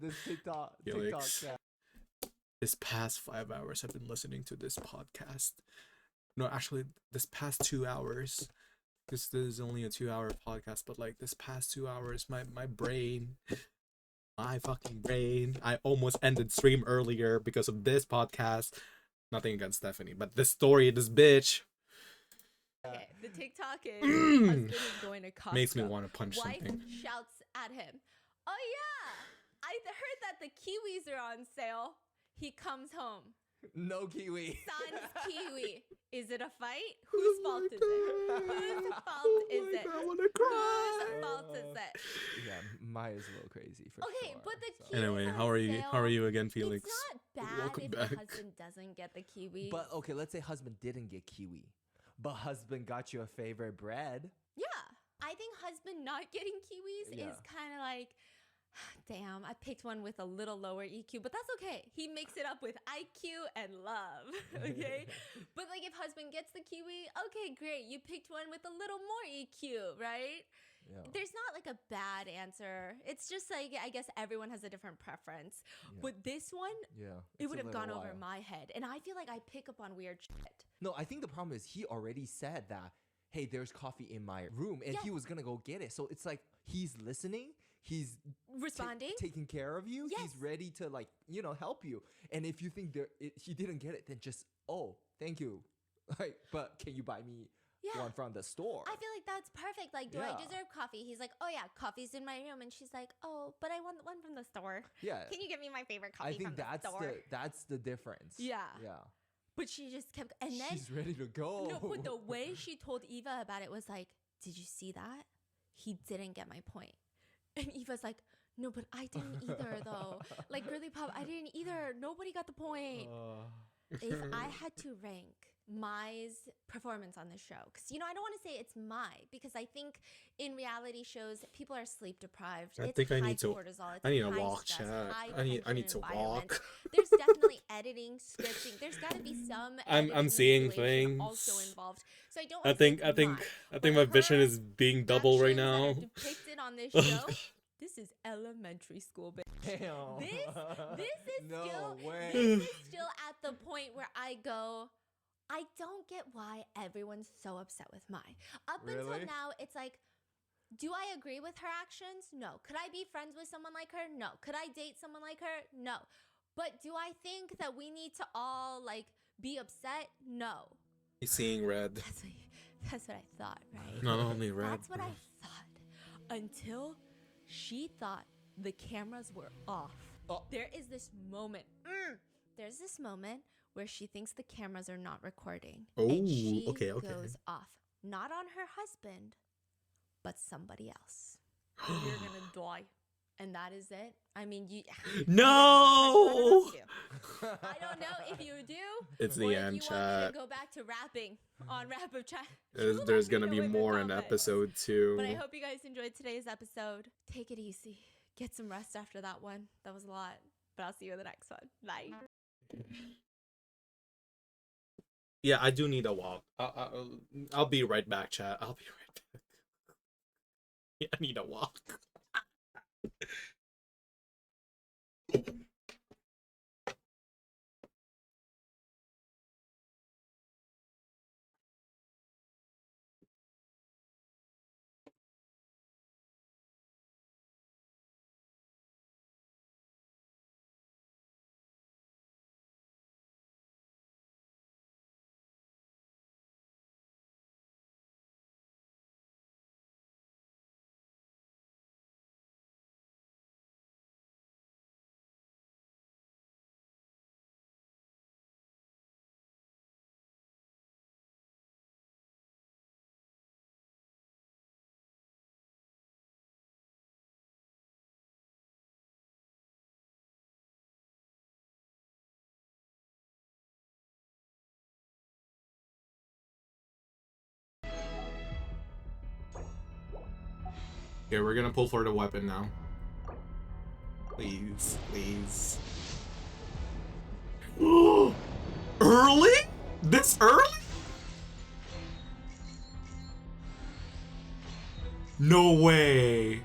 This TikTok Felix. chat. This past 5 hours I've been listening to this podcast. No, actually, this past 2 hours. This is only a 2-hour podcast, but like this past 2 hours, my fucking brain. I almost ended stream earlier because of this podcast. Nothing against Stephanie, but this story, this bitch. Okay, the TikTok is husband is going to Costco. Makes me want to punch Wife something. shouts at him, "Oh yeah, I heard that the kiwis are on sale." He comes home. No kiwi. Son's kiwi. Is it a fight? Whose fault is it? Whose fault is it? I wanna cry. Whose fault is it? Yeah, Maya's a little crazy for Okay, sure. but the so. kiwi. Anyway, how are you? How are you again, Felix? It's not bad Welcome if back. the husband doesn't get the kiwi. But okay, let's say husband didn't get kiwi, but husband got you a favorite bread. yeah, I think husband not getting kiwis Yeah. is kind of like, damn, I picked one with a little lower EQ, but that's okay. He makes it up with IQ and love, okay? But like if husband gets the kiwi, okay, great. You picked one with a little more EQ, right? Yeah. There's not like a bad answer. It's just like, I guess everyone has a different preference. Yeah. But this one, Yeah. it it's would a have gone little over wild. my head. And I feel like I pick up on weird shit. No, I think the problem is he already said that, hey, there's coffee in my room, and he Yes. was gonna go get it. So it's like he's listening, he's Responding? taking care of you, Yes. he's ready to like help you. And if you think he didn't get it, then just thank you, like, but can you buy me Yeah. one from the store? I feel like that's perfect. Like, do I Yeah. deserve coffee? He's like, oh yeah, coffee's in my room. And she's like, oh, but I want one from the store. Yeah, Can you get me my favorite coffee I think from the that's store? that's the difference. Yeah. yeah. But she just kept, and then She's ready to go. no, but the way she told Eva about it was like, did you see that? He didn't get my point. And Eva's like, no, but I didn't either though. Like, really, Pop, I didn't either. Nobody got the point. If I had to rank Mai's performance on the show, because I don't want to say it's Mai, because I think in reality shows people are sleep deprived. I It's think I high need to- cortisol, it's I need to high walk, stress, chat. high I need tension to environment. walk. There's definitely editing, scripting. There's got to be some. I'm editing seeing manipulation also things. involved. So I don't. I wanna say think it's I think Mai, I think but my vision her is being double right actions that are now. depicted on this show. This is elementary school, bitch. Damn. This is no still way. this is still at the point where I go, I don't get why everyone's so upset with Mai. Up Really? until now, it's like, do I agree with her actions? No. Could I be friends with someone like her? No. Could I date someone like her? No. But do I think that we need to all like be upset? No. He's seeing red. That's what I thought, right? Not only red. That's what I thought until she thought the cameras were off. Oh. There is this moment. There's this moment where she thinks the cameras are not recording. Oh, and she okay. goes off. Not on her husband, but somebody else. You're gonna die. And that is it. I mean, you. No! I don't know if you do. It's or the if end, you want me chat. to go back to rapping on Rap of Chat. There's gonna be more in episode 2. But I hope you guys enjoyed today's episode. Take it easy. Get some rest after that one. That was a lot. But I'll see you in the next one. Bye. Yeah, I do need a walk. I'll be right back, chat. I'll be right back. Yeah, I need a walk. Okay, we're gonna pull for the weapon now. Please, please. Early? This early? No way.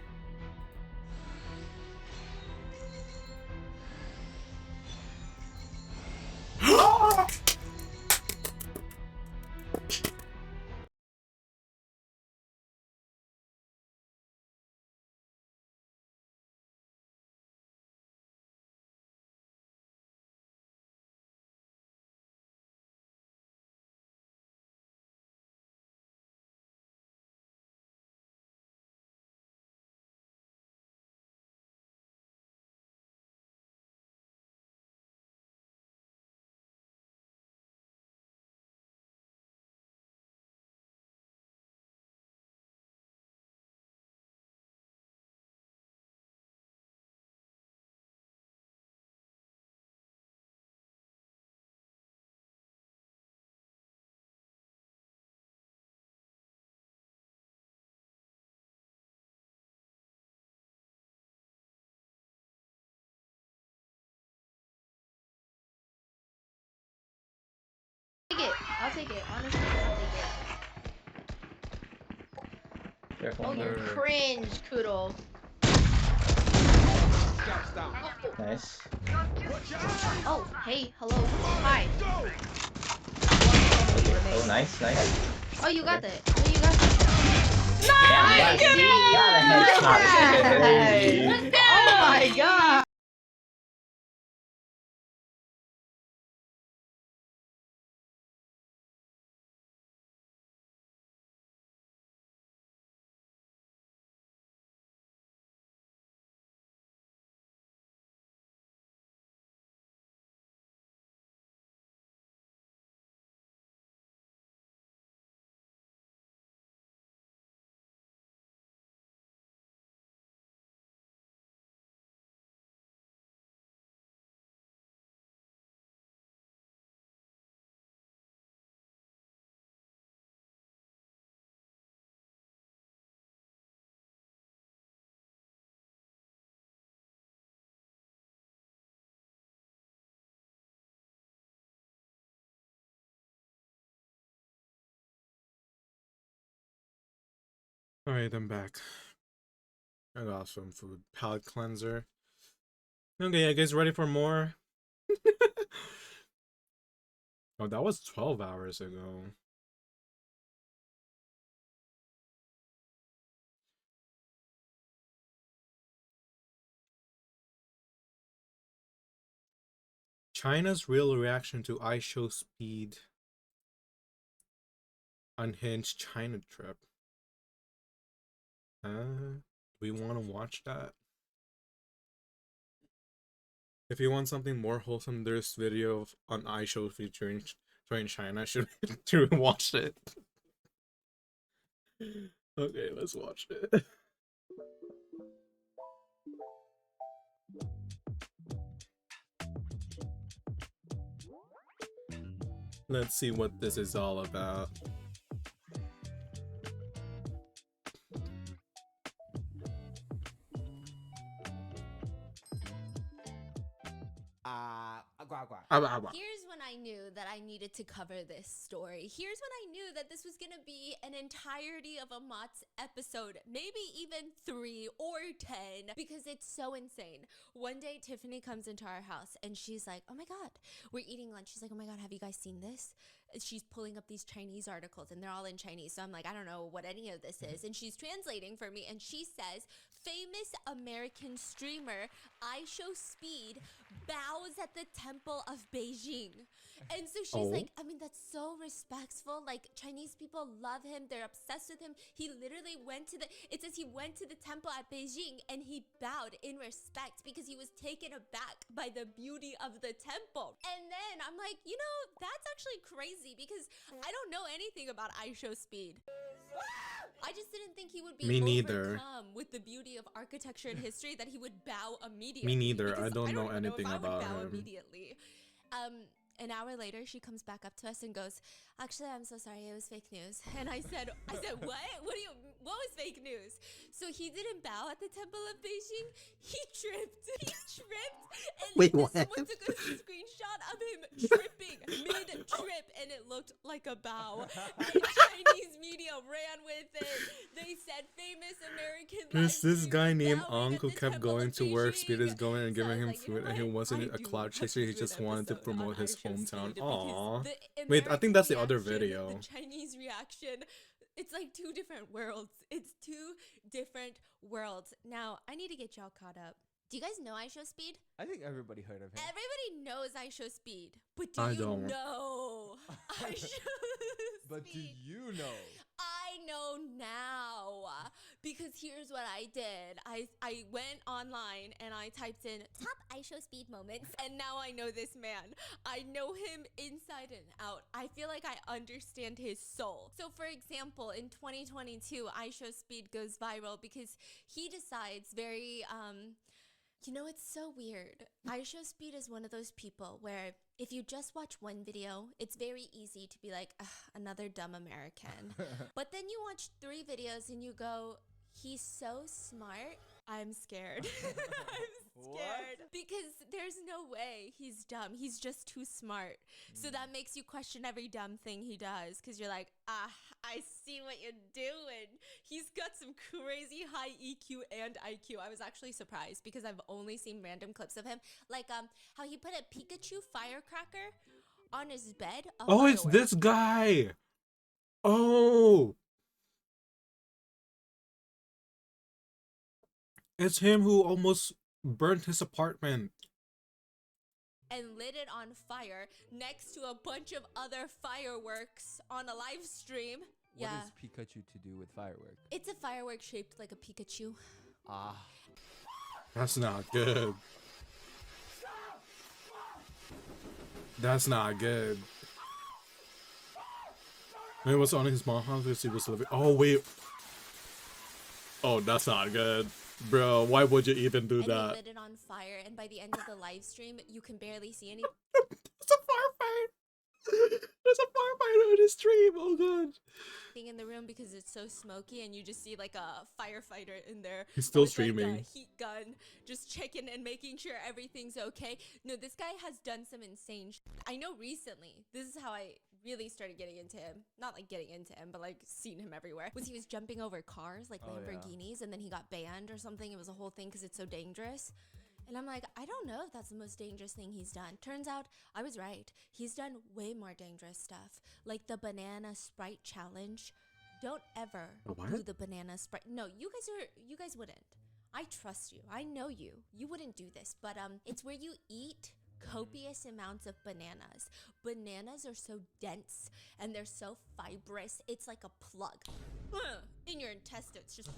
it. Honestly, I'll take it. Careful. Oh, you're cringe, Kudo. Nice. Oh, hey, hello, hi. Oh, nice, nice. Oh, you got it. Oh, you got it. Nice! Got a headshot. Hey. Oh my god! Alright, I'm back. I got some food. Palate cleanser. Okay, you guys ready for more? Oh, that was 12 hours ago. China's real reaction to iShowSpeed unhinged China trip. We want to watch that. If you want something more wholesome, there's video on iShow featuring China. Should we watch it? Okay, let's watch it. Let's see what this is all about. Here's when I knew that I needed to cover this story. Here's when I knew that this was gonna be an entirety of a Mott's episode, maybe even 3 or 10, because it's so insane. One day, Tiffany comes into our house and she's like, oh my god, we're eating lunch. She's like, oh my god, have you guys seen this? She's pulling up these Chinese articles and they're all in Chinese. So I'm like, I don't know what any of this is. And she's translating for me and she says, famous American streamer iShowSpeed bows at the Temple of Beijing. And so she's like, I mean, that's so respectful. Like, Chinese people love him. They're obsessed with him. He literally went to it says he went to the temple at Beijing and he bowed in respect because he was taken aback by the beauty of the temple. And then I'm like, you know, that's actually crazy because I don't know anything about iShowSpeed. I just didn't think he would be overcome with the beauty of architecture and history that he would bow immediately. Me neither. I don't know anything about him. Immediately. An hour later, she comes back up to us and goes, actually, I'm so sorry, it was fake news. And I said, what? What was fake news? So he didn't bow at the Temple of Beijing. He tripped. And wait, what? What? Someone took a screenshot of him tripping mid-trip, and it looked like a bow. And Chinese media ran with it. They said famous American. There's this guy named Ang who kept going to where Speed is going and giving him food, and he wasn't a cloud chaser. He just wanted to promote his hometown. Aww. Wait, I think that's the other video. The Chinese reaction. It's like two different worlds. It's two different worlds. Now, I need to get y'all caught up. Do you guys know iShowSpeed? I think everybody heard of him. Everybody knows iShowSpeed, but do I you don't. know iShowSpeed? But do you know? I know now because here's what I did. I went online and I typed in top iShowSpeed moments, and now I know this man. I know him inside and out. I feel like I understand his soul. So for example, in 2022, iShowSpeed goes viral because he decides very you know, it's so weird. iShowSpeed is one of those people where if you just watch one video, it's very easy to be like, another dumb American. But then you watch 3 videos and you go, he's so smart I'm scared. I'm scared. Because there's no way he's dumb. He's just too smart. So that makes you question every dumb thing he does. Because you're like, I see what you're doing. He's got some crazy high EQ and IQ. I was actually surprised because I've only seen random clips of him. Like how he put a Pikachu firecracker on his bed. Oh, it's this guy. Oh. It's him who almost burnt his apartment. And lit it on fire next to a bunch of other fireworks on a live stream. What does Pikachu to do with fireworks? It's a firework shaped like a Pikachu. Ah. That's not good. That's not good. Maybe it was on his mom's house he was living. Oh, wait. Oh, that's not good. Bro, why would you even do that? He lit it on fire, and by the end of the live stream, you can barely see any. There's a firefight. There's a firefighter in his stream. Oh god. Thing in the room because it's so smoky, and you just see like a firefighter in there. He's still with, streaming. like, a heat gun, just checking and making sure everything's okay. No, this guy has done some insane. I know recently. This is how I really started getting into him. Not like getting into him, but like seeing him everywhere. Was he was jumping over cars like Lamborghinis, and then he got banned or something. It was a whole thing because it's so dangerous. And I'm like, I don't know if that's the most dangerous thing he's done. Turns out I was right. He's done way more dangerous stuff, like the banana Sprite challenge. Don't ever do the banana Sprite. No, you guys wouldn't. I trust you. I know you. You wouldn't do this, but it's where you eat copious amounts of bananas. Bananas are so dense and they're so fibrous. It's like a plug in your intestines. Just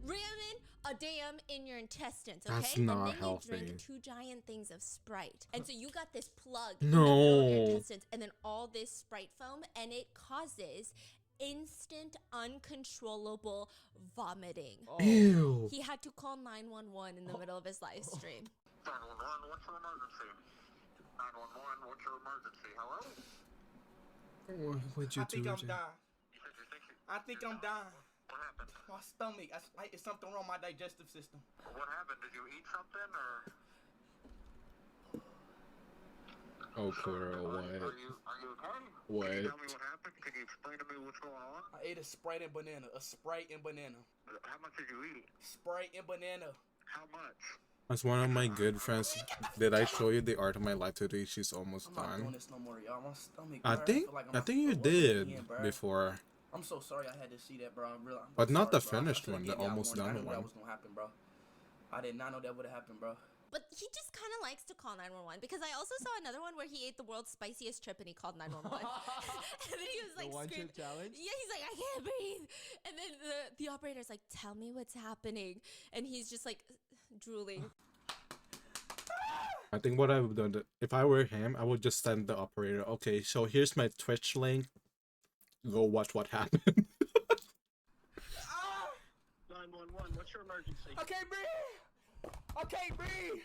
ramming a dam in your intestines, okay? That's not and then healthy. You drink 2 giant things of Sprite. And so you got this plug No. in the middle of your intestines and then all this Sprite foam, and it causes instant, uncontrollable vomiting. Ew. He had to call 911 in the middle of his live stream. 911, what's your emergency? 911, what's your emergency? Hello? What would you do? You said you think I think I'm dying. What happened? My stomach. It's something wrong with my digestive system. What happened? Did you eat something or? Oh, girl, what? Are you okay? What? Can you tell me what happened? Can you explain to me what's going on? I ate a Sprite and banana. A Sprite and banana. How much did you eat? Sprite and banana. How much? As one of my good friends, did I show you the art of my life today? She's almost I'm not doing done. this no more, y'all. My stomach. I bro. think feel like I'm you working did again, bro. before, I'm so sorry I had to see that, bro. I'm but not the sorry, bro. I finished should've one, the gave y'all a almost warning. I done knew that one. was gonna happen, bro. I did not know that would have happened, bro. But he just kind of likes to call 911 because I also saw another one where he ate the world's spiciest chip and he called 911. And then he was like, The one screaming. chip challenge? Yeah, he's like, I can't breathe. And then the operator's like, tell me what's happening. And he's just like drooling. I think what I would have done, if I were him, I would just send the operator, okay, so here's my Twitch link. Go watch what happened. 911, what's your emergency? I can't breathe. I can't breathe.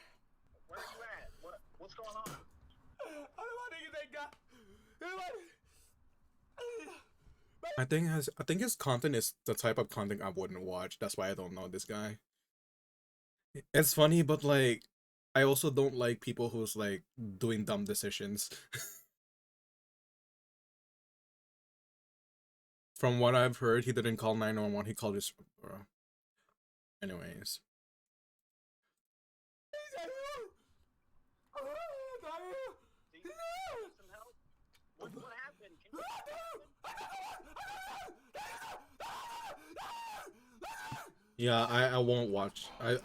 Where are you at? What's going on? I don't want to get that guy. I think his content is the type of content I wouldn't watch. That's why I don't know this guy. It's funny, but like, I also don't like people who's like doing dumb decisions. From what I've heard, he didn't call 911. He called his. Anyways. What happened? Can you Yeah, I won't watch. I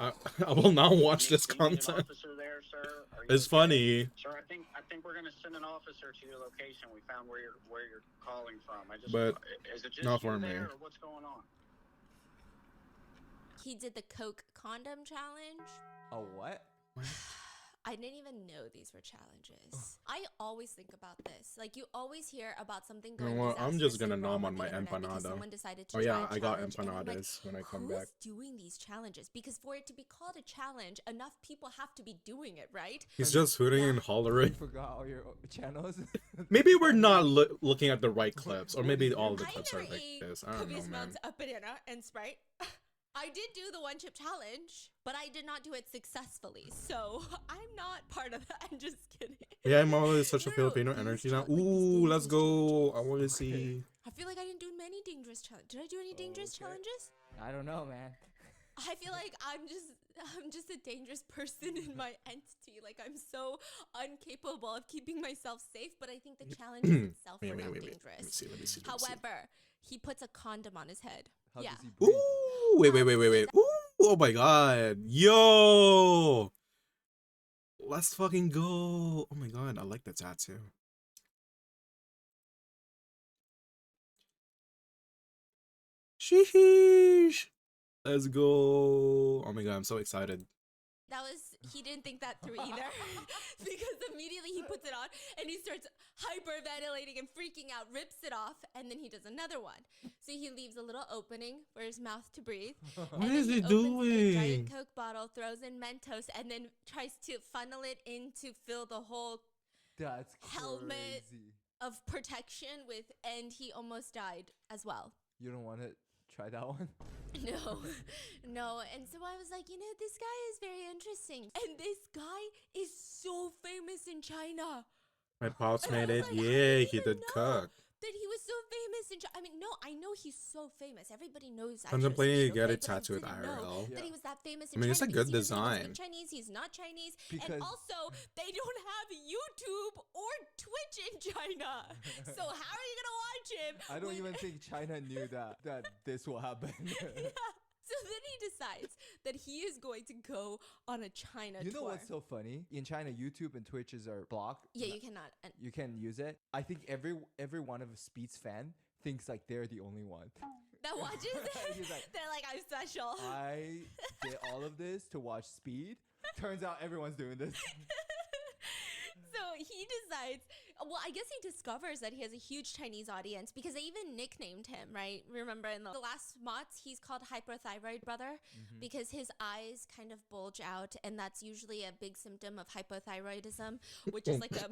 will not watch this you need an content. officer there, sir? Are you It's okay? funny. Sir, I think we're gonna send an officer to your location. We found where you're calling from. But is it just not you for there, me. or what's going on? He did the Coke condom challenge. A what? I didn't even know these were challenges. I always think about this. Like, you always hear about something You know going what? I'm just disastrously gonna nom wrong on my the internet because empanada. someone decided to Oh try yeah, a I got challenge, and I'm like, empanadas when I come who's back. doing these challenges? Because for it to be called a challenge, enough people have to be doing it, right? He's just hooting and You hollering. forgot all your channels? Maybe we're not looking at the right clips, or maybe all the I clips are never like ate this. I don't know, copious man. amounts of banana and Sprite. I did do the one chip challenge, but I did not do it successfully. So I'm not part of that. I'm just kidding. Yeah, Mama is such a No, Filipino dangerous energy now. challenge, like this Ooh, let's dangerous go. challenges. I want to see. I feel like I didn't do many dangerous challenges. Did I do any dangerous challenges? I don't know, man. I feel like I'm just a dangerous person in my entity. Like I'm so incapable of keeping myself safe, but I think the challenges itself were not dangerous. Let me see. However, he puts a condom on his head. How yeah. does he breathe? Ooh, wait. Ooh, oh my god. Yo. Let's fucking go. Oh my god, I like the tattoo. Sheesh. Let's go. Oh my god, I'm so excited. He didn't think that through either. Because immediately he puts it on and he starts hyperventilating and freaking out, rips it off, and then he does another one. So he leaves a little opening for his mouth to breathe. What and then is he opens a doing? giant Coke bottle, throws in Mentos, and then tries to funnel it in to fill the whole That's helmet crazy. of protection with, and he almost died as well. You don't want to try that one? No. And so I was like, this guy is very interesting. And this guy is so famous in China. My pops And I made was it. like, I Yeah, didn't he even did know cook. That he was so famous in China. I mean, no, I know he's so famous. Everybody knows. Contemplating to Speed, get okay? it But I tattooed didn't know IRL. that he was that famous I in mean, China. it's a because good he doesn't design. speak Chinese. He's not Chinese. Because- And also, they don't have YouTube or Twitch in China. So how are you going to watch him? I don't when- even think China knew that this will happen. So then he decides that he is going to go on a China You know tour. what's so funny? In China, YouTube and Twitches are blocked. Yeah, you cannot. And You can use it. I think every one of Speed's fan thinks like they're the only one. that watches it. He's like, They're like, I'm special. I did all of this to watch Speed. Turns out everyone's doing this. So he decides, well, I guess he discovers that he has a huge Chinese audience because they even nicknamed him, right? Remember in the last mods, he's called Hyperthyroid Brother because his eyes kind of bulge out, and that's usually a big symptom of hypothyroidism, which is like a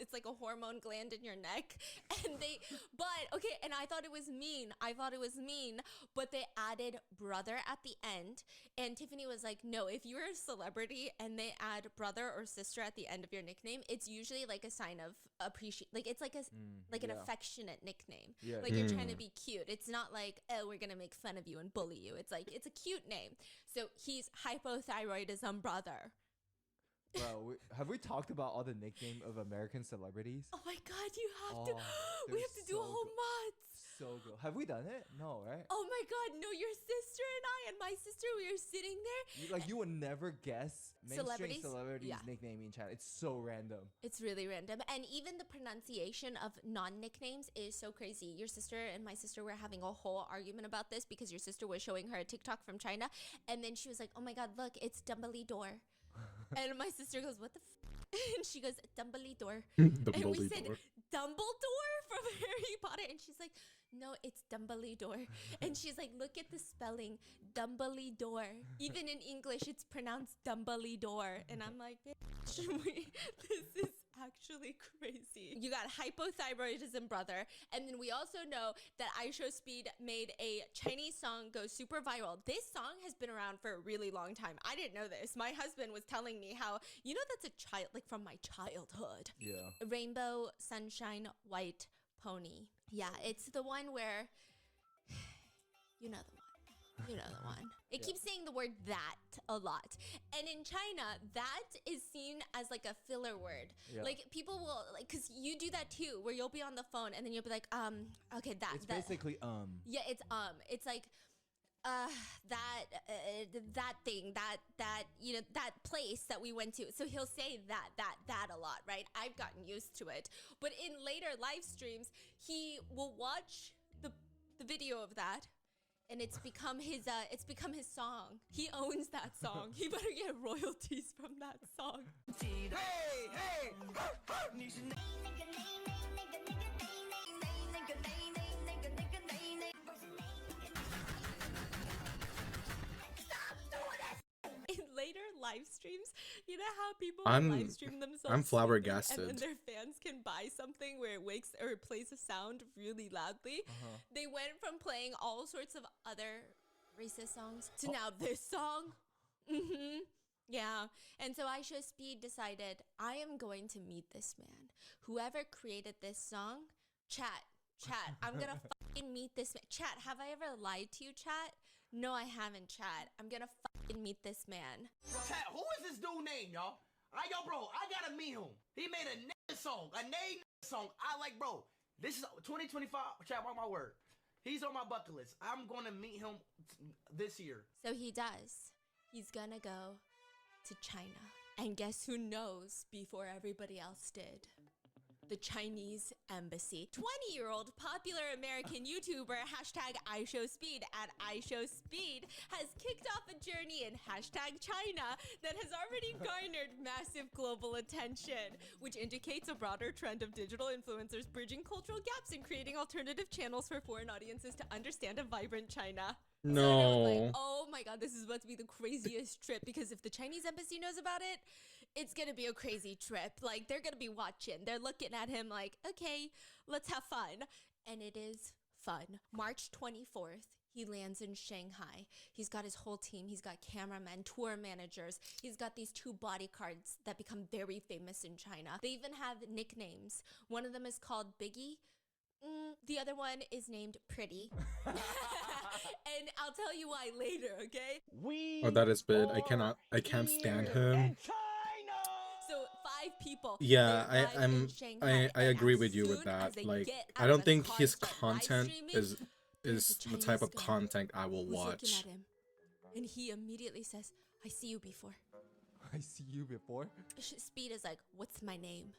it's like a hormone gland in your neck. And and I thought it was mean, but they added brother at the end, and Tiffany was like, no, if you're a celebrity and they add brother or sister at the end of your nickname, it's usually like a sign of appreciation. Like it's like an affectionate nickname. Yeah. Like you're trying to be cute. It's not like, oh, we're gonna make fun of you and bully you. It's like it's a cute name. So he's hypothyroidism brother. Bro, have we talked about all the nickname of American celebrities? Oh my god, you have to. We they're have to do a so whole good. mod. So good. Have we done it? No, right? Oh my god, no, your sister and my sister, we were sitting there. You would never guess mainstream celebrities Yeah. nickname in China. It's so random. It's really random. And even the pronunciation of non-nicknames is so crazy. Your sister and my sister were having a whole argument about this because your sister was showing her a TikTok from China. And then she was like, oh my god, look, it's Dumbledore. And my sister goes, what the and she goes, Dumbledore. And we said, Dumbledore from Harry Potter? And she's like, no, it's Dumbledore. And she's like, look at the spelling, Dumbledore. Even in English, it's pronounced Dumbledore. And I'm like, bitch, this is actually crazy. You got hypothyroidism, brother. And then we also know that iShowSpeed made a Chinese song go super viral. This song has been around for a really long time. I didn't know this. My husband was telling me how, that's a child, like from my childhood. Yeah. Rainbow Sunshine White Pony. Yeah, it's the one where, you know the one. It keeps saying the word that a lot. And in China, that is seen as like a filler word. Yeah. Like people will, like, cause you do that too, where you'll be on the phone and then you'll be like, okay, It's basically Yeah, it's like, that thing, that place that we went to. So he'll say that a lot, right? I've gotten used to it. But in later live streams, he will watch the video of that, and it's become his song. He owns that song. He better get royalties from that song. In later live streams, you know how people live stream themselves? I'm sleeping, flabbergasted. And then their fans can buy something where it wakes or it plays a sound really loudly. They went from playing all sorts of other racist songs to now this song. Yeah. And so I Show Speed decided I am going to meet this man. Whoever created this song, chat, I'm gonna fucking meet this man. Chat, have I ever lied to you, chat? No, I haven't, chat. I'm gonna fucking meet this man. Chat, who is this dude name, y'all? Yo, bro, I gotta meet him. He made a nigga song, a name song. I like, bro, this is 2025. Chat, mark my word. He's on my bucket list. I'm gonna meet him this year. So he does. He's gonna go to China. And guess who knows before everybody else did? The Chinese embassy. 20-year-old popular American YouTuber hashtag IShowSpeed at IShowSpeed has kicked off a journey in hashtag China that has already garnered massive global attention, which indicates a broader trend of digital influencers bridging cultural gaps and creating alternative channels for foreign audiences to understand a vibrant China. No. So everyone's like, oh my god, this is about to be the craziest trip, because if the Chinese embassy knows about it, it's gonna be a crazy trip. Like, they're gonna be watching. They're looking at him like, okay, let's have fun. And it is fun. March 24th, he lands in Shanghai. He's got his whole team. He's got cameramen, tour managers. He's got these 2 bodyguards that become very famous in China. They even have nicknames. One of them is called Biggie. The other one is named Pretty. And I'll tell you why later, okay? Oh, that is bad. I can't stand him. So 5 people. Yeah, they arrive in Shanghai, I and agree as with you with soon as that. they Like, get I out don't of the think car his and start content live is streaming, there's a the type of Chinese guy content I will who's looking watch. at him, and he immediately says, I see you before. I see you before. Speed is like, what's my name?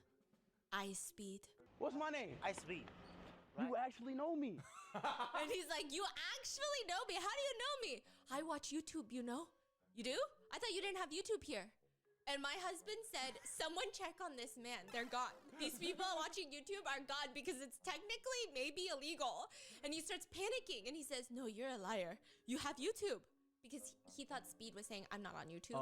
I Speed. What's my name? I speed. You actually know me. And he's like, you actually know me? How do you know me? I watch YouTube, you know? You do? I thought you didn't have YouTube here. And my husband said, someone check on this man. They're gone. These people watching YouTube are gone because it's technically maybe illegal. And he starts panicking and he says, no, you're a liar. You have YouTube. Because he thought Speed was saying, I'm not on YouTube.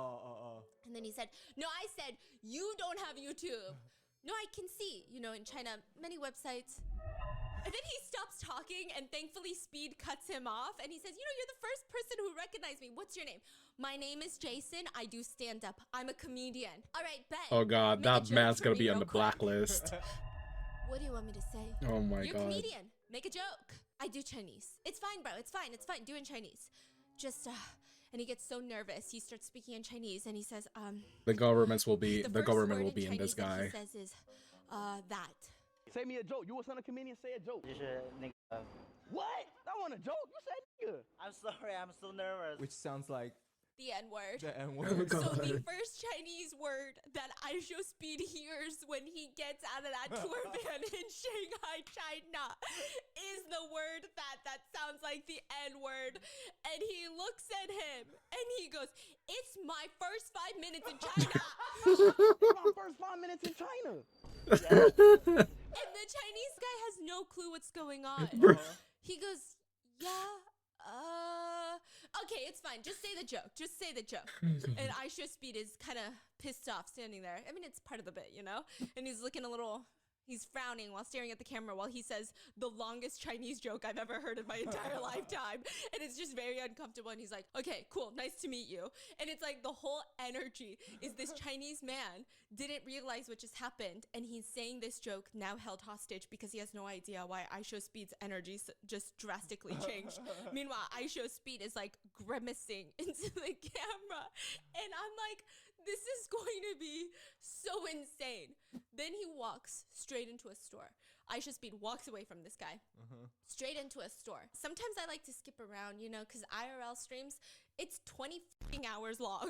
And then he said, no, I said, you don't have YouTube. No, I can see, you know, in China, many websites. And then he stops talking, and thankfully Speed cuts him off, and he says, you know, you're the first person who recognized me. What's your name? My name is Jason. I do stand-up. I'm a comedian. All right, bet. Oh god, Make a that joke man's for gonna me be on real the quick. blacklist. What do you want me to say? Oh my You're god. a comedian. Make a joke. I do Chinese. It's fine, bro. It's fine. It's fine. Do in Chinese. Just, and he gets so nervous. He starts speaking in Chinese, and he says, The government will be the government first will word be in this Chinese that guy. he says is, that. Say me a joke. You was on a comedian, say a joke. 就是那个 What? I want a joke. You said nigga. I'm sorry, I'm so nervous. Which sounds like The N-word. the N Oh word. So god. the first Chinese word that IShowSpeed hears when he gets out of that tour van in Shanghai, China, is the word that sounds like the N-word. And he looks at him and he goes, it's my first 5 minutes in China. My first 5 minutes in China. And the Chinese guy has no clue what's going on. He goes, yeah, okay, it's fine. Just say the joke. Just say the joke. And IShowSpeed is kind of pissed off standing there. I mean, it's part of the bit, you know? And he's looking a little, he's frowning while staring at the camera while he says the longest Chinese joke I've ever heard in my entire lifetime. And it's just very uncomfortable. And he's like, okay, cool. Nice to meet you. And it's like the whole energy is this Chinese man didn't realize what just happened. And he's saying this joke now held hostage because he has no idea why IShowSpeed's energy just drastically changed. Meanwhile, IShowSpeed is like grimacing into the camera. And I'm like, this is going to be so insane. Then he walks straight into a store. IShowSpeed walks away from this guy, straight into a store. Sometimes I like to skip around, you know, because IRL streams, it's 20 fucking hours long.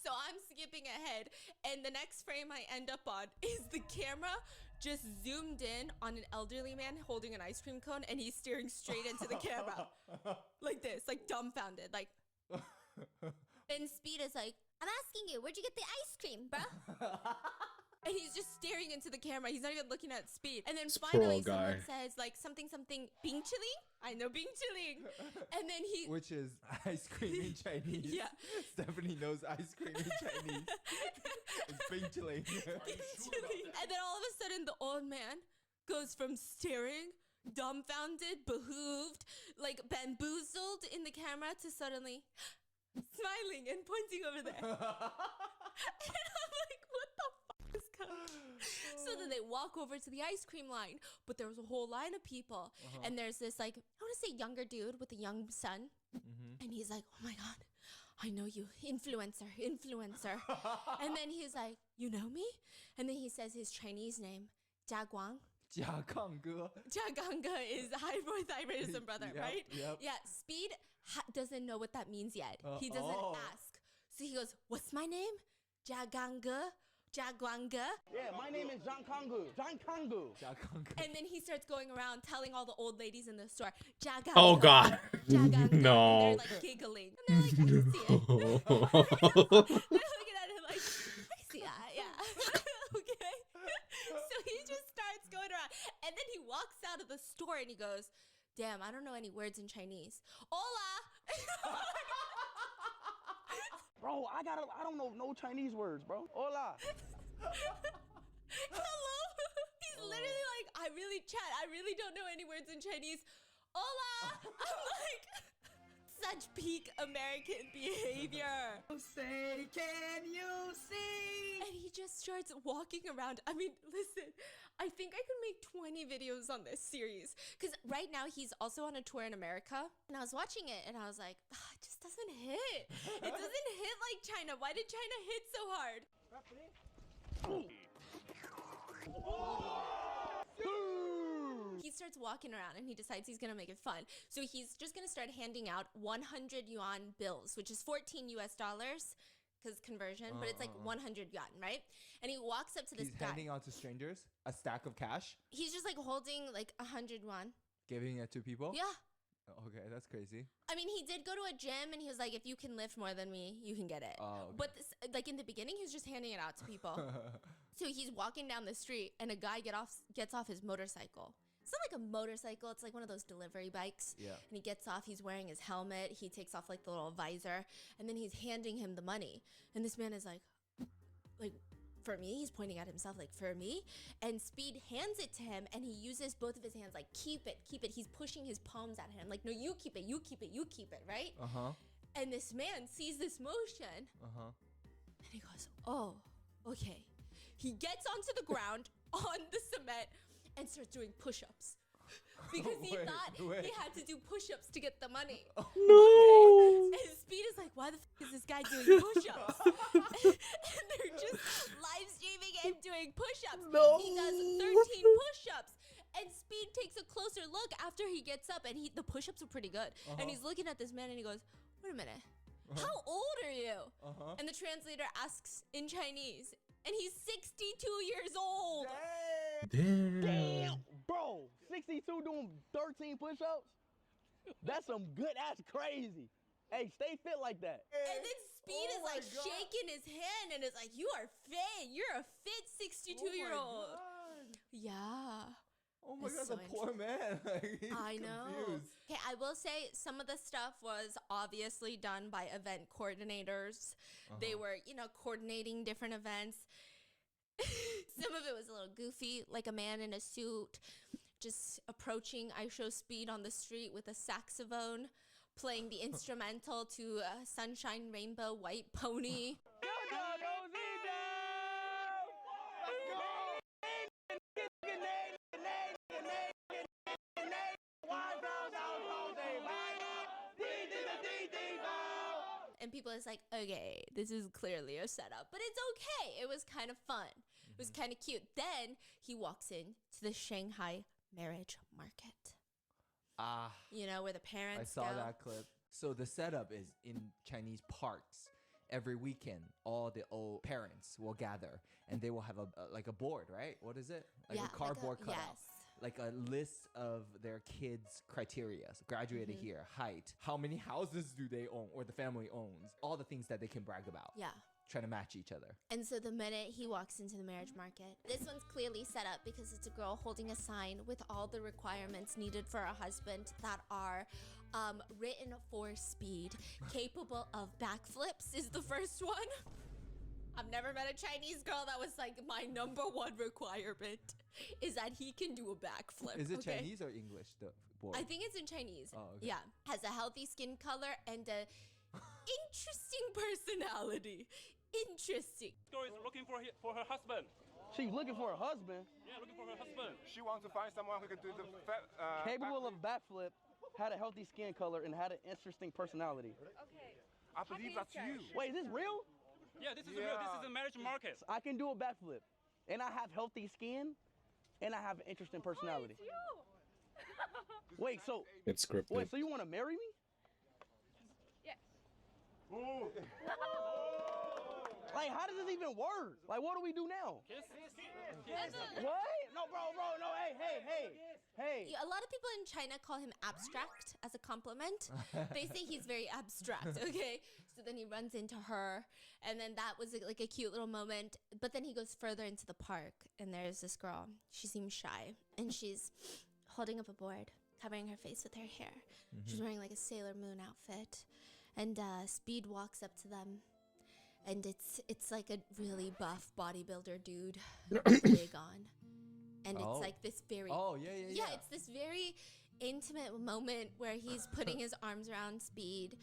So I'm skipping ahead. And the next frame I end up on is the camera just zoomed in on an elderly man holding an ice cream cone, and he's staring straight into the camera. Like this, like dumbfounded, like. And Speed is like, I'm asking you, where'd you get the ice cream, bruh? And he's just staring into the camera. He's not even looking at Speed. And then finally someone says like something, Bing Chiling? I know Bing Chiling. And then he... Which is ice cream in Chinese. Yeah. Stephanie knows ice cream in Chinese. It's Bing Chiling. And then all of a sudden the old man goes from staring dumbfounded, behooved, like bamboozled in the camera to suddenly smiling and pointing over there. And I'm like, what the fuck is coming? So then they walk over to the ice cream line, but there was a whole line of people. And there's this, like, I want to say younger dude with a young son. And he's like, oh my God, I know you, influencer. And then he's like, you know me? And then he says his Chinese name, Jia Guang. Jia Ganga is hypothyroidism brother, right? Yep. Yeah, Speed doesn't know what that means yet. He doesn't ask. So he goes, what's my name? Jia Ganga. Jaguanga. Yeah, my name is John Kangu. And then he starts going around telling all the old ladies in the store, Jaganga. Oh God. Jaganga. No. And they're like giggling. And they're like, I can see it. They're looking at him like, I can see that, yeah. Okay. So he just starts going around. And then he walks out of the store and he goes, damn, I don't know any words in Chinese. Hola. Bro, I don't know no Chinese words, bro. Hola. Hello? He's literally like, I really don't know any words in Chinese. Hola! I'm like, such peak American behavior. Say, can you see? And he just starts walking around. I mean, listen, I think I could make 20 videos on this series. Because right now he's also on a tour in America. And I was watching it and I was like, it just doesn't hit. It doesn't hit like China. Why did China hit so hard? He starts walking around and he decides he's gonna make it fun. So he's just gonna start handing out 100 yuan bills, which is 14 US dollars, because conversion, but it's like 100 yuan, right? And he walks up to this guy. He's handing out to strangers a stack of cash, He's just like holding like 100 yuan. giving it to people. Yeah. Okay, that's crazy. I mean, he did go to a gym and he was like, if you can lift more than me, you can get it. Oh, okay. But this, like in the beginning, he was just handing it out to people. So he's walking down the street and a guy gets off his motorcycle. It's not like a motorcycle. It's like one of those delivery bikes. Yeah. And he gets off. He's wearing his helmet. He takes off like the little visor. And then he's handing him the money. And this man is like, for me? He's pointing at himself like, for me? And Speed hands it to him. And he uses both of his hands like, keep it, keep it. He's pushing his palms at him. Like, no, you keep it, you keep it, you keep it, right? And this man sees this motion. And he goes, oh, okay. He gets onto the ground on the cement and starts doing push-ups. Because he thought he had to do push-ups to get the money. No. And Speed is like, why the f is this guy doing push-ups? And they're just live streaming him doing push-ups. No. He does 13 push-ups. And Speed takes a closer look after he gets up, and the push-ups are pretty good. And he's looking at this man and he goes, wait a minute. How old are you? And the translator asks in Chinese, and he's 62 years old. Damn. Bro, 62 doing 13 push-ups? That's some good, that's crazy. Hey, stay fit like that. And then Speed is like shaking his hand and is like, you are fit. You're a fit 62-year-old. Yeah. Oh my God, so the poor man. He's I know. confused. Okay, I will say some of the stuff was obviously done by event coordinators. They were, coordinating different events. Some of it was a little goofy, like a man in a suit just approaching I Show Speed on the street with a saxophone, playing the instrumental to Sunshine Rainbow White Pony. And people is like, okay, this is clearly a setup, but it's okay. It was kind of fun. It was kind of cute. Then he walks in to the Shanghai marriage market. Where the parents I saw go. that clip. So the setup is in Chinese parks. Every weekend, all the old parents will gather and they will have a board, right? What is it? Like a cardboard cutout. Yes. Like a list of their kids' criteria. So graduated here, height, how many houses do they own or the family owns, all the things that they can brag about. Yeah. Trying to match each other. And so the minute he walks into the marriage market, this one's clearly set up because it's a girl holding a sign with all the requirements needed for a husband that are written for Speed. Capable of backflips is the first one. I've never met a Chinese girl that was like, my #1 requirement is that he can do a backflip. Is it okay? Chinese or English? The board? I think it's in Chinese. Oh, okay. Yeah. Has a healthy skin color and a interesting personality. Interesting. Girl is looking for her husband. She's looking for a husband. Yeah, looking for her husband. She wants to find someone who can do the Capable of backflip, had a healthy skin color, and had an interesting personality. Okay. I believe that's you. Wait, is this real? Yeah, this is real. This is a marriage market. So I can do a backflip, and I have healthy skin, and I have an interesting personality. Oh, it's you. Wait, so It's scripted. wait, so you want to marry me? Yes. Like, how does this even work? Like, what do we do now? Kiss. What? No, bro, no, hey. A lot of people in China call him abstract as a compliment. They say he's very abstract, okay? So then he runs into her, and then that was like a cute little moment. But then he goes further into the park, and there's this girl. She seems shy, and she's holding up a board, covering her face with her hair. She's wearing like a Sailor Moon outfit, and Speed walks up to them. And it's like a really buff bodybuilder dude with a wig on. And it's like this very... Yeah, it's this very intimate moment where he's putting his arms around Speed.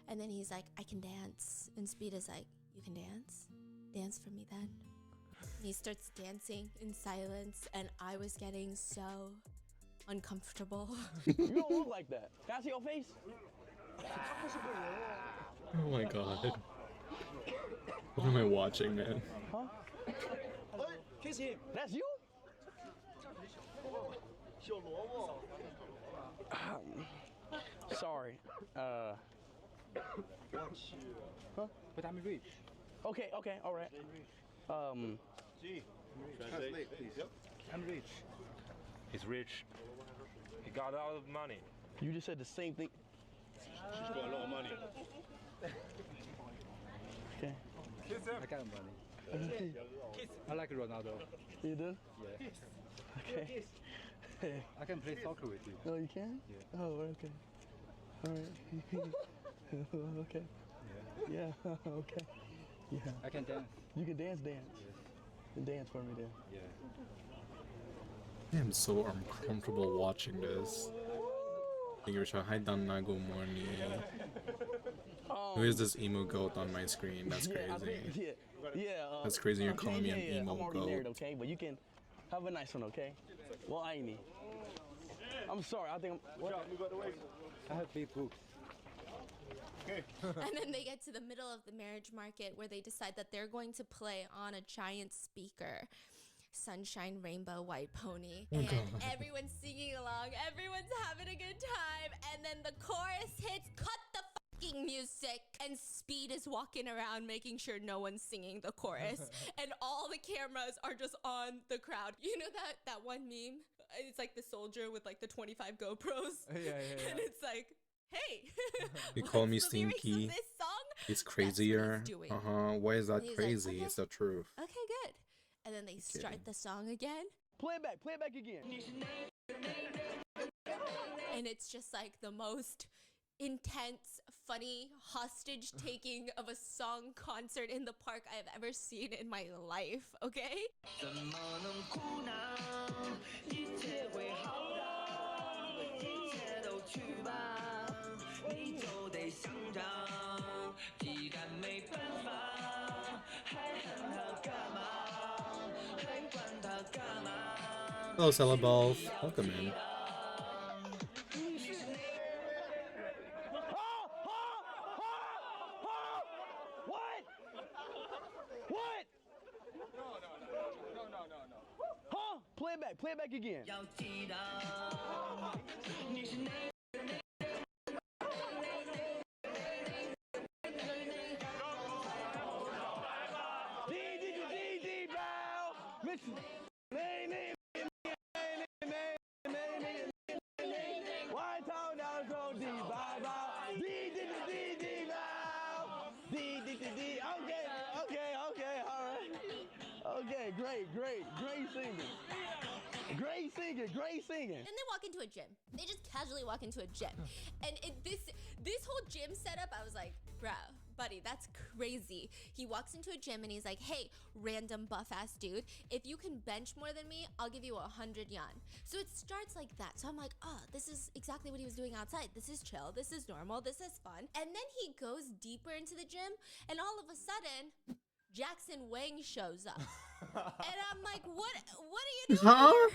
And then he's like, I can dance. And Speed is like, you can dance? Dance for me then. And he starts dancing in silence. And I was getting so uncomfortable. You don't look like that. Can I see your face? Oh my god. What am I watching, man? Huh? Kiss him. That's you? Sorry. Huh? But I'm rich. Okay, all right. Translate, please. Yep. I'm rich. He's rich. He got a lot of money. You just said the same thing. She's got a lot of money. Okay. Kiss him. I got money. I like Ronaldo. You do? Yeah. Okay. I can play soccer with you. Oh, you can? Yeah. Oh, okay. All right. Okay. Yeah. Okay. Yeah. I can dance. You can dance. You can dance for me then. Yeah. I am so uncomfortable watching this. Thank you, Richard. Hi, Danna. Good morning. Who is this emo goat on my screen? That's crazy. That's crazy. You're calling me an emo I'm already goat. married, okay? But you can have a nice one, okay? Well, I ain't. I'm sorry. I think I'm. What? I have big boobs. And then they get to the middle of the marriage market where they decide that they're going to play on a giant speaker. Sunshine, Rainbow, White Pony. And everyone's singing along. Everyone's having a good time. And then the chorus hits. Cut the fucking music. And Speed is walking around making sure no one's singing the chorus. And all the cameras are just on the crowd. You know that one meme? It's like the soldier with like the 25 GoPros. Yeah. And it's like, hey, You call me what's the lyrics of stinky. this song? It's crazier. That's what he's doing. Why is that And he's like, crazy? okay. It's the truth. Okay, good. And then they start the song again. Play it back again. And it's just like the most intense, funny, hostage taking of a song concert in the park I have ever seen in my life, okay? Hello, Celeball. Welcome in. What? Huh? Play it back again. Okay, great singing. And they walk into a gym. They just casually walk into a gym. And this whole gym setup, I was like, bro, Buddy, that's crazy. He walks into a gym and he's like, hey, random buff ass dude, if you can bench more than me, I'll give you 100 yuan. So it starts like that. So I'm like, oh, this is exactly what he was doing outside. This is chill. This is normal. This is fun. And then he goes deeper into the gym and all of a sudden, Jackson Wang shows up. And I'm like, what are you doing here?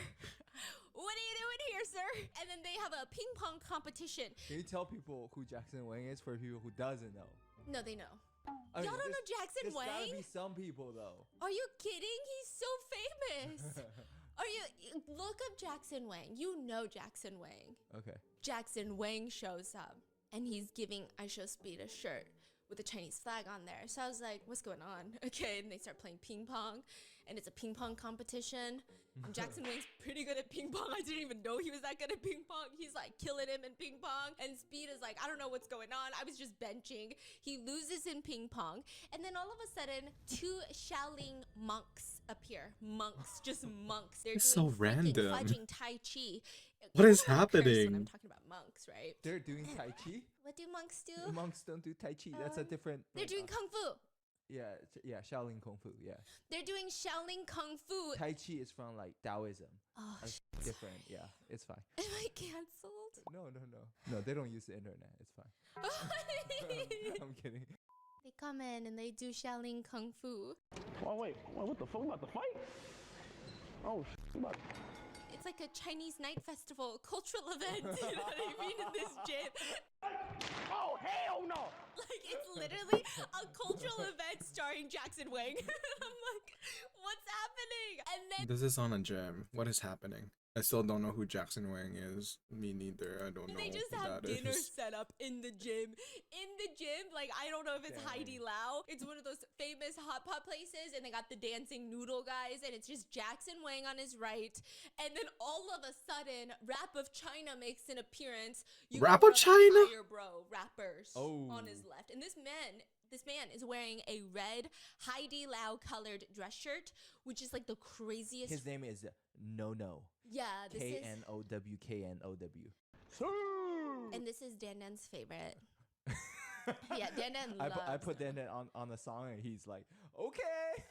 What are you doing here, sir? And then they have a ping pong competition. Can you tell people who Jackson Wang is for people who doesn't know? No, they know. I mean, Y'all don't know Jackson There's gotta Wang? be some people though. Are you kidding? He's so famous. Are you look up Jackson Wang? You know Jackson Wang. Okay. Jackson Wang shows up and he's giving Aisha Speed a shirt with a Chinese flag on there. So I was like, what's going on? Okay, and they start playing ping pong and it's a ping pong competition. And Jackson Wang's pretty good at ping pong. I didn't even know he was that good at ping pong. He's like killing him in ping pong. And Speed is like, I don't know what's going on. I was just benching. He loses in ping pong. And then all of a sudden, 2 Shaolin monks appear. Monks, just monks. They're It's doing so random. fudging Tai Chi. What is Everyone curse when happening? I'm talking about monks, right? They're doing Tai Chi? What do monks do? Monks don't do Tai Chi. That's a different. They're doing Kung Fu. Yeah, Shaolin Kung Fu. Yeah. They're doing Shaolin Kung Fu. Tai Chi is from like Taoism. Oh, That's different. Yeah, it's fine. Am I canceled? No, they don't use the internet. It's fine. I'm kidding. They come in and they do Shaolin Kung Fu. Oh, wait, what the fuck? We about to fight? Oh, It's like a Chinese night festival, cultural event, you know what I mean, in this gym. Oh, hell no! Like, it's literally a cultural event starring Jackson Wang. I'm like, what's happening? And then This is on a gym. What is happening? I still don't know who Jackson Wang is. Me neither. I don't know they just who have that dinner is. set up in the gym. In the gym, like, I don't know if it's Heidi Lau. It's one of those famous hot pot places, and they got the dancing noodle guys, and it's just Jackson Wang on his right. And then all of a sudden, Rap of China makes an appearance. Rap of China? Fire Bro, rappers on his left. And this man is wearing a red Heidi Lau colored dress shirt, which is like the craziest. His name is No. Yeah, this is. KNOW. And this is Dan Dan's favorite. Yeah, Dan Dan loves. I put Dan on the song and he's like, okay.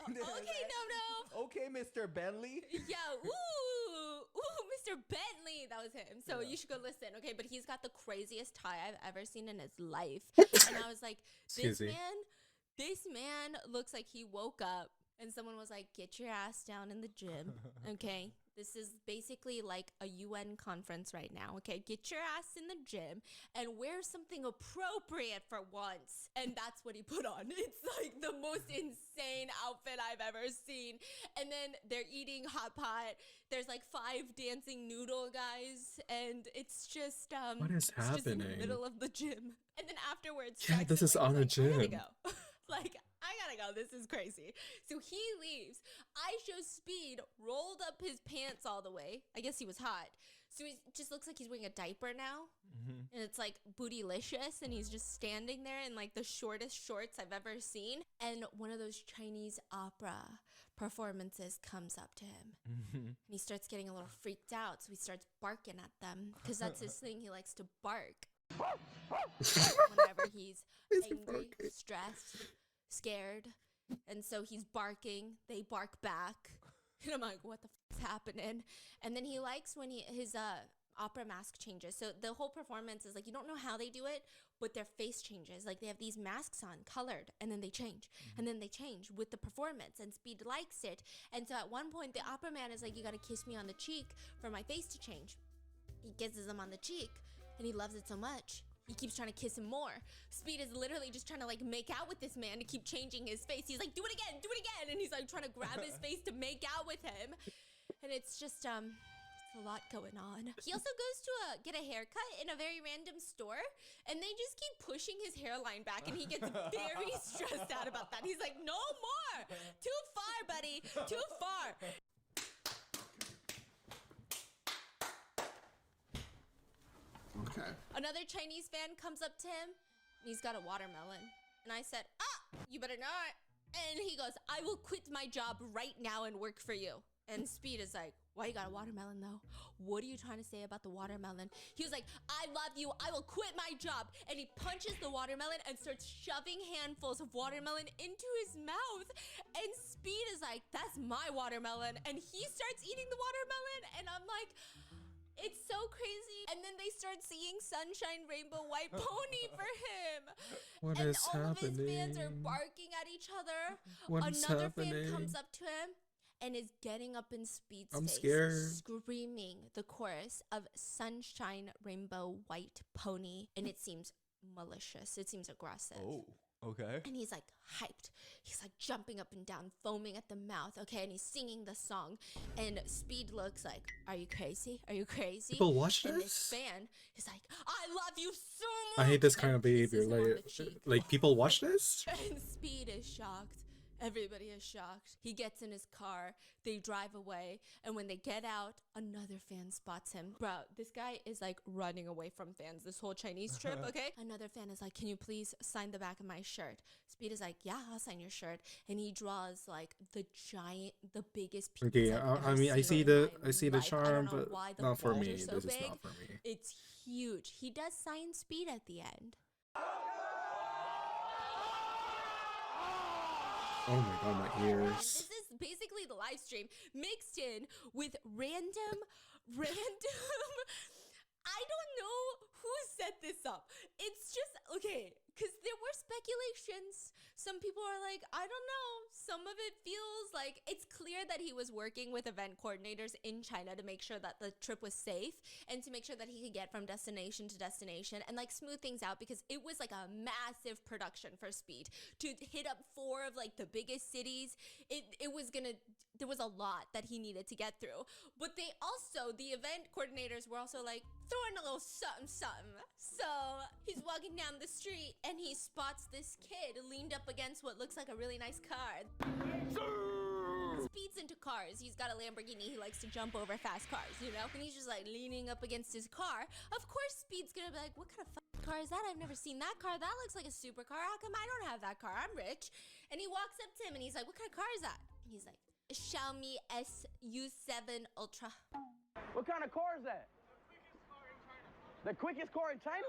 Okay, no. Okay, Mr. Bentley. Yeah, ooh, Mr. Bentley. That was him. So you should go listen, okay? But he's got the craziest tie I've ever seen in his life. And I was like, this man looks like he woke up and someone was like, get your ass down in the gym, okay? This is basically like a UN conference right now, okay? Get your ass in the gym and wear something appropriate for once. And that's what he put on. It's like the most insane outfit I've ever seen. And then they're eating hot pot. There's like 5 dancing noodle guys. And it's just, What is it's just in the happening? middle of the gym. And then afterwards, Yeah, this is on a gym. I gotta go. Like, I gotta go. This is crazy. So he leaves. I show Speed rolled up his pants all the way. I guess he was hot. So he just looks like he's wearing a diaper now. And it's like bootylicious. And he's just standing there in like the shortest shorts I've ever seen. And one of those Chinese opera performances comes up to him. And he starts getting a little freaked out. So he starts barking at them because that's his thing. He likes to bark. Whenever he's angry, stressed, scared. And so he's barking. They bark back. And I'm like, what the f*** is happening? And then he likes when his opera mask changes. So the whole performance is like, you don't know how they do it, but their face changes. Like they have these masks on, colored, and then they change. And then they change with the performance, and Speed likes it. And so at one point, the opera man is like, you got to kiss me on the cheek for my face to change. He kisses him on the cheek, and he loves it so much. He keeps trying to kiss him more. Speed is literally just trying to like make out with this man to keep changing his face. He's like, do it again. And he's like trying to grab his face to make out with him. And it's just, it's a lot going on. He also goes to get a haircut in a very random store, and they just keep pushing his hairline back, and he gets very stressed out about that. He's like, no more. Too far, buddy. Too far. Okay. Another Chinese fan comes up to him, and he's got a watermelon. And I said, you better not. And he goes, I will quit my job right now and work for you. And Speed is like, why you got a watermelon though? What are you trying to say about the watermelon? He was like, I love you, I will quit my job. And he punches the watermelon and starts shoving handfuls of watermelon into his mouth. And Speed is like, that's my watermelon. And he starts eating the watermelon. And I'm like, it's so crazy. And then they start singing Sunshine Rainbow White Pony for him. What and is all of his fans are happening? barking at each other. What is Another fan happening? comes up to him and is getting up in Speed's I'm face, scared. screaming the chorus of Sunshine Rainbow White Pony. And it seems malicious. It seems aggressive. Oh, okay. And he's like hyped. He's like jumping up and down, foaming at the mouth. Okay, and he's singing the song. And Speed looks like, are you crazy? Are you crazy? People watch and this? this fan is like, I love you so much. I hate this kind and of behavior. kisses him on the cheek. Like people watch this? And Speed is shocked. Everybody is shocked. He gets in his car. They drive away. And when they get out, another fan spots him. Bro, this guy is like running away from fans this whole Chinese trip, okay? Another fan is like, can you please sign the back of my shirt? Speed is like, yeah, I'll sign your shirt. And he draws like the biggest piece. Okay, I mean, I see the charm, I don't know but why the not for balls me. are so This is big. not for me. It's huge. He does sign Speed at the end. Oh my god, my And ears. this is basically the live stream mixed in with random I don't know who set this up. It's just, okay, because there were speculations. Some people are like, I don't know. Some of it feels like it's clear that he was working with event coordinators in China to make sure that the trip was safe and to make sure that he could get from destination to destination and like smooth things out, because it was like a massive production for Speed to hit up 4 of like the biggest cities. It was gonna, there was a lot that he needed to get through. But they also, the event coordinators were also like throwing a little something something. So he's walking down the street and he spots this kid leaned up against what looks like a really nice car. Speed's into cars. He's got a Lamborghini. He likes to jump over fast cars, you know? And he's just like leaning up against his car. Of course Speed's gonna be like, what kind of car is that? I've never seen that car. That looks like a supercar. How come I don't have that car? I'm rich. And he walks up to him and he's like, what kind of car is that? And he's like, Xiaomi SU7 Ultra. What kind of car is that? The quickest car in China?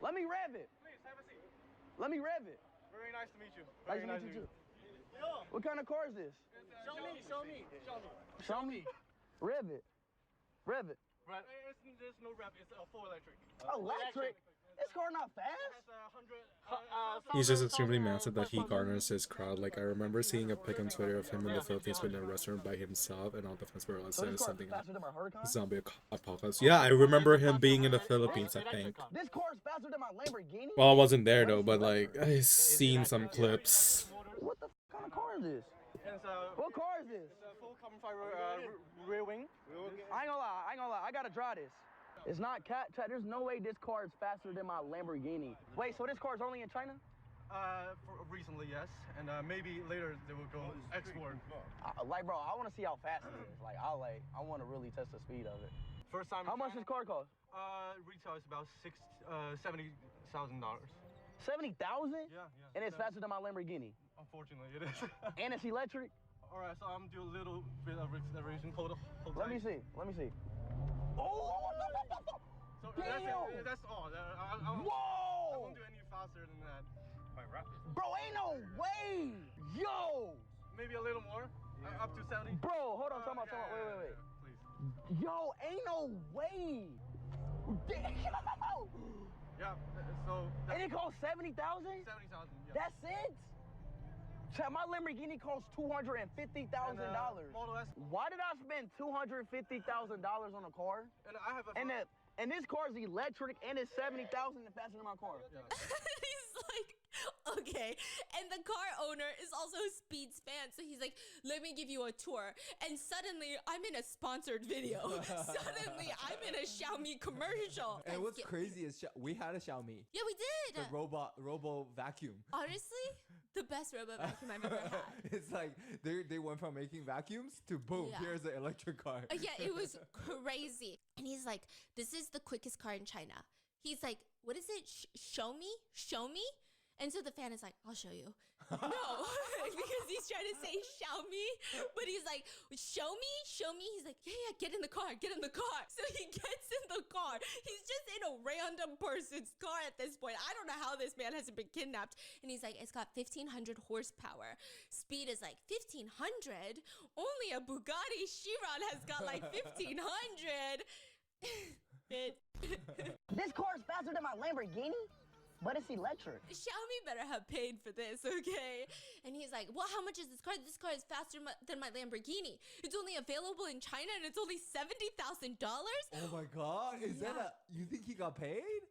Let me rev it. Please, have a seat. Let me rev it. Very nice to meet you. Nice to meet you too. What kind of car is this? Xiaomi. Rev it. Rev it. Right. There's no rev. It's a full electric. Electric? This car not fast? He's just extremely massive that he garners his crowd. Like, I remember seeing a pic on Twitter of him in the Philippines in a restaurant by himself, and all the fans were saying something like zombie apocalypse. Yeah, I remember him being in the Philippines, I think. This car is faster than my Lamborghini? Well, I wasn't there though, but like, I've seen some clips. What the kind of car is this? What car is this? It's a full carbon fiber rear wing. I ain't gonna lie, I gotta drive this. It's not cat. There's no way this car is faster than my Lamborghini. Wait, so this car is only in China? Recently, yes, and maybe later they will go export. Like, bro, I want to see how fast it is. Like, I want to really test the speed of it. First time. How much does this car cost? Retail is about $70,000. 70,000? Yeah. And it's faster than my Lamborghini. Unfortunately, it is. And it's electric. All right, so I'm doing a little bit of acceleration. Hold Let me see. Oh! So Damn! that's all. I won't do any faster than that. Quite rapid. Bro, ain't no way! Yo! Maybe a little more. Up to 70. Bro, hold on, time out. Wait. Please. Yo, ain't no way! Damn! Yeah, so... And it costs 70,000? 70,000, yeah. That's it? Chat, my Lamborghini costs $250,000. Why did I spend $250,000 on a car? And I have a... And this car is electric and it's 70,000 and faster than my car. Yeah. He's like, okay. And the car owner is also Speed's fan. So he's like, let me give you a tour. And suddenly I'm in a sponsored video. Suddenly I'm in a Xiaomi commercial. And what's crazy is we had a Xiaomi. Yeah, we did. The robo vacuum. Honestly, the best robot vacuum I've ever had. It's like they went from making vacuums to boom, here's an electric car. Yeah, it was crazy. And he's like, this is the quickest car in China. He's like, what is it? Show me? And so the fan is like, I'll show you. No, because he's trying to say Xiaomi. But he's like, show me. He's like, yeah, get in the car. So he gets in the car. He's just in a random person's car at this point. I don't know how this man hasn't been kidnapped. And he's like, it's got 1,500 horsepower. Speed is like 1,500. Only a Bugatti Chiron has got like 1,500. This car is faster than my Lamborghini, but it's electric. Xiaomi better have paid for this, okay? And he's like, well, how much is this car? This car is faster than my Lamborghini. It's only available in China and it's only $70,000. Oh my God. Is that you think he got paid?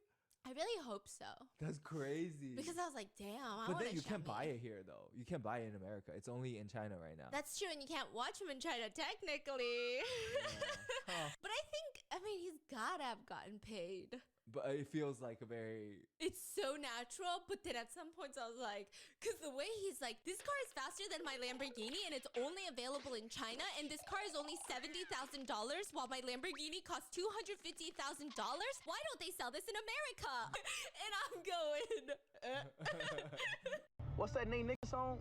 I really hope so. That's crazy. Because I was like, damn, But then you can't buy it here though. You can't buy it in America. It's only in China right now. That's true, and you can't watch him in China technically. Huh. But I mean, he's gotta have gotten paid. But it feels like a very... It's so natural, but then at some points I was like, because the way he's like, this car is faster than my Lamborghini and it's only available in China, and this car is only $70,000 while my Lamborghini costs $250,000. Why don't they sell this in America? And I'm going. What's that name nigga song?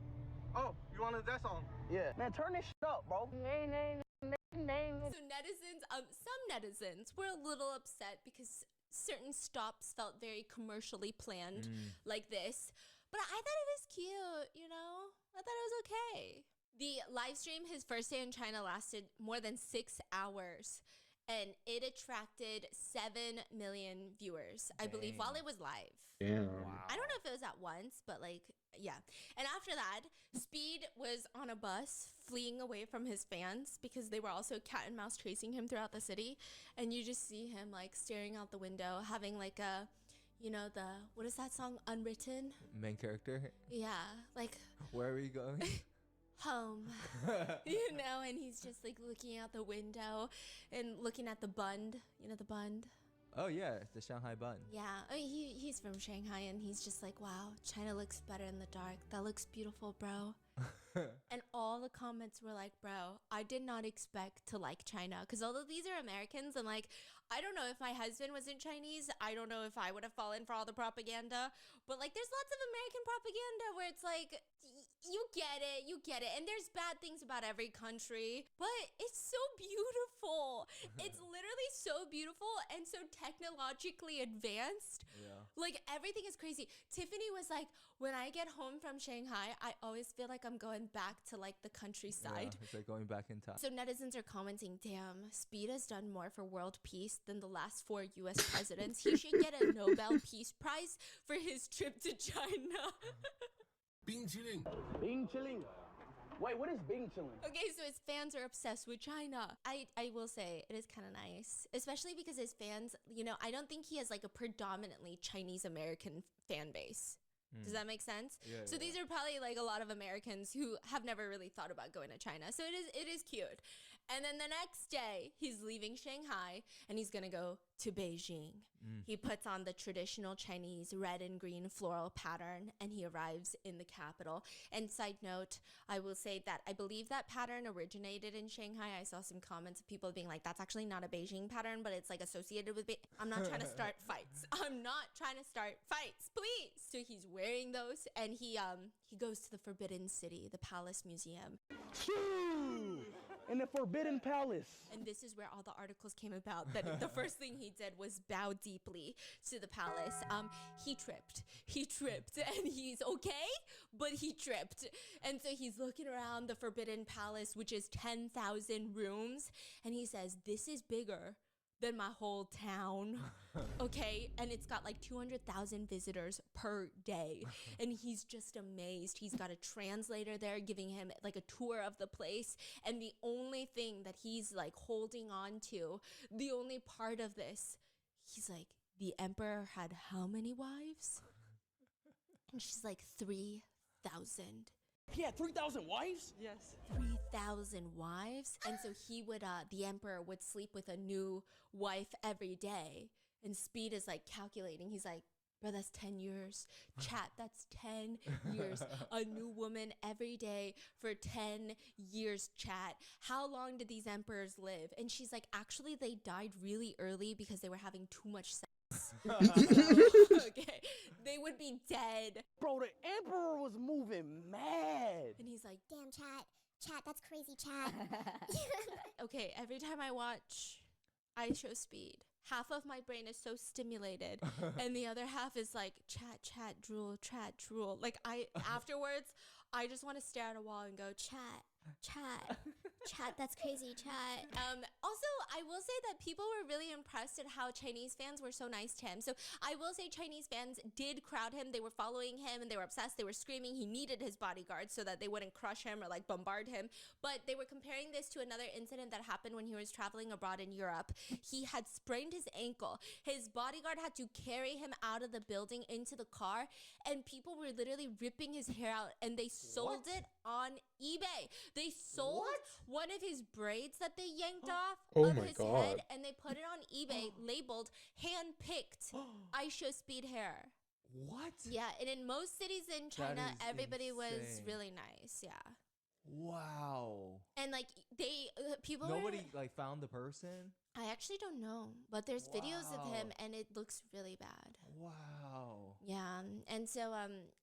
Oh, you wanted that song? Yeah. Man, turn this shit up, bro. So netizens, some netizens were a little upset because certain stops felt very commercially planned like this. But I thought it was cute, you know? I thought it was okay. The live stream, his first day in China, lasted more than 6 hours. And it attracted 7 million viewers, I believe, while it was live. Damn. Wow. I don't know if it was at once, but like, yeah. And after that, Speed was on a bus fleeing away from his fans because they were also cat and mouse chasing him throughout the city. And you just see him like staring out the window, having like a, you know, what is that song? Unwritten? Main character? Yeah, like... Where are we going? Home. You know, and he's just like looking out the window and looking at the Bund. You know the Bund? Oh yeah, the Shanghai bun. Yeah, I mean, he's from Shanghai and he's just like, wow, China looks better in the dark. That looks beautiful, bro. And all the comments were like, bro, I did not expect to like China. Because although these are Americans, and like, I don't know if my husband wasn't Chinese, I don't know if I would have fallen for all the propaganda. But like, there's lots of American propaganda where it's like, you get it. And there's bad things about every country, but it's so beautiful. It's literally so beautiful and so technologically advanced. Yeah. Like, everything is crazy. Tiffany was like, when I get home from Shanghai, I always feel like I'm going back to like the countryside. Yeah, it's like going back in time. So netizens are commenting, damn, Speed has done more for world peace than the last 4 US presidents. He should get a Nobel Peace Prize for his trip to China. Bing chilling. Bing chilling. Wait, what is Bing chilling? Okay, so his fans are obsessed with China. I will say it is kind of nice, especially because his fans, you know, I don't think he has like a predominantly Chinese American fan base. Does that make sense? Yeah, so these are probably like a lot of Americans who have never really thought about going to China. So it is cute. And then the next day, he's leaving Shanghai and he's gonna go to Beijing. He puts on the traditional Chinese red and green floral pattern and he arrives in the capital. And side note, I will say that I believe that pattern originated in Shanghai. I saw some comments of people being like, that's actually not a Beijing pattern, but it's like associated with I'm not trying to start fights. I'm not trying to start fights, please. So he's wearing those and he goes to the Forbidden City, the Palace Museum. In the Forbidden Palace. And this is where all the articles came about. That the first thing he did was bow deeply to the palace. He tripped, and he's okay, but he tripped. And so he's looking around the Forbidden Palace, which is 10,000 rooms, and he says, "This is bigger than my whole town." Okay, and it's got like 200,000 visitors per day, and he's just amazed. He's got a translator there giving him like a tour of the place, and the only thing that he's like holding on to, the only part of this, he's like, the emperor had how many wives? And she's like 3,000. He had 3,000 wives? Yes. 3,000 wives. And so he would, the emperor would sleep with a new wife every day. And Speed is like calculating. He's like, bro, that's 10 years. Chat, that's 10 years. A new woman every day for 10 years, chat. How long did these emperors live? And she's like, actually, they died really early because they were having too much sex. Okay, they would be dead. Bro, the emperor was moving mad. And he's like, Damn, chat. Chat, that's crazy, chat. Okay, every time I watch I Show Speed, half of my brain is so stimulated and the other half is like chat, drool, chat, drool. Like afterwards, I just want to stare at a wall and go chat. Chat, that's crazy, chat. Also, I will say that people were really impressed at how Chinese fans were so nice to him. So I will say Chinese fans did crowd him. They were following him and they were obsessed. They were screaming. He needed his bodyguards so that they wouldn't crush him or like bombard him. But they were comparing this to another incident that happened when he was traveling abroad in Europe. He had sprained his ankle. His bodyguard had to carry him out of the building into the car, and people were literally ripping his hair out, and they sold it on eBay. They sold one of his braids that they yanked off of his head, and they put it on eBay labeled hand-picked I Show Speed hair. What? Yeah, and in most cities in China, everybody was insane. really nice. Yeah. Wow. And like people Nobody were, like found the person. I actually don't know, but there's videos of him and it looks really bad. Wow. Yeah, and so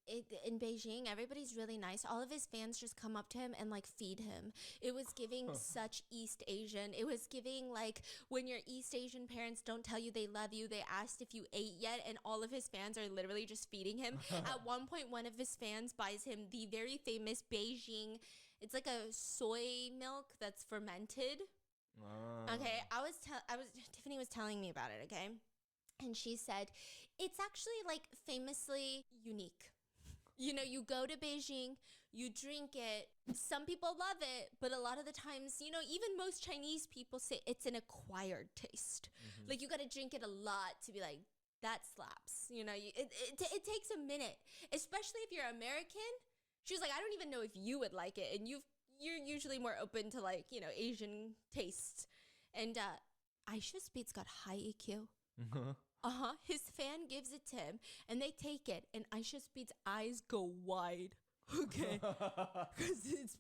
in Beijing, everybody's really nice. All of his fans just come up to him and like feed him. It was giving such East Asian. It was giving like when your East Asian parents don't tell you they love you, they asked if you ate yet, and all of his fans are literally just feeding him. At one point, one of his fans buys him the very famous Beijing, it's like a soy milk that's fermented. Okay, Tiffany was telling me about it, okay? And she said, it's actually like famously unique. You know, you go to Beijing, you drink it, some people love it, but a lot of the times, you know, even most Chinese people say it's an acquired taste. Like you gotta drink it a lot to be like, that slaps. You know, it takes a minute, especially if you're American. She was like, I don't even know if you would like it, and you're usually more open to like, you know, Asian tastes. And Aisha Speed's got high EQ. His fan gives it to him and they take it and Aisha Speed's eyes go wide. Okay. Because he's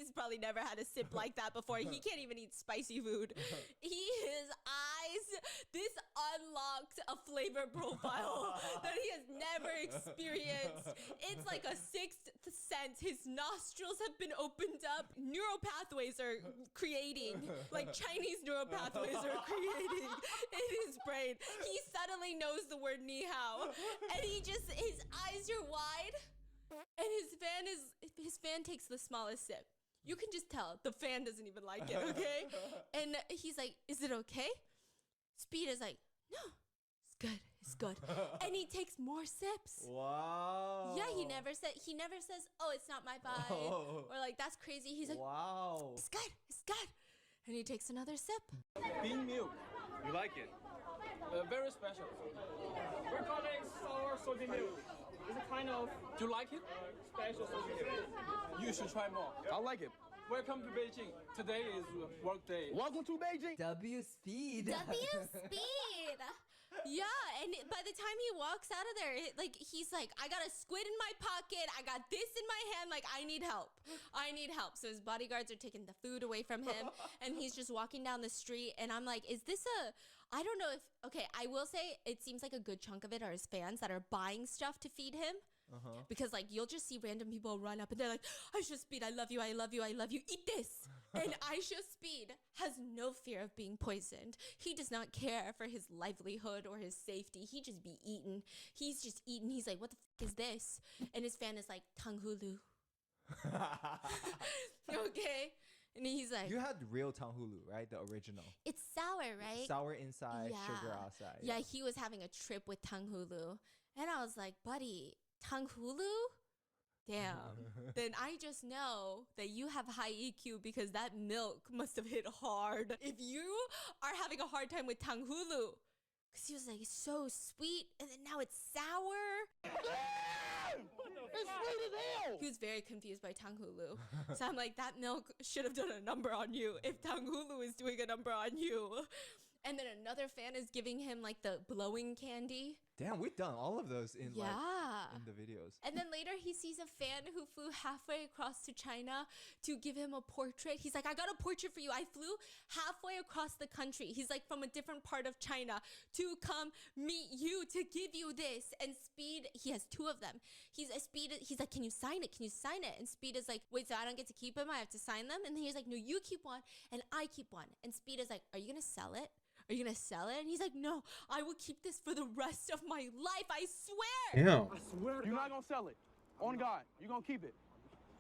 probably never had a sip like that before. He can't even eat spicy food. His eyes, this unlocked a flavor profile that he has never experienced. It's like a sixth sense. His nostrils have been opened up. Neural pathways are creating, like Chinese neural pathways are creating in his brain. He suddenly knows the word ni hao. And his eyes are wide. And his fan takes the smallest sip. You can just tell the fan doesn't even like it, okay? And he's like, is it okay? Speed is like, no, it's good. And he takes more sips. Wow. Yeah, he never says, oh, it's not my vibe. Or like, that's crazy. He's like, wow. It's good. And he takes another sip. Bean milk. You like it? Very special. We're calling it sour salty milk. It's a kind of. Do you like it? Special salty milk. You should try more. I like it. Welcome to Beijing. Today is work day. Welcome to Beijing. W Speed. Yeah, and by the time he walks out of there, he's like, I got a squid in my pocket. I got this in my hand. Like, I need help. So his bodyguards are taking the food away from him, and he's just walking down the street. And I'm like, I don't know if, okay, I will say it seems like a good chunk of it are his fans that are buying stuff to feed him. Because like you'll just see random people run up and they're like, Aisha Speed, I love you, eat this. And Aisha Speed has no fear of being poisoned. He does not care for his livelihood or his safety. He just be eaten. He's just eaten. He's like, what the fuck is this? And his fan is like, Tanghulu. Okay. And he's like, you had real Tanghulu, right? The original. It's sour, right? Sour inside, sugar outside. Yeah, he was having a trip with Tanghulu. And I was like, buddy, Tanghulu? Damn. Then I just know that you have high EQ because that milk must have hit hard. If you are having a hard time with Tanghulu, because he was like, it's so sweet, and then now it's sour. It's sweet as hell. He was very confused by Tanghulu. So I'm like, that milk should have done a number on you if Tanghulu is doing a number on you. And then another fan is giving him like the blowing candy. Damn, we've done all of those in like Yeah. in the videos. And then later he sees a fan who flew halfway across to China to give him a portrait. He's like, I got a portrait for you. I flew halfway across the country. He's like from a different part of China to come meet you to give you this. And Speed, he has two of them. He's like, can you sign it? Can you sign it? And Speed is like, wait, so I don't get to keep them? I have to sign them? And he's like, no, you keep one and I keep one. And Speed is like, are you gonna sell it? Are you gonna sell it? And he's like, no, I will keep this for the rest of my life. I swear. Damn. I swear you're not gonna sell it. On God, you're gonna keep it.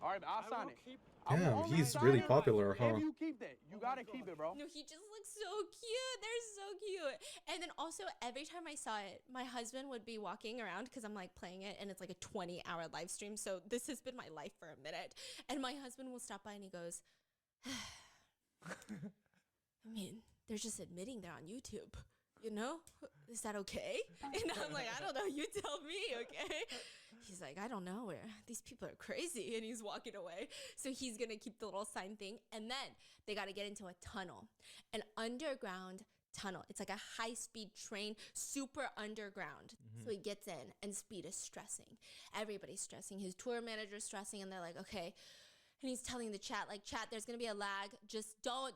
All right, I'll sign it. Damn, he's really popular, huh? If you keep that, you gotta keep it, bro. No, he just looks so cute. They're so cute. And then also, every time I saw it, my husband would be walking around because I'm like playing it and it's like a 20-hour live stream. So this has been my life for a minute. And my husband will stop by and he goes, I mean, they're just admitting they're on YouTube. You know? Is that okay? And I'm like, I don't know. You tell me, okay? He's like, I don't know. These people are crazy. And he's walking away. So he's going to keep the little sign thing. And then they got to get into a tunnel. An underground tunnel. It's like a high-speed train, super underground. So he gets in and Speed is stressing. Everybody's stressing. His tour manager's stressing. And they're like, okay. And he's telling the chat, like, chat, there's going to be a lag. Just don't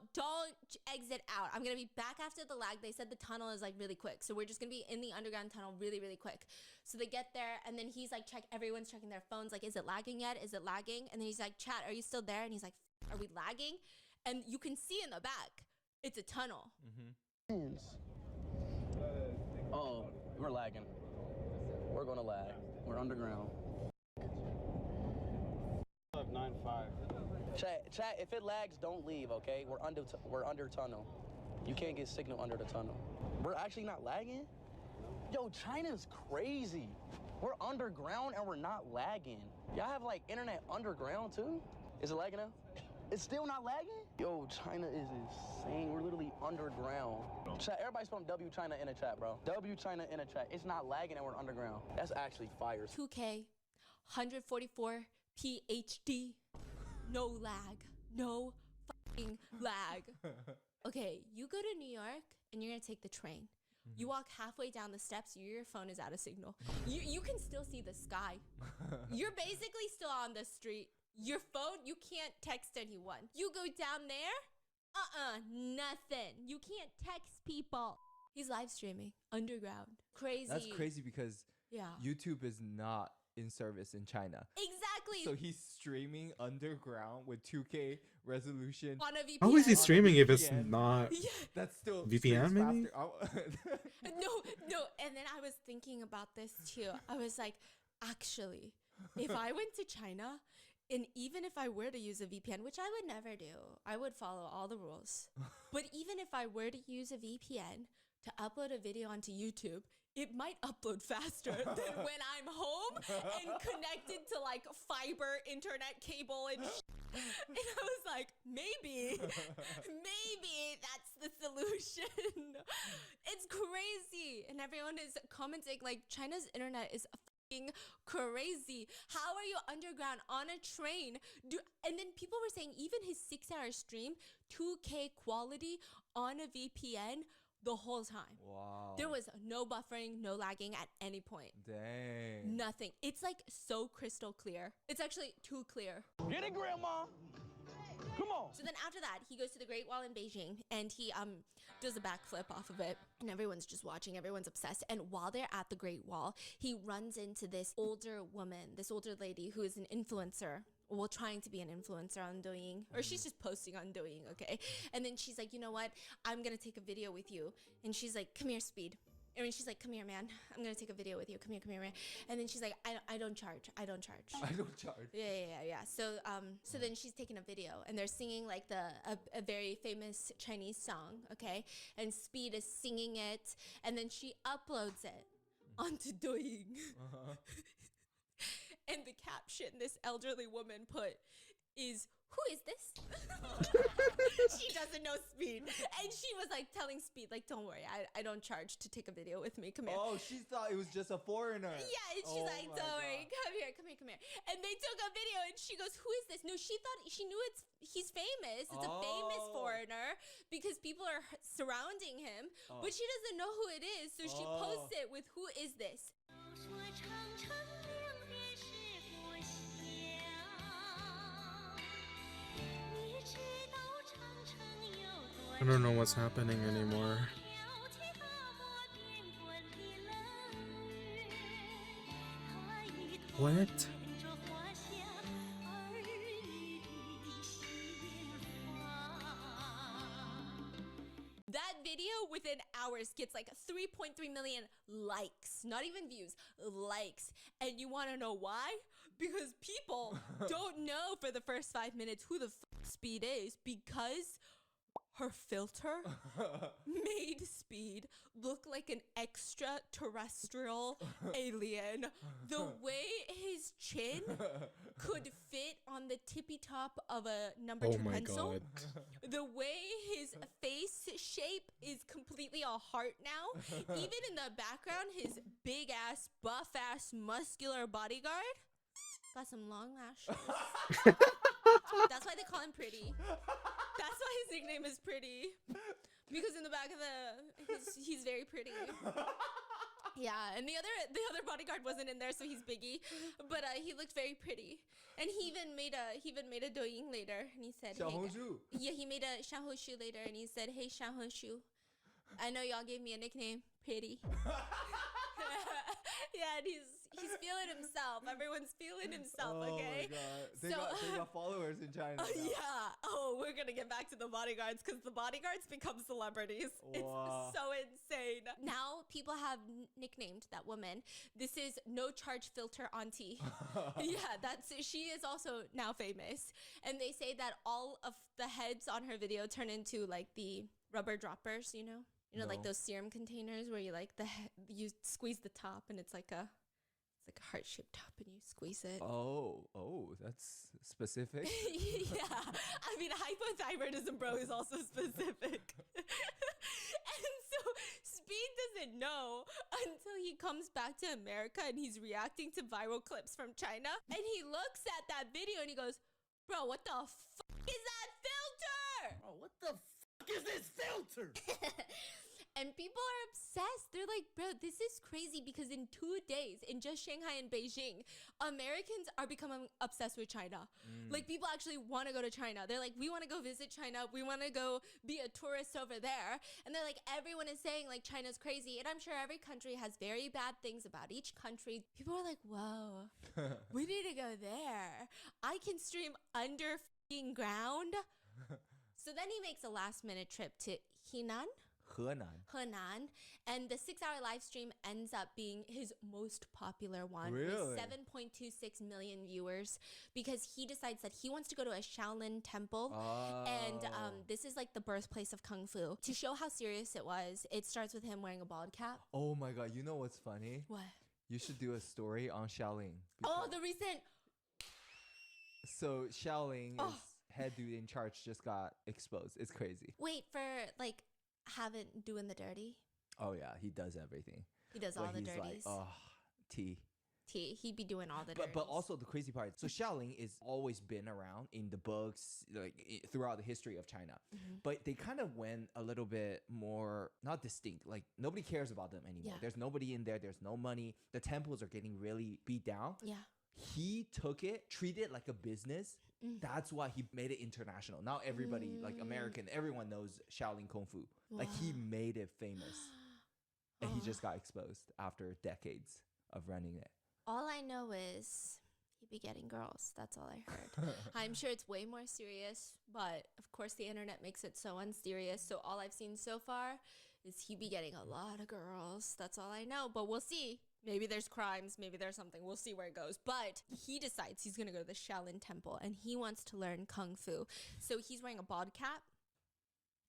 exit out. I'm going to be back after the lag. They said the tunnel is, like, really quick. So we're just going to be in the underground tunnel really, really quick. So they get there, and then he's, like, everyone's checking their phones. Like, is it lagging yet? Is it lagging? And then he's like, chat, are you still there? And he's like, are we lagging? And you can see in the back, it's a tunnel. Oh, we're lagging. We're gonna lag. We're underground. 9-5. Chat, if it lags, don't leave, okay? We're under tunnel. You can't get signal under the tunnel. We're actually not lagging? Yo, China's crazy. We're underground and we're not lagging. Y'all have like internet underground too? Is it lagging now? It's still not lagging? Yo, China is insane. We're literally underground. Chat, everybody spam W China in a chat, bro. W China in a chat. It's not lagging and we're underground. That's actually fire. 2K, 144 PhD, no lag, no fucking lag. Okay, you go to New York and you're gonna take the train. You walk halfway down the steps, your phone is out of signal. You can still see the sky. You're basically still on the street. Your phone, you can't text anyone. You go down there, nothing. You can't text people. He's live streaming underground. Crazy. That's crazy because yeah, YouTube is not in service in China. Exactly. So he's streaming underground with 2K resolution. On a VPN. How is he streaming if it's VPN. not That's still VPN maybe? No. And then I was thinking about this too. I was like, actually, if I went to China, and even if I were to use a VPN, which I would never do, I would follow all the rules. But even if I were to use a VPN to upload a video onto YouTube, it might upload faster than when I'm home and connected to like fiber internet cable and and I was like, maybe that's the solution. It's crazy. And everyone is commenting like China's internet is fucking crazy. How are you underground on a train? And then people were saying even his 6-hour stream, 2K quality on a VPN the whole time. Wow. There was no buffering, no lagging at any point. Dang. Nothing. It's like so crystal clear. It's actually too clear. Get it, Grandma. Come on. So then after that, he goes to the Great Wall in Beijing and he does a backflip off of it. And everyone's just watching. Everyone's obsessed. And while they're at the Great Wall, he runs into this older woman, this older lady who is an influencer. Well, trying to be an influencer on Douyin, or she's just posting on Douyin, okay? And then she's like, you know what? I'm gonna take a video with you. And she's like, come here, Speed. I mean, she's like, come here, man. I'm gonna take a video with you. Come here, man. And then she's like, I don't charge. I don't charge. I don't charge. Yeah. So then she's taking a video, and they're singing like a very famous Chinese song, okay? And Speed is singing it, and then she uploads it onto Douyin. And the caption this elderly woman put is who is this? She doesn't know Speed. And she was like telling Speed, like, don't worry, I don't charge to take a video with me. Come here. Oh, she thought it was just a foreigner. Yeah, and she's like, don't worry, come here. And they took a video and she goes, who is this? No, she thought, she knew he's famous. It's a famous foreigner because people are surrounding him, but she doesn't know who it is. So she posts it with, who is this? I don't know what's happening anymore. What? That video within hours gets like 3.3 million likes, not even views, likes. And you want to know why? Because people don't know for the first 5 minutes who the Speed is, because her filter made Speed look like an extraterrestrial alien. The way his chin could fit on the tippy top of a number 2 pencil. God. The way his face shape is completely a heart now. Even in the background, his big ass, buff ass, muscular bodyguard got some long lashes. That's why they call him Pretty. That's why his nickname is Pretty. Because in the back of he's very pretty. Yeah, and the other bodyguard wasn't in there, so he's biggie. But he looked very pretty. And he even made a douyin later, and he said, yeah, he made a Xiaohongshu later, and he said, hey, Xiaohongshu, I know y'all gave me a nickname, Pretty. Yeah, and he's feeling himself. Everyone's feeling himself, okay? Oh my God. They got followers in China. Yeah. Oh, we're going to get back to the bodyguards because the bodyguards become celebrities. Wow. It's so insane. Now people have nicknamed that woman. This is No Charge Filter Auntie. Yeah, she is also now famous. And they say that all of the heads on her video turn into like the rubber droppers, you know? You know, like those serum containers where you like you squeeze the top and it's like a heart-shaped top and you squeeze it. Oh, that's specific. Yeah, I mean, hypothyroidism, bro, is also specific. And so Speed doesn't know until he comes back to America and he's reacting to viral clips from China. And he looks at that video and he goes, bro, what the fuck is that filter? Bro, what the fuck is this filter? And people are obsessed. They're like, bro, this is crazy because in 2 days, in just Shanghai and Beijing, Americans are becoming obsessed with China. Like, people actually want to go to China. They're like, we want to go visit China. We want to go be a tourist over there. And they're like, everyone is saying, like, China's crazy. And I'm sure every country has very bad things about each country. People are like, whoa, we need to go there. I can stream under f***ing ground. So then he makes a last-minute trip to Henan, and the 6-hour live stream ends up being his most popular one with 7.26 million viewers because he decides that he wants to go to a Shaolin temple, and this is like the birthplace of Kung Fu. To show how serious it was, it starts with him wearing a bald cap. Oh my God, you know what's funny? What? You should do a story on Shaolin. Oh, the recent... So Shaolin is head dude in charge just got exposed. It's crazy. Wait, for like... haven't doing the dirty. Oh yeah, he does everything. He does all the dirties. Like, he'd be doing all the dirties. But also the crazy part. So Shaolin is always been around in the books, like throughout the history of China. But they kind of went a little bit more not distinct. Like nobody cares about them anymore. There's nobody in there. There's no money. The temples are getting really beat down. Yeah. He took it, treated it like a business. That's why he made it international. Now everybody, like American, everyone knows Shaolin Kung Fu. Wow. Like he made it famous. And he just got exposed after decades of running it. All I know is he'd be getting girls. That's all I heard. I'm sure it's way more serious, but of course the internet makes it so unserious. So all I've seen so far is he'd be getting a lot of girls. That's all I know, but we'll see. Maybe there's crimes, maybe there's something. We'll see where it goes. But he decides he's going to go to the Shaolin temple and he wants to learn Kung Fu. So he's wearing a bald cap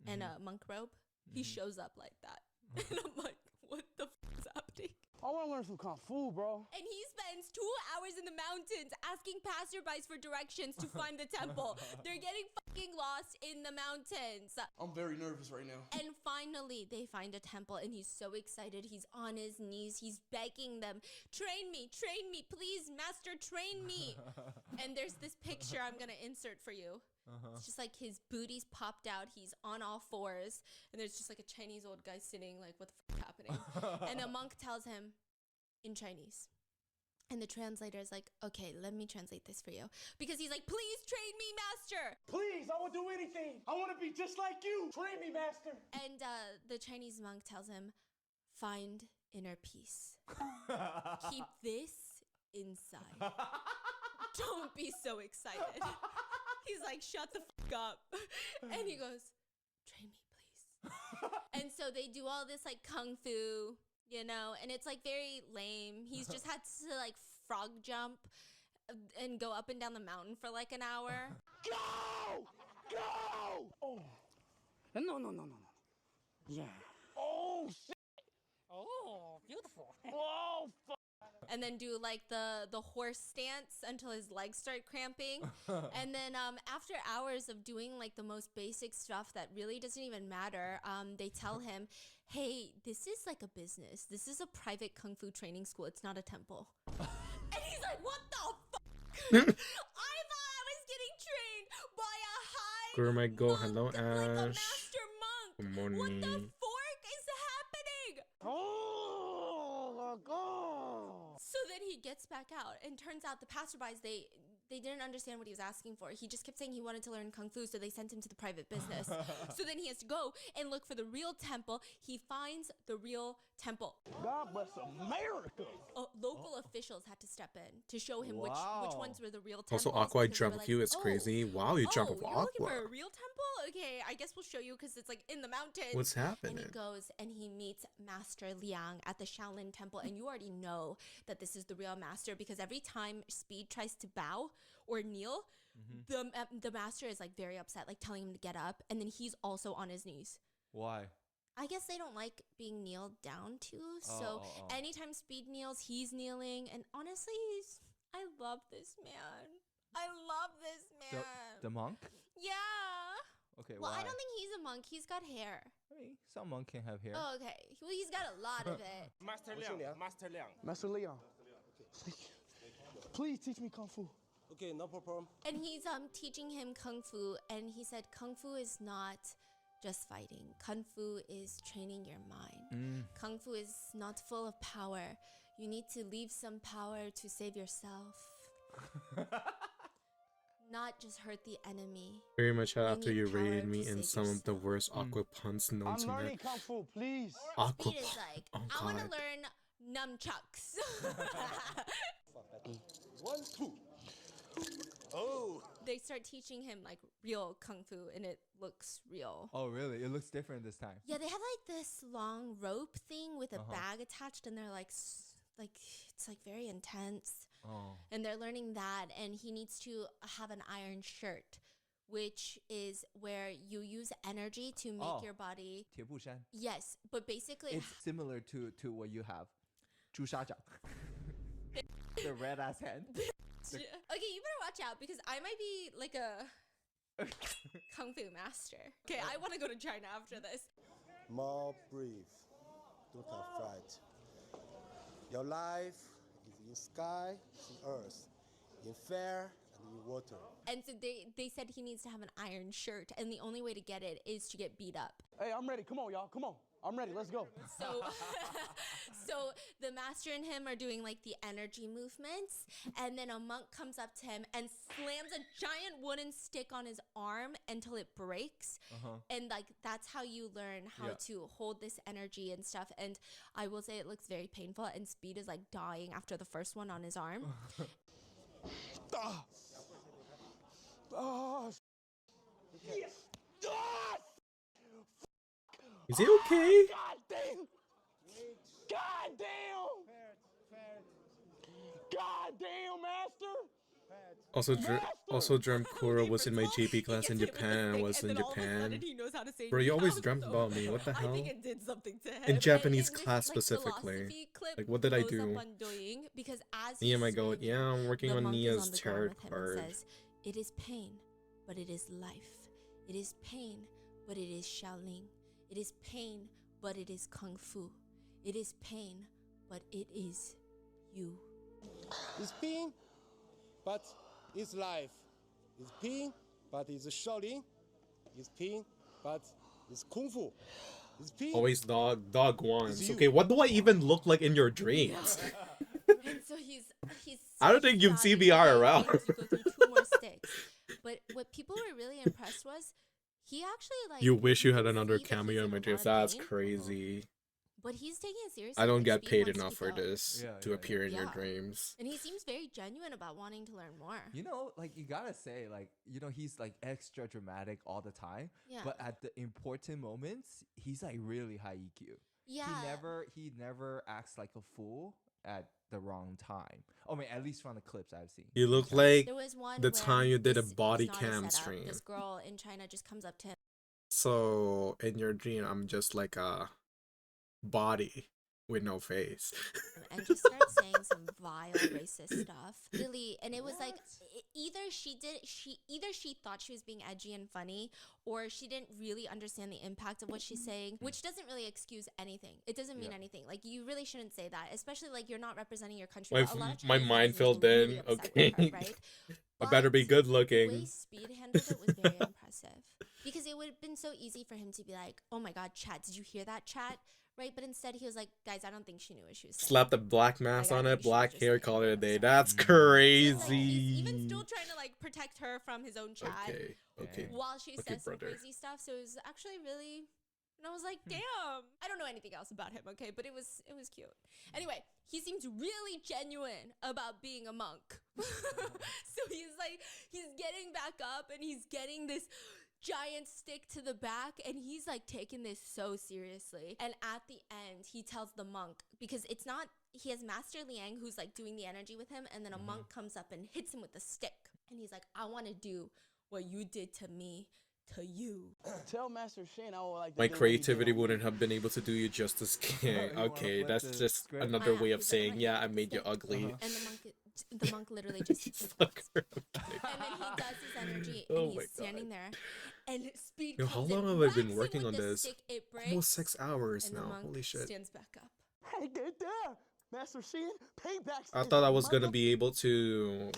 and a monk robe. He shows up like that. And I'm like, what the f is happening? I want to learn some kung fu, bro. And he spends 2 hours in the mountains asking passerbys for directions to find the temple. They're getting fucking lost in the mountains. I'm very nervous right now. And finally, they find a temple, and he's so excited. He's on his knees. He's begging them, train me, please, master, train me. And there's this picture I'm going to insert for you. It's just like his booty's popped out. He's on all fours. And there's just like a Chinese old guy sitting like, what the fuck is happening? And the monk tells him in Chinese. And the translator is like, okay, let me translate this for you. Because he's like, please train me, master. Please, I will do anything. I want to be just like you. Train me, master. And the Chinese monk tells him, find inner peace. Keep this inside. Don't be so excited. He's like, shut the fuck up. And he goes, train me, please. And so they do all this like kung fu, you know, and it's like very lame. He's just had to like frog jump and go up and down the mountain for like an hour. Go! Go! Oh. No. Yeah. Oh, shit. Oh, beautiful. Oh, fuck. And then do like the horse stance until his legs start cramping. And then after hours of doing like the most basic stuff that really doesn't even matter, they tell him, hey, this is like a business. This is a private kung fu training school. It's not a temple. And he's like, what the fuck? I thought I was getting trained by a high Guru Go, hello like a Ash. master monk. Good morning. What the fork is happening? Oh, go. So then he gets back out, and turns out the passerbys, they didn't understand what he was asking for. He just kept saying he wanted to learn kung fu, so they sent him to the private business. So then he has to go and look for the real temple. He finds the real temple. God bless America. Local officials had to step in to show him which ones were the real temples. Also, Aqua, I because they were jump with you. It's "Oh, crazy. Wow, you jump with you're looking for Aqua. a real temple? Okay, I guess we'll show you because it's like in the mountains. What's happening? And he goes and he meets Master Liang at the Shaolin Temple. And you already know that this is the real master because every time Speed tries to bow or kneel, the master is like very upset, like telling him to get up. And then he's also on his knees. Why? I guess they don't like being kneeled down to. So anytime Speed kneels, he's kneeling. And honestly, I love this man. I love this man. The monk? Yeah. Okay, Well, why? I don't think he's a monk. He's got hair. I mean, some monk can have hair. Oh, okay. Well, he's got a lot of it. Master Liang. Master Leon. Please teach me kung fu. Okay, no problem. And he's teaching him kung fu, and he said kung fu is not just fighting. Kung fu is training your mind. Kung fu is not full of power. You need to leave some power to save yourself. Not just hurt the enemy. Very much You after need you power rated to me in save some of the yourself. worst Aqua puns known I'm to learning man. kung fu, please. Aqua Speed is pun. like, Oh I want to god. learn nunchucks. 1, 2. Oh. They start teaching him like real kung fu, and it looks real. Oh, really? It looks different this time. Yeah, they have like this long rope thing with a bag attached, and they're like it's like very intense. Oh. And they're learning that, and he needs to have an iron shirt, which is where you use energy to make your body. 铁布衫. Yes, but basically, It's similar to what you have. 朱砂掌. The red ass hand. okay, you better watch out because I might be like a kung fu master. Okay, I want to go to China after this. More brief. Don't have fright. Your life is in sky, in earth, in fire, and in water. And so they said he needs to have an iron shirt, and the only way to get it is to get beat up. Hey, I'm ready. Come on, y'all. Come on. I'm ready. Let's go. So, so the master and him are doing like the energy movements, and then a monk comes up to him and slams a giant wooden stick on his arm until it breaks. And like that's how you learn how to hold this energy and stuff. And I will say it looks very painful, and Speed is like dying after the first one on his arm. Yes. Is he okay? God damn! God damn! God damn, master! Also dreamt Kuro was in my JP class in Japan. I was in Japan. He knows how to say Bro, you always no. dreamt about me. What the I hell? think it did something to him. In And Japanese in this, class like, specifically. philosophy clip Like, what did I goes do? up on Doing because as Nia he's might go, swinging, yeah, I'm working the on monk is Nia's on the ground tarot with him card. and says, "It is pain, but it is life. It is pain, but it is Shaolin. It is pain, but it is Kung Fu. It is pain, but it is you." It's pain, but it's life. It's pain, but it's Shaolin. It's pain, but it's Kung Fu. It's pain. Always dog wants. you. Okay, what do I even look like in your dreams? And so he's I don't think you've seen me okay, IRL. you go through 2 more sticks. But what people were really impressed was he actually like You wish you had can another see that he's cameo in in my a dreams. lot of That's pain, crazy. but he's taking it seriously. I don't Like, get Speed paid wants to enough for go. this to appear in your Yeah. dreams. And he seems very genuine about wanting to learn more. You know, like you gotta say, like, you know, he's like extra dramatic all the time. Yeah. But at the important moments, he's like really high EQ. Yeah. He never acts like a fool at the wrong time. I mean, at least from the clips I've seen. You look like There was one the where time you did a this body is not cam setup. stream. This girl in China just comes up to him So in your dream, I'm just like a body with no face. and just starts saying some vile racist stuff. Really, and it was like either she thought she was being edgy and funny, or she didn't really understand the impact of what she's saying, which doesn't really excuse anything. It doesn't mean anything. Like, you really shouldn't say that, especially like you're not representing your country. My But a lot of my Chinese mind citizens filled were really in. upset Okay. with her, right? I better be good The way looking. Speed handled it was very impressive, because it would have been so easy for him to be like, "Oh my God, chat! Did you hear that, chat?" Right? But instead, he was like, "Guys, I don't think she knew what she was saying." Slap the black mask Like, I on think it, she was black just hair, saying call it a what day. was That's said. crazy. So, like, he's even still trying to like protect her from his own chat. Okay. While she Okay, says some brother. crazy stuff, so it was actually really. And I was like, damn. I don't know anything else about him, okay? But it was cute. Anyway, he seems really genuine about being a monk. So he's getting back up and he's getting this giant stick to the back, and he's like taking this so seriously. And at the end, he tells the monk, because it's not, he has Master Liang who's like doing the energy with him, and then a monk comes up and hits him with the stick. And he's like, "I want to do what you did to me to you." Tell Master Shane I would like to My do what he did creativity on me. wouldn't have been able to do you justice, King. wanna Okay, flip that's the just script? another Yeah, way of he's like, saying, "I'm yeah, gonna I hit made you the stick." ugly. And the monk literally just Fuck her. and then he does his energy, Oh and my he's standing there, and Speed Yo, comes how in, long have I whacks been him working with on the this? stick, it Almost breaks, 6 hours and the now. monk Holy shit. stands back up. Hey, get there, Master Shane. Payback. I thought I was gonna be able to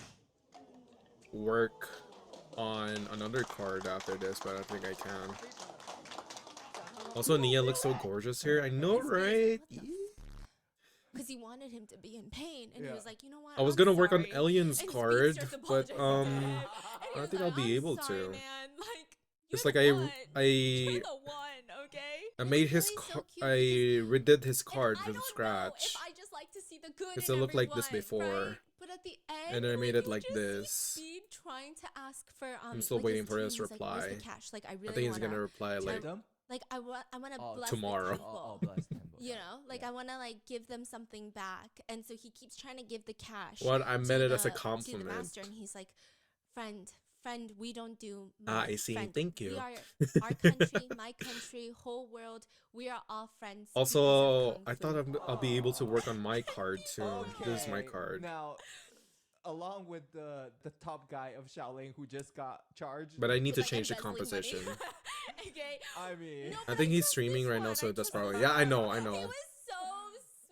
work on another card after this, but I don't think I can. Also, Nia looks so gorgeous here. I know, right? Because he wanted him to be in pain, and he was like, "You know what? I was I'm gonna work on sorry." Alien's And Speed card, starts but apologizing to him, and I he don't was think like, I'll be "I'm able sorry, to. man. Like, It's you're like the one. You're I the one, okay?" I Which made is his really so cute, I redid his card from scratch. if I just like to see the good Because in it looked like this everyone, before. right? But at the end, And then I made when it you like just this. see Speed trying to ask for I'm still like, waiting for team, his he's like, reply. "Where's the cash? Like, I really I think he's wanna gonna reply try- like like I want to bless tomorrow. the people. bless them. You know, like I want to like give them something back, and so he keeps trying to give the cash. What? I to meant it as a the- To the compliment. master, and he's like, "Friend, we don't do Ah, money. I see. Friend, Thank you. We are our country, my country, whole world. We are all friends." Also, I thought I'll be able to work on my card too. This is my Okay, card. Now, along with the top guy of Shaolin who just got charged. But I need to change the composition. Okay. I mean, I think he's streaming right now, so that's probably. Yeah, I know. It was so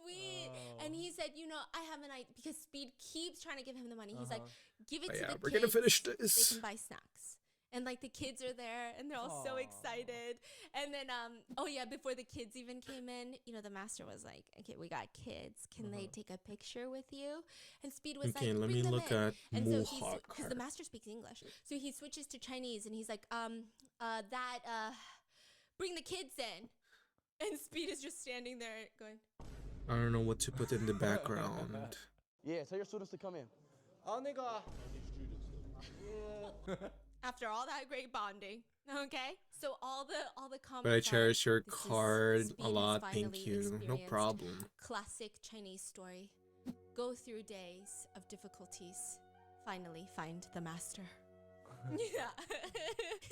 sweet. And he said, "You know, I have an idea," because Speed keeps trying to give him the money. He's like, "Give it But to yeah, the we're kids. gonna finish They this. can buy snacks." And like the kids are there, and they're all so excited. And then, oh yeah, before the kids even came in, you know, the master was like, "Okay, we got kids. Can they take a picture with you?" And Speed was Okay, like, let "Bring me them look in." at And so he's, Mohawk because the card. master speaks English, so he switches to Chinese, and he's like, bring the kids in." And Speed is just standing there going, I don't know what to put in the background. Yeah, tell your students to come in. after all that great bonding, okay? So all the comments But I are, cherish your "This is- card Speed a has lot. Thank finally you. No experienced problem. Classic Chinese story. Go through days of difficulties, finally find the master. Yeah.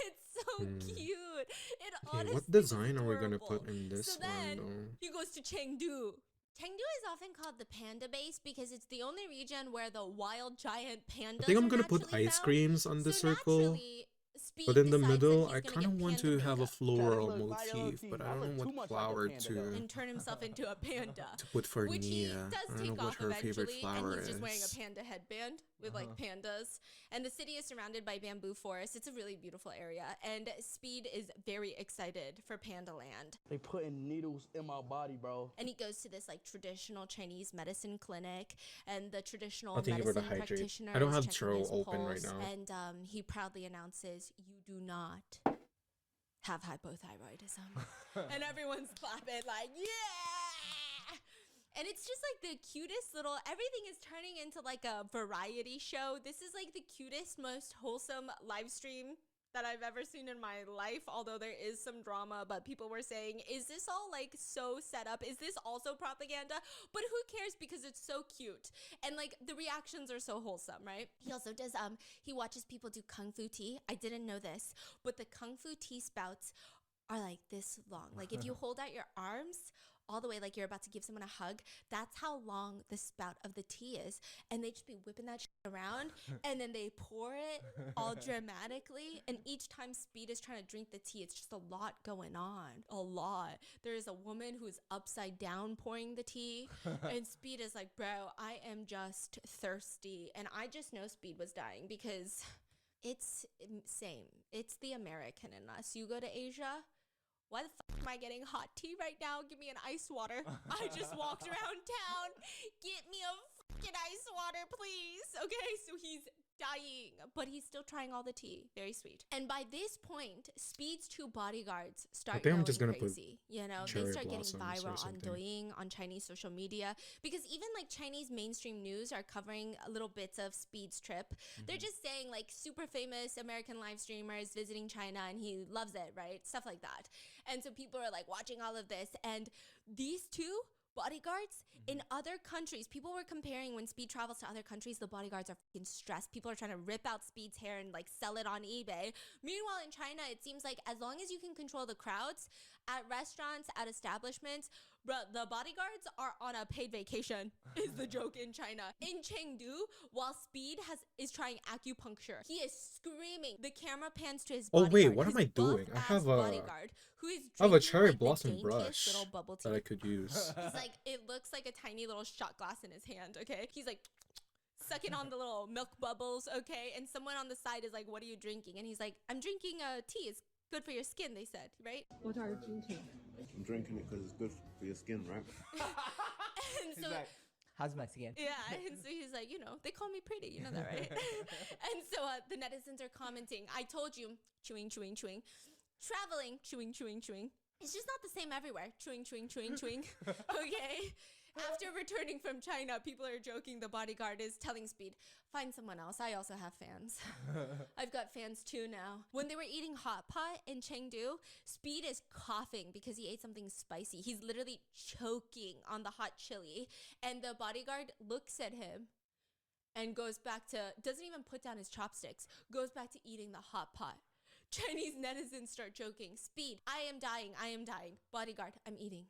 It's so cute. It honestly What was design are we gonna adorable. put in this So one then though? he goes to Chengdu. Chengdu is often called the panda base because it's the only region where the wild giant pandas I think I'm are gonna put naturally ice found. creams on the So circle. naturally, Speed But in the decides that middle, he's I gonna kind of get want panda to have a makeup floral look fire on motif, teeth. but I I don't look know too what much like a flower panda, to though. and turn himself into a panda. to put for Which he Nia. does I don't take know what off her favorite eventually, flower and he's just wearing a is. panda headband with like pandas. And the city is surrounded by bamboo forests. It's a really beautiful area, and Speed is very excited for Panda Land. They putting needles in my body, bro. And he goes to this like traditional Chinese medicine clinic, and the traditional I think we're to medicine hydrate. practitioner I don't is have checking Tro his open right pulse, now. and he proudly announces, "You do not have hypothyroidism." And everyone's clapping like, yeah! And it's just like the cutest little, everything is turning into like a variety show. This is like the cutest, most wholesome live stream that I've ever seen in my life, although there is some drama. But people were saying, is this all like so set up? Is this also propaganda? But who cares, because it's so cute, and like the reactions are so wholesome, right? He also does he watches people do kung fu tea. I didn't know this, but the kung fu tea spouts are like this long. Like if you hold out your arms all the way, like you're about to give someone a hug, that's how long the spout of the tea is. And they just be whipping that shit around, and then they pour it all dramatically. And each time Speed is trying to drink the tea, it's just a lot going on. A lot. There is a woman who's upside down pouring the tea, and Speed is like, bro, I am just thirsty. And I just know Speed was dying, because it's same. It's the American in us. You go to Asia, why the fuck am I getting hot tea right now? Give me an ice water. I just walked around town. Get me a fucking ice water, please. Okay, so he's dying, but he's still trying all the tea. Very sweet. And by this point, Speed's two bodyguards start think I'm going just gonna put crazy. You know, they cherry start getting blossoms or viral on something. Douyin, on Chinese social media, because even like Chinese mainstream news are covering little bits of Speed's trip. They're just saying like super famous American live streamers visiting China and he loves it, right? Stuff like that. And so people are like watching all of this, and these two bodyguards in other countries, people were comparing when Speed travels to other countries, the bodyguards are fucking stressed. People are trying to rip out Speed's hair and like sell it on eBay. Meanwhile, in China, it seems like as long as you can control the crowds at restaurants, at establishments, bruh, the bodyguards are on a paid vacation, is the joke in China. In Chengdu, while Speed is trying acupuncture, he is screaming. The camera pans to his Oh bodyguard. wait, what am his I doing? I buff-ass have a bodyguard who is I have a drinking, cherry like, the blossom daintiest brush little bubble tea. that I could use. He's like, it looks like a tiny little shot glass in his hand, okay? He's like sucking on the little milk bubbles, okay? And someone on the side is like, what are you drinking? And he's like, I'm drinking tea. It's good for your skin, they said, right? What are you drinking? I'm drinking it because it's good for your skin, right? And He's so, like, how's my skin? yeah, and so he's like, you know, they call me pretty, you know that, right? And so the netizens are commenting, I told you, chewing, chewing, chewing. Traveling, chewing, chewing, chewing. It's just not the same everywhere. Chewing, chewing, chewing, chewing. Okay? After returning from China, people are joking. The bodyguard is telling Speed, find someone else. I also have fans. I've got fans too now. When they were eating hot pot in Chengdu, Speed is coughing because he ate something spicy. He's literally choking on the hot chili. And the bodyguard looks at him and goes back to, doesn't even put down his chopsticks, goes back to eating the hot pot. Chinese netizens start joking. Speed, I am dying, I am dying. Bodyguard, I'm eating,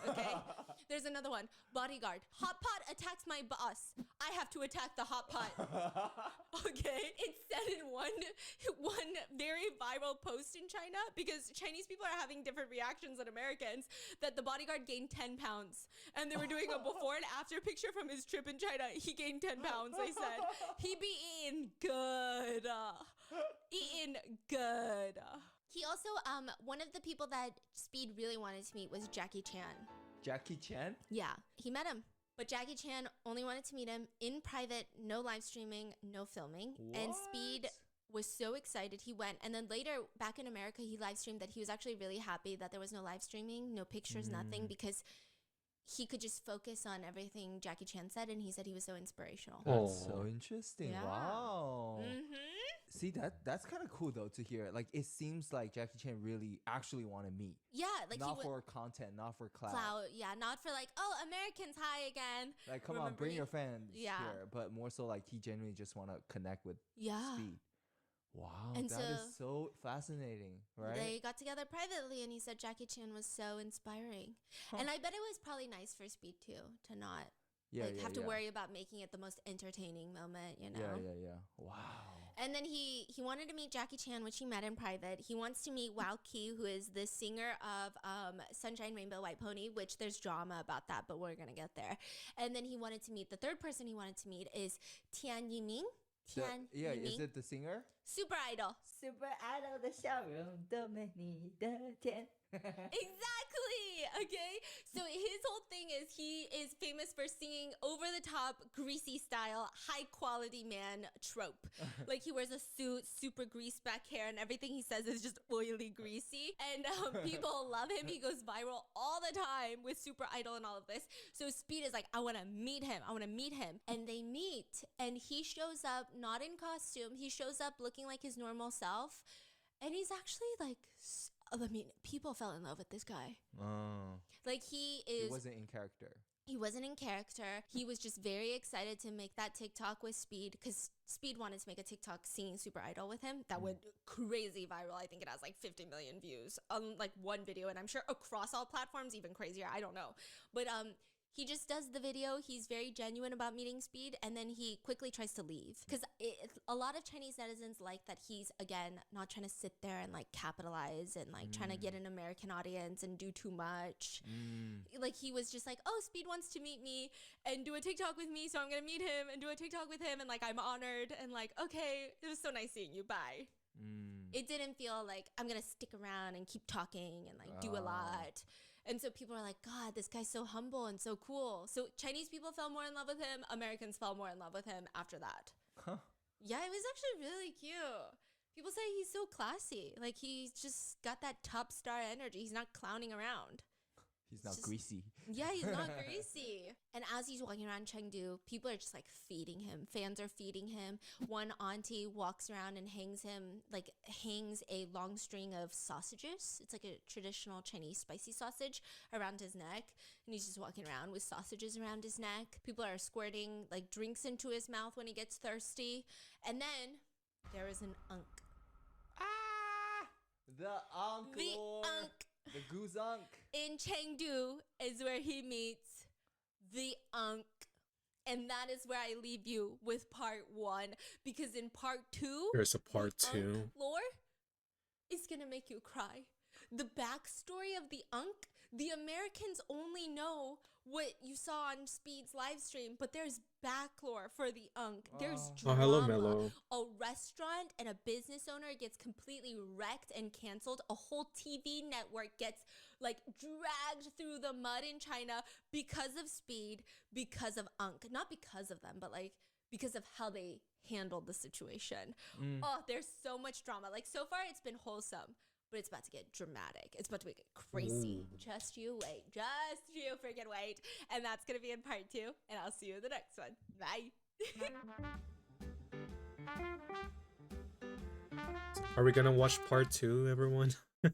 okay? There's another one. Bodyguard, hot pot attacks my boss. I have to attack the hot pot. Okay? It's said in one very viral post in China, because Chinese people are having different reactions than Americans, that the bodyguard gained 10 pounds. And they were doing a before and after picture from his trip in China. He gained 10 pounds, they said. He be eating good. Eating good. He also, one of the people that Speed really wanted to meet was Jackie Chan. Jackie Chan? Yeah, he met him. But Jackie Chan only wanted to meet him in private, no live streaming, no filming. And Speed was so excited, he went. And then later, back in America, he live streamed that he was actually really happy that there was no live streaming, no pictures, nothing, because he could just focus on everything Jackie Chan said, and he said he was so inspirational. That's so interesting. Yeah. Wow. See, that's kind of cool though to hear. Like, it seems like Jackie Chan really actually want to meet. Yeah, like not he for content, not for clout. yeah, not for like, oh, Americans, hi again. Like, come on, bring your fans Yeah. here. But more so, like, he genuinely just want to connect with Speed. Wow, And that is so fascinating, right? They got together privately, and he said Jackie Chan was so inspiring. And I bet it was probably nice for Speed too to not have to worry about making it the most entertaining moment, you know? Yeah. Wow. And then he wanted to meet Jackie Chan, which he met in private. He wants to meet Wao Qi, who is the singer of Sunshine Rainbow White Pony, which there's drama about that, but we're going to get there. And then he wanted to meet, the third person he wanted to meet is Tian Yiming. Is it the singer? Super Idol. Super Idol 的笑容多美你的甜。 Exactly. Okay. So his whole thing is he is famous for singing over the top, greasy style, high quality man trope. Like he wears a suit, super greased back hair, and everything he says is just oily, greasy. And people love him. He goes viral all the time with Super Idol and all of this. So Speed is like, I want to meet him. I want to meet him. And they meet, and he shows up not in costume. He shows up looking like his normal self. And he's actually like, I mean, people fell in love with this guy. Oh. Like he wasn't in character. He wasn't in character. He was just very excited to make that TikTok with Speed because Speed wanted to make a TikTok singing Super Idol with him. That went crazy viral. I think it has like 50 million views on like one video, and I'm sure across all platforms even crazier. I don't know. But he just does the video. He's very genuine about meeting Speed, and then he quickly tries to leave because a lot of Chinese netizens like that he's, again, not trying to sit there and like capitalize and like trying to get an American audience and do too much. Like he was just like, oh, Speed wants to meet me and do a TikTok with me, so I'm gonna meet him and do a TikTok with him, and like I'm honored and like, okay, it was so nice seeing you, bye. It didn't feel like I'm gonna stick around and keep talking and like do a lot. And so people are like, God, this guy's so humble and so cool. So Chinese people fell more in love with him. Americans fell more in love with him after that. Huh. Yeah, it was actually really cute. People say he's so classy. Like he's just got that top star energy. He's not clowning around. He's not greasy. Yeah, he's not greasy. And as he's walking around Chengdu, people are just like feeding him. Fans are feeding him. One auntie walks around and hangs a long string of sausages. It's like a traditional Chinese spicy sausage around his neck. And he's just walking around with sausages around his neck. People are squirting like drinks into his mouth when he gets thirsty. And then there is an unk. The unk. The unk. The goose unk. In Chengdu is where he meets the unk. And that is where I leave you with part 1. Because in part 2, there's a part 2. Unk lore is going to make you cry. The backstory of the unk, the Americans only know what you saw on Speed's live stream, but there's back lore for the unk. There's drama. Hello, Mello. A restaurant and a business owner gets completely wrecked and canceled. A whole TV network gets like dragged through the mud in China because of Speed, because of unk. Not because of them, but like because of how they handled the situation. Oh, there's so much drama. Like so far it's been wholesome, but it's about to get dramatic. It's about to get crazy. Just you wait. Just you freaking wait. And that's going to be in part 2. And I'll see you in the next one. Bye. Are we gonna watch part 2, everyone? I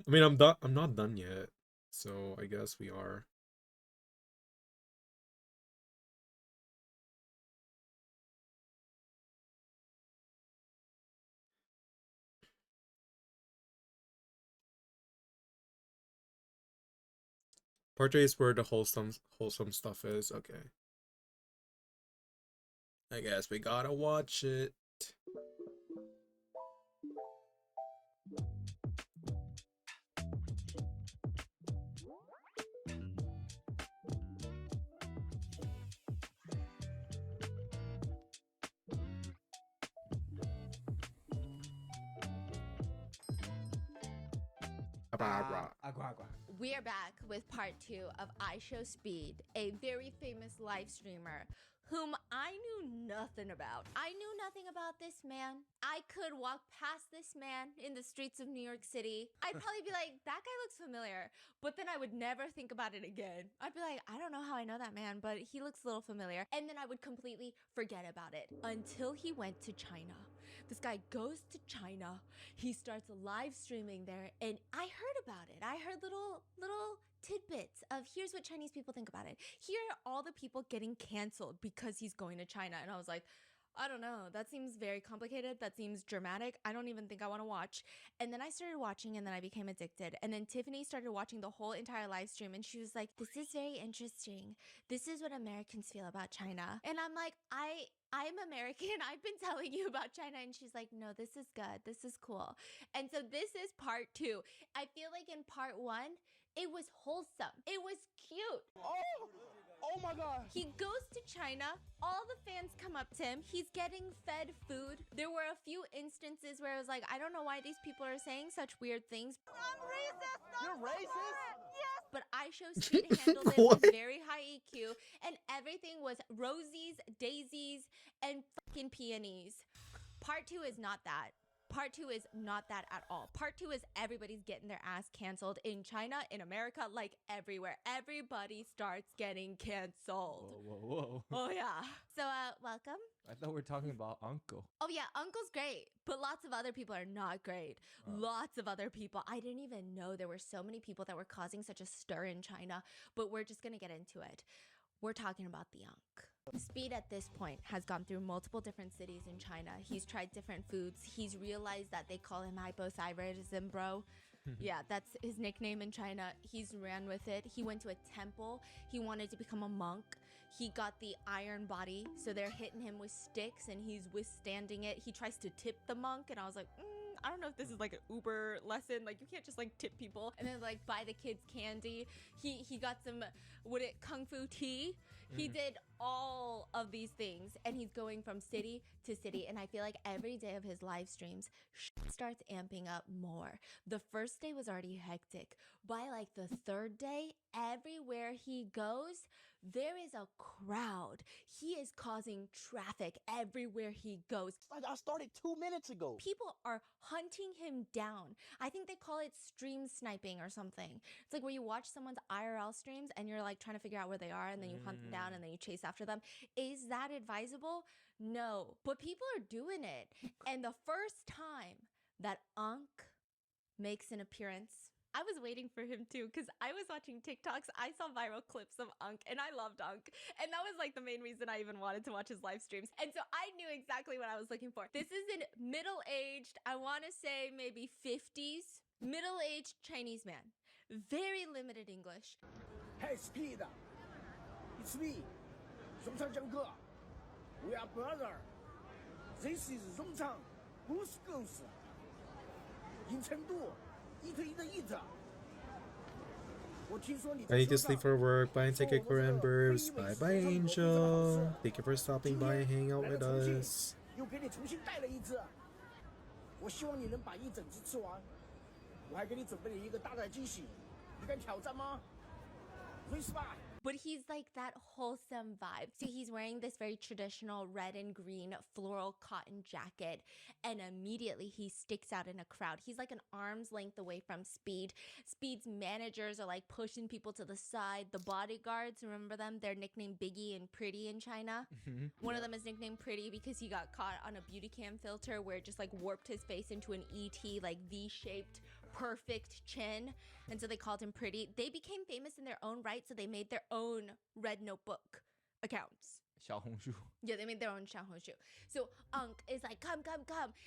mean, I'm not done yet, so I guess we are. Part 3 is where the wholesome stuff is. Okay. I guess we gotta watch it. We are back with part 2 of I Show Speed, a very famous live streamer whom I knew nothing about. I knew nothing about this man. I could walk past this man in the streets of New York City. I'd probably be like, that guy looks familiar. But then I would never think about it again. I'd be like, I don't know how I know that man, but he looks a little familiar. And then I would completely forget about it until he went to China. This guy goes to China. He starts live streaming there, and I heard about it. I heard little tidbits of here's what Chinese people think about it. Here are all the people getting canceled because he's going to China. And I was like, I don't know. That seems very complicated. That seems dramatic. I don't even think I want to watch. And then I started watching, and then I became addicted. And then Tiffany started watching the whole entire live stream, and she was like, this is very interesting. This is what Americans feel about China. And I'm like, I'm American. I've been telling you about China. And she's like, no, this is good. This is cool. And so this is part 2. I feel like in part 1, it was wholesome. It was cute. Oh my God. He goes to China. All the fans come up to him. He's getting fed food. There were a few instances where I was like, I don't know why these people are saying such weird things. I'm racist. You're racist? Yes. But I show Speed handled it What? with very high EQ, and everything was rosies, daisies, and fucking peonies. Part 2 is not that. Part 2 is not that at all. Part 2 is everybody's getting their ass canceled in China, in America, like everywhere. Everybody starts getting canceled. Whoa. Oh yeah. So welcome. I thought we were talking about Uncle. Oh yeah, Uncle's great, but lots of other people are not great. Lots of other people. I didn't even know there were so many people that were causing such a stir in China, but we're just gonna get into it. We're talking about the Unc. Speed at this point has gone through multiple different cities in China. He's tried different foods. He's realized that they call him hypothyroidism, bro. Yeah, that's his nickname in China. He's ran with it. He went to a temple. He wanted to become a monk. He got the iron body, so they're hitting him with sticks and he's withstanding it. He tries to tip the monk, and I was like, I don't know if this is like an Uber lesson. Like, you can't just like tip people and then like buy the kids candy. He got some kung fu tea. He did all of these things, and he's going from city to city. And I feel like every day of his live streams starts amping up more. The first day was already hectic. By like the third day, everywhere he goes, there is a crowd. He is causing traffic everywhere he goes. Like I started 2 minutes ago. People are hunting him down. I think they call it stream sniping or something. It's like where you watch someone's IRL streams and you're like trying to figure out where they are, and then you hunt them down and then you chase after them. Is that advisable? No. But people are doing it. And the first time that Unc makes an appearance, I was waiting for him too, because I was watching TikToks. I saw viral clips of Unc, and I loved Unc. And that was like the main reason I even wanted to watch his live streams. And so I knew exactly what I was looking for. This is a middle-aged, I want to say maybe 50s, middle-aged Chinese man. Very limited English. Hey, Speed. It's me, Zhongchang Zhengge. We are brother. This is Zhongchang, Bruce Goose. In Chengdu, eat. I need to sleep for work. Bye, take care, Korean Burbs. Bye bye, Angel. Thank you for stopping by and hanging out with us. 又给你重新带了一只，我希望你能把一整只吃完。我还给你准备了一个大大惊喜，你敢挑战吗 ？Respect。 But he's like that wholesome vibe. So he's wearing this very traditional red and green floral cotton jacket, and immediately he sticks out in a crowd. He's like an arm's length away from Speed. Speed's managers are like pushing people to the side. The bodyguards, remember them? They're nicknamed Biggie and Pretty in China. One of them is nicknamed Pretty because he got caught on a beauty cam filter where it just like warped his face into an ET, like V-shaped perfect chin, and so they called him Pretty. They became famous in their own right, so they made their own Red Notebook accounts. 小红书. Yeah, they made their own 小红书. So Unc is like, come,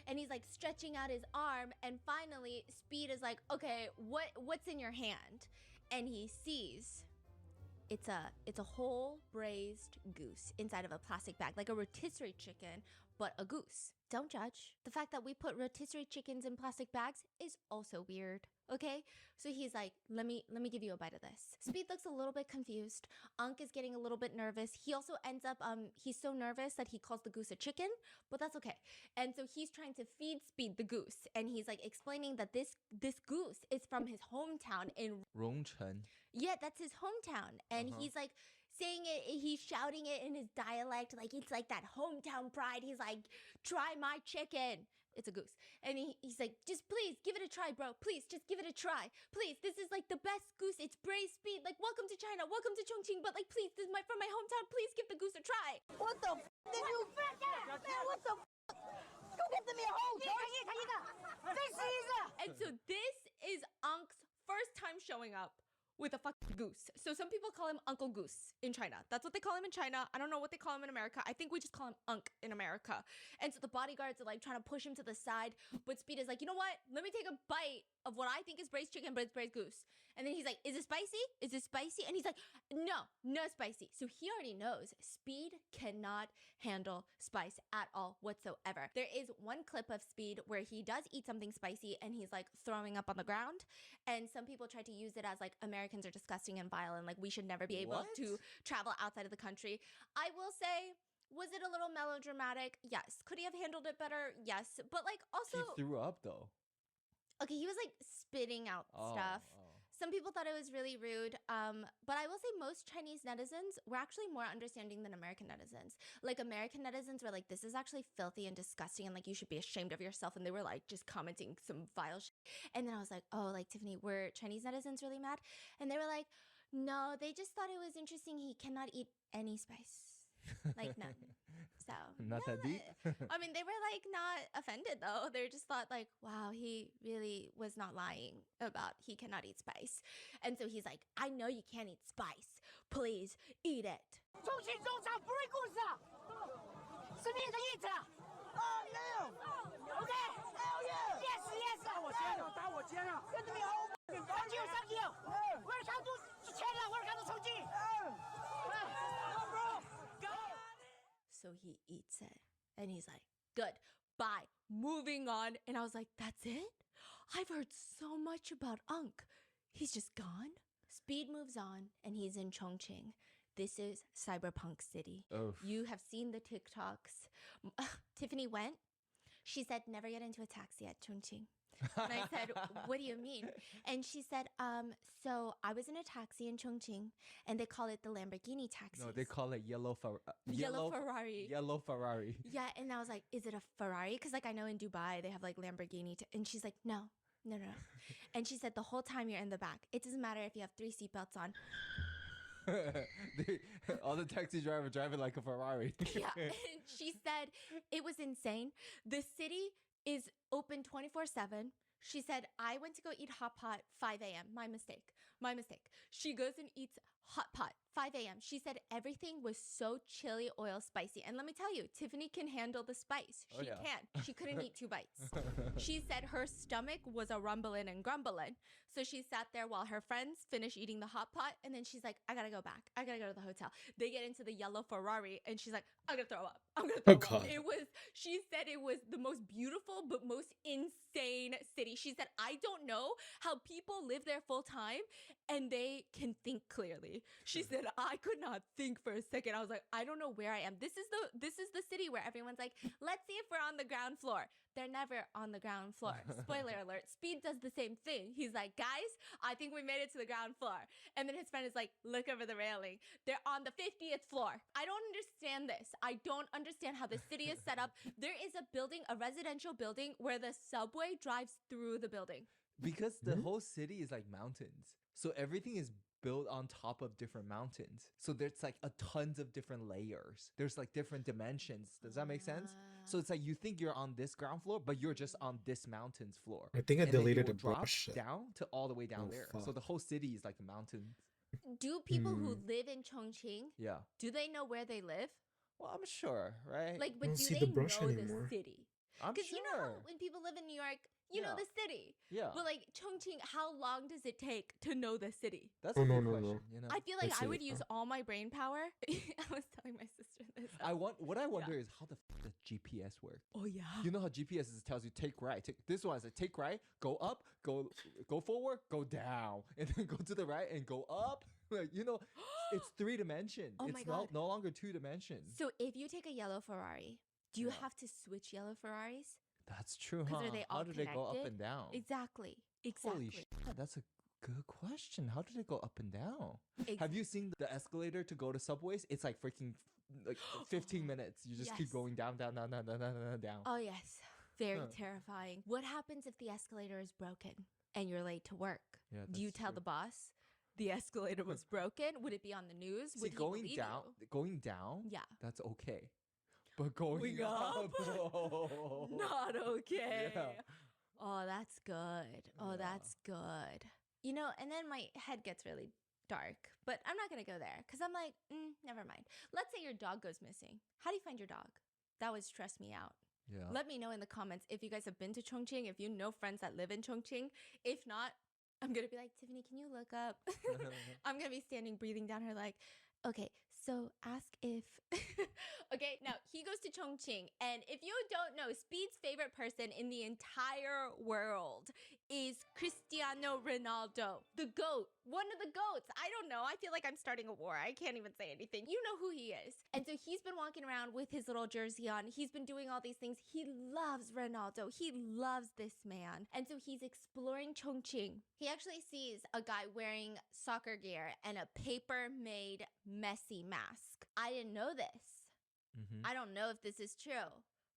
and he's like stretching out his arm, and finally Speed is like, okay, what's in your hand? And he sees it's a whole braised goose inside of a plastic bag, like a rotisserie chicken, but a goose. Don't judge. The fact that we put rotisserie chickens in plastic bags is also weird, okay? So he's like, let me give you a bite of this. Speed looks a little bit confused. Unc is getting a little bit nervous. He also ends up, he's so nervous that he calls the goose a chicken, but that's okay. And so he's trying to feed Speed the goose, and he's like explaining that this goose is from his hometown in Rongcheng. Yeah, that's his hometown. And he's like saying it, he's shouting it in his dialect, like it's like that hometown pride. He's like, try my chicken. It's a goose. And he's like, just please give it a try, bro. Please, just give it a try. Please, this is like the best goose. It's braised Speed. Like, welcome to China. Welcome to Chongqing. But like, please, this is from my hometown. Please give the goose a try. What the f did you? Man, what the f? Go get me a hole, And so this is Unc's first time showing up with a fucking goose. So some people call him Uncle Goose in China. That's what they call him in China. I don't know what they call him in America. I think we just call him Unc in America. And so the bodyguards are like trying to push him to the side. But Speed is like, you know what? Let me take a bite of what I think is braised chicken, but it's braised goose. And then he's like, is it spicy? Is it spicy? And he's like, no spicy. So he already knows Speed cannot handle spice at all whatsoever. There is one clip of Speed where he does eat something spicy and he's like throwing up on the ground. And some people try to use it as like Americans are disgusting and vile and like we should never be able to travel outside of the country. I will say, was it a little melodramatic? Yes. Could he have handled it better? Yes. But like also He threw up though. Okay, he was like spitting out stuff. Some people thought it was really rude. But I will say most Chinese netizens were actually more understanding than American netizens. Like American netizens were like, this is actually filthy and disgusting and like you should be ashamed of yourself. And they were like just commenting some vile shit. And then I was like, oh, like Tiffany, were Chinese netizens really mad? And they were like, no, they just thought it was interesting. He cannot eat any spice. Like none. So Not that deep. I mean, they were like not offended though. They just thought like, wow, he really was not lying about he cannot eat spice. And so he's like, I know you can't eat spice. Please eat it. 重庆中场不是故事啊，是你的意思啊。Oh no. Okay. Hell yeah. Yes, yes. 打我肩啊，打我肩啊。Get me home. Thank you, thank you. Welcome to China. Welcome to Chongqing. Go, bro. Go. So he eats it and he's like, good, bye, moving on. And I was like, that's it? I've heard so much about Unc. He's just gone. Speed moves on and he's in Chongqing. This is Cyberpunk City. Oof. You have seen the TikToks. Tiffany went. She said, never get into a taxi at Chongqing. And I said, what do you mean? And she said, so I was in a taxi in Chongqing and they call it the Lamborghini taxi. No, they call it yellow Ferrari. Yellow Ferrari. Yeah, and I was like, is it a Ferrari? Because like I know in Dubai they have like Lamborghini. And she's like, no. And she said the whole time you're in the back, it doesn't matter if you have 3 seatbelts on. All the taxi drivers driving like a Ferrari. Yeah, and she said it was insane. The city is open 24/7. She said, I went to go eat hot pot 5 a.m. My mistake. She goes and eats hot pot 5 a.m. She said everything was so chili oil spicy. And let me tell you, Tiffany can handle the spice. She can. She couldn't eat 2 bites. She said her stomach was a rumbling and grumbling. So she sat there while her friends finished eating the hot pot. And then she's like, I gotta go back. I gotta go to the hotel. They get into the yellow Ferrari and she's like, I'm gonna throw up. God. She said it was the most beautiful but most insane city. She said, I don't know how people live there full time and they can think clearly. She said, I could not think for a second. I was like, I don't know where I am. This is the city where everyone's like, let's see if we're on the ground floor. They're never on the ground floor. Spoiler alert. Speed does the same thing. He's like, guys, I think we made it to the ground floor. And then his friend is like, look over the railing. They're on the 50th floor. I don't understand this. I don't understand how the city is set up. There is a building, a residential building, where the subway drives through the building. Because the whole city is like mountains. So everything is built on top of different mountains. So there's like a tons of different layers. There's like different dimensions. Does that make sense? So it's like you think you're on this ground floor, but you're just on this mountain's floor. I think I And then deleted you'll the drop brush. down to all the way down Oh, there. So fuck. the whole city is like a mountain. Do people who live in Chongqing, Yeah. do they know where they live? Well, I'm sure, right? Like, I but don't do see they the brush know anymore. the city? I'm Because you know how sure. when people live in New York, you know Yeah. the city. Yeah. But like Chongqing, how long does it take to know the city? That's Oh, a no, good no, question. no. You know? I feel like Let's I see would it. use all my brain power. I was telling my sister this. What I wonder is how the f does GPS work? Oh yeah. You know how GPS tells you take right. This one is like take right, go up, go forward, go down, and then go to the right and go up. Like it's 3 dimensions. Oh my It's God. no longer 2 dimensions. So if you take a yellow Ferrari, do you Yeah. have to switch yellow Ferraris? That's true, Because huh? are they all How do they go up connected? and down? Exactly. Holy shit, that's a good question. How do they go up and down? Have you seen the escalator to go to subways? It's like freaking like 15 minutes. You just keep Yes. going down. Oh yes. Very Huh. terrifying. What happens if the escalator is broken and you're late to work? Yeah, Do you that's tell true. the boss the escalator was broken? Would it be on the news? See, Would he going believe down, you? going down. Yeah. That's okay. But going up, not okay. Yeah. Oh, that's good. Oh, that's good. You know, and then my head gets really dark, but I'm not going to go there because I'm like, never mind. Let's say your dog goes missing. How do you find your dog? That would stress me out. Yeah. Let me know in the comments if you guys have been to Chongqing, if you know friends that live in Chongqing. If not, I'm going to be like, Tiffany, can you look up? I'm going to be standing, breathing down her like, okay, so ask if. Okay, now he goes to Chongqing. And if you don't know, Speed's favorite person in the entire world is Cristiano Ronaldo, the GOAT, one of the GOATs. I don't know. I feel like I'm starting a war. I can't even say anything. You know who he is. And so he's been walking around with his little jersey on. He's been doing all these things. He loves Ronaldo. He loves this man. And so he's exploring Chongqing. He actually sees a guy wearing soccer gear and a paper-made Messi mask. I didn't know this. I don't know if this is true,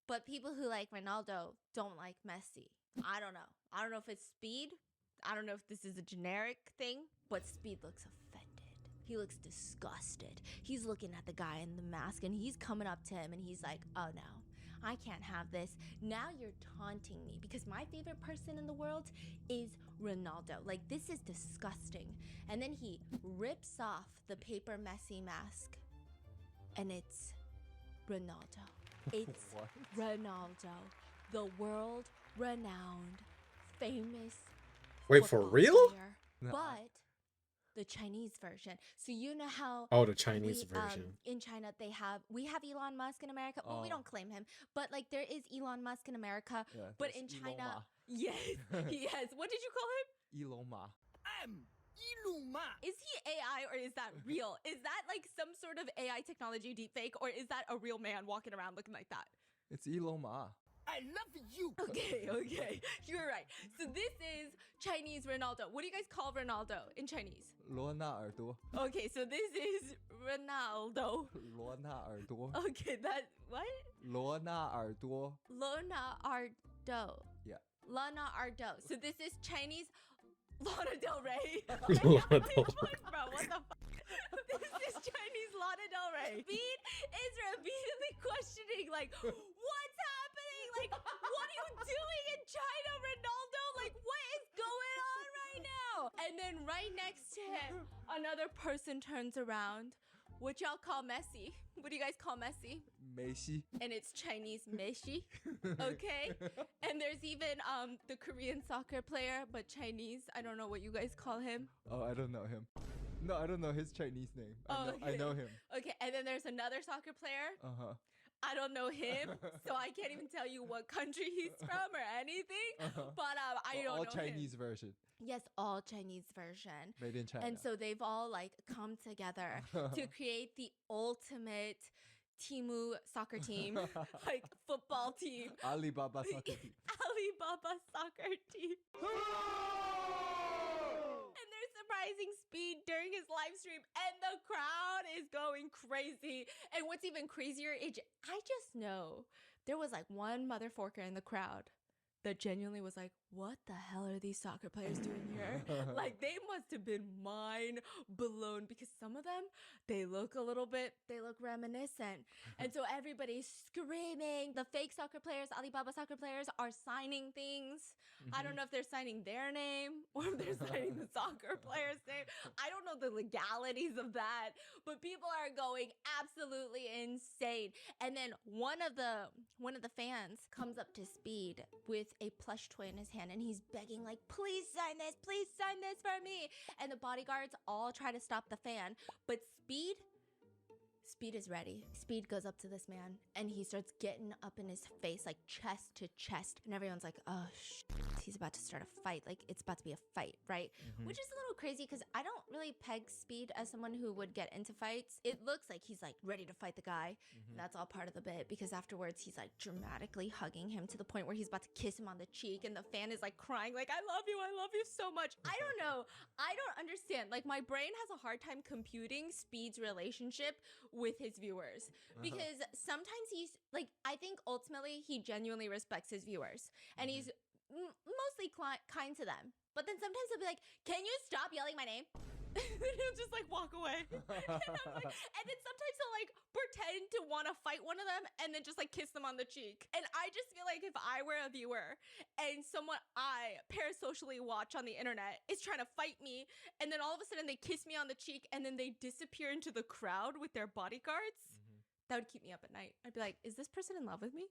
but people who like Ronaldo don't like Messi. I don't know. I don't know if it's Speed. I don't know if this is a generic thing, but Speed looks offended. He looks disgusted. He's looking at the guy in the mask and he's coming up to him and he's like, oh no, I can't have this. Now you're taunting me because my favorite person in the world is Ronaldo. Like, this is disgusting. And then he rips off the paper Messi mask and it's Ronaldo. It's What? Ronaldo, the world-renowned, famous Wait, for football real? player, No. but the Chinese version. So you know how Oh, the Chinese we, version. in China we have Elon Musk in America. Well, we Oh. don't claim him, but like there is Elon Musk in America. Yeah, but there's in Elon China, Ma. yes, yes. What did you call him? Eloma. Is he AI or is that real? Is that like some sort of AI technology deepfake, or is that a real man walking around looking like that? It's Eloma. I love you. Okay, okay. You're right. So this is Chinese Ronaldo. What do you guys call Ronaldo in Chinese? 罗纳尔多。 Okay, so this is Ronaldo. 罗纳尔多。 Okay, that what? 罗纳尔多。 Lona Ardo. Yeah. Lana Ardo. So this is Chinese Lana Del Rey. Lana Del Rey. Bro, what the fuck? This is Chinese Lana Del Rey. Speed is repeatedly questioning, like, what's happening? Like, what are you doing in China, Ronaldo? Like, what is going on right now? And then right next to him, another person turns around. What y'all call Messi? What do you guys call Messi? 梅西。 And it's Chinese Messi. Okay? And there's even the Korean soccer player, but Chinese. I don't know what you guys call him. Oh, I don't know him. No, I don't know his Chinese name. I know him. Okay, and then there's another soccer player. Uh-huh. I don't know him, so I can't even tell you what country he's from or anything. But I don't All know Chinese him. version. Yes, all Chinese version. Made in China. And so they've all like come together to create the ultimate Timu soccer team, like football team. Alibaba soccer team. Alibaba soccer team. And they're surprising Speed during his live stream, and the crowd is going crazy. And what's even crazier is I just know there was like one motherfucker in the crowd that genuinely was like, what the hell are these soccer players doing here? Like, they must have been mind blown because some of them, they look reminiscent. And so everybody's screaming. The fake soccer players, Alibaba soccer players, are signing things. I don't know if they're signing their name or if they're signing the soccer player's name. I don't know the legalities of that, but people are going absolutely insane. And then one of the fans comes up to Speed with a plush toy in his hand and he's begging, like, please sign this for me. And the bodyguards all try to stop the fan, but Speed is ready. Speed goes up to this man and he starts getting up in his face, like chest to chest. And everyone's like, oh, he's about to start a fight. Like, it's about to be a fight, right? Which is a little crazy because I don't really peg Speed as someone who would get into fights. It looks like he's like ready to fight the guy. And that's all part of the bit because afterwards he's like dramatically hugging him to the point where he's about to kiss him on the cheek. And the fan is like crying, like, I love you so much. I don't know. I don't understand. Like, my brain has a hard time computing Speed's relationship with his viewers because sometimes he's like, I think ultimately he genuinely respects his viewers and he's mostly kind to them, but then sometimes he'll be like, can you stop yelling my name? And then he'll just like walk away. And then sometimes he'll like pretend to want to fight one of them and then just like kiss them on the cheek. And I just feel like if I were a viewer and someone I parasocially watch on the internet is trying to fight me, and then all of a sudden they kiss me on the cheek and then they disappear into the crowd with their bodyguards, that would keep me up at night. I'd be like, is this person in love with me?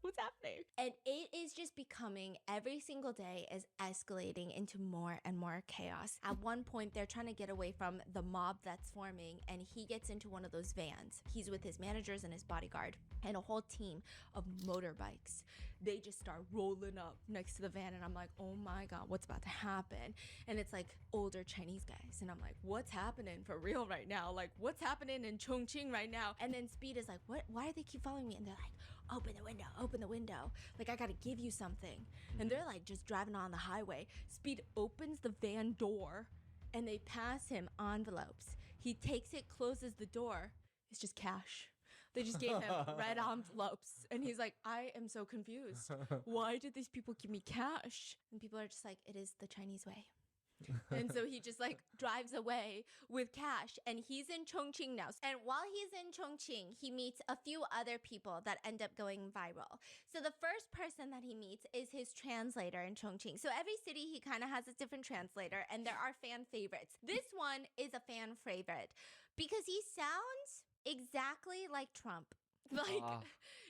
What's happening? And it is just becoming, every single day is escalating into more and more chaos. At one point, they're trying to get away from the mob that's forming, and he gets into one of those vans. He's with his managers and his bodyguard and a whole team of motorbikes. They just start rolling up next to the van, and I'm like, oh my God, what's about to happen? And it's like older Chinese guys, and I'm like, what's happening for real right now? Like, what's happening in Chongqing right now? And then Speed is like, what? Why do they keep following me? And they're like, open the window, open the window. Like, I gotta give you something. And they're like just driving on the highway. Speed opens the van door and they pass him envelopes. He takes it, closes the door. It's just cash. They just gave him red envelopes. And he's like, I am so confused. Why did these people give me cash? And people are just like, it is the Chinese way. And so he just like drives away with cash, and he's in Chongqing now. And while he's in Chongqing, he meets a few other people that end up going viral. So the first person that he meets is his translator in Chongqing. So every city he kind of has a different translator, and there are fan favorites. This one is a fan favorite because he sounds exactly like Trump. Like,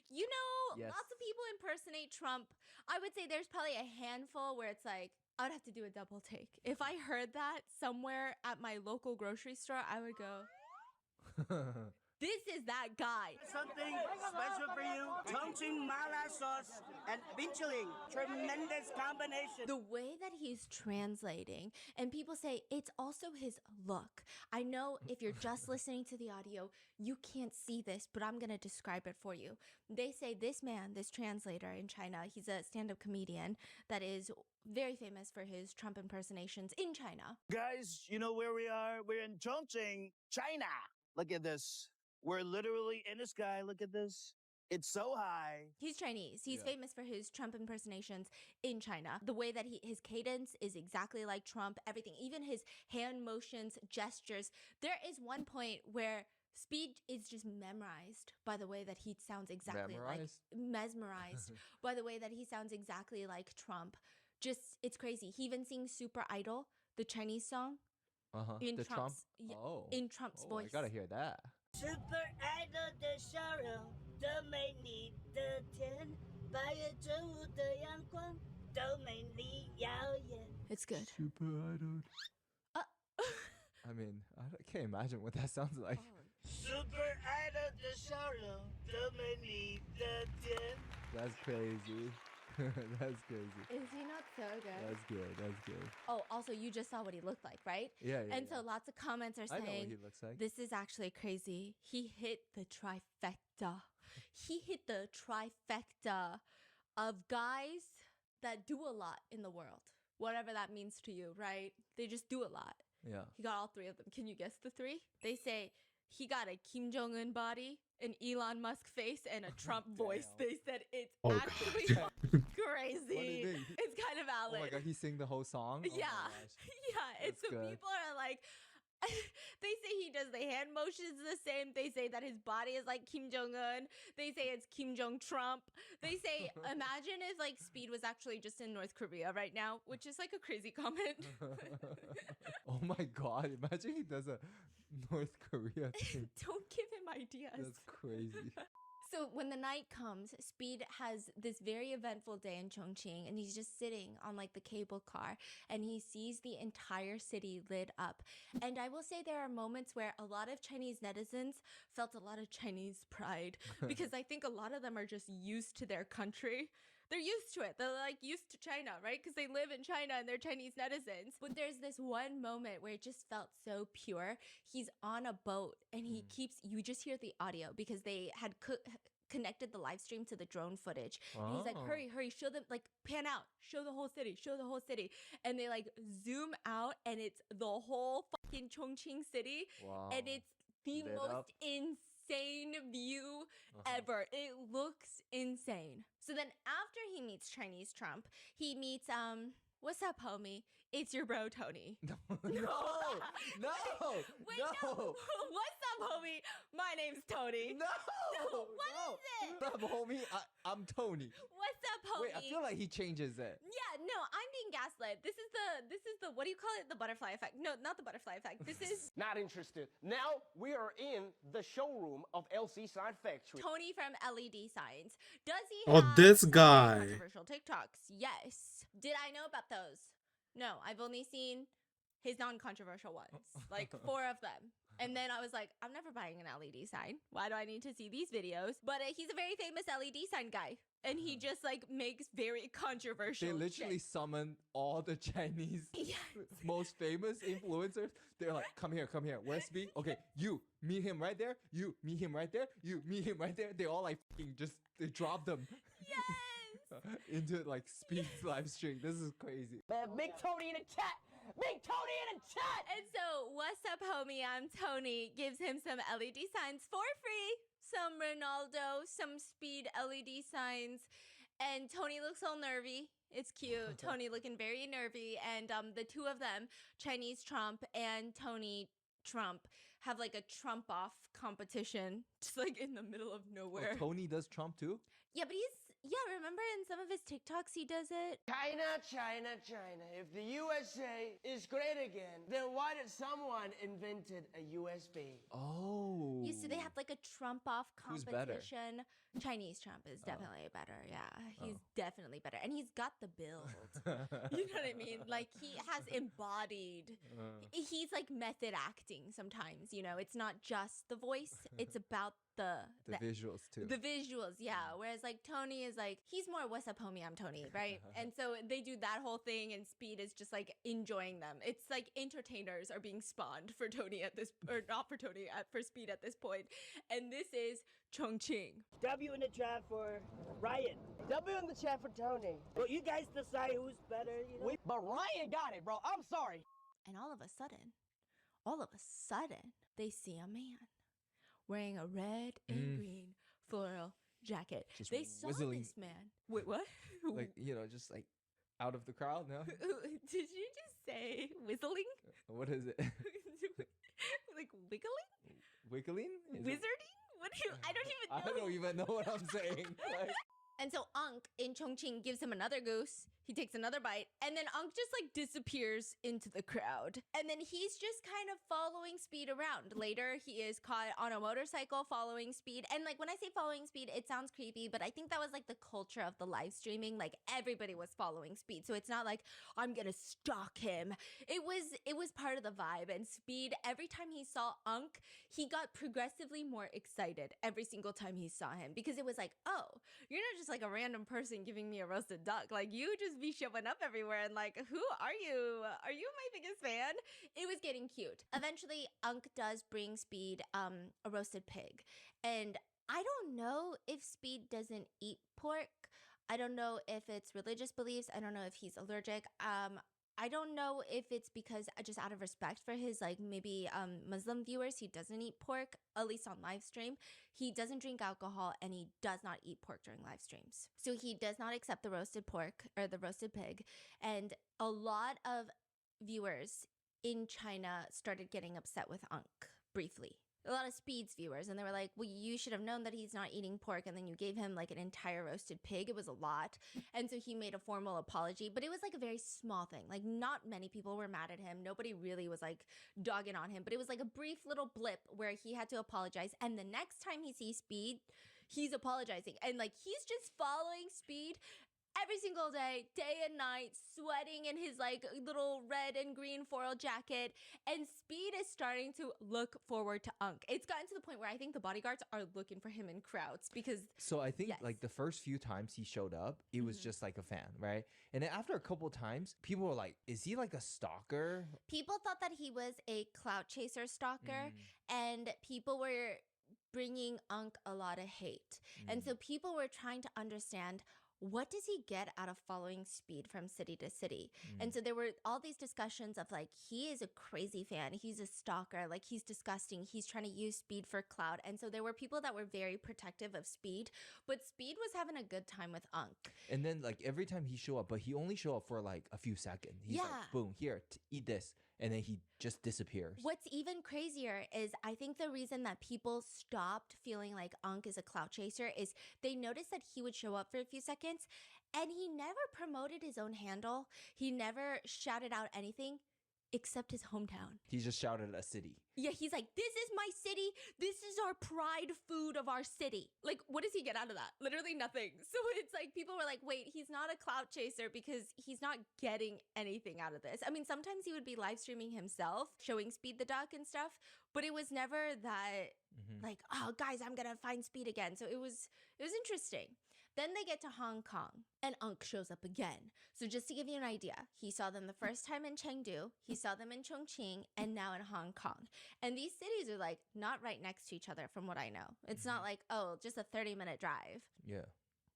you know, Yes. lots of people impersonate Trump. I would say there's probably a handful where it's like, I would have to do a double take. If I heard that somewhere at my local grocery store, I would go, this is that guy. Something special for you. Chongqing mala sauce and binchuling. Tremendous combination. The way that he's translating, and people say it's also his look. I know if you're just listening to the audio, you can't see this, but I'm going to describe it for you. They say this man, this translator in China, he's a stand-up comedian that is very famous for his Trump impersonations in China. Guys, you know where we are? We're in Chongqing, China. Look at this. We're literally in the sky. Look at this. It's so high. He's Chinese. He's famous for his Trump impersonations in China. The way that his cadence is exactly like Trump, everything, even his hand motions, gestures. There is one point where Speed is just memorized by the way that he sounds exactly like mesmerized by the way that he sounds exactly like Trump. Just, it's crazy. He even sings Super Idol, the Chinese song, in Trump's in Trump's voice. I gotta hear that. Super Idol 的笑容，多美丽的天，8月正午的阳光，多美丽耀眼。 It's good. Super Idol. I mean, I can't imagine what that sounds like. Super Idol 的笑容，多美丽的天。 That's crazy. That's crazy. Is he not so good? That's good. That's good. Oh, also, you just saw what he looked like, right? Yeah. And so lots of comments are I know what saying, he looks like. this is actually crazy. He hit the trifecta. He hit the trifecta of guys that do a lot in the world. Whatever that means to you, right? They just do a lot. Yeah. He got all three of them. Can you guess the three? They say he got a Kim Jong-un body, an Elon Musk face, and a Trump voice. They said it's actually crazy. It's kind of valid. Oh my God, he sang the whole song? Oh Yeah. my gosh. Yeah. And That's so good. people are like, they say he does the hand motions the same. They say that his body is like Kim Jong-un. They say it's Kim Jong-Trump. They say, imagine if like Speed was actually just in North Korea right now, which is like a crazy comment. Oh my God, imagine he does a North Korea thing. Don't give him ideas. That's crazy. So when the night comes, Speed has this very eventful day in Chongqing, and he's just sitting on like the cable car, and he sees the entire city lit up. And I will say there are moments where a lot of Chinese netizens felt a lot of Chinese pride because I think a lot of them are just used to their country. They're used to it. They're like used to China, right? Because they live in China and they're Chinese netizens. But there's this one moment where it just felt so pure. He's on a boat and he keeps, you just hear the audio because they had connected the live stream to the drone footage. And he's like, hurry, hurry, show them, like pan out, show the whole city, show the whole city. And they like zoom out and it's the whole fucking Chongqing city. Wow. And it's the Lit most up. insane view ever. It looks insane. So then after he meets Chinese Trump, he meets What's up, homie? It's your bro, Tony. No, no, no, Wait, no. What's up, homie? My name's Tony. No, What is it? What's up, homie? I'm Tony. What's up, homie? Wait, I feel like he changes it. Yeah, no, I'm being gaslit. This is the what do you call it? The butterfly effect. No, not the butterfly effect. This is Not interested. Now we are in the showroom of LC Sign Factory. Tony from LED Signs. Does he Oh, have this some guy. controversial TikToks? Yes. Did I know about those? No, I've only seen his non-controversial ones, like 4 of them. And then I was like, I'm never buying an LED sign. Why do I need to see these videos? But he's a very famous LED sign guy. And he just like makes very controversial They literally shit. summon all the Chinese most famous influencers. They're like, come here, where's Speed? Okay, you meet him right there. You meet him right there. You meet him right there. They all like fucking just they drop them. Yes. Into like Speed's live stream. This is crazy. Man, Big Tony in the chat. Big Tony in the chat. And so, what's up, homie? I'm Tony. Gives him some LED signs for free. Some Ronaldo, some Speed LED signs. And Tony looks all nervy. It's cute. Tony looking very nervy. And the 2 of them, Chinese Trump and Tony Trump, have like a Trump off competition just like in the middle of nowhere. Oh, Tony does Trump too? Yeah, but remember in some of his TikToks he does it? China, China, China. If the USA is great again, then why did someone invented a USB? Oh. You see, they have like a Trump off Who's better? competition. Chinese Trump is definitely better. Yeah, he's definitely better. And he's got the build. You know what I mean? Like he has embodied. He's like method acting sometimes, you know. It's not just the voice, it's about the visuals too. The visuals, yeah. Whereas like Tony is like, he's more what's up, homie, I'm Tony, right? And so they do that whole thing, and Speed is just like enjoying them. It's like entertainers are being spawned for Tony at this, or not for Tony, for Speed at this point. And this is Chongqing. W in the chat for Ryan. W in the chat for Tony. Well, you guys decide who's better, you know? But Ryan got it, bro. I'm sorry. And all of a sudden, they see a man wearing a red and green floral jacket. Just they saw whistling. this man. Wait, what? Like, you know, just like out of the crowd, no? Did you just say whistling? What is it? Like wiggling? Wiggling? Is it- Wizarding? What do you? I don't even know. I don't even know what I'm saying. Like, And so Unk in Chongqing gives him another goose. He takes another bite, and then Unk just like disappears into the crowd. And then he's just kind of following Speed around. Later, he is caught on a motorcycle following Speed. And like when I say following Speed, it sounds creepy, but I think that was like the culture of the live streaming. Like everybody was following Speed. So it's not like I'm gonna stalk him. It was part of the vibe. And Speed, every time he saw Unk, he got progressively more excited every single time he saw him, because it was like, oh, you're not just like a random person giving me a roasted duck. Like you just be showing up everywhere and like, who are you? Are you my biggest fan? It was getting cute. Eventually, Unk does bring Speed a roasted pig. And I don't know if Speed doesn't eat pork. I don't know if it's religious beliefs. I don't know if he's allergic. I don't know if it's because just out of respect for his like maybe Muslim viewers, he doesn't eat pork, at least on live stream. He doesn't drink alcohol and he does not eat pork during live streams. So he does not accept the roasted pork or the roasted pig. And a lot of viewers in China started getting upset with Unk briefly. A lot of Speed's viewers, and they were like, well, you should have known that he's not eating pork, and then you gave him like an entire roasted pig. It was a lot. And so he made a formal apology, but it was like a very small thing. Like not many people were mad at him. Nobody really was like dogging on him, but it was like a brief little blip where he had to apologize. And the next time he sees Speed, he's apologizing. And like he's just following Speed every single day, day and night, sweating in his like little red and green floral jacket. And Speed is starting to look forward to Unk. It's gotten to the point where I think the bodyguards are looking for him in crowds because so I think like the first few times he showed up, it was just like a fan, right? And then after a couple times, people were like, is he like a stalker? people thought that he was a clout chaser stalker, and people were bringing Unk a lot of hate. And so people were trying to understand, what does he get out of following Speed from city to city? And so there were all these discussions of like, he is a crazy fan. He's a stalker. Like, he's disgusting. He's trying to use Speed for clout. And so there were people that were very protective of Speed, but Speed was having a good time with Unk. And then like every time he show up, but he only show up for like a few seconds. He's like, boom, here, eat this. And then he just disappears. What's even crazier is I think the reason that people stopped feeling like Unk is a clout chaser is they noticed that he would show up for a few seconds and he never promoted his own handle. He never shouted out anything except his hometown. He just shouted at a city. Yeah, he's like, this is my city. This is our pride food of our city. Like, what does he get out of that? Literally nothing. So it's like, people were like, wait, he's not a clout chaser because he's not getting anything out of this. I mean, sometimes he would be live streaming himself, showing Speed the duck and stuff, but it was never that like, oh, guys, I'm going to find Speed again. So it was interesting. Then they get to Hong Kong and Unk shows up again. So just to give you an idea, he saw them the first time in Chengdu, he saw them in Chongqing, and now in Hong Kong. And these cities are like not right next to each other from what I know. It's not like, oh, just a 30-minute drive. Yeah.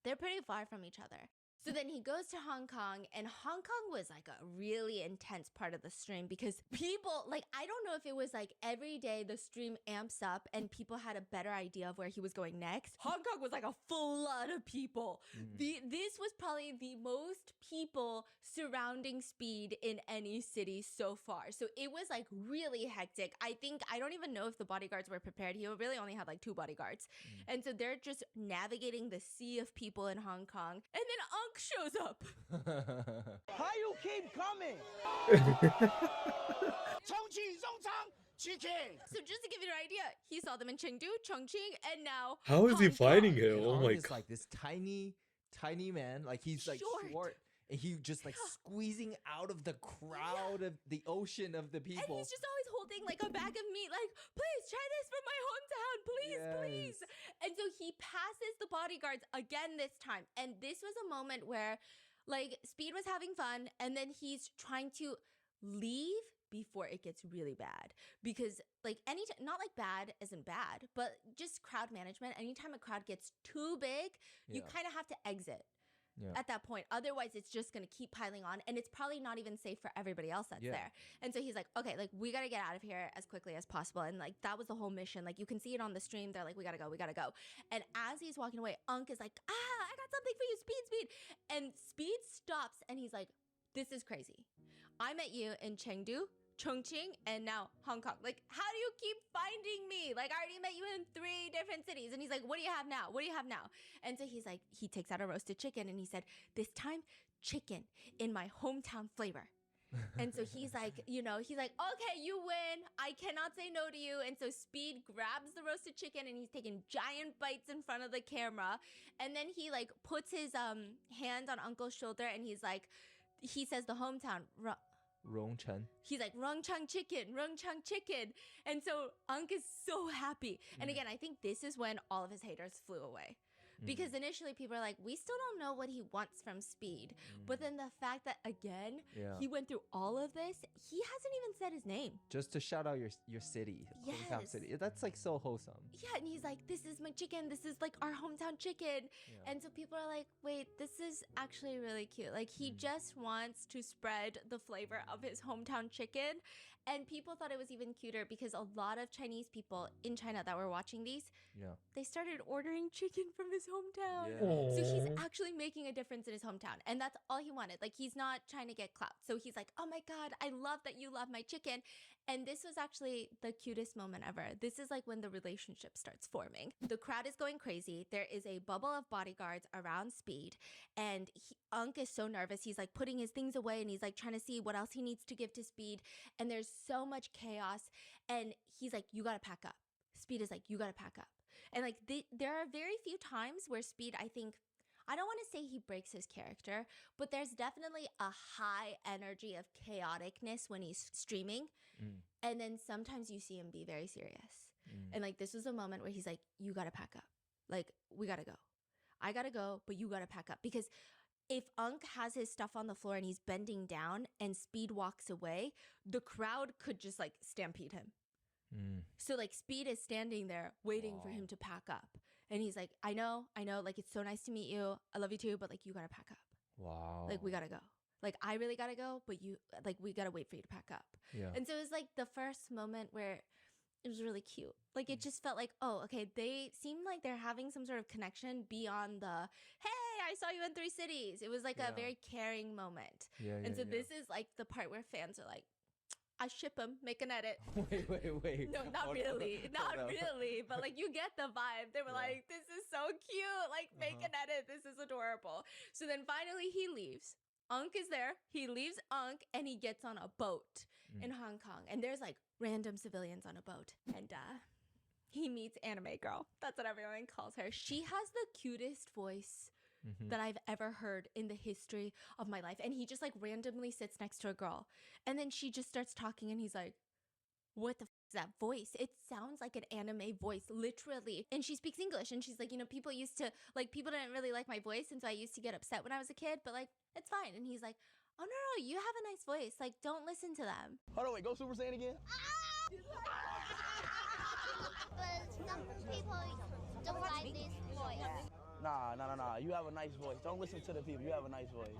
They're pretty far from each other. So then he goes to Hong Kong, and Hong Kong was like a really intense part of the stream because people, like, I don't know if it was like every day the stream amps up and people had a better idea of where he was going next. Hong Kong was like a flood of people. This was probably the most people surrounding Speed in any city so far. So it was like really hectic. I don't even know if the bodyguards were prepared. He really only had like 2 bodyguards. And so they're just navigating the sea of people in Hong Kong. And then shows up. How you keep coming? Chicken. So just to give you an idea, he saw them in Chengdu, Chongqing, and now How is he Hong fighting Kong. him? Oh my He's like this tiny man. Like he's like short. And he just like squeezing out of the crowd of the ocean of the people. And he's just always holding like a bag of meat, like, please try this from my hometown, please. And so he passes the bodyguards again this time. And this was a moment where like Speed was having fun and then he's trying to leave before it gets really bad. Because like not like bad isn't bad, but just crowd management. Anytime a crowd gets too big, you kind of have to exit. At that point. Otherwise, it's just going to keep piling on. And it's probably not even safe for everybody else that's there. And so he's like, okay, like we got to get out of here as quickly as possible. And like that was the whole mission. Like you can see it on the stream. They're like, we got to go. And as he's walking away, Unk is like, I got something for you, Speed. And Speed stops and he's like, this is crazy. I met you in Chengdu, Chongqing, and now Hong Kong. Like, how do you keep finding me? Like, I already met you in 3 different cities. And he's like, what do you have now? And so he's like, he takes out a roasted chicken and he said, this time, chicken in my hometown flavor. And so he's like, okay, you win. I cannot say no to you. And so Speed grabs the roasted chicken and he's taking giant bites in front of the camera. And then he like puts his hand on Uncle's shoulder and he's like, he says the hometown, Rongcheng. He's like, Rongcheng chicken. And so Unk is so happy. And again, I think this is when all of his haters flew away. Because initially people are like, we still don't know what he wants from Speed. But then the fact that, again, he went through all of this, he hasn't even said his name. Just to shout out your city, hometown city. That's like so wholesome. Yeah, and he's like, this is my chicken. This is like our hometown chicken. And so people are like, wait, this is actually really cute. Like he just wants to spread the flavor of his hometown chicken. And people thought it was even cuter because a lot of Chinese people in China that were watching these, they started ordering chicken from his hometown. So he's actually making a difference in his hometown. And that's all he wanted. Like he's not trying to get clout. So he's like, oh my God, I love that you love my chicken. And this was actually the cutest moment ever. This is like when the relationship starts forming. The crowd is going crazy. There is a bubble of bodyguards around Speed. And Unk is so nervous. He's like putting his things away and he's like trying to see what else he needs to give to Speed. And there's so much chaos. And he's like, you got to pack up. Speed is like, you got to pack up. And like there are very few times where Speed, I think, I don't want to say he breaks his character, but there's definitely a high energy of chaoticness when he's streaming. And then sometimes you see him be very serious. And like this was a moment where he's like, you got to pack up. Like, we got to go. I got to go, but you got to pack up. Because if Unk has his stuff on the floor and he's bending down and Speed walks away, the crowd could just like stampede him. So like Speed is standing there waiting for him to pack up. And he's like, I know, like it's so nice to meet you. I love you too, but like you gotta pack up. Wow. Like we gotta go. Like I really gotta go, but you like we gotta wait for you to pack up. Yeah. And so it was like the first moment where it was really cute. Like it just felt like, oh, okay, they seem like they're having some sort of connection beyond the, hey, I saw you in 3 cities. It was like a very caring moment. Yeah, and so this is like the part where fans are like, I ship him, make an edit. Wait. No, not Hold really. on. Not Hold on. really. But like you get the vibe. They were like, this is so cute. Like make an edit. This is adorable. So then finally he leaves. Unk is there. He leaves Unk and he gets on a boat in Hong Kong. And there's like random civilians on a boat. And he meets Anime Girl. That's what everyone calls her. She has the cutest voice that I've ever heard in the history of my life. And he just like randomly sits next to a girl. And then she just starts talking and he's like, what the is that voice? It sounds like an anime voice, literally. And she speaks English and she's like, you know, people didn't really like my voice. And so I used to get upset when I was a kid, but like, it's fine. And he's like, oh no, you have a nice voice. Like, don't listen to them. Hold on, wait, go Super Saiyan again? But some people don't like this voice. Nah. You have a nice voice. Don't listen to the people. You have a nice voice.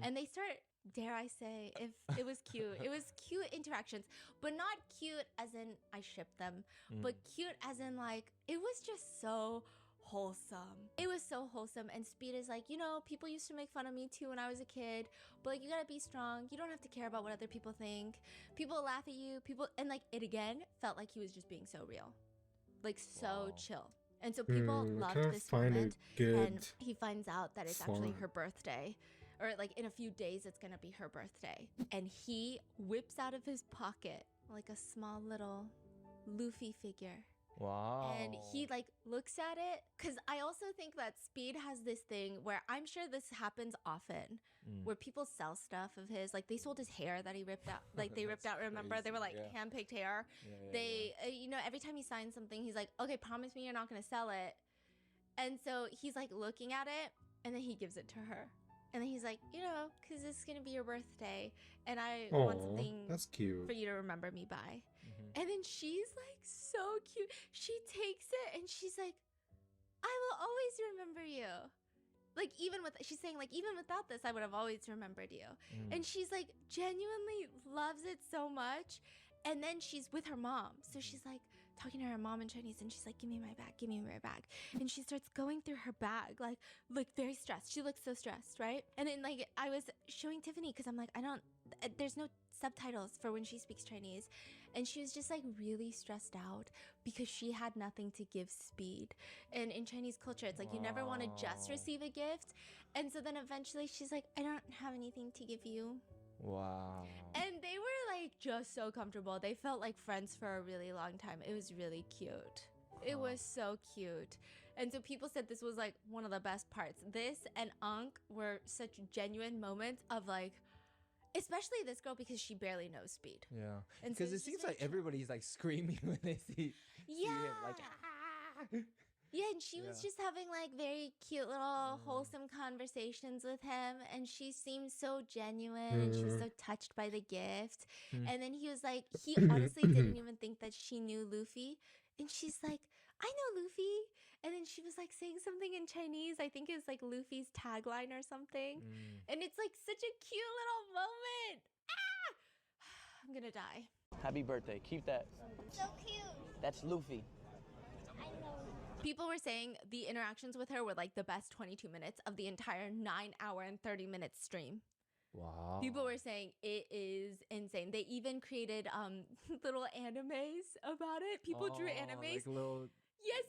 And they start, dare I say, if it was cute. It was cute interactions, but not cute as in I shipped them, but cute as in like, it was just so wholesome. It was so wholesome. And Speed is like, you know, people used to make fun of me too when I was a kid, but like, you gotta be strong. You don't have to care about what other people think. People laugh at you. And like, it again felt like he was just being so real. Like so chill. And so people loved this moment. And he finds out that it's actually her birthday. Or like in a few days, it's gonna be her birthday. And he whips out of his pocket like a small little Luffy figure. Wow. And he like looks at it. Cause I also think that Speed has this thing where I'm sure this happens often where people sell stuff of his. Like they sold his hair that he ripped out. Like they ripped out, remember? They were like hand-picked hair. You know, every time he signs something, he's like, okay, promise me you're not gonna sell it. And so he's like looking at it and then he gives it to her. And then he's like, you know, because this is going to be your birthday. And I want something that's cute for you to remember me by. And then she's like so cute. She takes it and she's like, I will always remember you. Like she's saying like, even without this, I would have always remembered you. And she's like genuinely loves it so much. And then she's with her mom. So she's like talking to her mom in Chinese and she's like, give me my bag, give me my bag. And she starts going through her bag, like very stressed. She looks so stressed, right? And then like I was showing Tiffany because I'm like, there's no subtitles for when she speaks Chinese. And she was just like really stressed out because she had nothing to give Speed. And in Chinese culture, it's like you never want to just receive a gift. And so then eventually she's like, I don't have anything to give you. Wow. And they were like just so comfortable. They felt like friends for a really long time. It was really cute. It was so cute. And so people said this was like one of the best parts. This and Unk were such genuine moments of like, especially this girl because she barely knows Speed. Yeah. And Because so it seems like everybody's like screaming when they see him. Like, ah! Yeah, and she was just having like very cute little wholesome conversations with him, and she seemed so genuine and she was so touched by the gift. And then he was like, he honestly didn't even think that she knew Luffy. And she's like, I know Luffy. And then she was like saying something in Chinese. I think it's like Luffy's tagline or something. And it's like such a cute little moment. Ah! I'm gonna die. Happy birthday. Keep that. So cute. That's Luffy. I know. People were saying the interactions with her were like the best 22 minutes of the entire 9-hour and 30-minute stream. Wow. People were saying it is insane. They even created little animes about it. People drew animes. Like little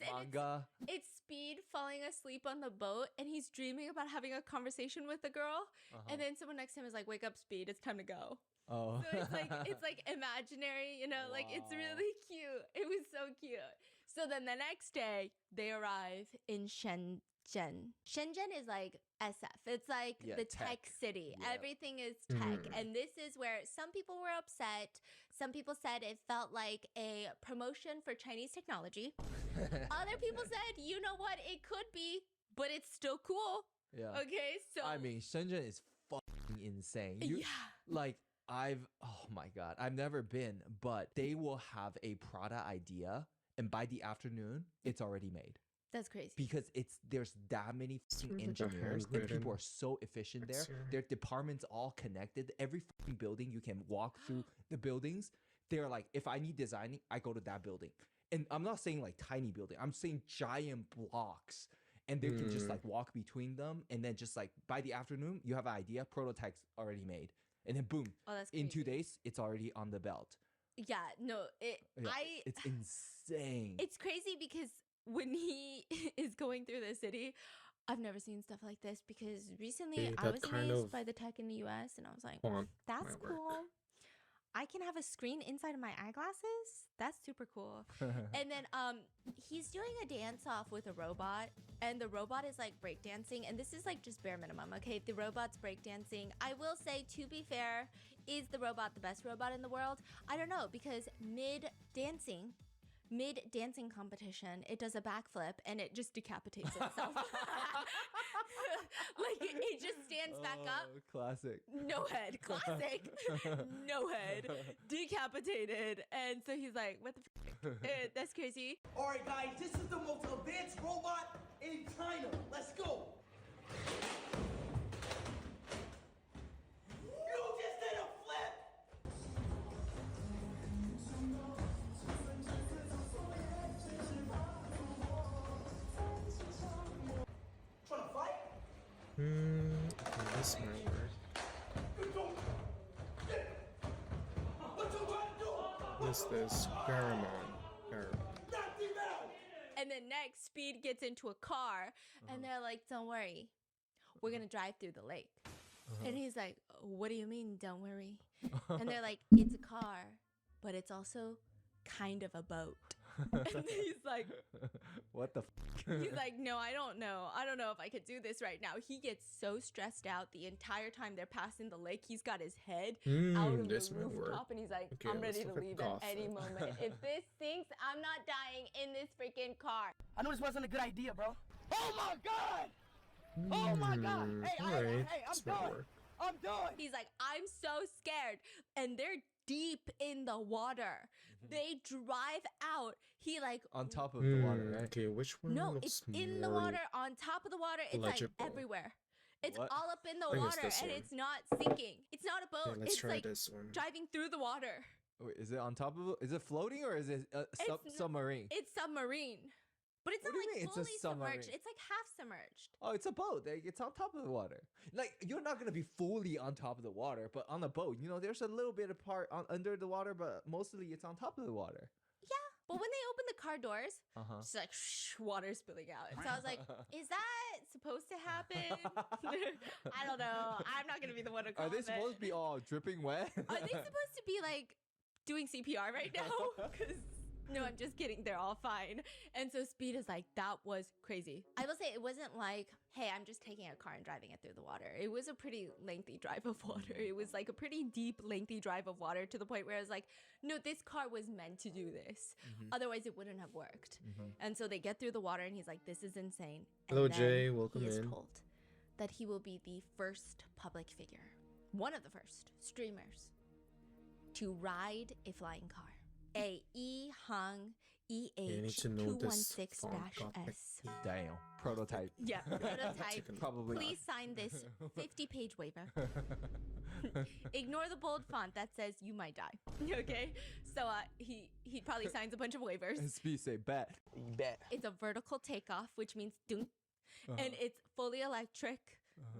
manga. And it's Speed falling asleep on the boat and he's dreaming about having a conversation with the girl. And then someone next to him is like, wake up, Speed, it's time to go. Oh. So it's like imaginary, you know, like it's really cute. It was so cute. So then the next day they arrive in Shenzhen. Shenzhen is like SF. It's like the tech city. Yeah. Everything is tech. And this is where some people were upset. Some people said it felt like a promotion for Chinese technology. Other people said, you know what, it could be, but it's still cool. Yeah. Okay, so I mean, Shenzhen is fucking insane. Yeah. Like oh my God, I've never been, but they will have a product idea, and by the afternoon, it's already made. That's crazy. Because there's that many like a engineers, and people handwritten are so efficient there. Their departments all connected. Every building you can walk through the buildings. They're like, if I need designing, I go to that building. And I'm not saying like tiny building. I'm saying giant blocks. And they can just like walk between them, and then just like by the afternoon, you have an idea, prototypes already made, and then boom, in 2 days, it's already on the belt. Yeah, no, it's insane. It's crazy because when he is going through the city, I've never seen stuff like this because recently I was amazed by the tech in the US, and I was like, that's cool. I can have a screen inside of my eyeglasses. That's super cool. And then he's doing a dance off with a robot, and the robot is like breakdancing, and this is like just bare minimum, okay? The robot's breakdancing. I will say, to be fair, is the robot the best robot in the world? I don't know, because mid-dancing competition, it does a backflip and it just decapitates itself. Like it just stands back up. Classic. No head. Classic. No head. Decapitated. And so he's like, what the f? That's crazy. All right, guys, this is the most advanced robot in China. Let's go. You just did a flip. Trying to fight? Okay, this might work. What's this? Paramount. And then next, Speed gets into a car, and they're like, don't worry, we're going to drive through the lake. And he's like, what do you mean, don't worry? And they're like, it's a car, but it's also kind of a boat. And he's like, what the f? He's like, no, I don't know. I don't know if I could do this right now. He gets so stressed out the entire time they're passing the lake. He's got his head out of the rooftop, and he's like, Okay, I'm ready let's to look at leave golf at any then. moment. If this sinks, I'm not dying in this freaking car. I know this wasn't a good idea, bro. Oh my God! Oh my God! Hey, alright, hey, I'm this might done. work. I'm done. He's like, I'm so scared. And they're deep in the water. They drive out. He like on top of the water, right? Okay, which one No, looks it's in the more water, on top of the water. It's legible? like everywhere. It's What? all up in the I think it's water, this and one. it's not sinking. It's not a boat. let's It's try like this one. driving through the water. Wait, is it on top of? Is it floating or is it a submarine? It's submarine. But it's What not do you like mean it's a fully submarine? submerged. It's like half submerged. Oh, it's a boat. It's on top of the water. Like you're not gonna be fully on top of the water, but on a boat, there's a little bit of part under the water, but mostly it's on top of the water. Yeah, but when they open the car doors, Uh-huh. it's like water spilling out. And so I was like, is that supposed to happen? I don't know. I'm not gonna be the one to Are comment. they supposed to be all dripping wet? Are they supposed to be like doing CPR right now? Because no, I'm just kidding. They're all fine. And so Speed is like, that was crazy. I will say it wasn't like, hey, I'm just taking a car and driving it through the water. It was a pretty lengthy drive of water. It was like a pretty deep, lengthy drive of water to the point where I was like, no, this car was meant to do this. Otherwise, it wouldn't have worked. And so they get through the water and he's like, this is insane. And Hello, then Jay. Welcome he is in. told that he will be the first public figure, one of the first streamers to ride a flying car. A E-Hung You need to know this font. EH216-S. Damn. Prototype. Yeah, prototype. Probably. Please sign this 50-page waiver. Ignore the bold font that says you might die. Okay? So he probably signs a bunch of waivers. And Speed say bet. Bet. It's a vertical takeoff, which means dunk. And it's fully electric.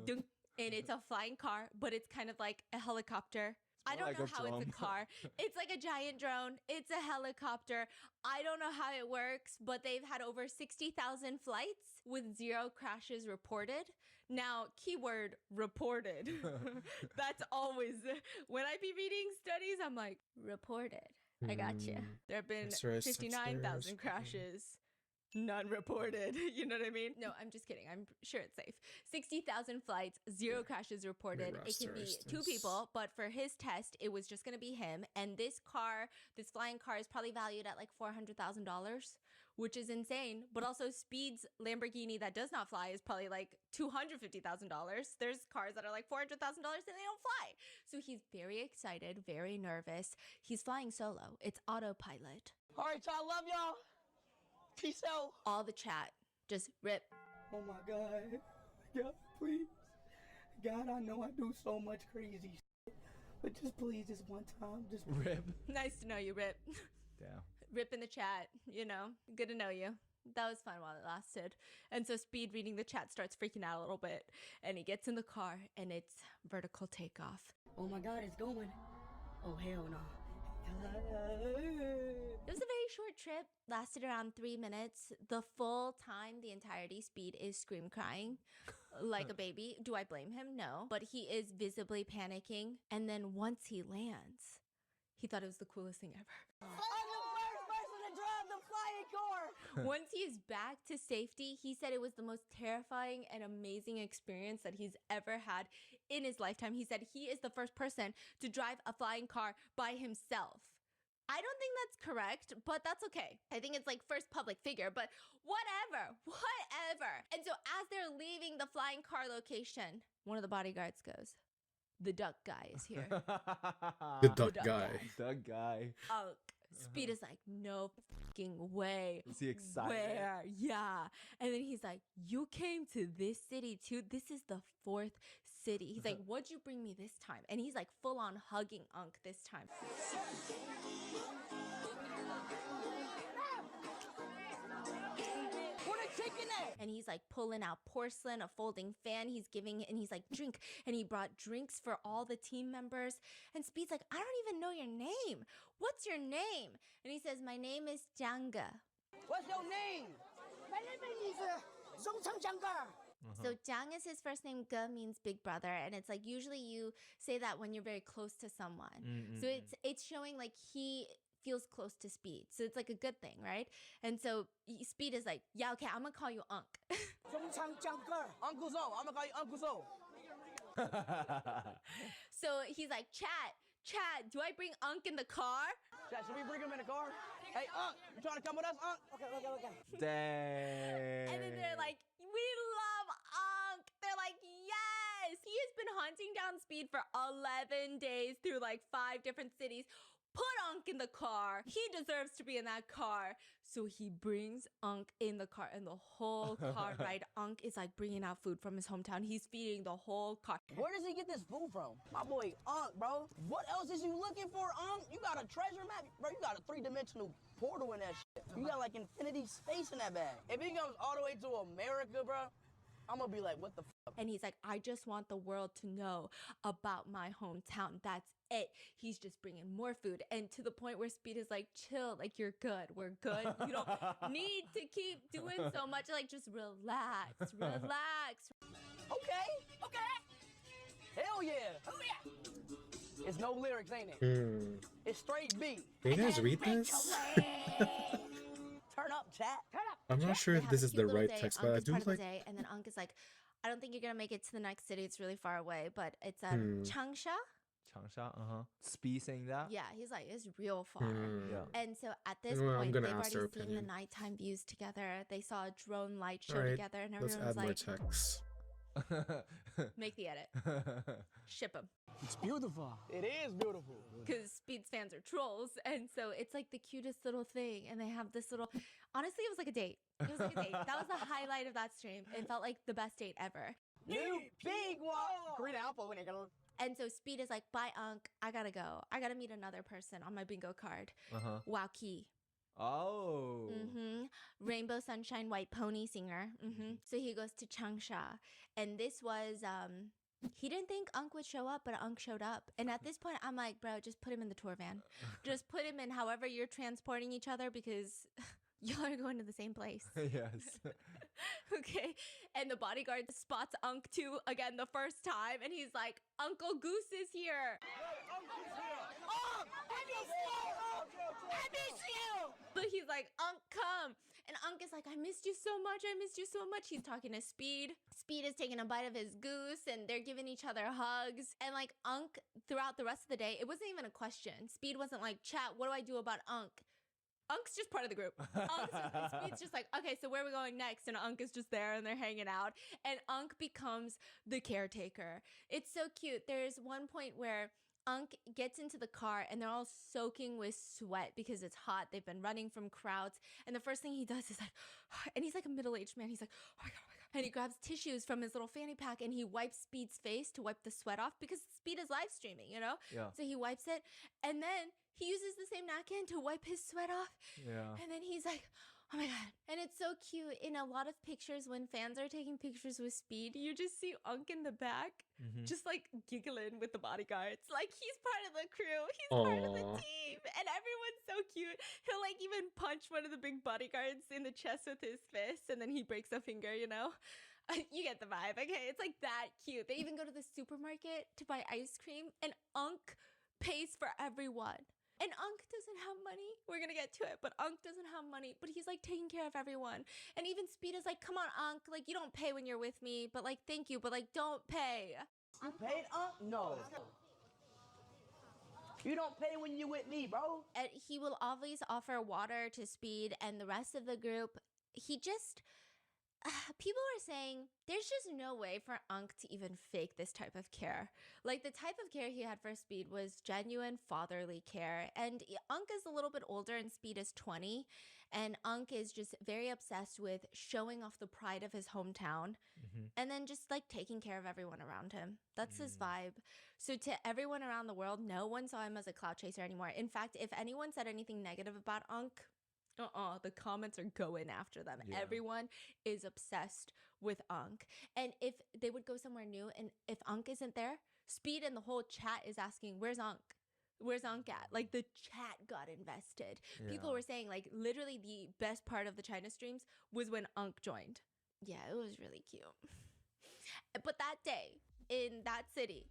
Dunk. And it's a flying car, but it's kind of like a helicopter. I don't like know a how it's a drone. car. It's like a giant drone. It's a helicopter. I don't know how it works, but they've had over 60,000 flights with 0 crashes reported. Now, keyword reported. That's always, when I be reading studies, I'm like, reported. I got you. There have been Upstairs, 59,000 upstairs. crashes. None reported. You know what I mean? No, I'm just kidding. I'm sure it's safe. 60,000 flights, 0 crashes reported. It can be 2 people, but for his test, it was just going to be him. And this flying car is probably valued at like $400,000, which is insane. But also Speed's Lamborghini that does not fly is probably like $250,000. There's cars that are like $400,000 and they don't fly. So he's very excited, very nervous. He's flying solo. It's autopilot. All right, y'all. Love y'all. Peace out. All the chat just rip. Oh my God. God, please. God, I know I do so much crazy shit, but just please, just one time, just Rip. Nice to know you, Rip. Damn. Rip in the chat, you know, good to know you. That was fun while it lasted. And so Speed reading the chat starts freaking out a little bit, and he gets in the car and it's vertical takeoff. oh my God, it's going. Oh, hell no. It was a very short trip, lasted around 3 minutes. The full time, the entirety, Speed is scream crying like a baby. Do I blame him? No. But he is visibly panicking. And then once he lands, he thought it was the coolest thing ever. I'm the first person to drive the flying car. Once he's back to safety, he said it was the most terrifying and amazing experience that he's ever had in his lifetime. He said he is the first person to drive a flying car by himself. I don't think that's correct, but that's okay. I think it's like first public figure, but whatever. And so as they're leaving the flying car location, one of the bodyguards goes, "The duck guy is here." The duck guy. Duck guy. Oh, Speed is like, "No fucking way." Is he excited? Where? Yeah. And then he's like, "You came to this city too? This is the 4th city." He's like, "What'd you bring me this time?" And he's like full on hugging Unk this time. And he's like pulling out porcelain, a folding fan. He's giving, and he's like, "Drink." And he brought drinks for all the team members. And Speed's like, "I don't even know your name. What's your name?" And he says, "My name is Janga." What's your name? My name is Zhongcheng Jianga. So Jang is his first name. Ge means big brother, and it's like usually you say that when you're very close to someone. So it's showing like he feels close to Speed. So it's like a good thing, right? And so Speed is like, "Yeah, okay, I'm gonna call you Unk." Zhongcheng Jianga. Uncle Zo. I'm gonna call you Uncle Zo. So he's like, Chad, do I bring Unk in the car?" Chat, should we bring him in the car? Hey, Unk, you trying to come with us, Unk? Okay. Dang. And then they're like, "We love Unk." They're like, "Yes." He has been hunting down Speed for 11 days through like 5 different cities. Put Unk in the car. He deserves to be in that car. So he brings Unk in the car, and the whole car ride, Unk is like bringing out food from his hometown. He's feeding the whole car. Where does he get this food from? My boy Unk, bro. What else is you looking for, Unk? You got a treasure map? Bro, you got a 3-dimensional portal in that shit. You got like infinity space in that bag. If he comes all the way to America, bro, I'm gonna be like, what the fuck? And he's like, "I just want the world to know about my hometown. That's it." He's just bringing more food. And to the point where Speed is like, "Chill, like you're good. We're good. You don't need to keep doing so much. Like just relax. Okay. Hell yeah. It's no lyrics, ain't it? It's straight beat. Can you guys read this? Turn up, chat. Turn up. I'm not sure if this is the right text, but I do like. And then Unk is like, "I don't think you're gonna make it to the next city. It's really far away." But it's Changsha. Changsha, Speed saying that? Yeah, he's like, it's real far. Yeah. And so at this Well, I'm point, gonna they've ask already their seen the opinion. nighttime views together. They saw a drone light show Alright, together, and let's everyone's add more like, text. "Make the edit, ship him." It's beautiful. It is beautiful. Because Speed's fans are trolls, and so it's like the cutest little thing. And they have this little. Honestly, it was like a date. It was like a date. That was the highlight of that stream. It felt like the best date ever. New big one. Green apple, nigga. And so Speed is like, "Bye, Unk. I gotta go. I gotta meet another person on my bingo card. Wow Key. Oh. Rainbow Sunshine White Pony singer. So he goes to Changsha. And this was, he didn't think Unk would show up, but Unk showed up. And at this point, I'm like, bro, just put him in the tour van. Just put him in however you're transporting each other, because y'all are going to the same place. Yes. Okay. And the bodyguard spots Unk too again the first time. And he's like, "Uncle Goose is here." I miss you. But he's like, "Unk, come." And Unk is like, "I missed you so much. I missed you so much." He's talking to Speed. Speed is taking a bite of his goose, and they're giving each other hugs. And like Unk, throughout the rest of the day, it wasn't even a question. Speed wasn't like, "Chat, what do I do about Unk?" Unk's just part of the group. Speed's just like, okay, so where are we going next? And Unk is just there and they're hanging out. And Unk becomes the caretaker. It's so cute. There's one point where Unk gets into the car and they're all soaking with sweat because it's hot. They've been running from crowds. And the first thing he does is like, and he's like a middle-aged man. He's like, oh my God, oh my God. And he grabs tissues from his little fanny pack and he wipes Speed's face to wipe the sweat off because Speed is live streaming, you know? Yeah. So he wipes it and then he uses the same napkin to wipe his sweat off. Yeah. And then he's like, oh my God. And it's so cute. In a lot of pictures, when fans are taking pictures with Speed, you just see Unk in the back, just like giggling with the bodyguards. Like he's part of the crew. He's part of the team. And everyone's so cute. He'll like even punch one of the big bodyguards in the chest with his fist and then he breaks a finger, you know? You get the vibe, okay? It's like that cute. They even go to the supermarket to buy ice cream and Unk pays for everyone. And Unk doesn't have money. We're gonna get to it, but Unk doesn't have money. But he's like taking care of everyone. And even Speed is like, come on, Unk. Like, you don't pay when you're with me, but like, thank you, but like, don't pay. You paid Unk? No. You don't pay when you with me, bro. And he will always offer water to Speed and the rest of the group. He just... people are saying there's just no way for Unk to even fake this type of care. Like the type of care he had for Speed was genuine fatherly care. And Unk is a little bit older and Speed is 20. And Unk is just very obsessed with showing off the pride of his hometown and then just like taking care of everyone around him. That's his vibe. So to everyone around the world, no one saw him as a clout chaser anymore. In fact, if anyone said anything negative about Unk, the comments are going after them. Yeah. Everyone is obsessed with Unk. And if they would go somewhere new and if Unk isn't there, Speed and the whole chat is asking, where's Unk? Where's Unk at? Like the chat got invested. People were saying like literally the best part of the China streams was when Unk joined. Yeah, it was really cute. But that day in that city,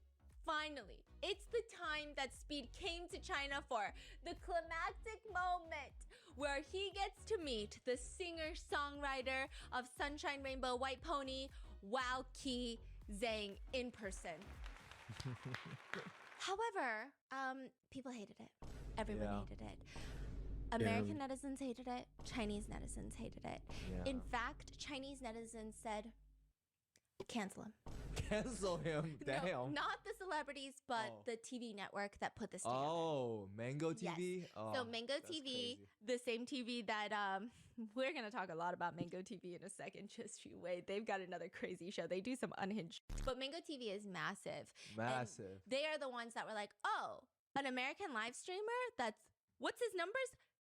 finally, it's the time that Speed came to China for, the climactic moment where he gets to meet the singer-songwriter of Sunshine Rainbow White Pony, Wow Ki Zhang, in person. However, people hated it. Everyone hated it. American netizens hated it. Chinese netizens hated it. Yeah. In fact, Chinese netizens said, cancel him. Cancel him. Damn. No, not the celebrities, but the TV network that put this together. Oh, Mango TV? Yes. Oh, so Mango that's TV, crazy. the same TV that we're going to talk a lot about Mango TV in a second. Just you wait. They've got another crazy show. They do some unhinged. But Mango TV is massive. Massive. And they are the ones that were like, oh, an American live streamer that's, what's his numbers?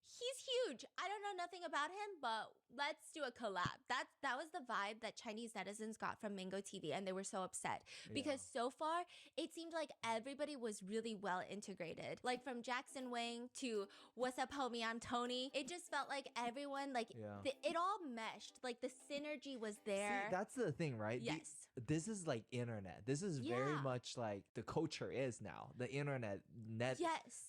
He's huge. I don't know nothing about him, but let's do a collab. That was the vibe that Chinese netizens got from Mango TV, and they were so upset because so far it seemed like everybody was really well integrated. Like from Jackson Wang to What's Up, Homie? I'm Tony. It just felt like everyone it all meshed. Like the synergy was there. See, that's the thing, right? Yes. This is like internet. This is very much like the culture is now. The internet, Yes.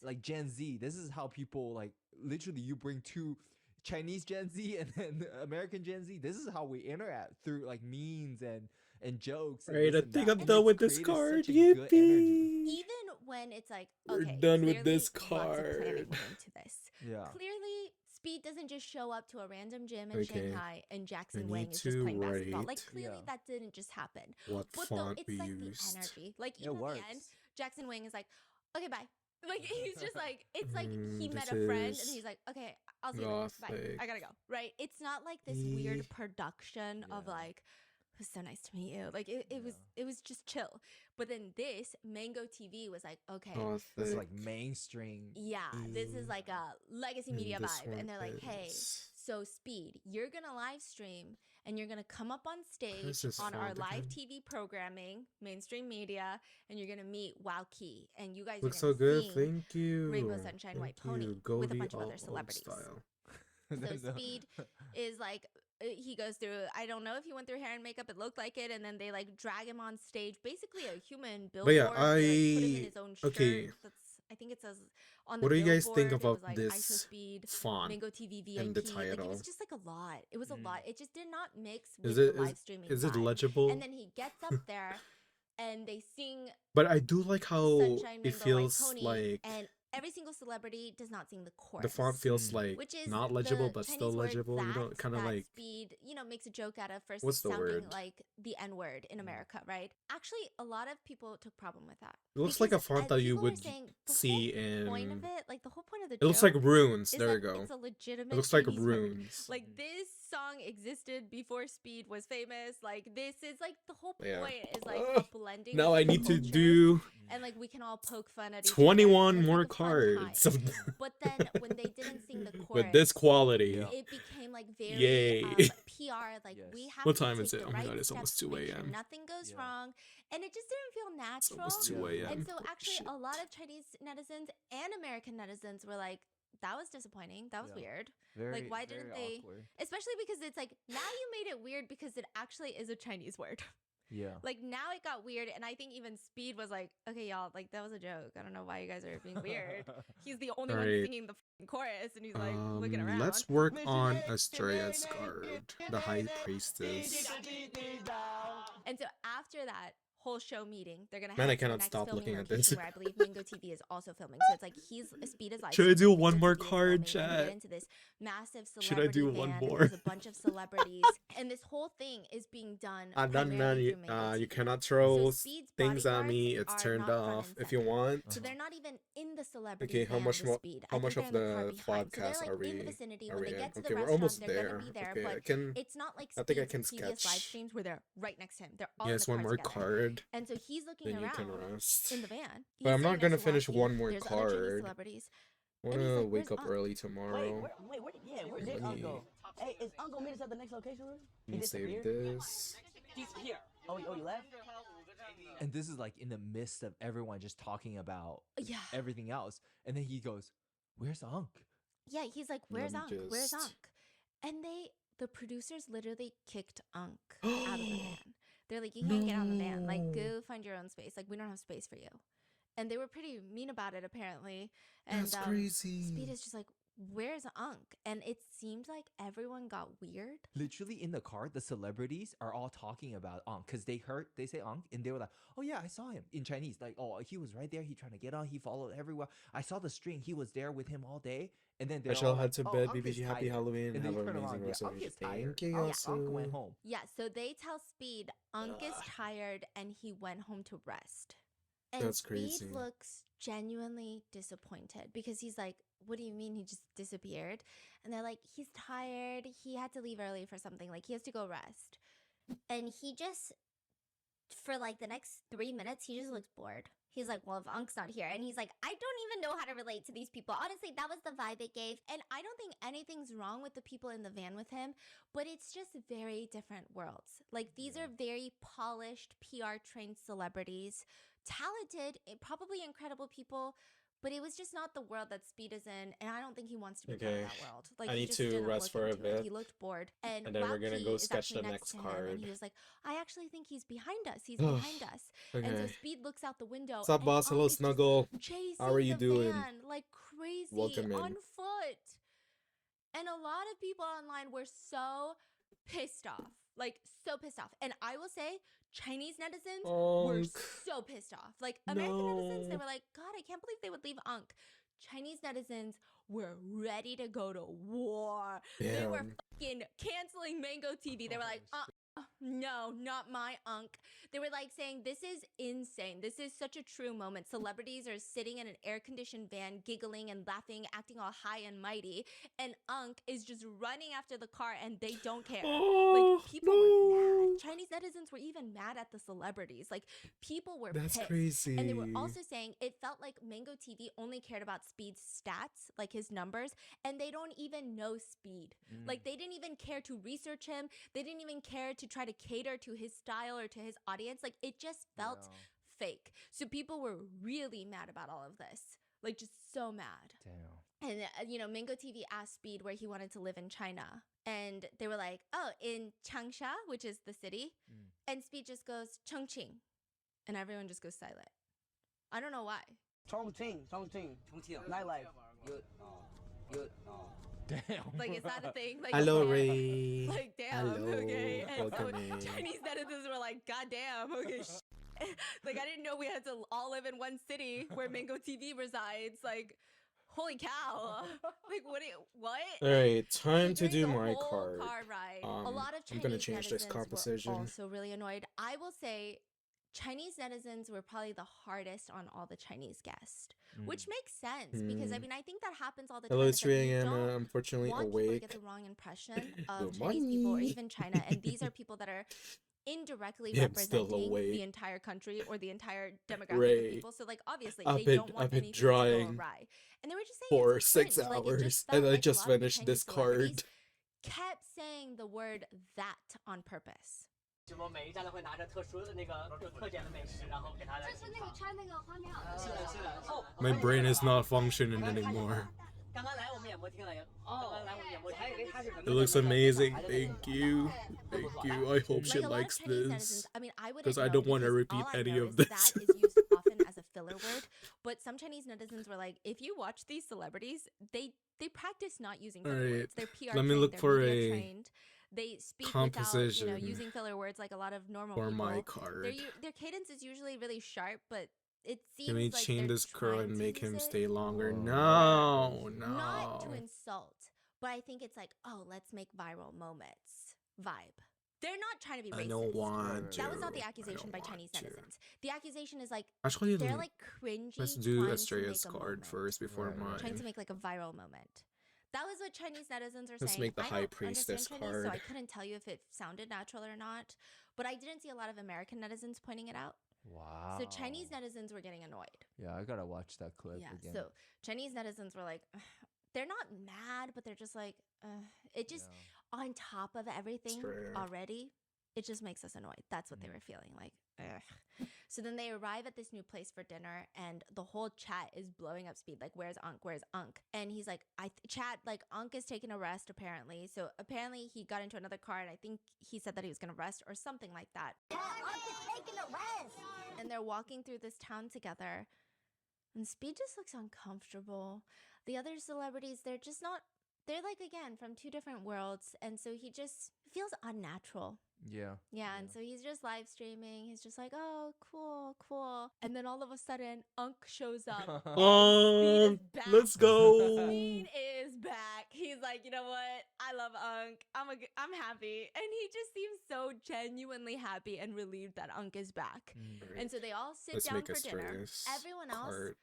like Gen Z. This is how people like literally you bring two Chinese Gen Z and then American Gen Z. This is how we interact through like memes and jokes. And Right, I think I'm done with this card. Yippee! Even when it's like, okay, We're done with clearly this lots of planning card. went into this. Yeah. Clearly, Speed doesn't just show up to a random gym in Okay. Shanghai and Jackson I Wang need is just to playing basketball. Like write clearly that didn't just happen. what But font it's we like used. the energy. Like It even at works. the end, Jackson Wang is like, okay, bye. Like he's just like, it's like he met this a friend and is he's like, okay, I'll see you later. Bye. Gothic. I gotta go. Right? It's not like this Ye- weird production of like, it was so nice to meet you. Like it was just chill. But then this Mango TV was like, okay, This is like mainstream. yeah, this is like a legacy media this vibe. one And they're like, hey, is- so Speed, you're gonna live stream and you're gonna come up on stage this on our font live again? TV programming, mainstream media, and you're gonna meet Wow Ki. And you guys Looks are so gonna good. sing Thank you. Rainbow Sunshine White Thank Pony you. with a Goldie bunch of other old celebrities. style. So Speed is like, he goes through, I don't know if he went through hair and makeup, it looked like it, and then they like drag him on stage, basically a human billboard. But yeah, They, like, put him in his own shirt. okay. That's, I think it says on the What do you guys think billboard, it about was like, I Show this Speed, font Mango TV VIP. and the Like, it title? was just like a lot. It was a lot. It just did not mix with Is it the live streaming is it vibe. legible? And then he gets up there and they sing But I do like how Sunshine it Rainbow White feels Pony, like and every single celebrity does not sing the chorus. The font feels like which is not legible, the but Chinese still word legible. You know, that, kind of that like Speed, you know, makes a joke out of for what's the sounding word? like the N word in America, right? Actually, a lot of people took problem with that. It looks like a Because, font that you people were would saying the see whole point in. of it, like the whole point of the It looks like joke runes. is There that we go. it's a legitimate It looks like Chinese word. runes. Like this song existed before Speed was famous. Like this is like the whole Yeah. point is like a blending. Now of I two need to cultures, do and like we can all poke fun at each other. 21 and it's more like a fun time. cards. But then when they didn't sing the chorus, With this quality. it became like very Yay. PR. Like we have What to time take is it? the Oh my right god, it's steps almost to 2 make sure a.m. nothing goes wrong, and it just didn't feel natural. almost 2 a.m. And so Holy actually, shit. a lot of Chinese netizens and American netizens were like, "That was disappointing. That was weird. Like, why didn't they?" Awkward. Especially because it's like now you made it weird because it actually is a Chinese word. Yeah. Like now it got weird, and I think even Speed was like, "Okay, y'all, like that was a joke. I don't know why you guys are being weird." He's the only one Alright. singing the chorus, and he's like looking around. Let's work on Astrea's card, the High Priestess. And so after that whole show meeting, they're gonna Man, have I the cannot next stop filming looking at location this. where I believe Mango TV is also filming. So it's like Speed is live. Should I do streaming, one Mango more TV is card, filming, and they chat? get into this massive Should I celebrity do van, one and more? there's a bunch of celebrities, and this whole thing is being done Man, primarily you, through Mango you TV. cannot So throw Speed's things at bodyguards me. It's are turned not front off. and If you center. want. So they're not even in the celebrity Okay, how van much with more? Speed. How I much think of they're in the car the behind. So they're podcast like are in the we? vicinity. Are When we they in? get to the Okay, we're restaurant, almost they're there. gonna be there. Okay, I But can. it's not like I think I Speed's can previous live sketch. streams where they're right next to him. They're all Yes, in the one car more together. card. And so he's looking Then you around can rest. in the van. But I'm He's not sitting gonna next to finish Rocky. one more There's other Chinese card. celebrities. I And he's wanna like, wake "Where's up Unc?" early tomorrow. Where's Let Uncle? me, Hey, is Uncle meet us at the next location? let me save this. He's here. Oh, you left? And this is like in the midst of everyone just talking about Yeah. everything else. And then he goes, "Where's Unc?" Yeah, he's like, "Where's Let me Unc? Where's just- Unc?" And the producers literally kicked Unc out of the van. They're like, "You can't get on the van. Like, go find your own space. Like, we don't have space for you." And they were pretty mean about it, apparently. And That's crazy. Speed is just like, "Where's Unc?" And it seemed like everyone got weird. Literally in the car, the celebrities are all talking about Unc because they say Unc, and they were like, "Oh yeah, I saw him in Chinese. Like, oh, he was right there. He trying to get on. He followed everywhere. I saw the string. He was there with him all day." And then I they're shall all head like, to "Oh, bed. Unc is BBG, happy tired." Halloween. And Have they an turn amazing around, rest yeah, of Unc your is tired. Thank you, Unc went Yasu. home. Yeah, so they tell Speed Unc is tired and he went home to rest. And That's Speed crazy. looks genuinely disappointed because he's like, "What do you mean he just disappeared?" And they're like, "He's tired. He had to leave early for something. Like, he has to go rest." And he just, for like the next 3 minutes, he just looks bored. He's like, "Well, if Unc's not here," and he's like, "I don't even know how to relate to these people." Honestly, that was the vibe it gave. And I don't think anything's wrong with the people in the van with him, but it's just very different worlds. Like, these are very polished, PR trained celebrities, talented, probably incredible people. But it was just not the world that Speed is in, and I don't think he wants to be part of Okay. that world. Like, I he need just to didn't rest look for a into it. bit. He looked bored, and And then we're gonna Wowkey go is sketch actually the next next to him, and card. he was like, "I actually think he's behind us. He's behind us." And so Okay. Speed looks out the window. What's up, and boss? Hello, Unc is just Snuggle. chasing How are you the doing? van like crazy Welcome in. on foot. And a lot of people online were so pissed off. Like, so pissed off. And I will say, Chinese netizens were Unc. so pissed off. Like, American netizens, they were like, "God, I can't believe they would leave Unc." Chinese netizens were ready to go to war. They were Damn. fucking canceling Mango TV. They were like, "No, not my Unc." They were like saying, "This is insane. This is such a true moment. Celebrities are sitting in an air-conditioned van, giggling and laughing, acting all high and mighty, and Unc is just running after the car and they don't care." Like, people were mad. Chinese netizens were even mad at the celebrities. Like, people were That's pissed. And they were crazy. also saying it felt like Mango TV only cared about Speed's stats, like his numbers, and they don't even know Speed. Like, they didn't even care to research him. They didn't even care to try to cater to his style or to his audience. Like, it just felt fake. So people were really mad about all of this. Like, just so mad. Damn. And, Mango TV asked Speed where he wanted to live in China. And they were like, "Oh, in Changsha, which is the city." And Speed just goes, "Chongqing." And everyone just goes silent. I don't know why. Chongqing. Nightlife. Damn. Like, is that a thing? Like, Hello, damn. Ray. Like, damn. Hello. Okay. And so Welcome in. Chinese netizens were like, "God damn." Okay. Like, I didn't know we had to all live in one city where Mango TV resides. Like, holy cow. Like, what? All right, time So to during do the my whole card. car ride, a lot of I'm gonna Chinese change this netizens were composition. also really annoyed. I will say Chinese netizens were probably the hardest on all the Chinese guests, which makes sense because I mean, I think that happens all the time. Hello, It's it's like you Anna. don't Unfortunately, want people to get awake. the wrong impression of Good Chinese people or morning. even China, and these are people that are indirectly Yeah, I'm still representing awake. the entire country or the entire demographic of Right. people. So like obviously I've they been- don't want I've been anything to go drawing awry. And they were just saying for it's 6 cringe. Like it hours, just and felt I like a just lot of the finished Chinese this card. celebrities kept saying the word that on purpose. 什么每一站都会拿着特殊的那个有特点的美食，然后给他来。就是那个穿那个花棉袄。是的，是的。哦。My brain is not functioning anymore. 刚刚来我们演播厅了，刚刚来我们演播厅，还以为他是什么。 It looks amazing. Thank you. Thank you. I hope she Like a lot of likes Chinese this. netizens, I mean, I wouldn't Because I know don't want to because repeat all I any know of is this. That is used often as a filler word, but some Chinese netizens were like, if you watch these celebrities, they practice not using filler Alright, words. They're PR let me trained, look they're for media a trained. They speak without, you know, composition using filler words like a lot of normal for people. my card. Their cadence is usually really sharp, but it seems Can we like chain they're this curl trying and to make use him it. stay longer? Whoa. No, Not to no. insult, but I think it's like, oh, let's make viral moments vibe. They're not trying to be racist. I don't want to. That was not the I accusation don't by Chinese want to. netizens. The accusation is like Actually, they're like cringy. let's do trying to Estrella's make a card moment. first before mine. Trying to make like a viral moment. That was what Chinese netizens are Let's saying. make the I High don't Priestess understand Chinese, so I card. couldn't tell you if it sounded natural or not. But I didn't see a lot of American netizens pointing it out. Wow. So Chinese netizens were getting annoyed. Yeah, I gotta watch that clip Yeah. again. So Chinese netizens were like, they're not mad, but they're just like, it just on top of everything Straight. already, it just makes us annoyed. That's what they were feeling like. Ugh. So then they arrive at this new place for dinner, and the whole chat is blowing up Speed. Like, where's Unk? Where's Unk? And he's like, chat, like, Unk is taking a rest, apparently. So apparently he got into another car, and I think he said that he was going to rest or something like that. Yeah, Unk is taking a rest. And they're walking through this town together, and Speed just looks uncomfortable. The other celebrities, they're just not, they're like, again, from two different worlds. And so he just feels unnatural. Yeah. And so he's just live streaming. He's just like, oh, cool, cool. And then all of a sudden, Unk shows up. Speed is back. Let's go. Speed is back. He's like, you know what? I love Unk. I'm happy. And he just seems so genuinely happy and relieved that Unk is back. And so they all sit Let's down make for a dinner. Stray's Everyone else, card.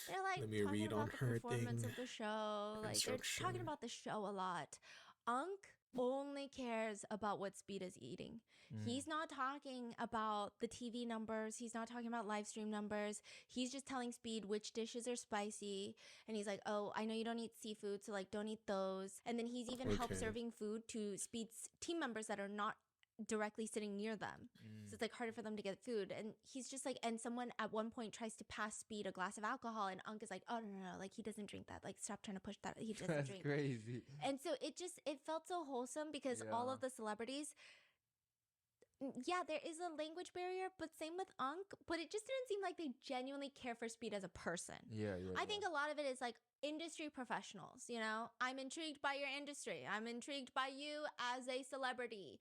they're like Let me talking read about on the her performance thing. of the show. Like they're talking Construction. about the show a lot. Unk only cares about what Speed is eating. He's not talking about the TV numbers. He's not talking about live stream numbers. He's just telling Speed which dishes are spicy. And he's like, oh, I know you don't eat seafood, so like don't eat those. And then he's even help serving food to Speed's team members that are not directly sitting near them. So it's like harder for them to get food. And he's just like, and someone at one point tries to pass Speed a glass of alcohol, and Unk is like, oh no, like he doesn't drink that. Like stop trying to push that. He doesn't That's drink. crazy. And so it felt so wholesome because all of the celebrities, yeah, there is a language barrier, but same with Unk, but it just didn't seem like they genuinely care for Speed as a person. I think a lot of it is like industry professionals, you know? I'm intrigued by your industry. I'm intrigued by you as a celebrity.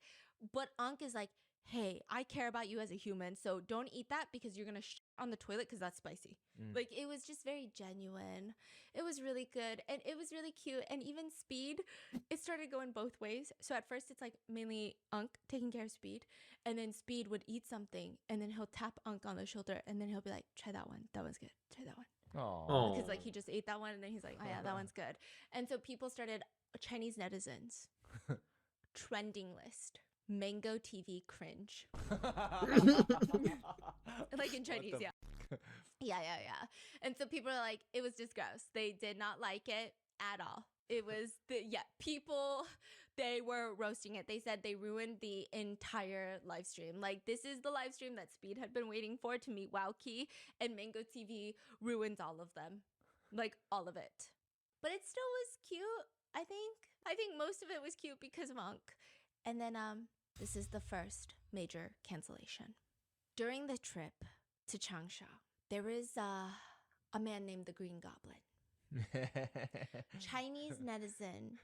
But Unk is like, hey, I care about you as a human, so don't eat that because you're gonna on the toilet because that's spicy. Like, it was just very genuine. It was really good, and it was really cute. And even Speed, it started going both ways. So at first, it's like mainly Unk taking care of Speed, and then Speed would eat something, and then he'll tap Unk on the shoulder, and then he'll be like, try that one. That one's good. Try that one. Oh. Because like he just ate that one, and then he's like, oh yeah, that one's good. And so people started, Chinese netizens, trending list. Mango TV cringe. Like in Chinese, yeah. Yeah. And so people are like, it was just gross. They did not like it at all. It was, people, they were roasting it. They said they ruined the entire live stream. Like, this is the live stream that Speed had been waiting for to meet Wowkey, and Mango TV ruins all of them. Like, all of it. But it still was cute, I think. I think most of it was cute because of Unk. And then, this is the first major cancellation. During the trip to Changsha, there is a man named the Green Goblin. Chinese netizens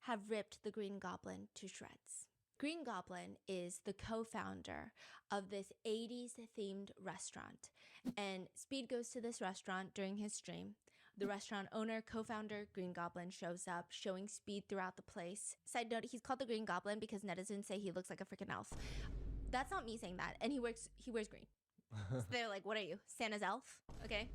have ripped the Green Goblin to shreds. Green Goblin is the co-founder of this 80s themed restaurant. And Speed goes to this restaurant during his stream. The restaurant owner, co-founder, Green Goblin shows up, showing Speed throughout the place. Side note, he's called the Green Goblin because netizens say he looks like a freaking elf. That's not me saying that. And he wears green. So they're like, what are you, Santa's elf? Okay.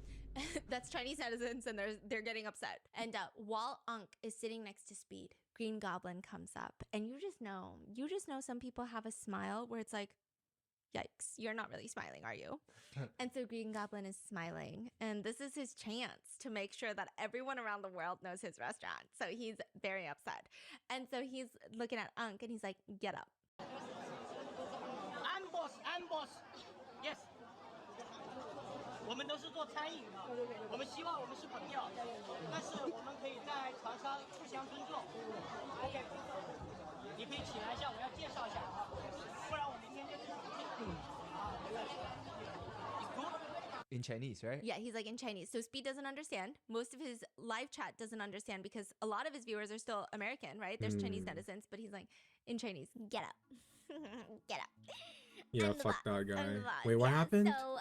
That's Chinese netizens, and they're getting upset. And while Unk is sitting next to Speed, Green Goblin comes up, and you just know some people have a smile where it's like, yikes, you're not really smiling, are you? And so Green Goblin is smiling, and this is his chance to make sure that everyone around the world knows his restaurant. So he's very upset. And so he's looking at Unk, and he's like, get up. I'm boss, yes. 我们都是做餐饮的，我们希望我们是朋友，但是我们可以在床上互相尊重。OK， 你可以起来一下，我要介绍一下啊，不然我明天就。In Chinese, right? Yeah, he's like in Chinese. So Speed doesn't understand. Most of his live chat doesn't understand because a lot of his viewers are still American, right? There's Chinese netizens, but he's like in Chinese, get up. Get up. Yeah, fuck that guy. Wait, what happened? So,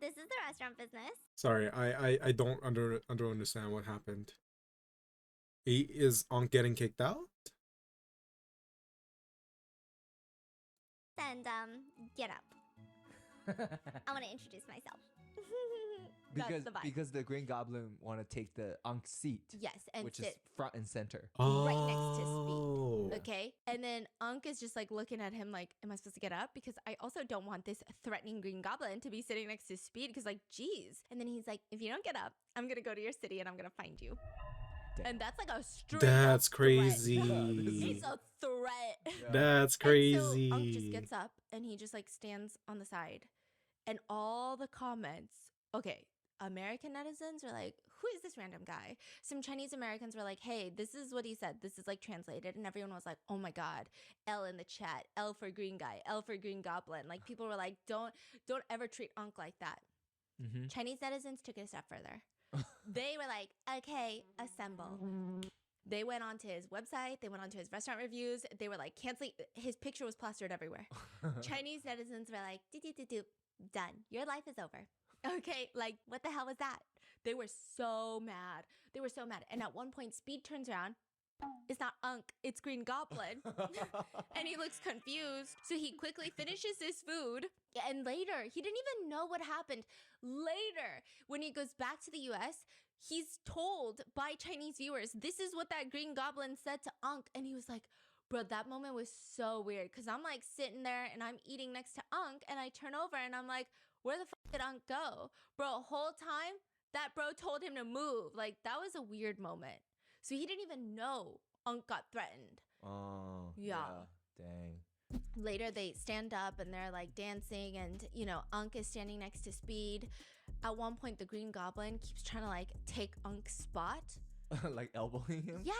this is the restaurant business. Sorry, I don't understand what happened. Is Unk getting kicked out? And, get up. I want to introduce myself. Because the Green Goblin want to take the Unk seat. Yes, and which sit is front and center. right next to Speed. Okay, and then Unk is just like looking at him like, am I supposed to get up? Because I also don't want this threatening Green Goblin to be sitting next to Speed because like, geez. And then he's like, if you don't get up, I'm gonna go to your city and I'm gonna find you. Damn. And that's like a straight That's up crazy. It's a threat. Yeah. That's crazy. And so Unk just gets up and he just like stands on the side, and all the comments. Okay. American netizens are like, who is this random guy? Some Chinese Americans were like, hey, this is what he said. This is like translated. And everyone was like, oh my God, L in the chat, L for green guy, L for Green Goblin. Like people were like, don't ever treat Unk like that. Chinese netizens took it a step further. They were like, okay, assemble. They went onto his website. They went onto his restaurant reviews. They were like canceling. His picture was plastered everywhere. Chinese netizens were like, done. Your life is over. Okay, like, what the hell was that? They were so mad. They were so mad. And at one point, Speed turns around. It's not Unk, it's Green Goblin. And he looks confused. So he quickly finishes his food. And later, he didn't even know what happened. Later, when he goes back to the US, he's told by Chinese viewers, this is what that Green Goblin said to Unk. And he was like, bro, that moment was so weird. Because I'm like sitting there and I'm eating next to Unk. And I turn over and I'm like, where the fuck did Unk go? Bro, whole time, that bro told him to move. Like, that was a weird moment. So he didn't even know Unk got threatened. Oh, yeah. Dang. Later, they stand up and they're like dancing, and you know, Unk is standing next to Speed. At one point, the Green Goblin keeps trying to like take Unk's spot. Like elbowing him? Yeah,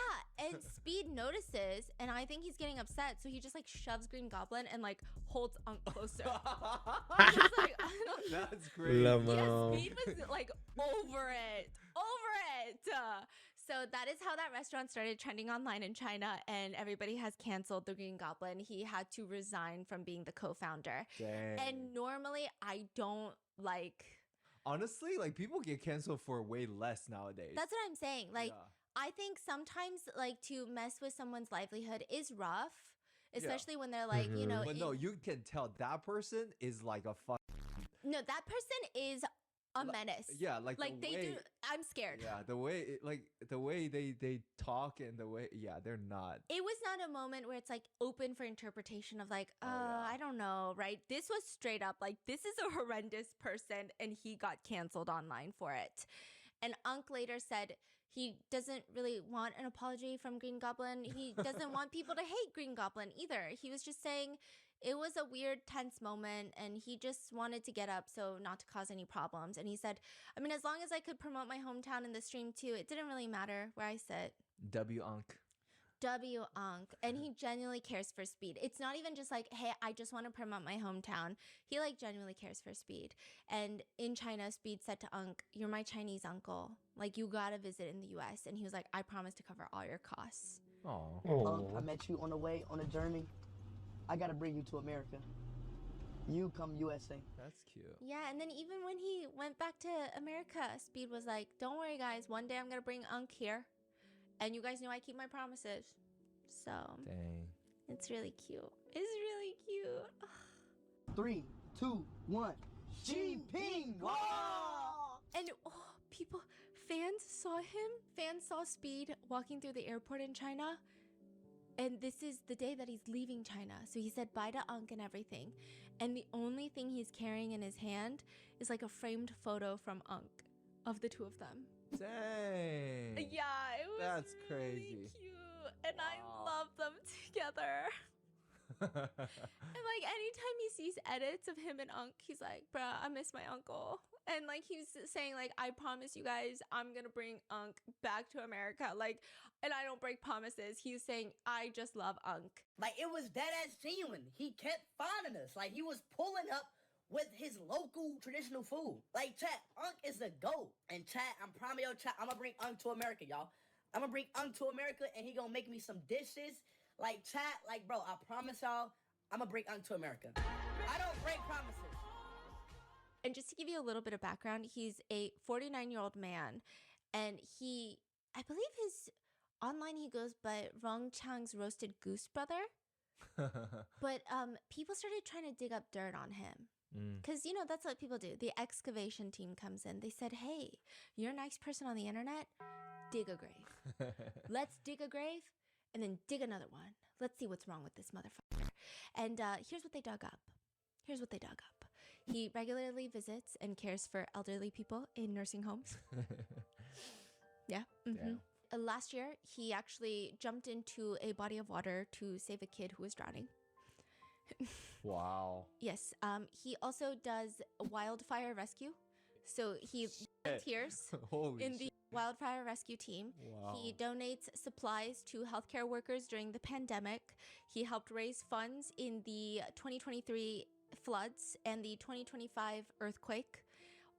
and Speed notices, and I think he's getting upset, so he just like shoves Green Goblin and like holds Unk closer. I'm just like, I don't know. That's great. Yeah, Speed was like over it. So that is how that restaurant started trending online in China, and everybody has canceled the Green Goblin. He had to resign from being the co-founder. Dang. And normally I don't like... Honestly, like people get canceled for way less nowadays. That's what I'm saying. Like, I think sometimes like to mess with someone's livelihood is rough, especially when they're like, you know... But no, you can tell that person is like a fuck. No, that person is a menace. Yeah, like they do. I'm scared. Yeah, the way they talk and the way they're not. It was not a moment where it's like open for interpretation of like, I don't know, right? This was straight up like, this is a horrendous person, and he got canceled online for it. And Unk later said he doesn't really want an apology from Green Goblin. He doesn't want people to hate Green Goblin either. He was just saying it was a weird, tense moment, and he just wanted to get up so not to cause any problems. And he said, I mean, as long as I could promote my hometown in the stream too, it didn't really matter where I sit. W Unk. And he genuinely cares for Speed. It's not even just like, hey, I just want to promote my hometown. He like genuinely cares for Speed. And in China, Speed said to Unk, you're my Chinese uncle. Like, you gotta visit in the US. And he was like, I promise to cover all your costs. Oh. I met you on the way on a journey. I gotta bring you to America. You come USA. That's cute. Yeah, and then even when he went back to America, Speed was like, don't worry, guys. One day I'm going to bring Unk here. And you guys know I keep my promises. So, Dang. it's really cute. It's really cute. 3, 2, 1. Jinping! And fans saw him. Fans saw Speed walking through the airport in China. And this is the day that he's leaving China. So he said bye to Unk and everything. And the only thing he's carrying in his hand is like a framed photo from Unk of the two of them. Dang. Yeah, it was That's really crazy. cute. And I love them together. And like anytime he sees edits of him and Unk, he's like, bruh, I miss my uncle. And like he's saying like, I promise you guys, I'm gonna bring Unk back to America. Like, and I don't break promises. He's saying, I just love Unk. Like, it was dead ass genuine. He kept finding us. Like, he was pulling up with his local traditional food. Like, chat, Unk is the GOAT. And chat, I'm proud of your chat. I'm gonna bring Unk to America, y'all. I'm gonna bring Unk to America and he gonna make me some dishes. Like, chat, like, bro, I promise y'all, I'm gonna bring Unk to America. I don't break promises. And just to give you a little bit of background, he's a 49-year-old man. And I believe online he goes by Rong Chang's Roasted Goose Brother. But people started trying to dig up dirt on him. Because, you know, that's what people do. The excavation team comes in. They said, hey, you're a nice person on the internet. Dig a grave. Let's dig a grave and then dig another one. Let's see what's wrong with this motherfucker. And here's what they dug up. He regularly visits and cares for elderly people in nursing homes. Yeah. Last year, he actually jumped into a body of water to save a kid who was drowning. Wow. Yes. He also does wildfire rescue. So he volunteers in the wildfire rescue team. Wow. He donates supplies to healthcare workers during the pandemic. He helped raise funds in the 2023 floods and the 2025 earthquake.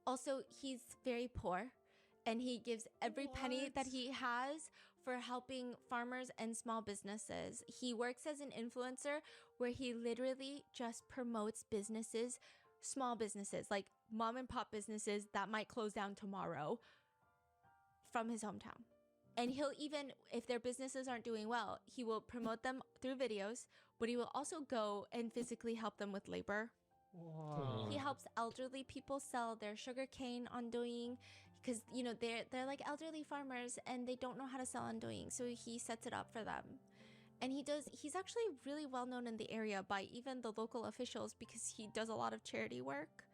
Also, he's very poor and he gives every penny that he has for helping farmers and small businesses. He works as an influencer where he literally just promotes businesses, small businesses, like mom and pop businesses that might close down tomorrow from his hometown. And he'll even, if their businesses aren't doing well, he will promote them through videos, but he will also go and physically help them with labor. Wow. He helps elderly people sell their sugar cane undoing because, you know, they're like elderly farmers and they don't know how to sell undoing. So he sets it up for them. And he's actually really well known in the area by even the local officials because he does a lot of charity work.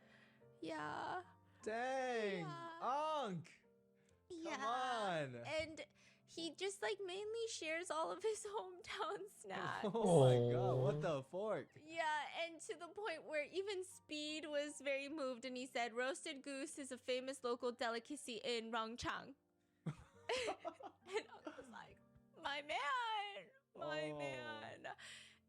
Yeah. Dang. Yeah. Unk. Yeah. Come on. And he just like mainly shares all of his hometown snacks. Oh my god, what the fork? Yeah, and to the point where even Speed was very moved and he said roasted goose is a famous local delicacy in Rongchang. And I was like, my man.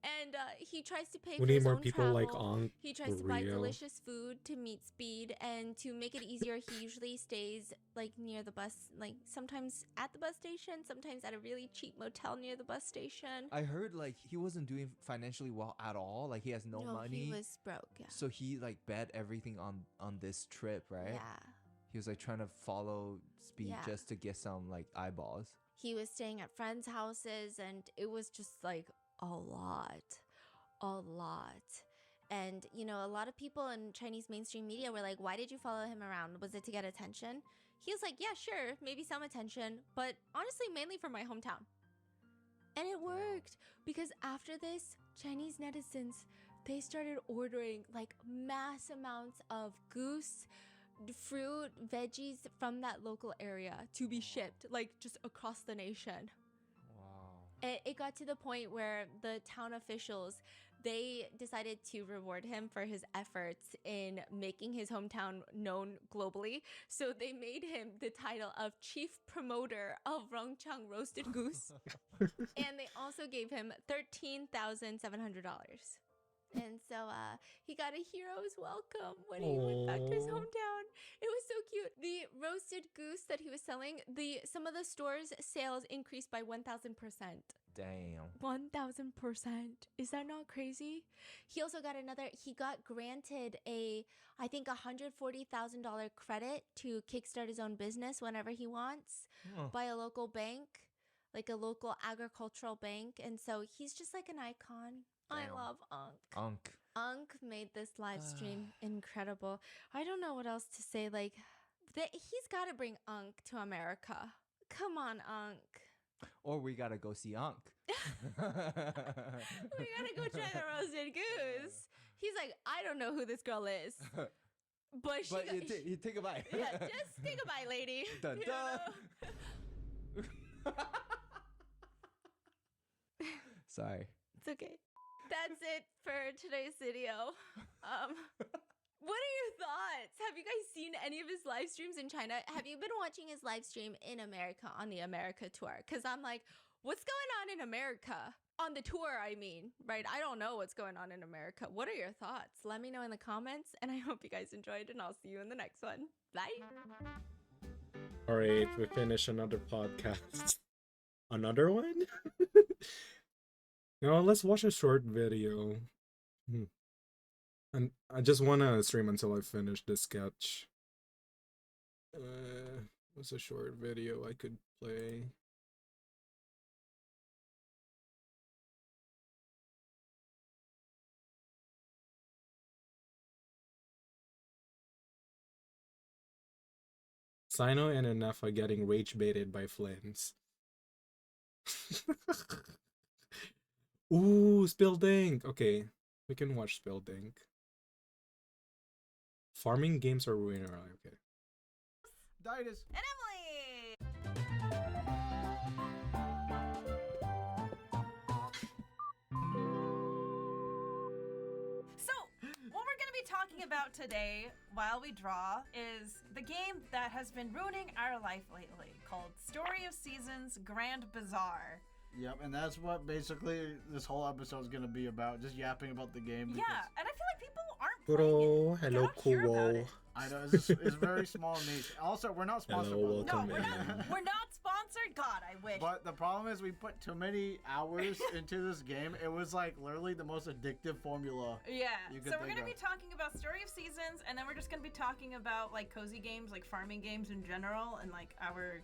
And he tries to pay We for need his more own people travel. like Unk He tries to for buy real. delicious food to meet Speed, and to make it easier, he usually stays like near the bus, like sometimes at the bus station, sometimes at a really cheap motel near the bus station. I heard like he wasn't doing financially well at all. Like he has no money. He was broke. Yeah. So he like bet everything on this trip, right? Yeah. He was like trying to follow Speed Yeah. just to get some like eyeballs. He was staying at friends' houses, and it was just like a lot. And, you know, a lot of people in Chinese mainstream media were like, why did you follow him around? Was it to get attention? He was like, yeah, sure, maybe some attention, but honestly, mainly for my hometown. And it worked because after this, Chinese netizens, they started ordering like mass amounts of goose, fruit, veggies from that local area to be shipped like just across the nation. It got to the point where the town officials, they decided to reward him for his efforts in making his hometown known globally. So they made him the title of Chief Promoter of Rongchang Roasted Goose. And they also gave him $13,700. And so he got a hero's welcome when he went back to his hometown. It was so cute. The roasted goose that he was selling, some of the stores' sales increased by 1,000%. Damn. 1,000%. Is that not crazy? He also got he got granted I think $140,000 credit to kickstart his own business whenever he wants by a local bank, like a local agricultural bank. And so he's just like an icon. I Damn. love Unk. Unk made this live stream incredible. I don't know what else to say. Like, he's got to bring Unk to America. Come on, Unk. Or we gotta go see Unk. We gotta go try the roasted goose. He's like, I don't know who this girl is. But you take a bite. Yeah, just take a bite, lady. Dun, You dun. know? Sorry. It's okay. That's it for today's video. What are your thoughts? Have you guys seen any of his live streams in China? Have you been watching his live stream in America on the America tour? Because I'm like, what's going on in America? On the tour, I mean, right? I don't know what's going on in America. What are your thoughts? Let me know in the comments, and I hope you guys enjoyed, and I'll see you in the next one. Bye. All right, we finished another podcast. Another one? No, let's watch a short video. And I just want to stream until I finish this sketch. What's a short video I could play? Sino and Enough are getting rage baited by flames. Ooh, Spilled Ink. Okay, we can watch Spilled Ink. Farming games are ruining our life. Okay. Ditus. And Emily! So, what we're going to be talking about today while we draw is the game that has been ruining our life lately, called Story of Seasons Grand Bazaar. Yep, and that's what basically this whole episode is going to be about, just yapping about the game. Yeah, and I feel like people aren't Bro, hello, cool. I know, it's very small niche. Also, we're not sponsored. Hello, by welcome We're not sponsored? God, I wish. But the problem is we put too many hours into this game. It was like literally the most addictive formula. Yeah, you could so we're think going to of. be talking about Story of Seasons, and then we're just going to be talking about like cozy games, like farming games in general, and like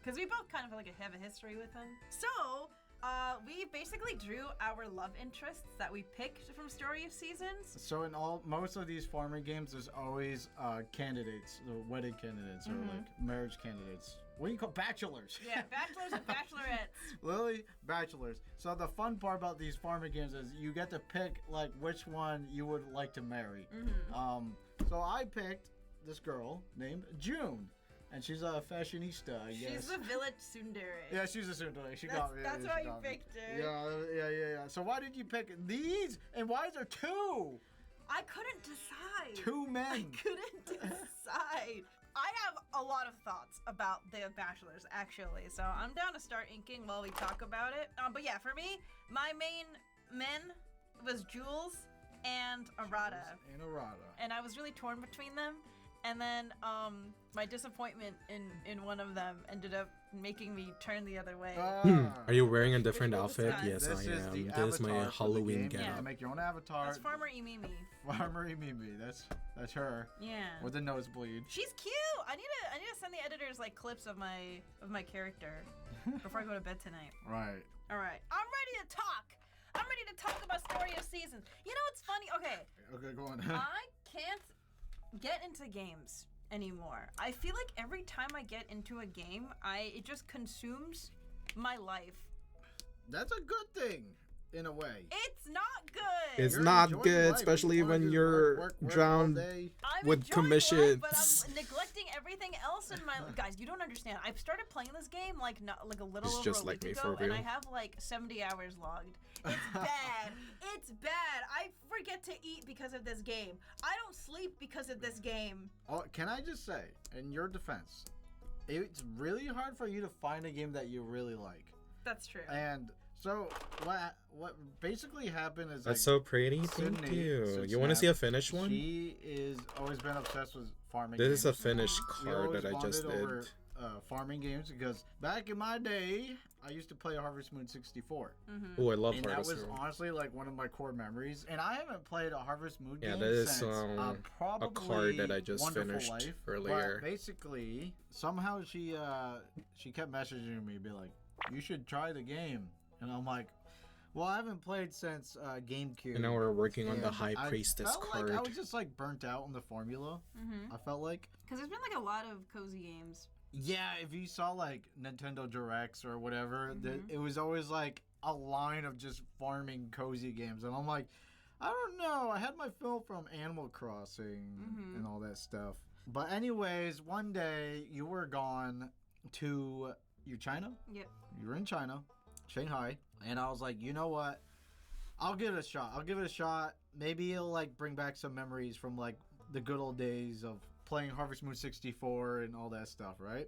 because we both kind of like have a history with them. So, we basically drew our love interests that we picked from Story of Seasons. So in most of these farming games, there's always candidates, the wedding candidates, or like marriage candidates. What do you call bachelors? Yeah, bachelors and bachelorettes. Literally, bachelors. So the fun part about these farming games is you get to pick like which one you would like to marry. So I picked this girl named June. And she's a fashionista, I guess. She's a village tsundere. Yeah, she's a tsundere. She got me. That's why you picked her. Yeah. So why did you pick these? And why is there two? I couldn't decide. Two men. I couldn't decide. I have a lot of thoughts about the Bachelors, actually. So I'm down to start inking while we talk about it. But yeah, for me, my main men was Jules and Arata. And I was really torn between them. And then my disappointment in one of them ended up making me turn the other way. Are you wearing a different outfit? Yes, This I is am. the This is my avatar for the Halloween game. You getup. have to make your own avatar. That's Farmer Imimi. Farmer Imimi. That's her. Yeah. With a nosebleed. She's cute. I need to send the editors like clips of my character before I go to bed tonight. Right. All right. I'm ready to talk. I'm ready to talk about Story of Seasons. You know what's funny? Okay, go on. I can't get into games anymore. I feel like every time I get into a game, it just consumes my life. That's a good thing, in a way. It's not good. It's not good, especially when you're drowned with commissions. But I'm neglecting everything else in my guys. You don't understand. I started playing this game like a little It's over just a like week me, ago, for and real. I have like 70 hours logged. It's bad. It's bad. I forget to eat because of this game. I don't sleep because of this game. Oh, can I just say, in your defense, it's really hard for you to find a game that you really like. That's true. And So what basically happened is That's like, so pretty. Thank Sydney, you. so You want to see a Snap, finished one? She is always been obsessed with farming. This games. is a finished We card always that I just bonded did. over, farming games because back in my day, I used to play Harvest Moon 64. Oh, I love and Harvest that was Moon. honestly like one of my core memories. And I haven't played a Harvest Moon Yeah, game that is since a probably card that I just Wonderful finished Life. earlier. But basically, somehow she kept messaging me, be like, "You should try the game," and I'm like, well, I haven't played since GameCube. And now we're working on the and High I Priestess felt card. Like I was just like burnt out on the formula. I felt like. Because there's been like a lot of cozy games. Yeah, if you saw like Nintendo Directs or whatever, it was always like a line of just farming cozy games, and I'm like, I don't know. I had my fill from Animal Crossing and all that stuff. But anyways, one day you were gone to China. Yep. You were in China, Shanghai, and I was like, you know what? I'll give it a shot. I'll give it a shot. Maybe it'll like bring back some memories from like the good old days of playing Harvest Moon 64 and all that stuff, right?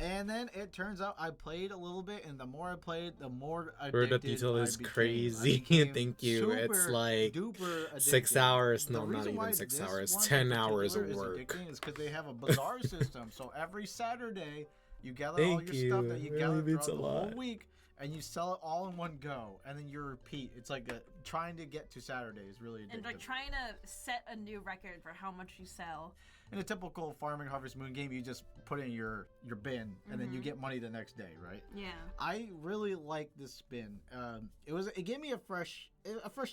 And then it turns out I played a little bit, and the more I played, the more addicted The detail I is became. crazy. I became Thank you. It's super like duper 6 addicted. hours. The No, not reason why even 6 this hours. one in 10 hours of particular is work. addicting is because they have a bazaar system. So every Saturday, you gather all Thank your stuff you. that you It gather really means throughout a the whole lot. week, and you sell it all in one go, and then you repeat. It's like trying to get to Saturday is really addictive. And like trying to set a new record for how much you sell. In a typical farming Harvest Moon game, you just put in your bin, and then you get money the next day, right? Yeah. I really like this spin. It gave me a fresh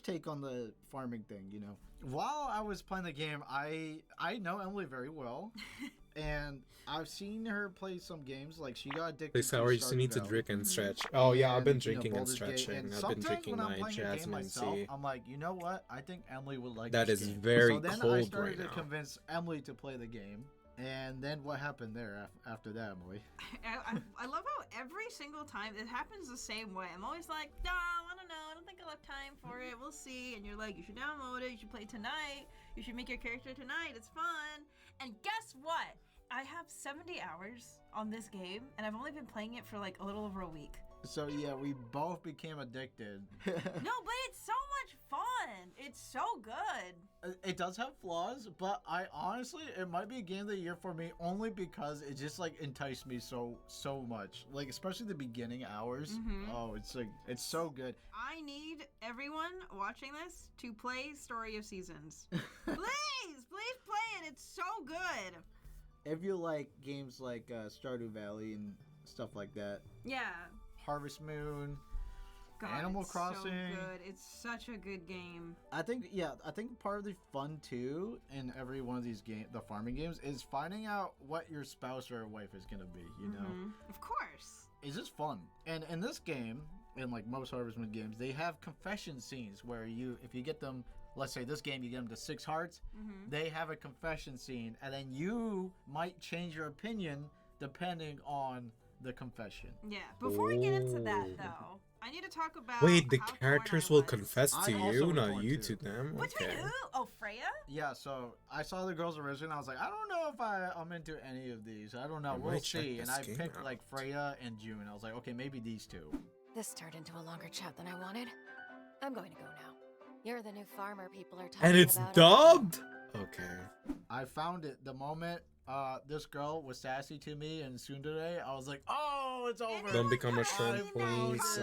take on the farming thing. You know, while I was playing the game, I know Emily very well, and I've seen her play some games. Like she got addicted. This hour, you still need to drink and stretch. Oh yeah, I've been drinking and Baldur's Gate. stretching. And I've been sometimes drinking when I'm my playing a game Jasmine myself, tea. I'm like, you know what? I think Emily would like That this is game. very so then I cold started right to now. convince Emily to play the game. And then what happened there after that, Emily? I love how every single time it happens the same way. I'm always like, no, I don't know. I don't think I'll have time for it. We'll see. And you're like, you should download it. You should play tonight. You should make your character tonight. It's fun. And guess what? I have 70 hours on this game, and I've only been playing it for like a little over a week. So yeah, we both became addicted. No, but it's so much fun. It's so good. It does have flaws, but I honestly, it might be a game of the year for me only because it just like enticed me so much. Like especially the beginning hours. Oh, it's like it's so good. I need everyone watching this to play Story of Seasons. Please play it. It's so good. If you like games like Stardew Valley and stuff like that. Yeah. Harvest Moon, God, Animal it's Crossing. So good. It's such a good game. I think part of the fun too in every one of these the farming games is finding out what your spouse or wife is gonna be. You know, of course. It's just fun. And in this game, in like most Harvest Moon games, they have confession scenes where if you get them. Let's say this game, you get them to 6 hearts. They have a confession scene, and then you might change your opinion depending on the confession. Yeah. Before we get into that, though, I need to talk about. Wait, the how characters torn I will was. confess to I also you, was not torn you too. to them. Which Okay. one? Oh, Freya? Yeah, so I saw the girls' original. I was like, I don't know if I'm into any of these. I don't know. I We'll might check see. And this I game picked out. like Freya and June. I was like, okay, maybe these two. This turned into a longer chat than I wanted. I'm going to go now. You're the new farmer people are talking And it's about. dubbed? Okay. I found it the moment this girl was sassy to me and Tsundere. I was like, oh, it's over. Don't become a shrimp, I please.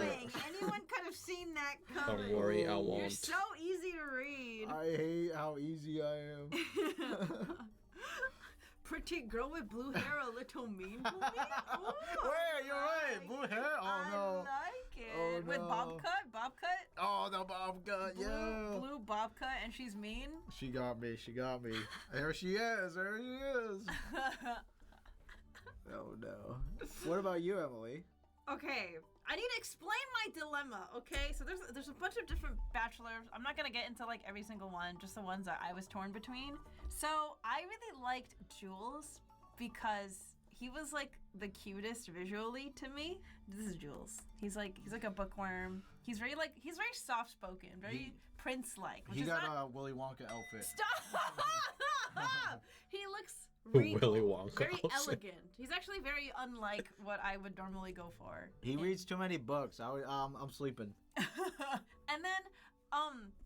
Anyone could have seen that coming. Don't worry, I You're won't. so easy to read. I hate how easy I am. Pretty girl with blue hair, a little mean to me. Ooh, Wait, you're right. Blue hair? Oh, no. I like it. Oh, With no. bob cut. Oh, the bob cut, yeah. Blue bob cut, and she's mean. She got me. There she is. Oh, no. What about you, Emily? Okay, I need to explain my dilemma, okay? So there's a bunch of different bachelors. I'm not gonna get into like every single one, just the ones that I was torn between. So I really liked Jules because he was like the cutest visually to me. This is Jules. He's like a bookworm. He's very soft spoken, very prince like. He got a Willy Wonka outfit. Stop! He looks Willy Wonka. very outfit. elegant. He's actually very unlike what I would normally go for. He reads too many books. I'm sleeping. And then,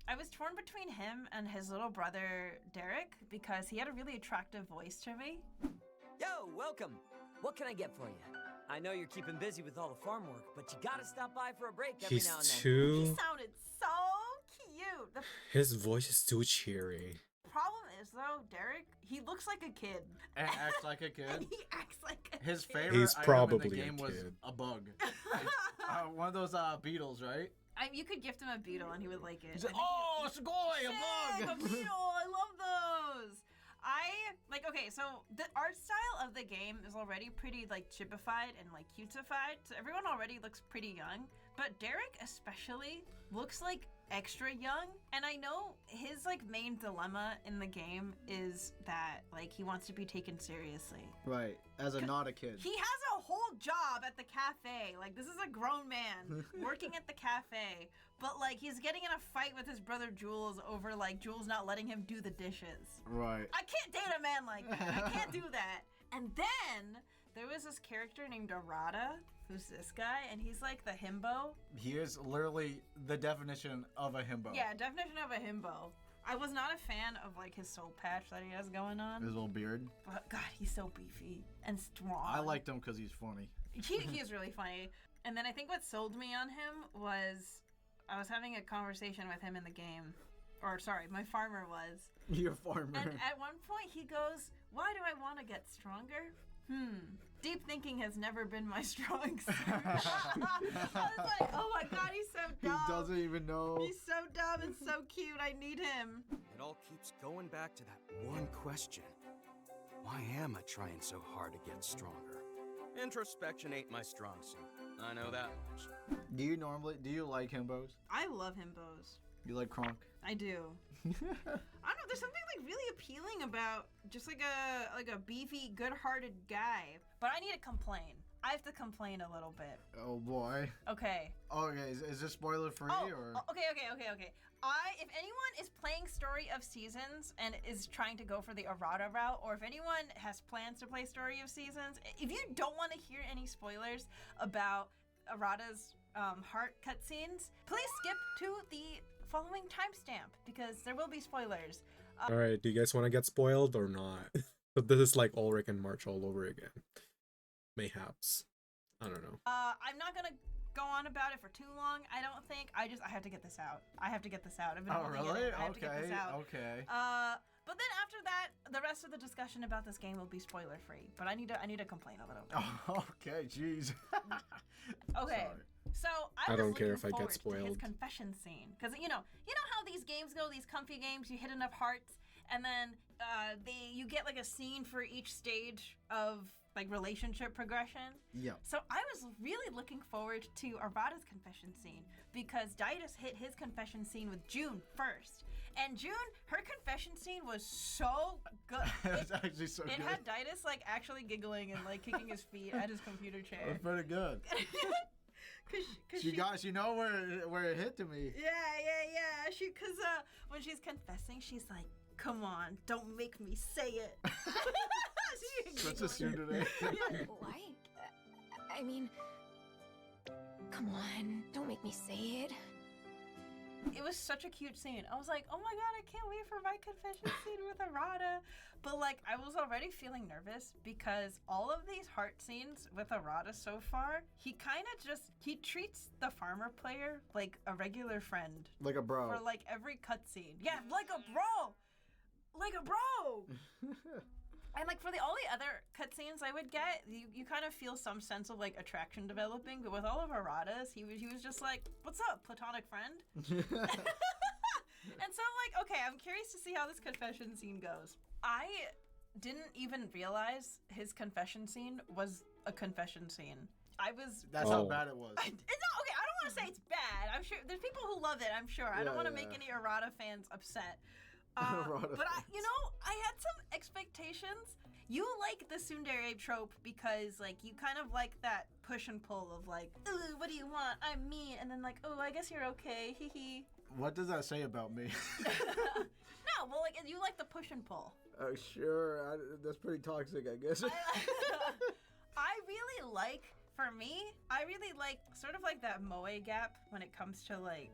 I was torn between him and his little brother Derek because he had a really attractive voice to me. Yo, welcome. What can I get for you? I know you're keeping busy with all the farm work, but you gotta stop by for a break every He's now and then. He too. sounded so cute. The His voice is too cheery. problem is though, Derek, he looks like a kid. And acts like a kid. And he acts like a His kid. favorite He's item in probably the a game was kid. a bug. One of those beetles, right? You could gift him a beetle and he would like it. He's like, I think oh, Sugoi, Sick, a a bug! beetle! I love those! Okay, so the art style of the game is already pretty, like, chipified and, like, cutified, so everyone already looks pretty young, but Derek especially looks, like, extra young, and I know his, like, main dilemma in the game is that, like, he wants to be taken seriously. Right, as a not a kid. He has a whole job at the cafe. Like, this is a grown man working at the cafe. But, like, he's getting in a fight with his brother Jules over, like, Jules not letting him do the dishes. Right. I can't date a man like that. I can't do that. And then there was this character named Arata, who's this guy, and he's like the himbo. He is literally the definition of a himbo. Yeah, definition of a himbo. I was not a fan of, like, his soul patch that he has going on. His little beard. But, God, he's so beefy and strong. I liked him because he's funny. He is really funny. And then I think what sold me on him was I was having a conversation with him in the game. Or, sorry, my farmer was. Your farmer. And at one point he goes, why do I want to get stronger? Deep thinking has never been my strong suit. I was like, oh my God, he's so dumb. He doesn't even know. He's so dumb and so cute. I need him. It all keeps going back to that one question. Why am I trying so hard to get stronger? Introspection ain't my strong suit. I know that much. Do you like himbos? I love himbos. You like Kronk? I do. I don't know. There's something like really appealing about just like a beefy, good-hearted guy. But I need to complain. I have to complain a little bit. Oh boy. Okay. Okay, is this spoiler free or? Okay. If anyone is playing Story of Seasons and is trying to go for the Arata route, or if anyone has plans to play Story of Seasons, if you don't want to hear any spoilers about Arata's heart cutscenes, please skip to the following timestamp because there will be spoilers. All right, do you guys want to get spoiled or not? But this is like Ulrich and March all over again. Mayhaps. I don't know. I'm not gonna go on about it for too long. I don't think. I have to get this out. I've been holding really? it in. I have to get this out. Okay. But then after that, the rest of the discussion about this game will be spoiler free. But I need to complain a little bit. Okay, jeez. Okay. Sorry. So I don't was care looking if I get forward to spoiled. his confession scene, because you know how these games go, these comfy games. You hit enough hearts, and then you get like a scene for each stage of like relationship progression. Yeah. So I was really looking forward to Arata's confession scene because Didus hit his confession scene with June first. And June, her confession scene was so good. It's actually so It good. had Didus like actually giggling and like kicking his feet at his computer chair. That's pretty good. Cause you know where it hit to me. Yeah. Cause when she's confessing, she's like, "Come on, don't make me say it." Such a soon today. Like, I mean, come on, don't make me say it. It was such a cute scene. I was like, oh my God, I can't wait for my confession scene with Arata. But like, I was already feeling nervous because all of these heart scenes with Arata so far, he treats the farmer player like a regular friend. Like a bro. For like every cutscene. Yeah, like a bro! Like a bro! And like for all the other cutscenes I would get, you kind of feel some sense of like attraction developing, but with all of Arata's, he was just like, "What's up, platonic friend?" And so I'm like, okay, I'm curious to see how this confession scene goes. I didn't even realize his confession scene was a confession scene. That's how bad it was. It's not okay. I don't want to say it's bad. I'm sure there's people who love it. I'm sure. I don't want to make any Arata fans upset. But I had some expectations. You like the tsundere trope because like you kind of like that push and pull of like, ooh, what do you want? I'm me, and then like, oh, I guess you're okay, hee hee. What does that say about me? No, well, like you like the push and pull. Sure. That's pretty toxic, I guess. I really like, for me, I really like sort of like that moe gap when it comes to like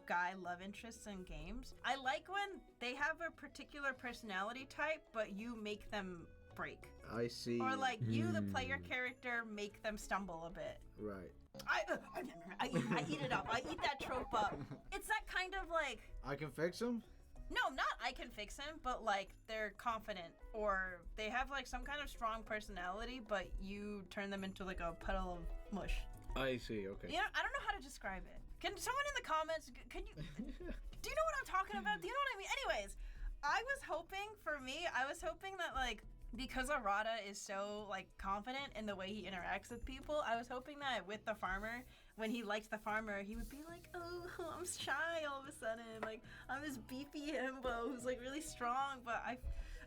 guy love interests in games. I like when they have a particular personality type, but you make them break. I see. Or like you, the player character, make them stumble a bit. Right. I eat it up. I eat that trope up. It's that kind of like... I can fix him? No, not I can fix him, but like they're confident or they have like some kind of strong personality, but you turn them into like a puddle of mush. I see, okay. You know, I don't know how to describe it. Can someone in the comments, can you... Do you know what I'm talking about? Do you know what I mean? Anyways, I was hoping that like... Because Arata is so, like, confident in the way he interacts with people, I was hoping that with the farmer, when he liked the farmer, he would be like, oh, I'm shy all of a sudden. Like, I'm this beefy himbo who's, like, really strong, but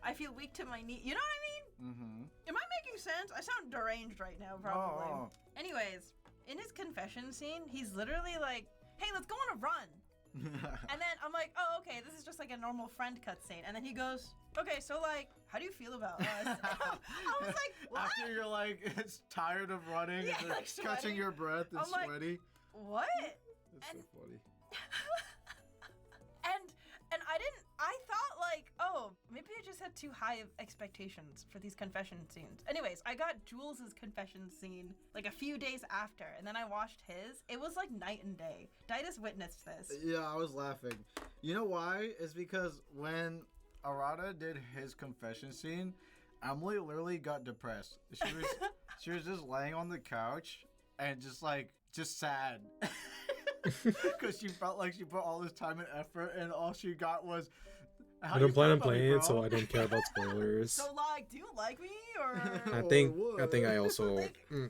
I feel weak to my knee. You know what I mean? Mm-hmm. Am I making sense? I sound deranged right now, probably. Oh. Anyways, in his confession scene, he's literally like, hey, let's go on a run. And then I'm like, oh, okay, this is just like a normal friend cutscene. And then he goes, okay, so like, how do you feel about us? I was like, what? After you're like, it's tired of running and like catching your breath and I'm like, sweaty. What? That's so funny. And I thought like, oh, maybe I just had too high of expectations for these confession scenes. Anyways, I got Jules's confession scene like a few days after, and then I watched his. It was like night and day. Didas witnessed this. Yeah, I was laughing. You know why? It's because when Arata did his confession scene, Emily literally got depressed. She was just laying on the couch and just sad. Because she felt like she put all this time and effort, and all she got was. I don't plan on playing it, so I don't care about spoilers. So like, do you like me or? I think I also.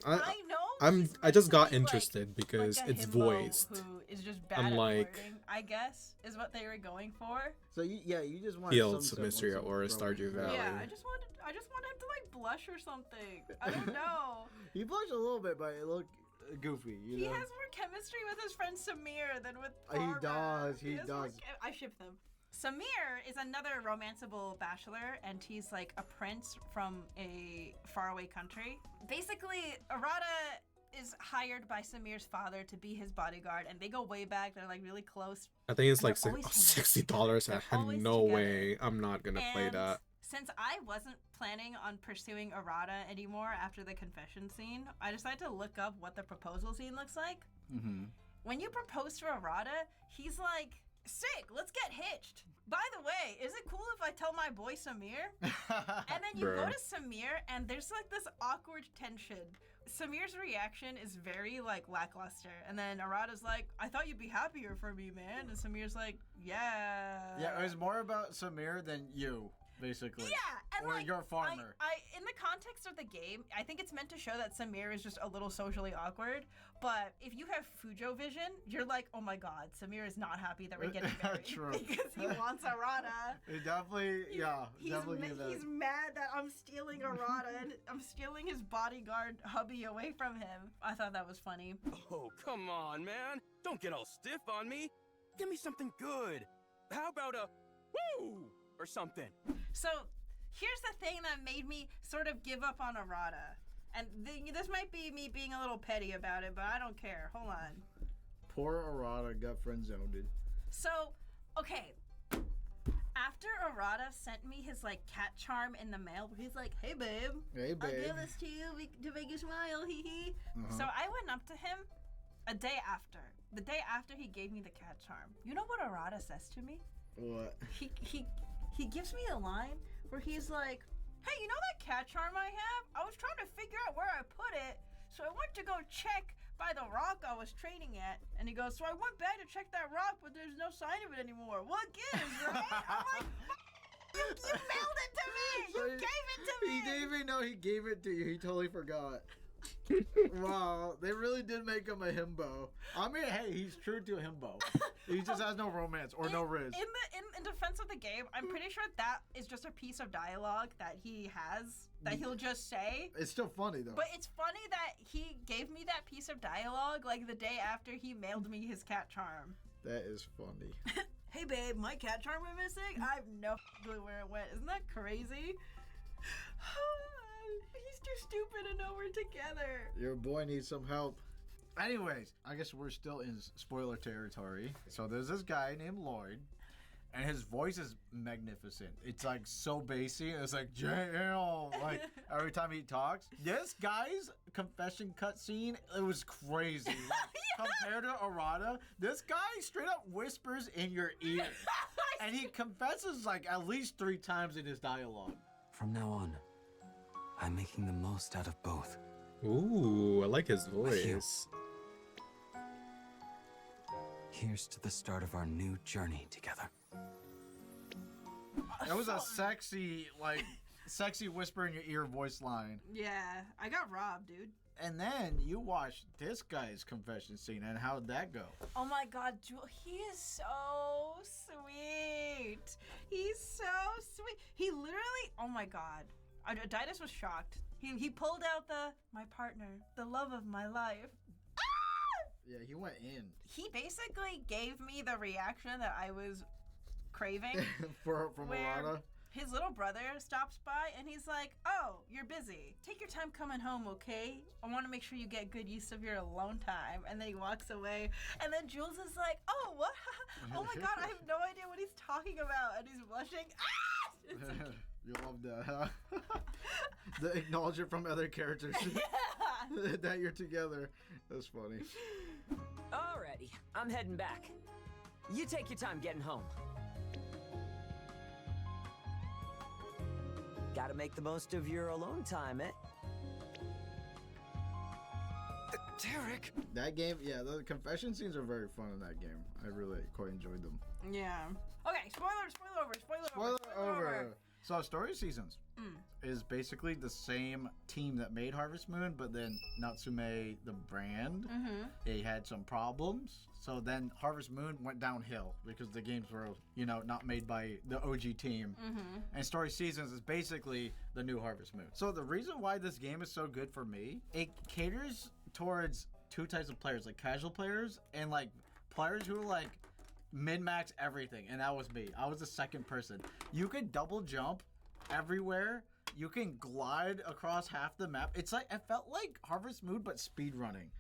I know. I just got interested because like it's himbo voiced. Who is just bad I'm at like, flirting, I guess, is what they were going for. So you just want Fields of Mystery or Stardew Valley. Yeah, I just wanted him to like blush or something. I don't know. He blushed a little bit, but it looked goofy. You know? He has more chemistry with his friend Samir than with He Farmer. He does. I ship them. Samir is another romanceable bachelor, and he's like a prince from a faraway country. Basically, Arata is hired by Samir's father to be his bodyguard, and they go way back. They're like really close. I think it's like $60. I had no way. I'm not gonna play that. Since I wasn't planning on pursuing Arata anymore after the confession scene, I decided to look up what the proposal scene looks like. Mm-hmm. When you propose to Arata, he's like, sick, let's get hitched. By the way, is it cool if I tell my boy Samir? And then you go to Samir, and there's like this awkward tension. Samir's reaction is very like lackluster, and then Arata's like, I thought you'd be happier for me, man. And Samir's like, yeah. Yeah, it was more about Samir than you, basically. Yeah, and or like, your farmer. I in the context of the game, I think it's meant to show that Samir is just a little socially awkward. But if you have Fujo vision, you're like, oh my god, Samir is not happy that we're getting married. True. Because he wants Arata. It definitely, He's mad that I'm stealing Arata and I'm stealing his bodyguard hubby away from him. I thought that was funny. Oh, come on, man. Don't get all stiff on me. Give me something good. How about a woo or something? So, here's the thing that made me sort of give up on Arata. And this might be me being a little petty about it, but I don't care. Hold on. Poor Arata got friend-zoned. So, okay. After Arata sent me his, like, cat charm in the mail, where he's like, hey, babe. Hey, babe. I'll give this to you to make you smile, hee-hee. So I went up to him a day after. The day after he gave me the cat charm. You know what Arata says to me? What? He gives me a line where he's like, hey, you know that cat charm I have? I was trying to figure out where I put it, so I went to go check by the rock I was training at. And he goes, so I went back to check that rock, but there's no sign of it anymore. What gives, right? I'm like, you mailed it to me! You gave it to me! He didn't even know he gave it to you. He totally forgot. Wow, they really did make him a himbo. I mean, hey, he's true to a himbo. He just has no romance or no riz. In defense of the game, I'm pretty sure that is just a piece of dialogue that he has that he'll just say. It's still funny though. But it's funny that he gave me that piece of dialogue like the day after he mailed me his cat charm. That is funny. hey babe, my cat charm went missing. I have no clue where it went. Isn't that crazy? He's too stupid to know we're together. Your boy needs some help. Anyways, I guess we're still in spoiler territory. So there's this guy named Lloyd, and his voice is magnificent. It's like so bassy. It's like, damn, like every time he talks. This guy's confession cutscene, it was crazy. Like, compared to Arata, this guy straight up whispers in your ear. And he confesses like at least 3 times in his dialogue. From now on, I'm making the most out of both. Ooh, I like his voice. Here's to the start of our new journey together. It was a sexy whisper in your ear voice line. Yeah, I got robbed, dude. And then you watch this guy's confession scene, and how'd that go? Oh my god, he is so sweet. He's so sweet. He literally, oh my god. Didas was shocked. He pulled out my partner, the love of my life. Yeah, he went in. He basically gave me the reaction that I was craving. From Arata? His little brother stops by and he's like, oh, you're busy. Take your time coming home, okay? I want to make sure you get good use of your alone time. And then he walks away. And then Jules is like, oh, what? Oh my god, I have no idea what he's talking about. And he's blushing. It's like, you love that, huh? The acknowledgement from other characters. yeah. That you're together. That's funny. Alrighty, I'm heading back. You take your time getting home. Gotta make the most of your alone time, eh? Derek! That game, yeah, the confession scenes are very fun in that game. I really quite enjoyed them. Yeah. Okay, spoiler over. So Story Seasons is basically the same team that made Harvest Moon, but then Natsume, the brand, they had some problems. So then Harvest Moon went downhill because the games were, not made by the OG team. And Story Seasons is basically the new Harvest Moon. So the reason why this game is so good for me, it caters towards 2 types of players, like casual players and like players who like min-max everything, and that was me. I was the second person. You could double jump everywhere. You can glide across half the map. It's like, it felt like Harvest Moon, but speed running.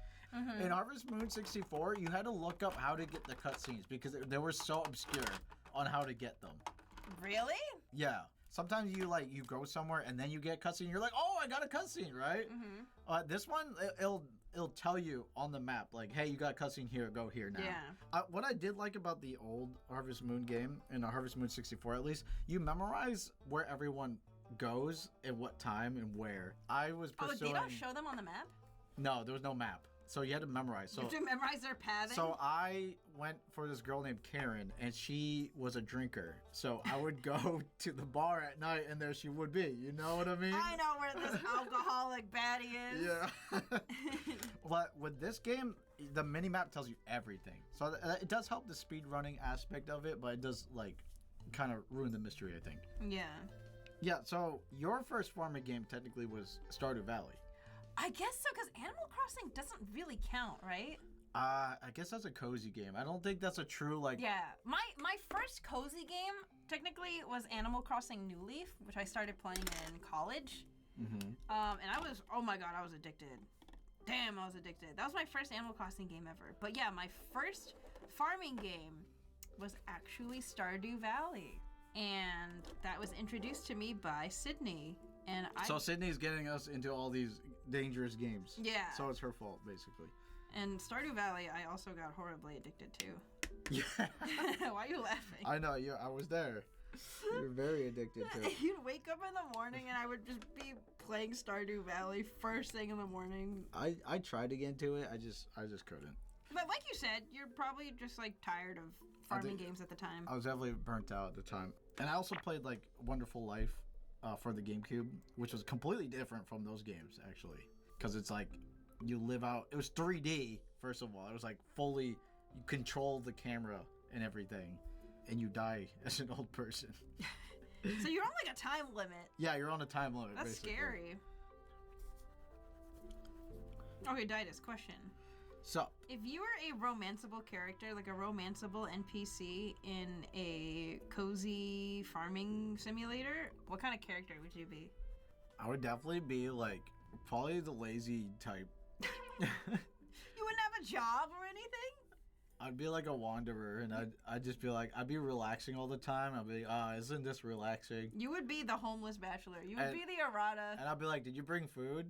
In Harvest Moon 64, you had to look up how to get the cutscenes because they were so obscure on how to get them. Really? Yeah. Sometimes you go somewhere and then you get a cutscene. You're like, oh, I got a cutscene, right? This one, it'll tell you on the map, like, hey, you got a cutscene here, go here now. Yeah. What I did like about the old Harvest Moon game, in Harvest Moon 64 at least, you memorize where everyone goes and what time and where. I was pursuing... Oh, they don't show them on the map? No, there was no map. So you had to memorize. So you have to memorize their pathing? So I went for this girl named Karen, and she was a drinker. So I would go to the bar at night, and there she would be. You know what I mean? I know where this alcoholic baddie is. Yeah. But with this game, the mini-map tells you everything. So it does help the speed running aspect of it, but it does, kind of ruin the mystery, I think. Yeah. Yeah, so your first farming game technically was Stardew Valley. I guess so, because Animal Crossing doesn't really count, right? I guess that's a cozy game. I don't think that's a true, Yeah. My first cozy game, technically, was Animal Crossing New Leaf, which I started playing in college. And I was, oh my god, I was addicted. Damn, I was addicted. That was my first Animal Crossing game ever. But yeah, my first farming game was actually Stardew Valley. And that was introduced to me by Sydney. And So Sydney's getting us into all these dangerous games. Yeah. So it's her fault, basically. And Stardew Valley, I also got horribly addicted to. Yeah. Why are you laughing? I know, I was there. You're very addicted to it. You'd wake up in the morning and I would just be playing Stardew Valley first thing in the morning. I tried to get into it, I just couldn't. But like you said, you're probably just tired of farming games at the time. I was definitely burnt out at the time. And I also played Wonderful Life for the GameCube, which was completely different from those games, actually. Because it's you live out, it was 3D, first of all. It was fully, you control the camera and everything, and you die as an old person. So you're on a time limit. Yeah, you're on a time limit. That's basically. scary. Okay, Didas, question. So, If you were a romanceable character, like a romanceable NPC in a cozy farming simulator, what kind of character would you be? I would definitely be like probably the lazy type. You wouldn't have a job or anything? I'd be like a wanderer, and I'd just be like, I'd be relaxing all the time. I'd be like, isn't this relaxing? You would be the homeless bachelor. You would And- be the errata. And I'd be like, did you bring food?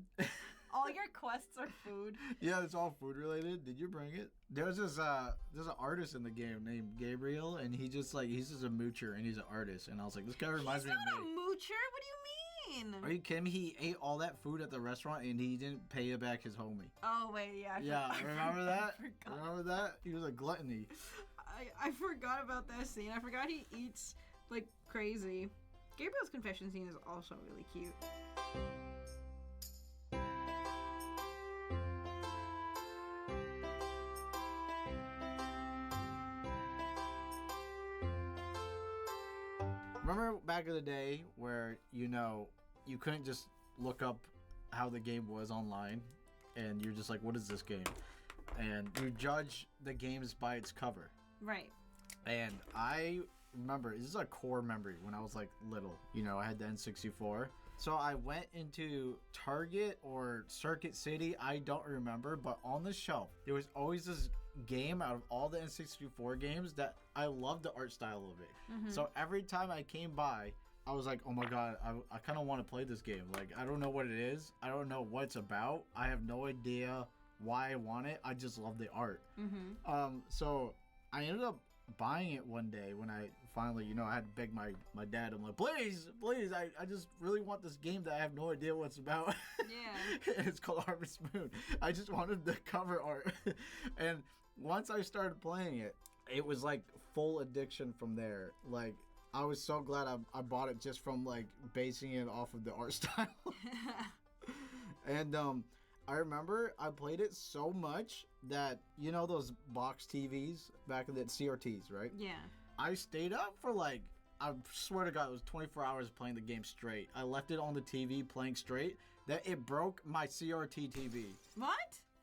All your quests are food. Yeah, it's all food related. Did you bring it? There's an artist in the game named Gabriel, and he's just a moocher, and he's an artist. And I was like, this guy reminds He's me not of a me. moocher. What do you mean? Are you kidding me? He ate all that food at the restaurant, and he didn't pay it back his homie. Oh wait, yeah. Yeah, remember that? I forgot. Remember that? He was a gluttony. I forgot about that scene. I forgot he eats like crazy. Gabriel's confession scene is also really cute. Remember back in the day where, you couldn't just look up how the game was online, and you're just like, what is this game? And you judge the games by its cover. Right. And I remember, this is a core memory when I was like little. I had the N64. So I went into Target or Circuit City, I don't remember, but on the shelf, there was always this game out of all the N64 games that I loved the art style of it. So every time I came by, I was like, oh my god, I kind of want to play this game. Like, I don't know what it is. I don't know what it's about. I have no idea why I want it. I just love the art. So I ended up buying it one day when I finally, I had to beg my dad. I'm like, please, I just really want this game that I have no idea what's about. Yeah. It's called Harvest Moon. I just wanted the cover art. And once I started playing it, it was like full addiction from there. Like, I was so glad I bought it just from like basing it off of the art style. And I remember I played it so much that, those box TVs back in the CRTs, right? Yeah. I stayed up for like, I swear to God, it was 24 hours playing the game straight. I left it on the TV playing straight, that it broke my CRT TV. What?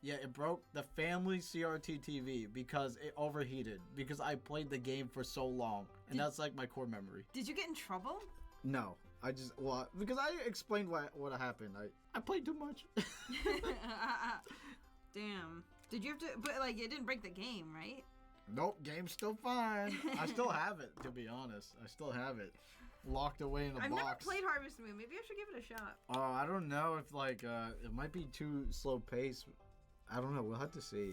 Yeah, it broke the family CRT TV because it overheated because I played the game for so long. And that's like my core memory. Did you get in trouble? No, because I explained what happened. I played too much. Damn. Did you have to, but like it didn't break the game, right? Nope, game's still fine. I still have it, to be honest. I still have it locked away in a box. I've never played Harvest Moon. Maybe I should give it a shot. I don't know if it might be too slow paced. I don't know. We'll have to see.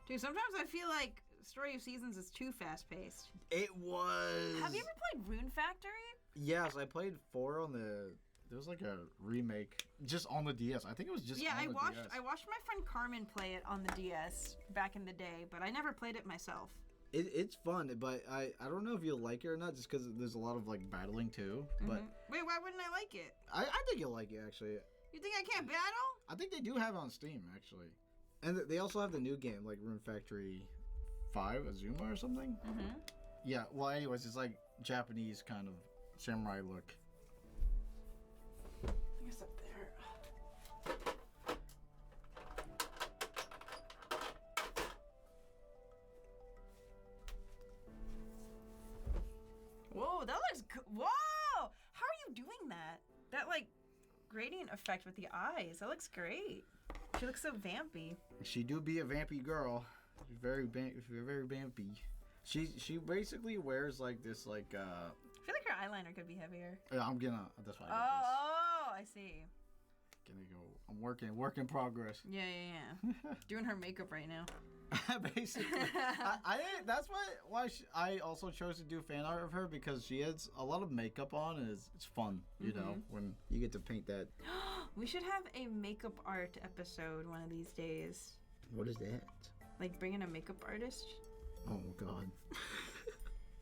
Dude, sometimes I feel like Story of Seasons is too fast paced. It was. Have you ever played Rune Factory? Yes, I played 4 on the. There was like a remake just on the DS. I think it was just. Yeah, on the DS. I watched my friend Carmen play it on the DS back in the day, but I never played it myself. It's fun, but I don't know if you'll like it or not, just because there's a lot of like battling too. But wait, why wouldn't I like it? I think you'll like it actually. You think I can't battle? I think they do have it on Steam actually, and they also have the new game like Rune Factory 5 Azuma or something. Yeah. Well, anyways, it's like Japanese kind of samurai look. I guess up there. Whoa, that looks good. Whoa! How are you doing that? That like gradient effect with the eyes. That looks great. She looks so vampy. She do be a vampy girl. She's very vampy. She basically wears like this like I feel like her eyeliner could be heavier. I'm gonna. That's why. Oh, I see. Gonna go. I'm work in progress. Yeah. Doing her makeup right now. Basically, I that's why I also chose to do fan art of her, because she has a lot of makeup on and it's fun, you know, when you get to paint that. We should have a makeup art episode one of these days. What is that? Like bring in a makeup artist. Oh God.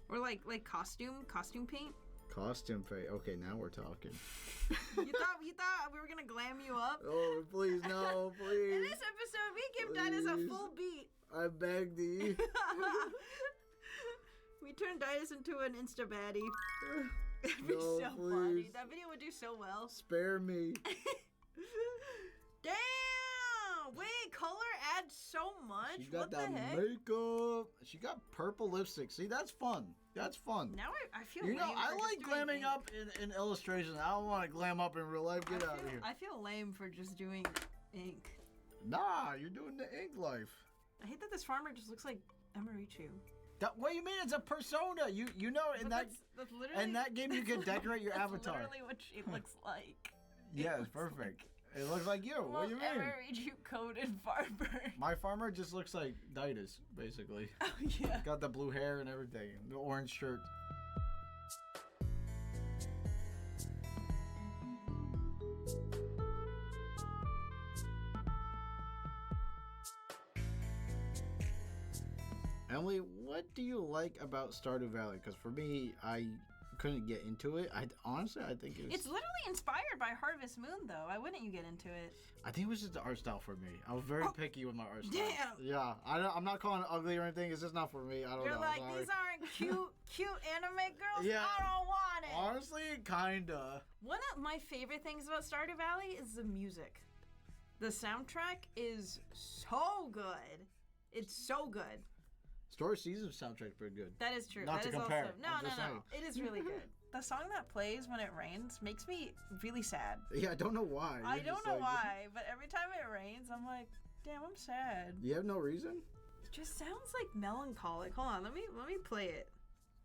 Or like costume paint. Costume paint. Okay, now we're talking. You thought we were gonna glam you up? Oh please, no, please. In this episode, we give Didas a full beat. I beg thee. We turned Didas into an Insta baddie. It'd be No, so please. funny. That video would do so well. Spare me. Damn! Wait, color add so much. She got what that the heck? makeup. She got purple lipstick. See, that's fun. That's fun. Now I feel. You know, lame I for like just doing glamming ink. up in illustrations. I don't want to glam up in real life. Get out of here. I feel lame for just doing ink. Nah, you're doing the ink life. I hate that this farmer just looks like Emerichu. What do you mean? It's a persona. You know in But that that's literally in that game you can decorate your that's avatar. literally what she looks like. Yeah, it's perfect. It looks like you. What do you mean? Emerichu coded farmer. My farmer just looks like Didas, basically. Oh yeah. Got the blue hair and everything. The orange shirt. Emily, what do you like about Stardew Valley? Because for me, I couldn't get into it. Honestly, I think It's literally inspired by Harvest Moon, though. Why wouldn't you get into it? I think it was just the art style for me. I was very picky with my art style. Damn. Yeah, I'm not calling it ugly or anything. It's just not for me. I don't You're know. like, Sorry. these aren't cute anime girls. Yeah. I don't want it. Honestly, kinda. One of my favorite things about Stardew Valley is the music. The soundtrack is so good. It's so good. Story Season soundtrack's pretty good. That is true. Not That to is compare. also I'm just no. saying. It is really good. The song that plays when it rains makes me really sad. Yeah, I don't know why. I You're don't just know like- why, but every time it rains, I'm like, damn, I'm sad. You have no reason? It just sounds like melancholic. Hold on, let me play it.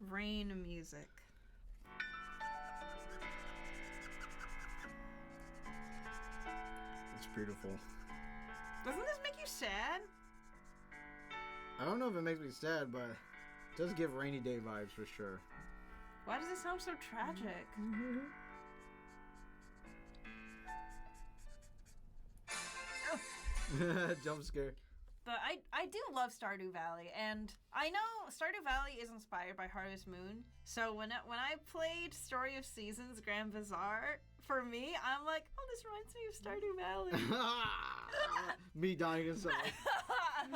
Rain music. It's beautiful. Doesn't this make you sad? I don't know if it makes me sad, but it does give rainy day vibes for sure. Why does it sound so tragic? Jump scare. But I do love Stardew Valley, and I know Stardew Valley is inspired by Harvest Moon. So when I played Story of Seasons Grand Bazaar, for me, I'm like, oh, this reminds me of Stardew Valley. Me dying inside. I'm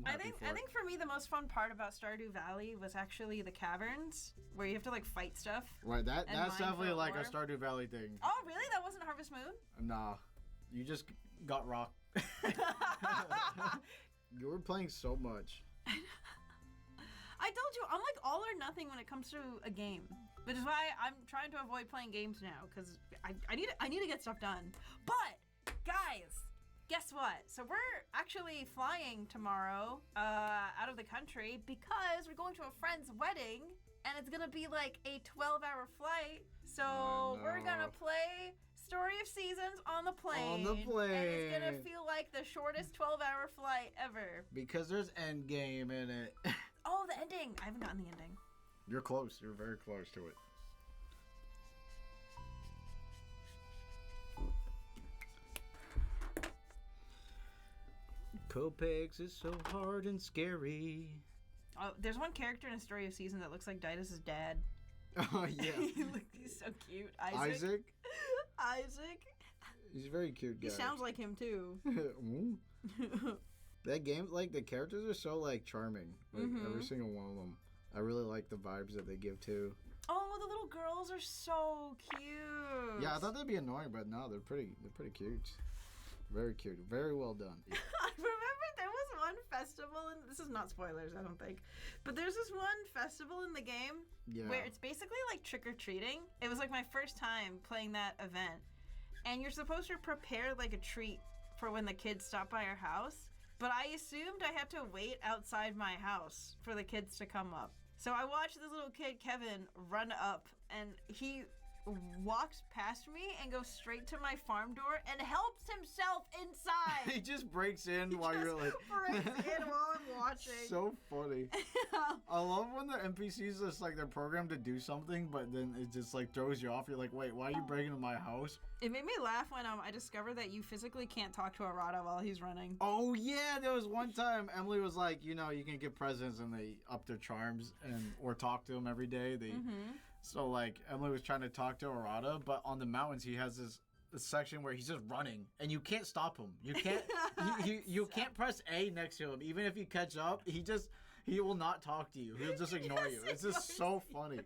I happy think for I it. think for me the most fun part about Stardew Valley was actually the caverns where you have to like fight stuff. Right, and that's mine definitely for like ore. a Stardew Valley thing. Oh really? That wasn't Harvest Moon? Nah, you just got rocked. You were playing so much. I told you, I'm like all or nothing when it comes to a game. Which is why I'm trying to avoid playing games now, because I need to get stuff done. But, guys, guess what? So we're actually flying tomorrow out of the country because we're going to a friend's wedding, and it's gonna be like a 12-hour flight. So we're gonna play Story of Seasons on the plane. On the plane. And it's gonna feel like the shortest 12-hour flight ever. Because there's endgame in it. Oh, the ending! I haven't gotten the ending. You're close. You're very close to it. Copex is so hard and scary. Oh, there's one character in a Story of Season that looks like Didas' dad. Oh, yeah. He's so cute. Isaac? Isaac. He's a very cute guy. He sounds like him too. Mm. That game, like, the characters are so, like, charming. Like, every Mhm. single one of them. I really like the vibes that they give, too. Oh, the little girls are so cute. Yeah, I thought they'd be annoying, but no, they're pretty cute. Very cute. Very well done. I remember there was one festival, and this is not spoilers, I don't think, but there's this one festival in the game Yeah. where it's basically like trick-or-treating. It was like my first time playing that event, and you're supposed to prepare like a treat for when the kids stop by our house, but I assumed I had to wait outside my house for the kids to come up. So I watched this little kid, Kevin, run up, and he walks past me and goes straight to my farm door and helps himself inside. He just breaks in while you're like. breaks in while I'm watching. So funny. I love when the NPCs just like they're programmed to do something, but then it just like throws you off. You're like, wait, why are you breaking into my house? It made me laugh when I discovered that you physically can't talk to Arata while he's running. Oh yeah, there was one time Emily was like, you know, you can give presents and they up their charms and or talk to them every day. They so like Emily was trying to talk to Arata, but on the mountains he has this section where he's just running and you can't stop him. You can't you can't press A next to him. Even if you catch up, he will not talk to you. He'll just ignore you. It's just so funny.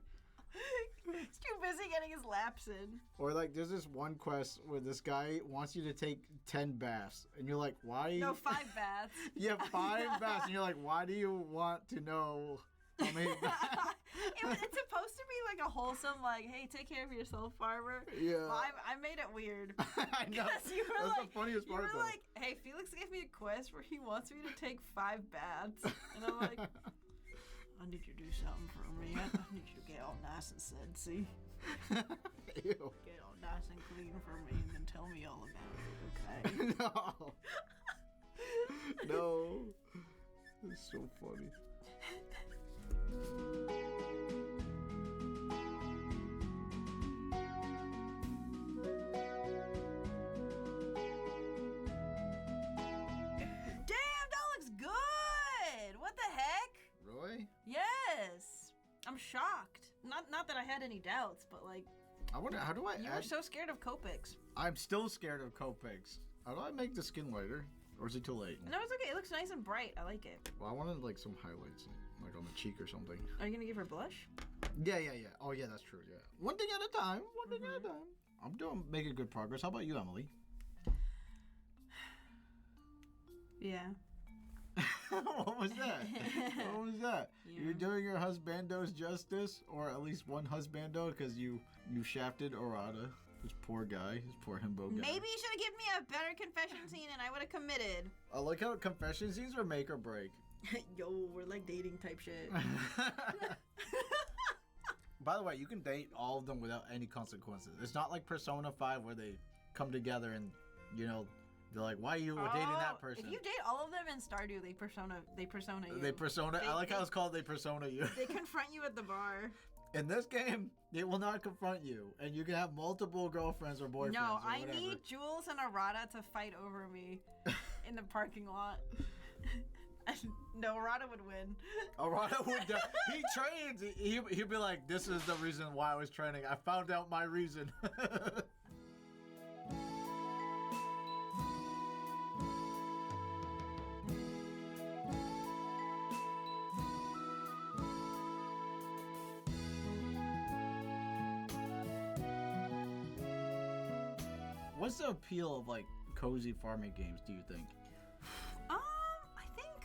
He's too busy getting his laps in. Or like, there's this one quest where this guy wants you to take 10 baths, and you're like, why? No, 5 baths. Yeah, 5 baths, and you're like, why do you want to know how many baths? It's supposed to be like a wholesome, like, hey, take care of yourself, farmer. Yeah. Well, I made it weird. I know. You were That's like, the funniest part, You were though. like, hey, Felix gave me a quest where he wants me to take 5 baths, and I'm like, I need you to do something for me. I need you to get all nice and sudsy. Ew. Get all nice and clean for me, and then tell me all about it, okay? No. No. It's so funny. Damn, that looks good! What the heck? Really? Yes! I'm shocked. Not that I had any doubts, but like... I wonder, how do I You were so scared of Copics. I'm still scared of Copics. How do I make the skin lighter? Or is it too late? No, it's okay. It looks nice and bright. I like it. Well, I wanted like some highlights, like on the cheek or something. Are you gonna give her blush? Yeah. Oh yeah, that's true, yeah. One thing at a time, one thing at a time. I'm making good progress. How about you, Emily? Yeah. What was that? What was that? Yeah. You're doing your husbandos justice, or at least one husbando, because you shafted Orada. This poor guy, this poor himbo guy. Maybe you should have given me a better confession scene and I would have committed. I like how confession scenes are make or break. Yo, we're like dating type shit. By the way, you can date all of them without any consequences. It's not like Persona 5 where they come together and, you know, they're like, why are you dating that person? If you date all of them in Stardew, they persona you. They persona. I like how it's called. They persona you. They confront you at the bar. In this game, they will not confront you, and you can have multiple girlfriends or boyfriends. No, or I whatever. need Jules and Arata to fight over me in the parking lot. No, Arata would win. Arata would. He trains. He'd be like, "This is the reason why I was training. I found out my reason." What's the appeal of like cozy farming games, do you think? I think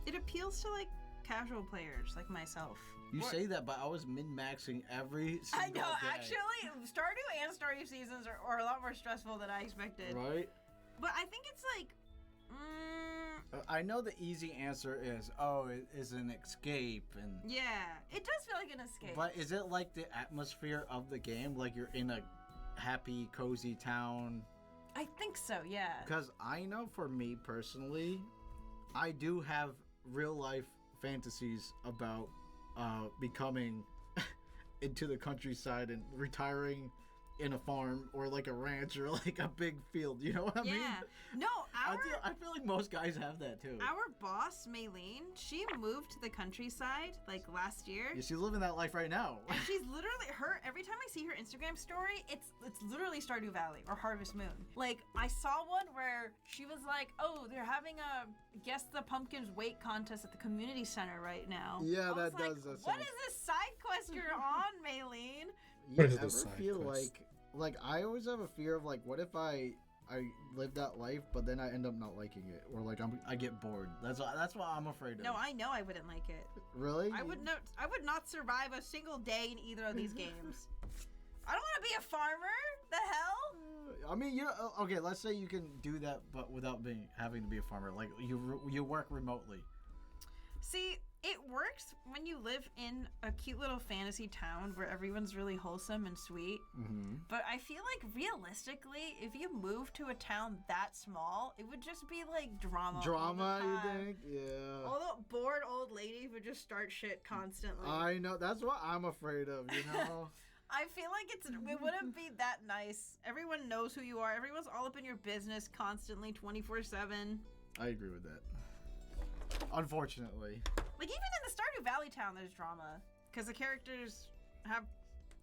it appeals to like casual players like myself. You say that, but I was min-maxing every single I know, day. actually, Stardew and Stardew seasons are a lot more stressful than I expected. Right? But I think it's like, I know the easy answer is, it is an escape, and yeah, it does feel like an escape. but is it like the atmosphere of the game, like you're in a happy, cozy town? I think so, yeah. Because I know for me personally, I do have real life fantasies about becoming into the countryside and retiring in a farm or like a ranch or like a big field. You know what I mean? Yeah. No, I feel like most guys have that too. Our boss, Maylene, she moved to the countryside like last year. Yeah, she's living that life right now. And she's literally every time I see her Instagram story, it's literally Stardew Valley or Harvest Moon. Like I saw one where she was like, "Oh, they're having a guess the pumpkins weight contest at the community center right now." Yeah, I was that like, does. That what sounds- is this side quest you're on, Maylene? You What is ever the side feel quest? like I always have a fear of like, what if I live that life, but then I end up not liking it, or like I get bored. That's what I'm afraid of. No, I know I wouldn't like it. Really? I would not survive a single day in either of these games. I don't want to be a farmer. The hell? I mean, okay. Let's say you can do that, but without having to be a farmer. Like you work remotely. See, it works when you live in a cute little fantasy town where everyone's really wholesome and sweet. Mm-hmm. But I feel like realistically, if you move to a town that small, it would just be like drama. Drama, all the you time. think? Yeah. All the bored old ladies would just start shit constantly. I know. That's what I'm afraid of. You know. I feel like it wouldn't be that nice. Everyone knows who you are. Everyone's all up in your business constantly, 24/7. I agree with that. Unfortunately. Like even in the Stardew Valley town, there's drama because the characters have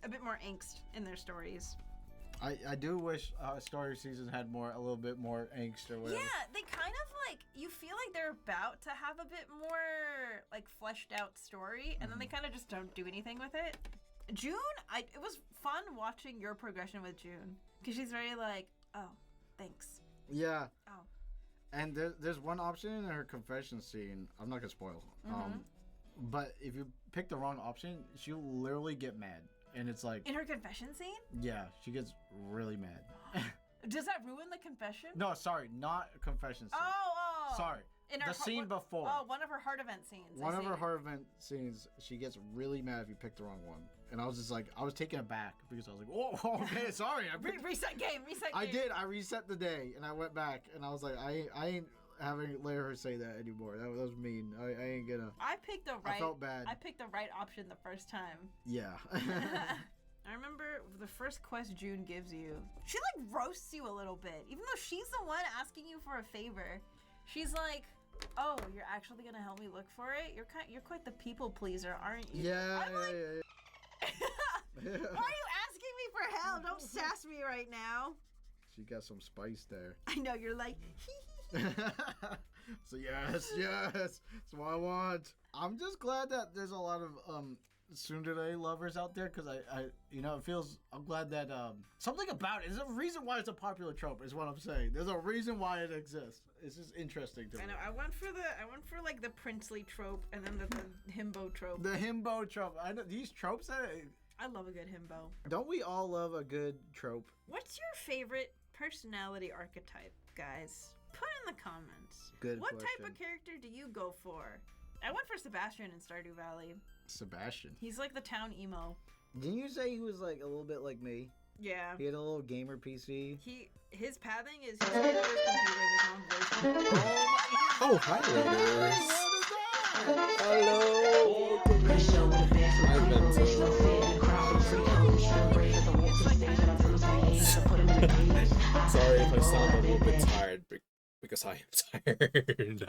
a bit more angst in their stories. I do wish Story Season had a little bit more angst or whatever. Yeah, they kind of like, you feel like they're about to have a bit more like fleshed out story, and then they kind of just don't do anything with it. June, it was fun watching your progression with June, because she's very like, oh, thanks. Yeah. Oh. And there's one option in her confession scene. I'm not gonna spoil. But if you pick the wrong option, she'll literally get mad, and it's like In her confession scene? yeah, she gets really mad. Does that ruin the confession? No, sorry, not a confession scene. Oh. Sorry. In The scene before. Oh, one of her heart event scenes. One of her heart event scenes, she gets really mad if you pick the wrong one. And I was just like, I was taken aback because I was like, oh, okay, sorry. Reset game. I did. I reset the day and I went back and I was like, I ain't having let her say that anymore. That was mean. I ain't gonna. I picked the right. I felt bad. I picked the right option the first time. Yeah. I remember the first quest June gives you. She like roasts you a little bit, even though she's the one asking you for a favor. She's like, "Oh, you're actually gonna help me look for it? You're quite the people pleaser, aren't you?" Yeah. I'm like, why are you asking me for help? Don't sass me right now. She got some spice there. I know you're like. So yes, that's what I want. I'm just glad that there's a lot of tsundere lovers out there because I it feels. I'm glad that something about it. There's a reason why it's a popular trope. Is what I'm saying. There's a reason why it exists. It's just interesting to me. I know. I went for like the princely trope and then the himbo trope. The himbo trope. I know these tropes. I love a good himbo. Don't we all love a good trope? What's your favorite personality archetype, guys? Put in the comments. Good What question. type of character do you go for? I went for Sebastian in Stardew Valley. Sebastian. He's like the town emo. Didn't you say he was like a little bit like me? Yeah. He had a little gamer PC. His pathing is his computer, his own voice. Oh, hi, ladies. Sorry if I sound a little bit tired because I am tired.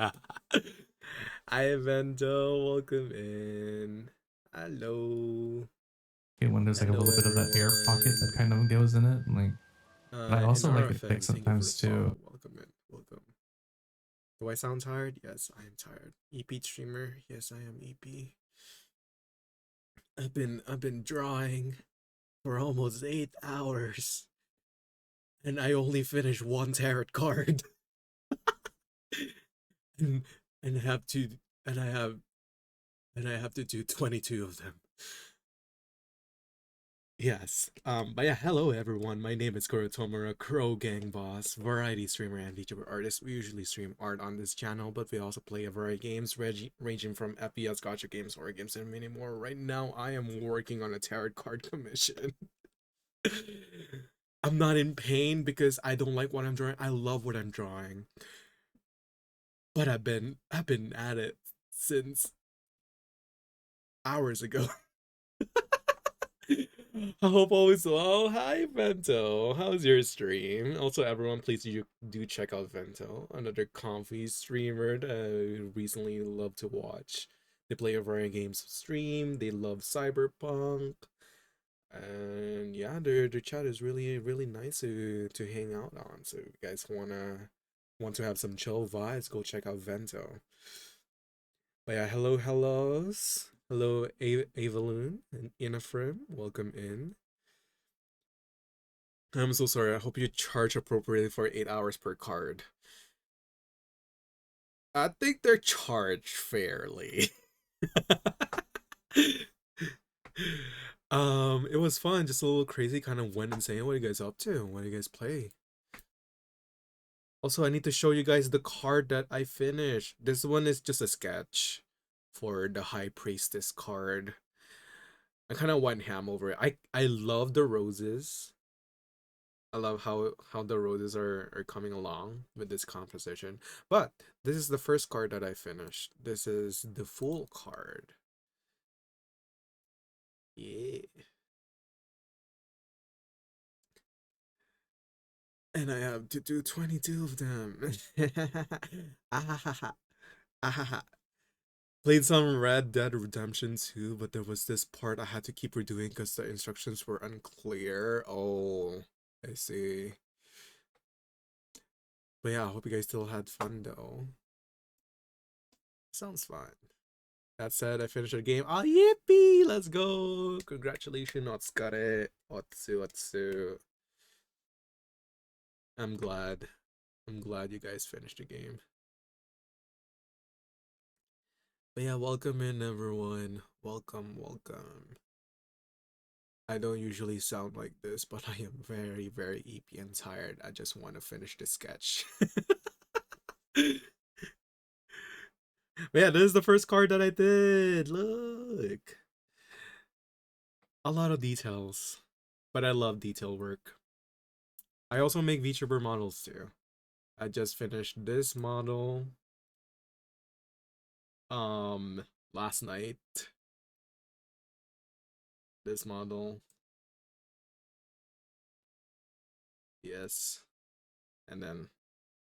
Hi, Vento. Welcome in. Hello. When there's like a little bit of that air pocket that kind of goes in it, like. But I also like it thick sometimes too. Welcome in. Welcome. Do I sound tired? Yes, I am tired. EP streamer. Yes, I am EP. I've been drawing for almost 8 hours, and I only finished one tarot card. and I have to do 22 of them. Yes. But yeah, hello everyone. My name is Kurotomura, Crow Gang Boss, variety streamer and VTuber artist. We usually stream art on this channel, but we also play a variety of games ranging from FPS, gacha games, horror games, and many more. Right now, I am working on a tarot card commission. I'm not in pain because I don't like what I'm drawing. I love what I'm drawing. But I've been at it since hours ago. I hope all is well. Hi, Vento. How's your stream? Also, everyone, please do check out Vento, another comfy streamer that I recently love to watch. They play a variety of games stream. They love Cyberpunk. And yeah, their chat is really nice to hang out on. So if you guys want to have some chill vibes, go check out Vento. But yeah, hellos. Hello, Avaloon and Inafrim. Welcome in. I'm so sorry. I hope you charge appropriately for 8 hours per card. I think they're charged fairly. It was fun, just a little crazy, kind of went insane. What are you guys up to? What do you guys play? Also, I need to show you guys the card that I finished. This one is just a sketch for the High Priestess card. I kind of went ham over it. I love the roses. I love how the roses are coming along with this composition. But this is the first card that I finished. This is the Fool card. Yeah. And I have to do 22 of them. Played some Red Dead Redemption 2, but there was this part I had to keep redoing because the instructions were unclear. Oh, I see. But yeah, I hope you guys still had fun though. Sounds fun. That said, I finished the game. Oh, yippee! Let's go! Congratulations, Otsukare. Otsu. I'm glad. I'm glad you guys finished the game. But yeah, welcome in everyone. Welcome. I don't usually sound like this, but I am very, very eepy and tired. I just want to finish the sketch. But yeah, this is the first card that I did. Look. A lot of details. But I love detail work. I also make VTuber models too. I just finished this model last night. This model. Yes. And then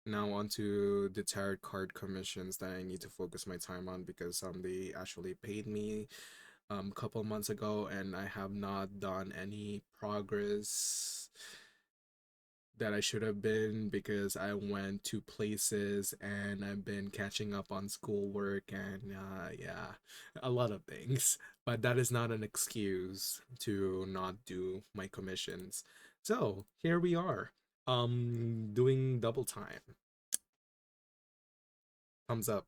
now on to the tarot card commissions that I need to focus my time on because they actually paid me a couple months ago and I have not done any progress that I should have been because I went to places and I've been catching up on schoolwork and yeah, a lot of things. But that is not an excuse to not do my commissions. So here we are, doing double time. Thumbs up.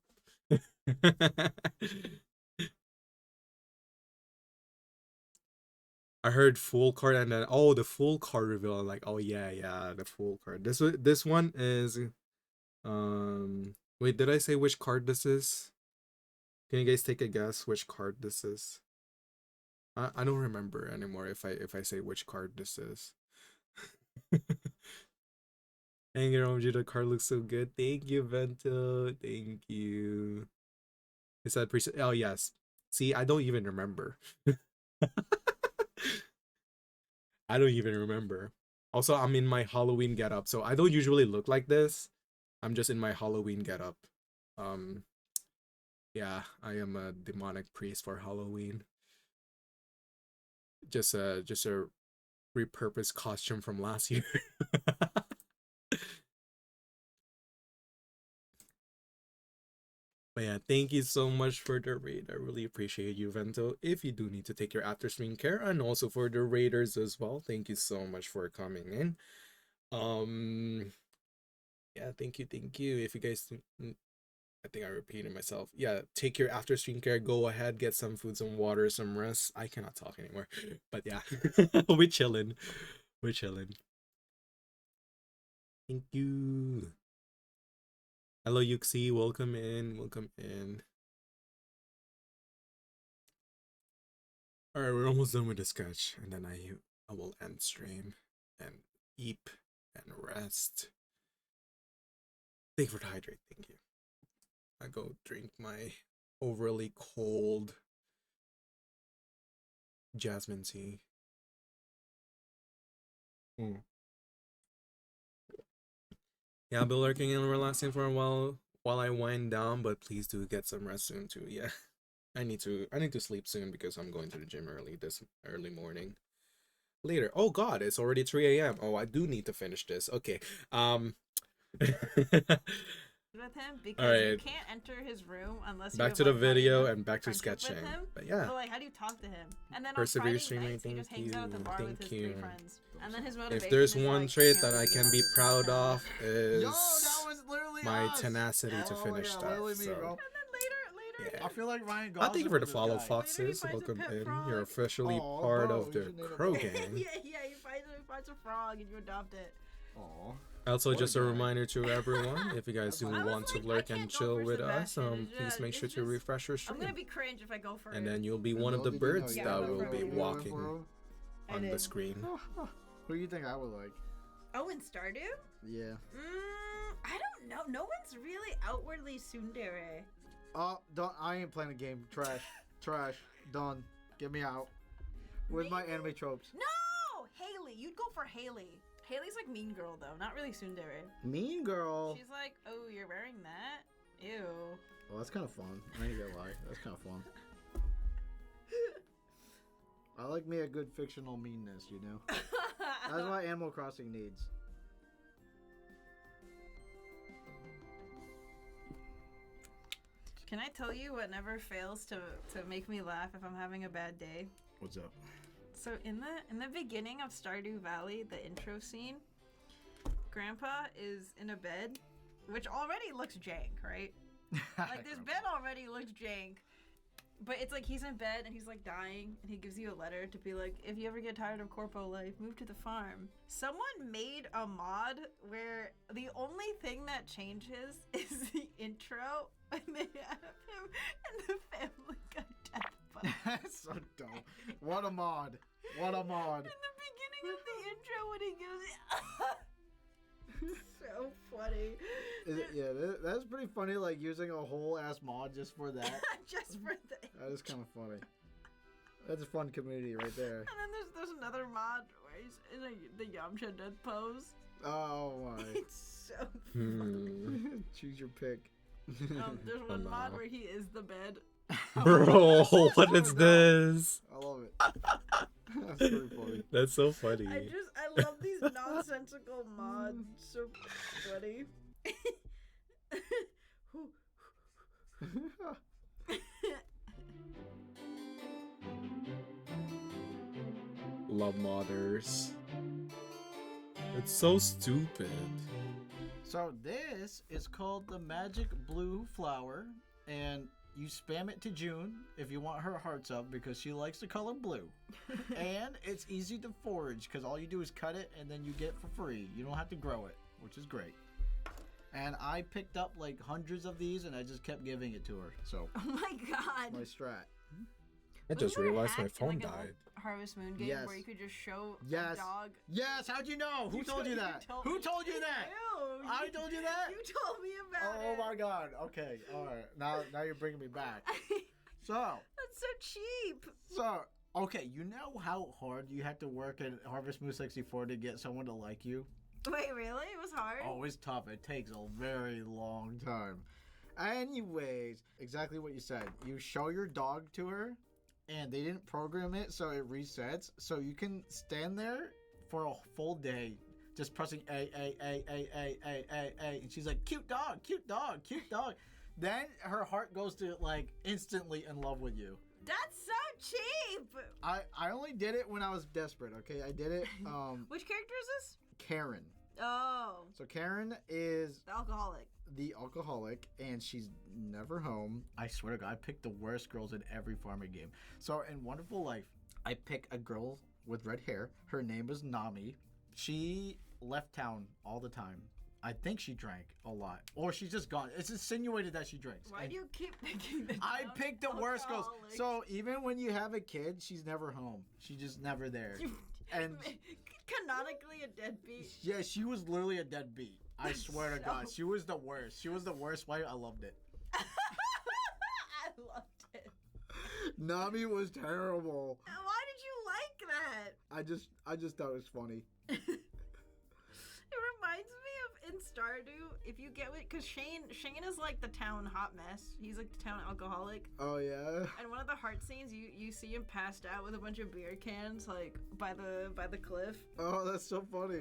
I heard full card and then the full card reveal. I'm like, oh yeah, the full card. This one is wait, did I say which card this is? Can you guys take a guess which card this is? I don't remember anymore if I say which card this is. Anger emoji, the card looks so good. Thank you, Vento. Thank you. Is that pre? Oh yes. See, I don't even remember. I don't even remember. Also, I'm in my Halloween getup, so I don't usually look like this. I'm just in my Halloween getup. Yeah, I am a demonic priest for Halloween. Just a repurposed costume from last year. But yeah, thank you so much for the raid. I really appreciate you, Vento. If you do need to take your after stream care, and also for the raiders as well, thank you so much for coming in. Yeah, thank you. If you guys, I think I repeated myself. Yeah, take your after stream care. Go ahead, get some food, some water, some rest. I cannot talk anymore, but yeah, we're chilling. Thank you. Hello, Yuxi. Welcome in. All right, we're almost done with the sketch, and then I will end stream and eat and rest. Thank you for the hydrate. Thank you. I go drink my overly cold jasmine tea. Yeah, I'll be lurking and relaxing for a while I wind down, but please do get some rest soon too. Yeah, I need to sleep soon because I'm going to the gym this early morning. Later. Oh God, it's already 3 a.m. Oh, I do need to finish this. Okay. With him because All right. you can't enter his room unless back you to have, the like, video and back to sketching. with him. But yeah. But like, how do you talk to him? And then Persevere on Friday streaming, nights, he just hangs out at the bar with his three friends. And then his motivation If there's is, one like, trait that I can be proud of is Yo, that was literally my us. tenacity to finish yeah, stuff. literally me, So. bro. Yeah. I feel like Ryan I Gosling. thank you for the was this follow, guy. Foxes. Welcome in. You're officially Aw, part bro, of you the should name it Crow Frog. Gang. yeah, he finds a frog and you adopt it. Aw. Also, What a just a guy. reminder to everyone, if you guys do want to lurk and chill with us, Sebastian, please make sure to refresh your I'm stream. gonna be cringe if I go for And it. then you'll be one of the birds Yeah, that I'll go will for be it. walking I on the did. screen. Who do you think I would like? Oh, in Stardew? Yeah. I don't know. No one's really outwardly tsundere. Don't. I ain't playing a game. Trash. Done. Get me out. With my anime tropes. No! Haley. You'd go for Haley. Haley's like Mean Girl, though. Not really tsundere. Mean Girl. She's like, oh, you're wearing that? Ew. Well, that's kind of fun. I ain't gonna lie. That's kind of fun. I like me a good fictional meanness, you know? That's what Animal Crossing needs. Can I tell you what never fails to make me laugh if I'm having a bad day? What's up? So in the beginning of Stardew Valley, the intro scene, Grandpa is in a bed, which already looks jank, right? Like this bed already looks jank. But it's like he's in bed and he's like dying and he gives you a letter to be like, if you ever get tired of corpo life, move to the farm. Someone made a mod where the only thing that changes is the intro and they have him and the Family Guy death button. That's so dumb. What a mod. What a mod. In the beginning of the intro when he gives so funny. Yeah, that's pretty funny, like using a whole ass mod just for that. Just for that. That is kind of funny. That's a fun community right there. And then there's another mod where he's in the Yamcha death pose. Oh my. It's so funny. Choose your pick. There's one mod where he is the bed. Bro, what is this? I love it. That's pretty funny. That's so funny. I love these nonsensical mods. So funny. Love modders. It's so stupid. So this is called the Magic Blue Flower, and you spam it to June if you want her hearts up because she likes the color blue. And it's easy to forage because all you do is cut it and then you get it for free. You don't have to grow it, which is great. And I picked up like hundreds of these and I just kept giving it to her. So Oh my god. my strat. I just realized my phone died. Harvest Moon game Yes. where you could just show Yes. a dog. Yes, how'd you know? Who told you that? Who told you that? You. I told you that? You told me about Oh it. my god. Okay. All right. Now you're bringing me back. So, That's so cheap. okay, you know how hard you have to work at Harvest Moon 64 to get someone to like you? Wait, really? It was hard? Oh, it's tough. It takes a very long time. Anyways, exactly what you said. You show your dog to her, and they didn't program it, so it resets. So you can stand there for a full day just pressing A, and she's like, cute dog, cute dog, cute dog. Then her heart goes to, like, instantly in love with you. That's so cheap. I only did it when I was desperate, okay? I did it, Which character is this? Karen. Oh. So Karen is The alcoholic. the alcoholic, and she's never home. I swear to God, I picked the worst girls in every farming game. So in Wonderful Life, I pick a girl with red hair. Her name is Nami. She left town all the time. I think she drank a lot, or she's just gone. It's insinuated that she drinks. Why And do you keep picking the I picked the worst girls. alcoholics? So even when you have a kid, she's never home. She's just never there. And Canonically a deadbeat. yeah, she was literally a deadbeat. I swear to God, she was the worst. She was the worst wife. I loved it. I loved it. Nami was terrible. Why did you like that? I just thought it was funny. It reminds me of in Stardew, if you get it, because Shane is like the town hot mess. He's like the town alcoholic. Oh yeah. And one of the heart scenes, you see him passed out with a bunch of beer cans, like by the cliff. Oh, that's so funny.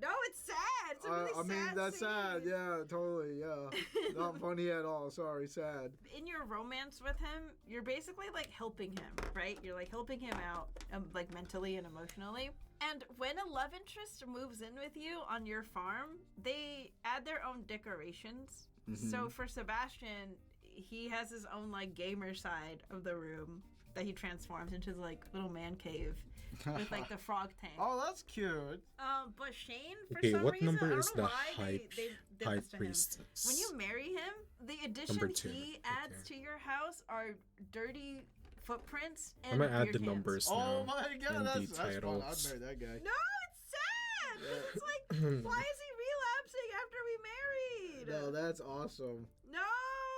No, it's sad. It's a really I mean, sad that's scene. sad. Yeah, totally. Yeah. Not funny at all. Sorry, sad. In your romance with him, you're basically like helping him, right? You're like helping him out, like mentally and emotionally. And when a love interest moves in with you on your farm, they add their own decorations. Mhm. So for Sebastian, he has his own like gamer side of the room that he transforms into like little man cave with like the frog tank. Oh, that's cute. But Shane, for Okay, some what reason, number I don't is know the why high they did high this to him. priestess? When you marry him, the addition Number 2, he adds to your house are dirty footprints I'm and gonna add beer the cans. numbers now. Oh my God, and that's the fun. titles. I'd marry that guy. No, it's sad. 'Cause it's like, why is he relapsing after we married? No, that's awesome. No.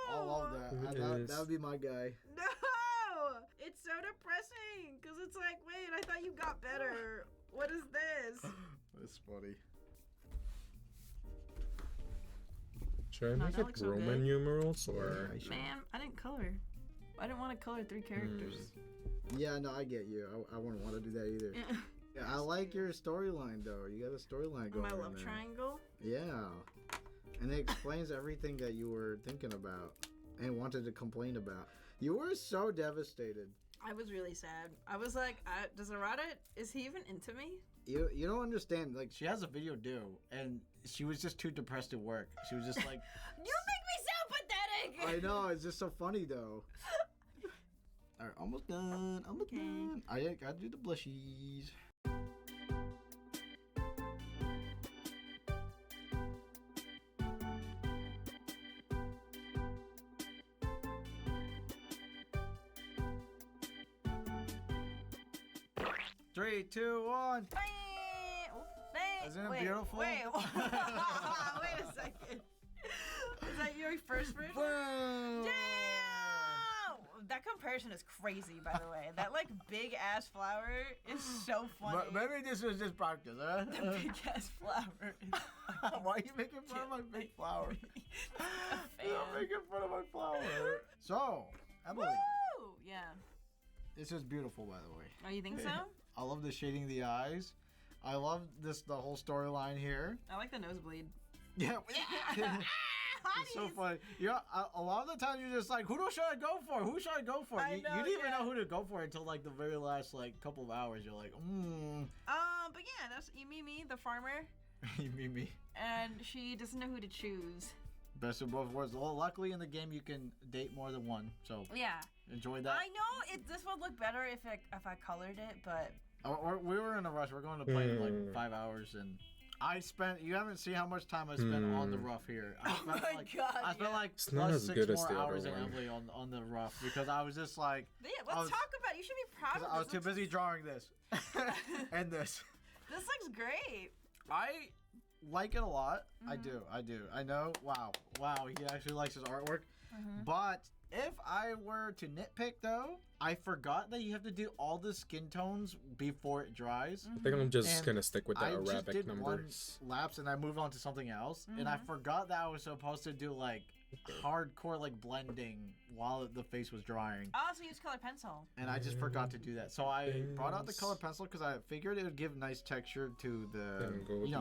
I love that. That would be my guy. No, it's so depressing because it's like, wait, I thought you got better. What is this? That's funny. Should I No, make that it looks so Roman good. numerals or? Man, I didn't color. I didn't want to color 3 characters. Yeah, no, I get you. I wouldn't want to do that either. Yeah, I like your storyline though. You got a storyline going. My on love there. triangle. Yeah, and it explains everything that you were thinking about and wanted to complain about. You were so devastated. I was really sad. I was like, does Arata, is he even into me? You don't understand. Like, she has a video due, and she was just too depressed at work. She was just like, You make me sound pathetic! I know, it's just so funny though. Alright, almost done. Almost done. I gotta do the blushies. Three, two, one. Isn't it beautiful? Wait, wait a second. Is that your first version? Damn! That comparison is crazy, by the way. That like big ass flower is so funny. But maybe this was just practice, huh? The big ass flower. Why are you making fun of my big flower? You're making fun of my flower. So, Emily. Woo! Yeah. This is beautiful, by the way. Oh, you think so? I love the shading of the eyes. I love the whole storyline here. I like the nosebleed. Yeah. It's so funny. Yeah, a lot of the times you're just like, who should I go for? Who should I go for? You didn't even know who to go for until like the very last like couple of hours. You're like, But yeah, that's Mimi, the farmer. me. And she doesn't know who to choose. Best of both worlds. Well, luckily in the game you can date more than one, so yeah, enjoy that. I know this would look better if I colored it, but we were in a rush. We're going to play in like 5 hours, and you haven't seen how much time I spent on the rough here. I spent like it's not plus as 6 good as more the hours other than one. Emily on the rough because I was just like, yeah, let's talk about it. You should be proud of this. I was too busy drawing this and this. This looks great. I like it a lot. I do. I know. Wow, he actually likes his artwork. But if I were to nitpick though, I forgot that you have to do all the skin tones before it dries. I think I'm just gonna stick with the I just Arabic did numbers. one lapse and I moved on to something else, and I forgot that I was supposed to do like hardcore like blending while the face was drying. I also use color pencil. And I just forgot to do that. So I brought out the color pencil because I figured it would give nice texture to the,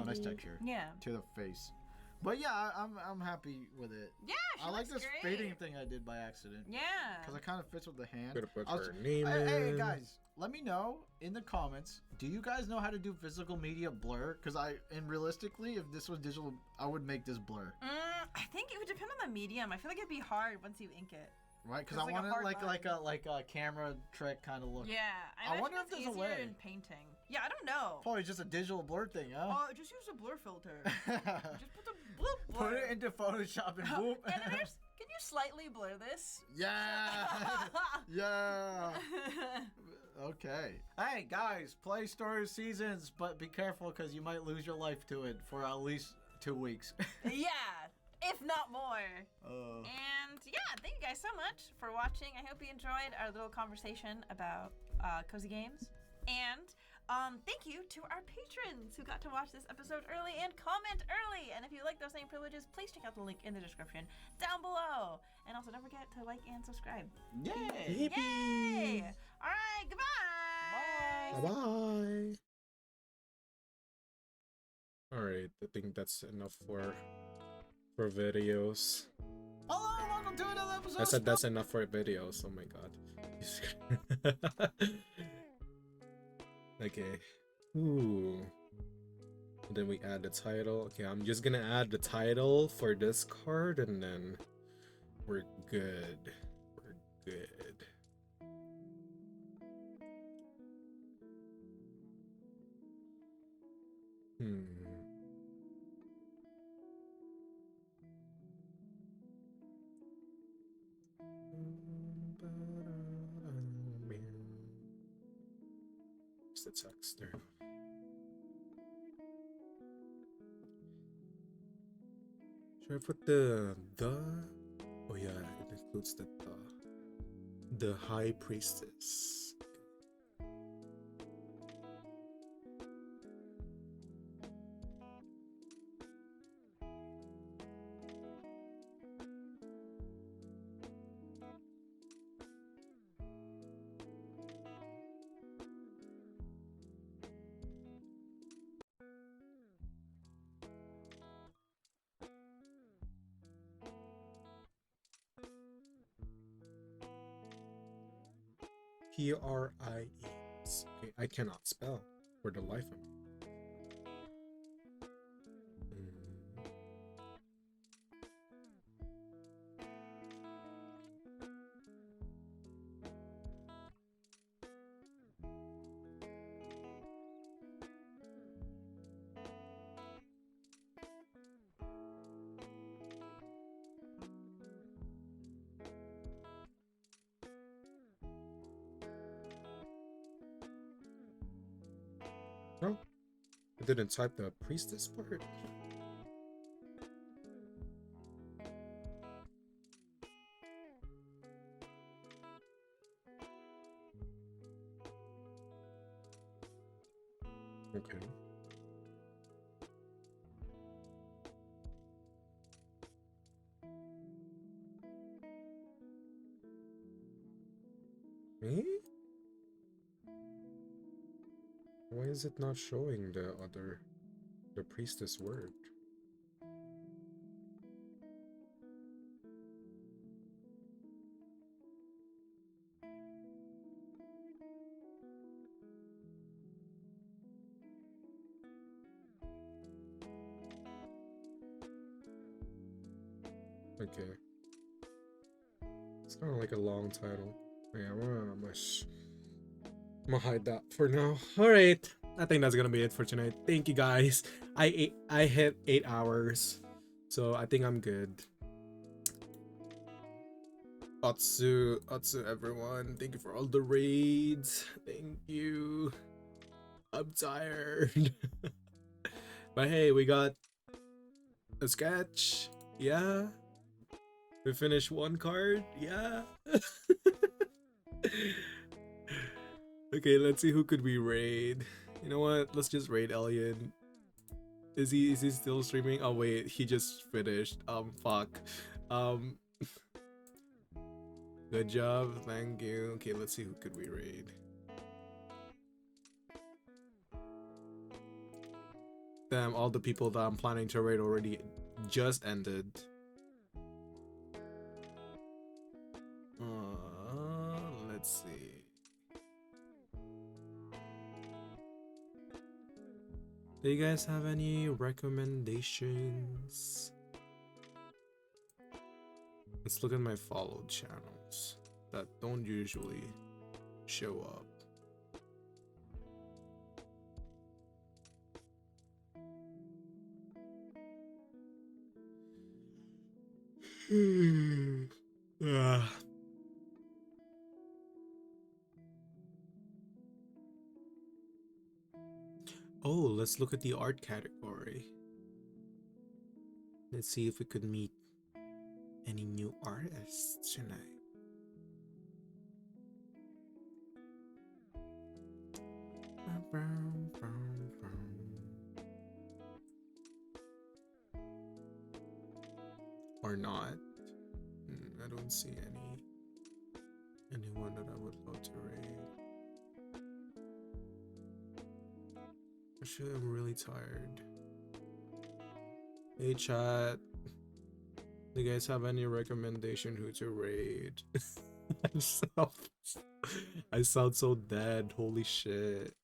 nice texture. Yeah. To the face. But yeah, I'm happy with it. Yeah, I like this great. fading thing I did by accident. Yeah. Because it kind of fits with the hand. Gotta put I was- her name Hey in. guys, let me know in the comments. Do you guys know how to do physical media blur? Because realistically, if this was digital, I would make this blur. I think it would depend on the medium. I feel like it'd be hard once you ink it. Right, because It's I like a want it hard like a camera trick kind of look. Yeah, I wonder if it's there's a easier way. in painting. Yeah, I don't know. Probably just a digital blur thing, huh? Oh, just use a blur filter. Just put the blur. Put it into Photoshop and whoop. Editors, can you slightly blur this? Yeah. Yeah. Okay. Hey guys, play Story Seasons, but be careful because you might lose your life to it for at least 2 weeks. Yeah, if not more. And yeah, thank you guys so much for watching. I hope you enjoyed our little conversation about cozy games. And thank you to our patrons who got to watch this episode early and comment early. And if you like those same privileges, please check out the link in the description down below. And also don't forget to like and subscribe. Yay! Yay! All right, goodbye. Bye. Alright, I think that's enough for videos. Hello, welcome to another episode. I said that's enough for videos. Oh my god. Okay. Ooh. And then we add the title. Okay, I'm just gonna add the title for this card and then we're good. We're good. What's the text there? Should I put the? Oh yeah, it includes the High Priestess. P-R-I-E-S. Okay, I cannot spell for the life of me. No, I didn't type the priestess part. Okay. Me? Why is it not showing the priestess word? Okay. It's kind of like a long title. Yeah, I'm gonna hide that for now. All right, I think that's gonna be it for tonight. Thank you guys. I hit 8 hours, so I think I'm good. Atsu, everyone. Thank you for all the raids. Thank you. I'm tired. But hey, we got a sketch. Yeah. We finished one card. Yeah. Okay, let's see who could we raid. You know what? Let's just raid Alien. Is he still streaming? Oh wait, he just finished. Fuck. Um Good job, thank you. Okay, let's see who could we raid. Damn, all the people that I'm planning to raid already just ended. Let's see. Do you guys have any recommendations? Let's look at my followed channels that don't usually show up. Oh, let's look at the art category. Let's see if we could meet any new artists tonight. Or not. I don't see anyone that I would love to raid. Actually, I'm really tired. Hey chat, do you guys have any recommendation who to raid? I sound so dead, holy shit.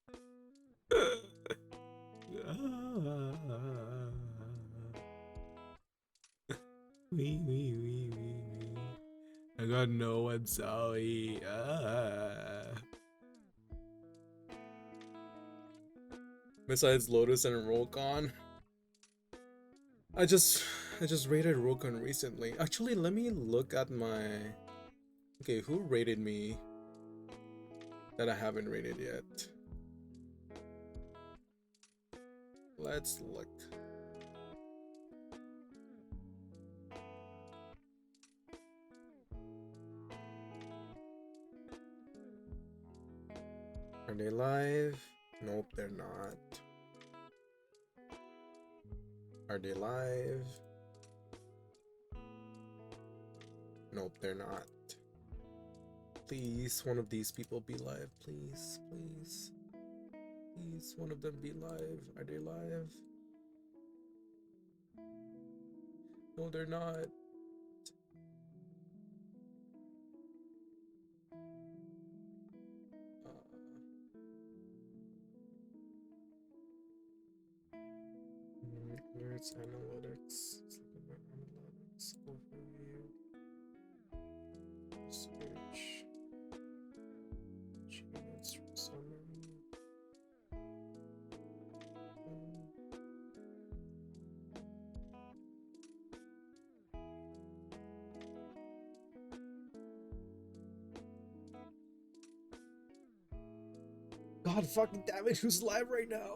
Wee. I got no one, sorry. Besides Lotus and Rokon, I just rated Rokon recently. Actually, let me look at my. Okay, who rated me that I haven't rated yet? Let's look. Are they live? Nope, they're not. Are they live? Nope, they're not. Please, one of these people be live. Please. Please, one of them be live. Are they live? No, they're not. Cards analytics. Let's look at my analytics overview. Search. Units from summary. God fucking damn it, who's live right now?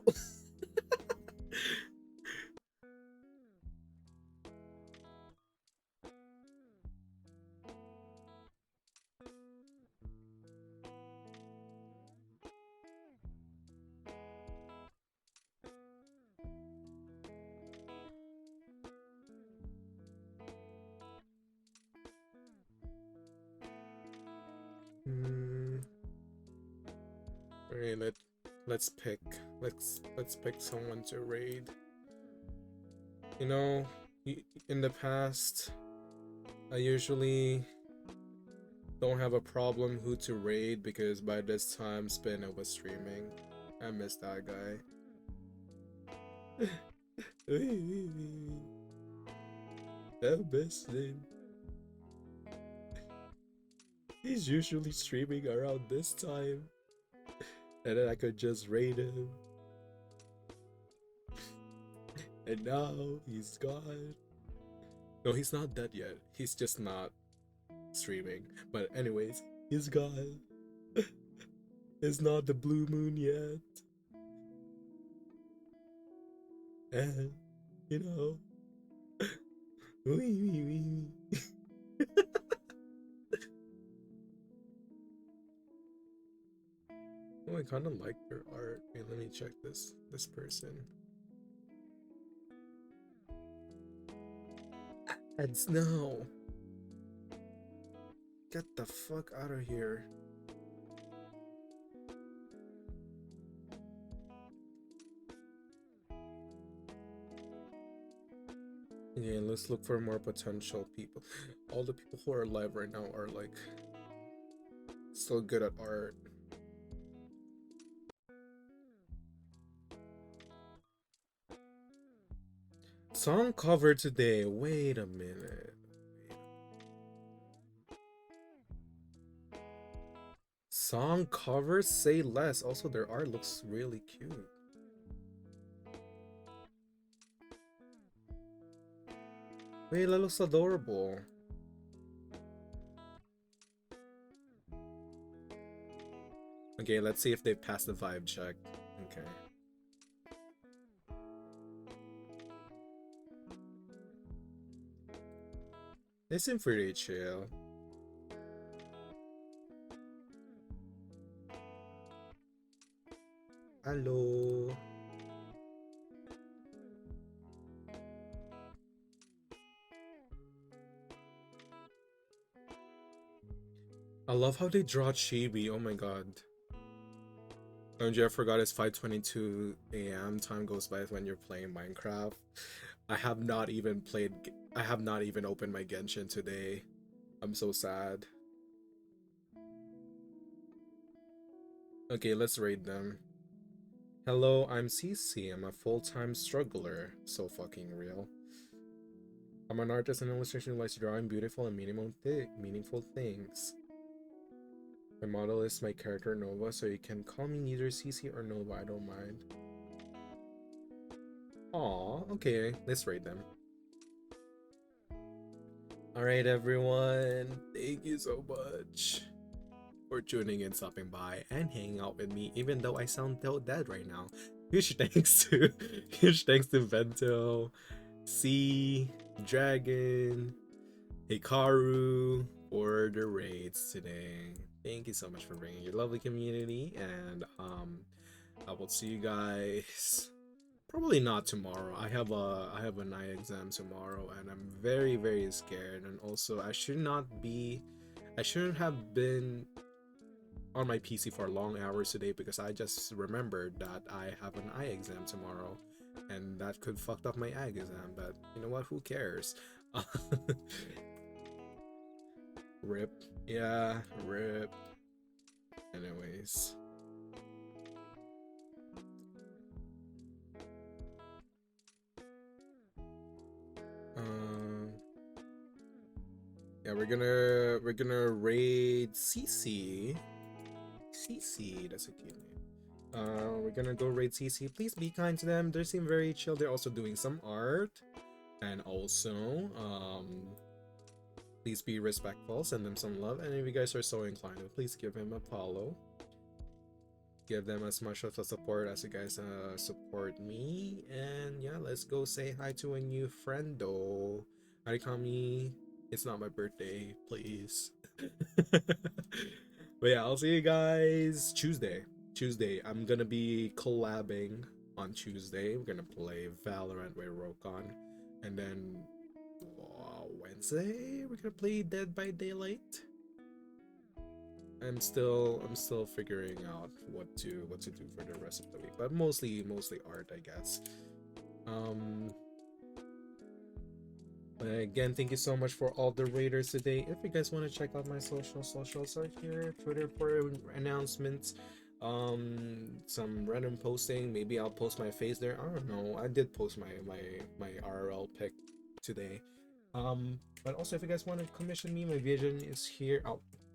Alright, let's pick someone to raid. You know, in the past, I usually don't have a problem who to raid because by this time Spinner was streaming. I miss that guy. I miss him. He's usually streaming around this time. And then I could just raid him. And now he's gone. No, he's not dead yet. He's just not streaming. But anyways, he's gone. It's not the blue moon yet. And, you know. Oh, I kind of like your art. Wait, let me check this person. Ads, no. Get the fuck out of here. Yeah, let's look for more potential people. All the people who are live right now are like still good at art. Song cover today. Wait a minute. Song cover, say less. Also, their art looks really cute. Wait, that looks adorable. Okay, let's see if they pass the vibe check. Okay. They seem pretty chill. Hello. I love how they draw Chibi. Oh my god. Don't you ever forgot it's 5:22 a.m. Time goes by when you're playing Minecraft. I have not even opened my Genshin today. I'm so sad. Okay, let's raid them. Hello, I'm CC. I'm a full-time struggler. So fucking real. I'm an artist and illustration who likes drawing beautiful and meaningful things. My model is my character Nova, so you can call me neither CC or Nova, I don't mind. Aw, okay, let's raid them. Alright everyone, thank you so much for tuning in, stopping by, and hanging out with me, even though I sound so dead right now. Huge thanks to Vento, C, Dragon, Hikaru for the raids today. Thank you so much for bringing your lovely community, and I will see you guys probably not tomorrow. I have a night exam tomorrow, and I'm very scared. And also, I shouldn't have been on my PC for long hours today because I just remembered that I have an eye exam tomorrow, and that could fuck up my eye exam. But you know what? Who cares? Rip. Yeah, rip. Anyways. Yeah, we're gonna raid CC. CC, that's a cute name. We're gonna go raid CC. Please be kind to them. They seem very chill. They're also doing some art. And also, please be respectful. Send them some love. And if you guys are so inclined, please give him a follow. Give them as much of a support as you guys support me. And yeah, let's go say hi to a new friendo. Harikami. It's not my birthday, please. But yeah, I'll see you guys Tuesday. I'm gonna be collabing on Tuesday. We're gonna play Valorant with Rokon. And then Wednesday we're gonna play Dead by Daylight. I'm still figuring out what to do for the rest of the week, but mostly art, I guess. Again, thank you so much for all the raiders today. If you guys want to check out my socials are here. Twitter for announcements, some random posting. Maybe I'll post my face there. I don't know. I did post my RL pic today. But also if you guys want to commission me, my vision is here.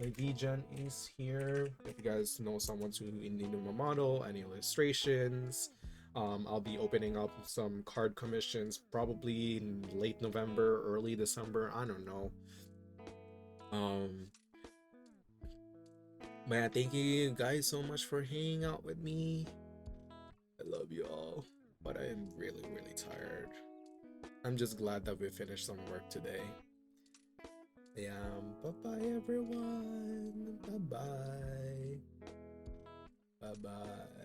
My VGen is here. If you guys know someone who need a model, any illustrations, I'll be opening up some card commissions probably in late November, early December. I don't know. But yeah, thank you guys so much for hanging out with me. I love you all, but I am really tired. I'm just glad that we finished some work today. Yeah, bye-bye everyone. Bye-bye. Bye-bye.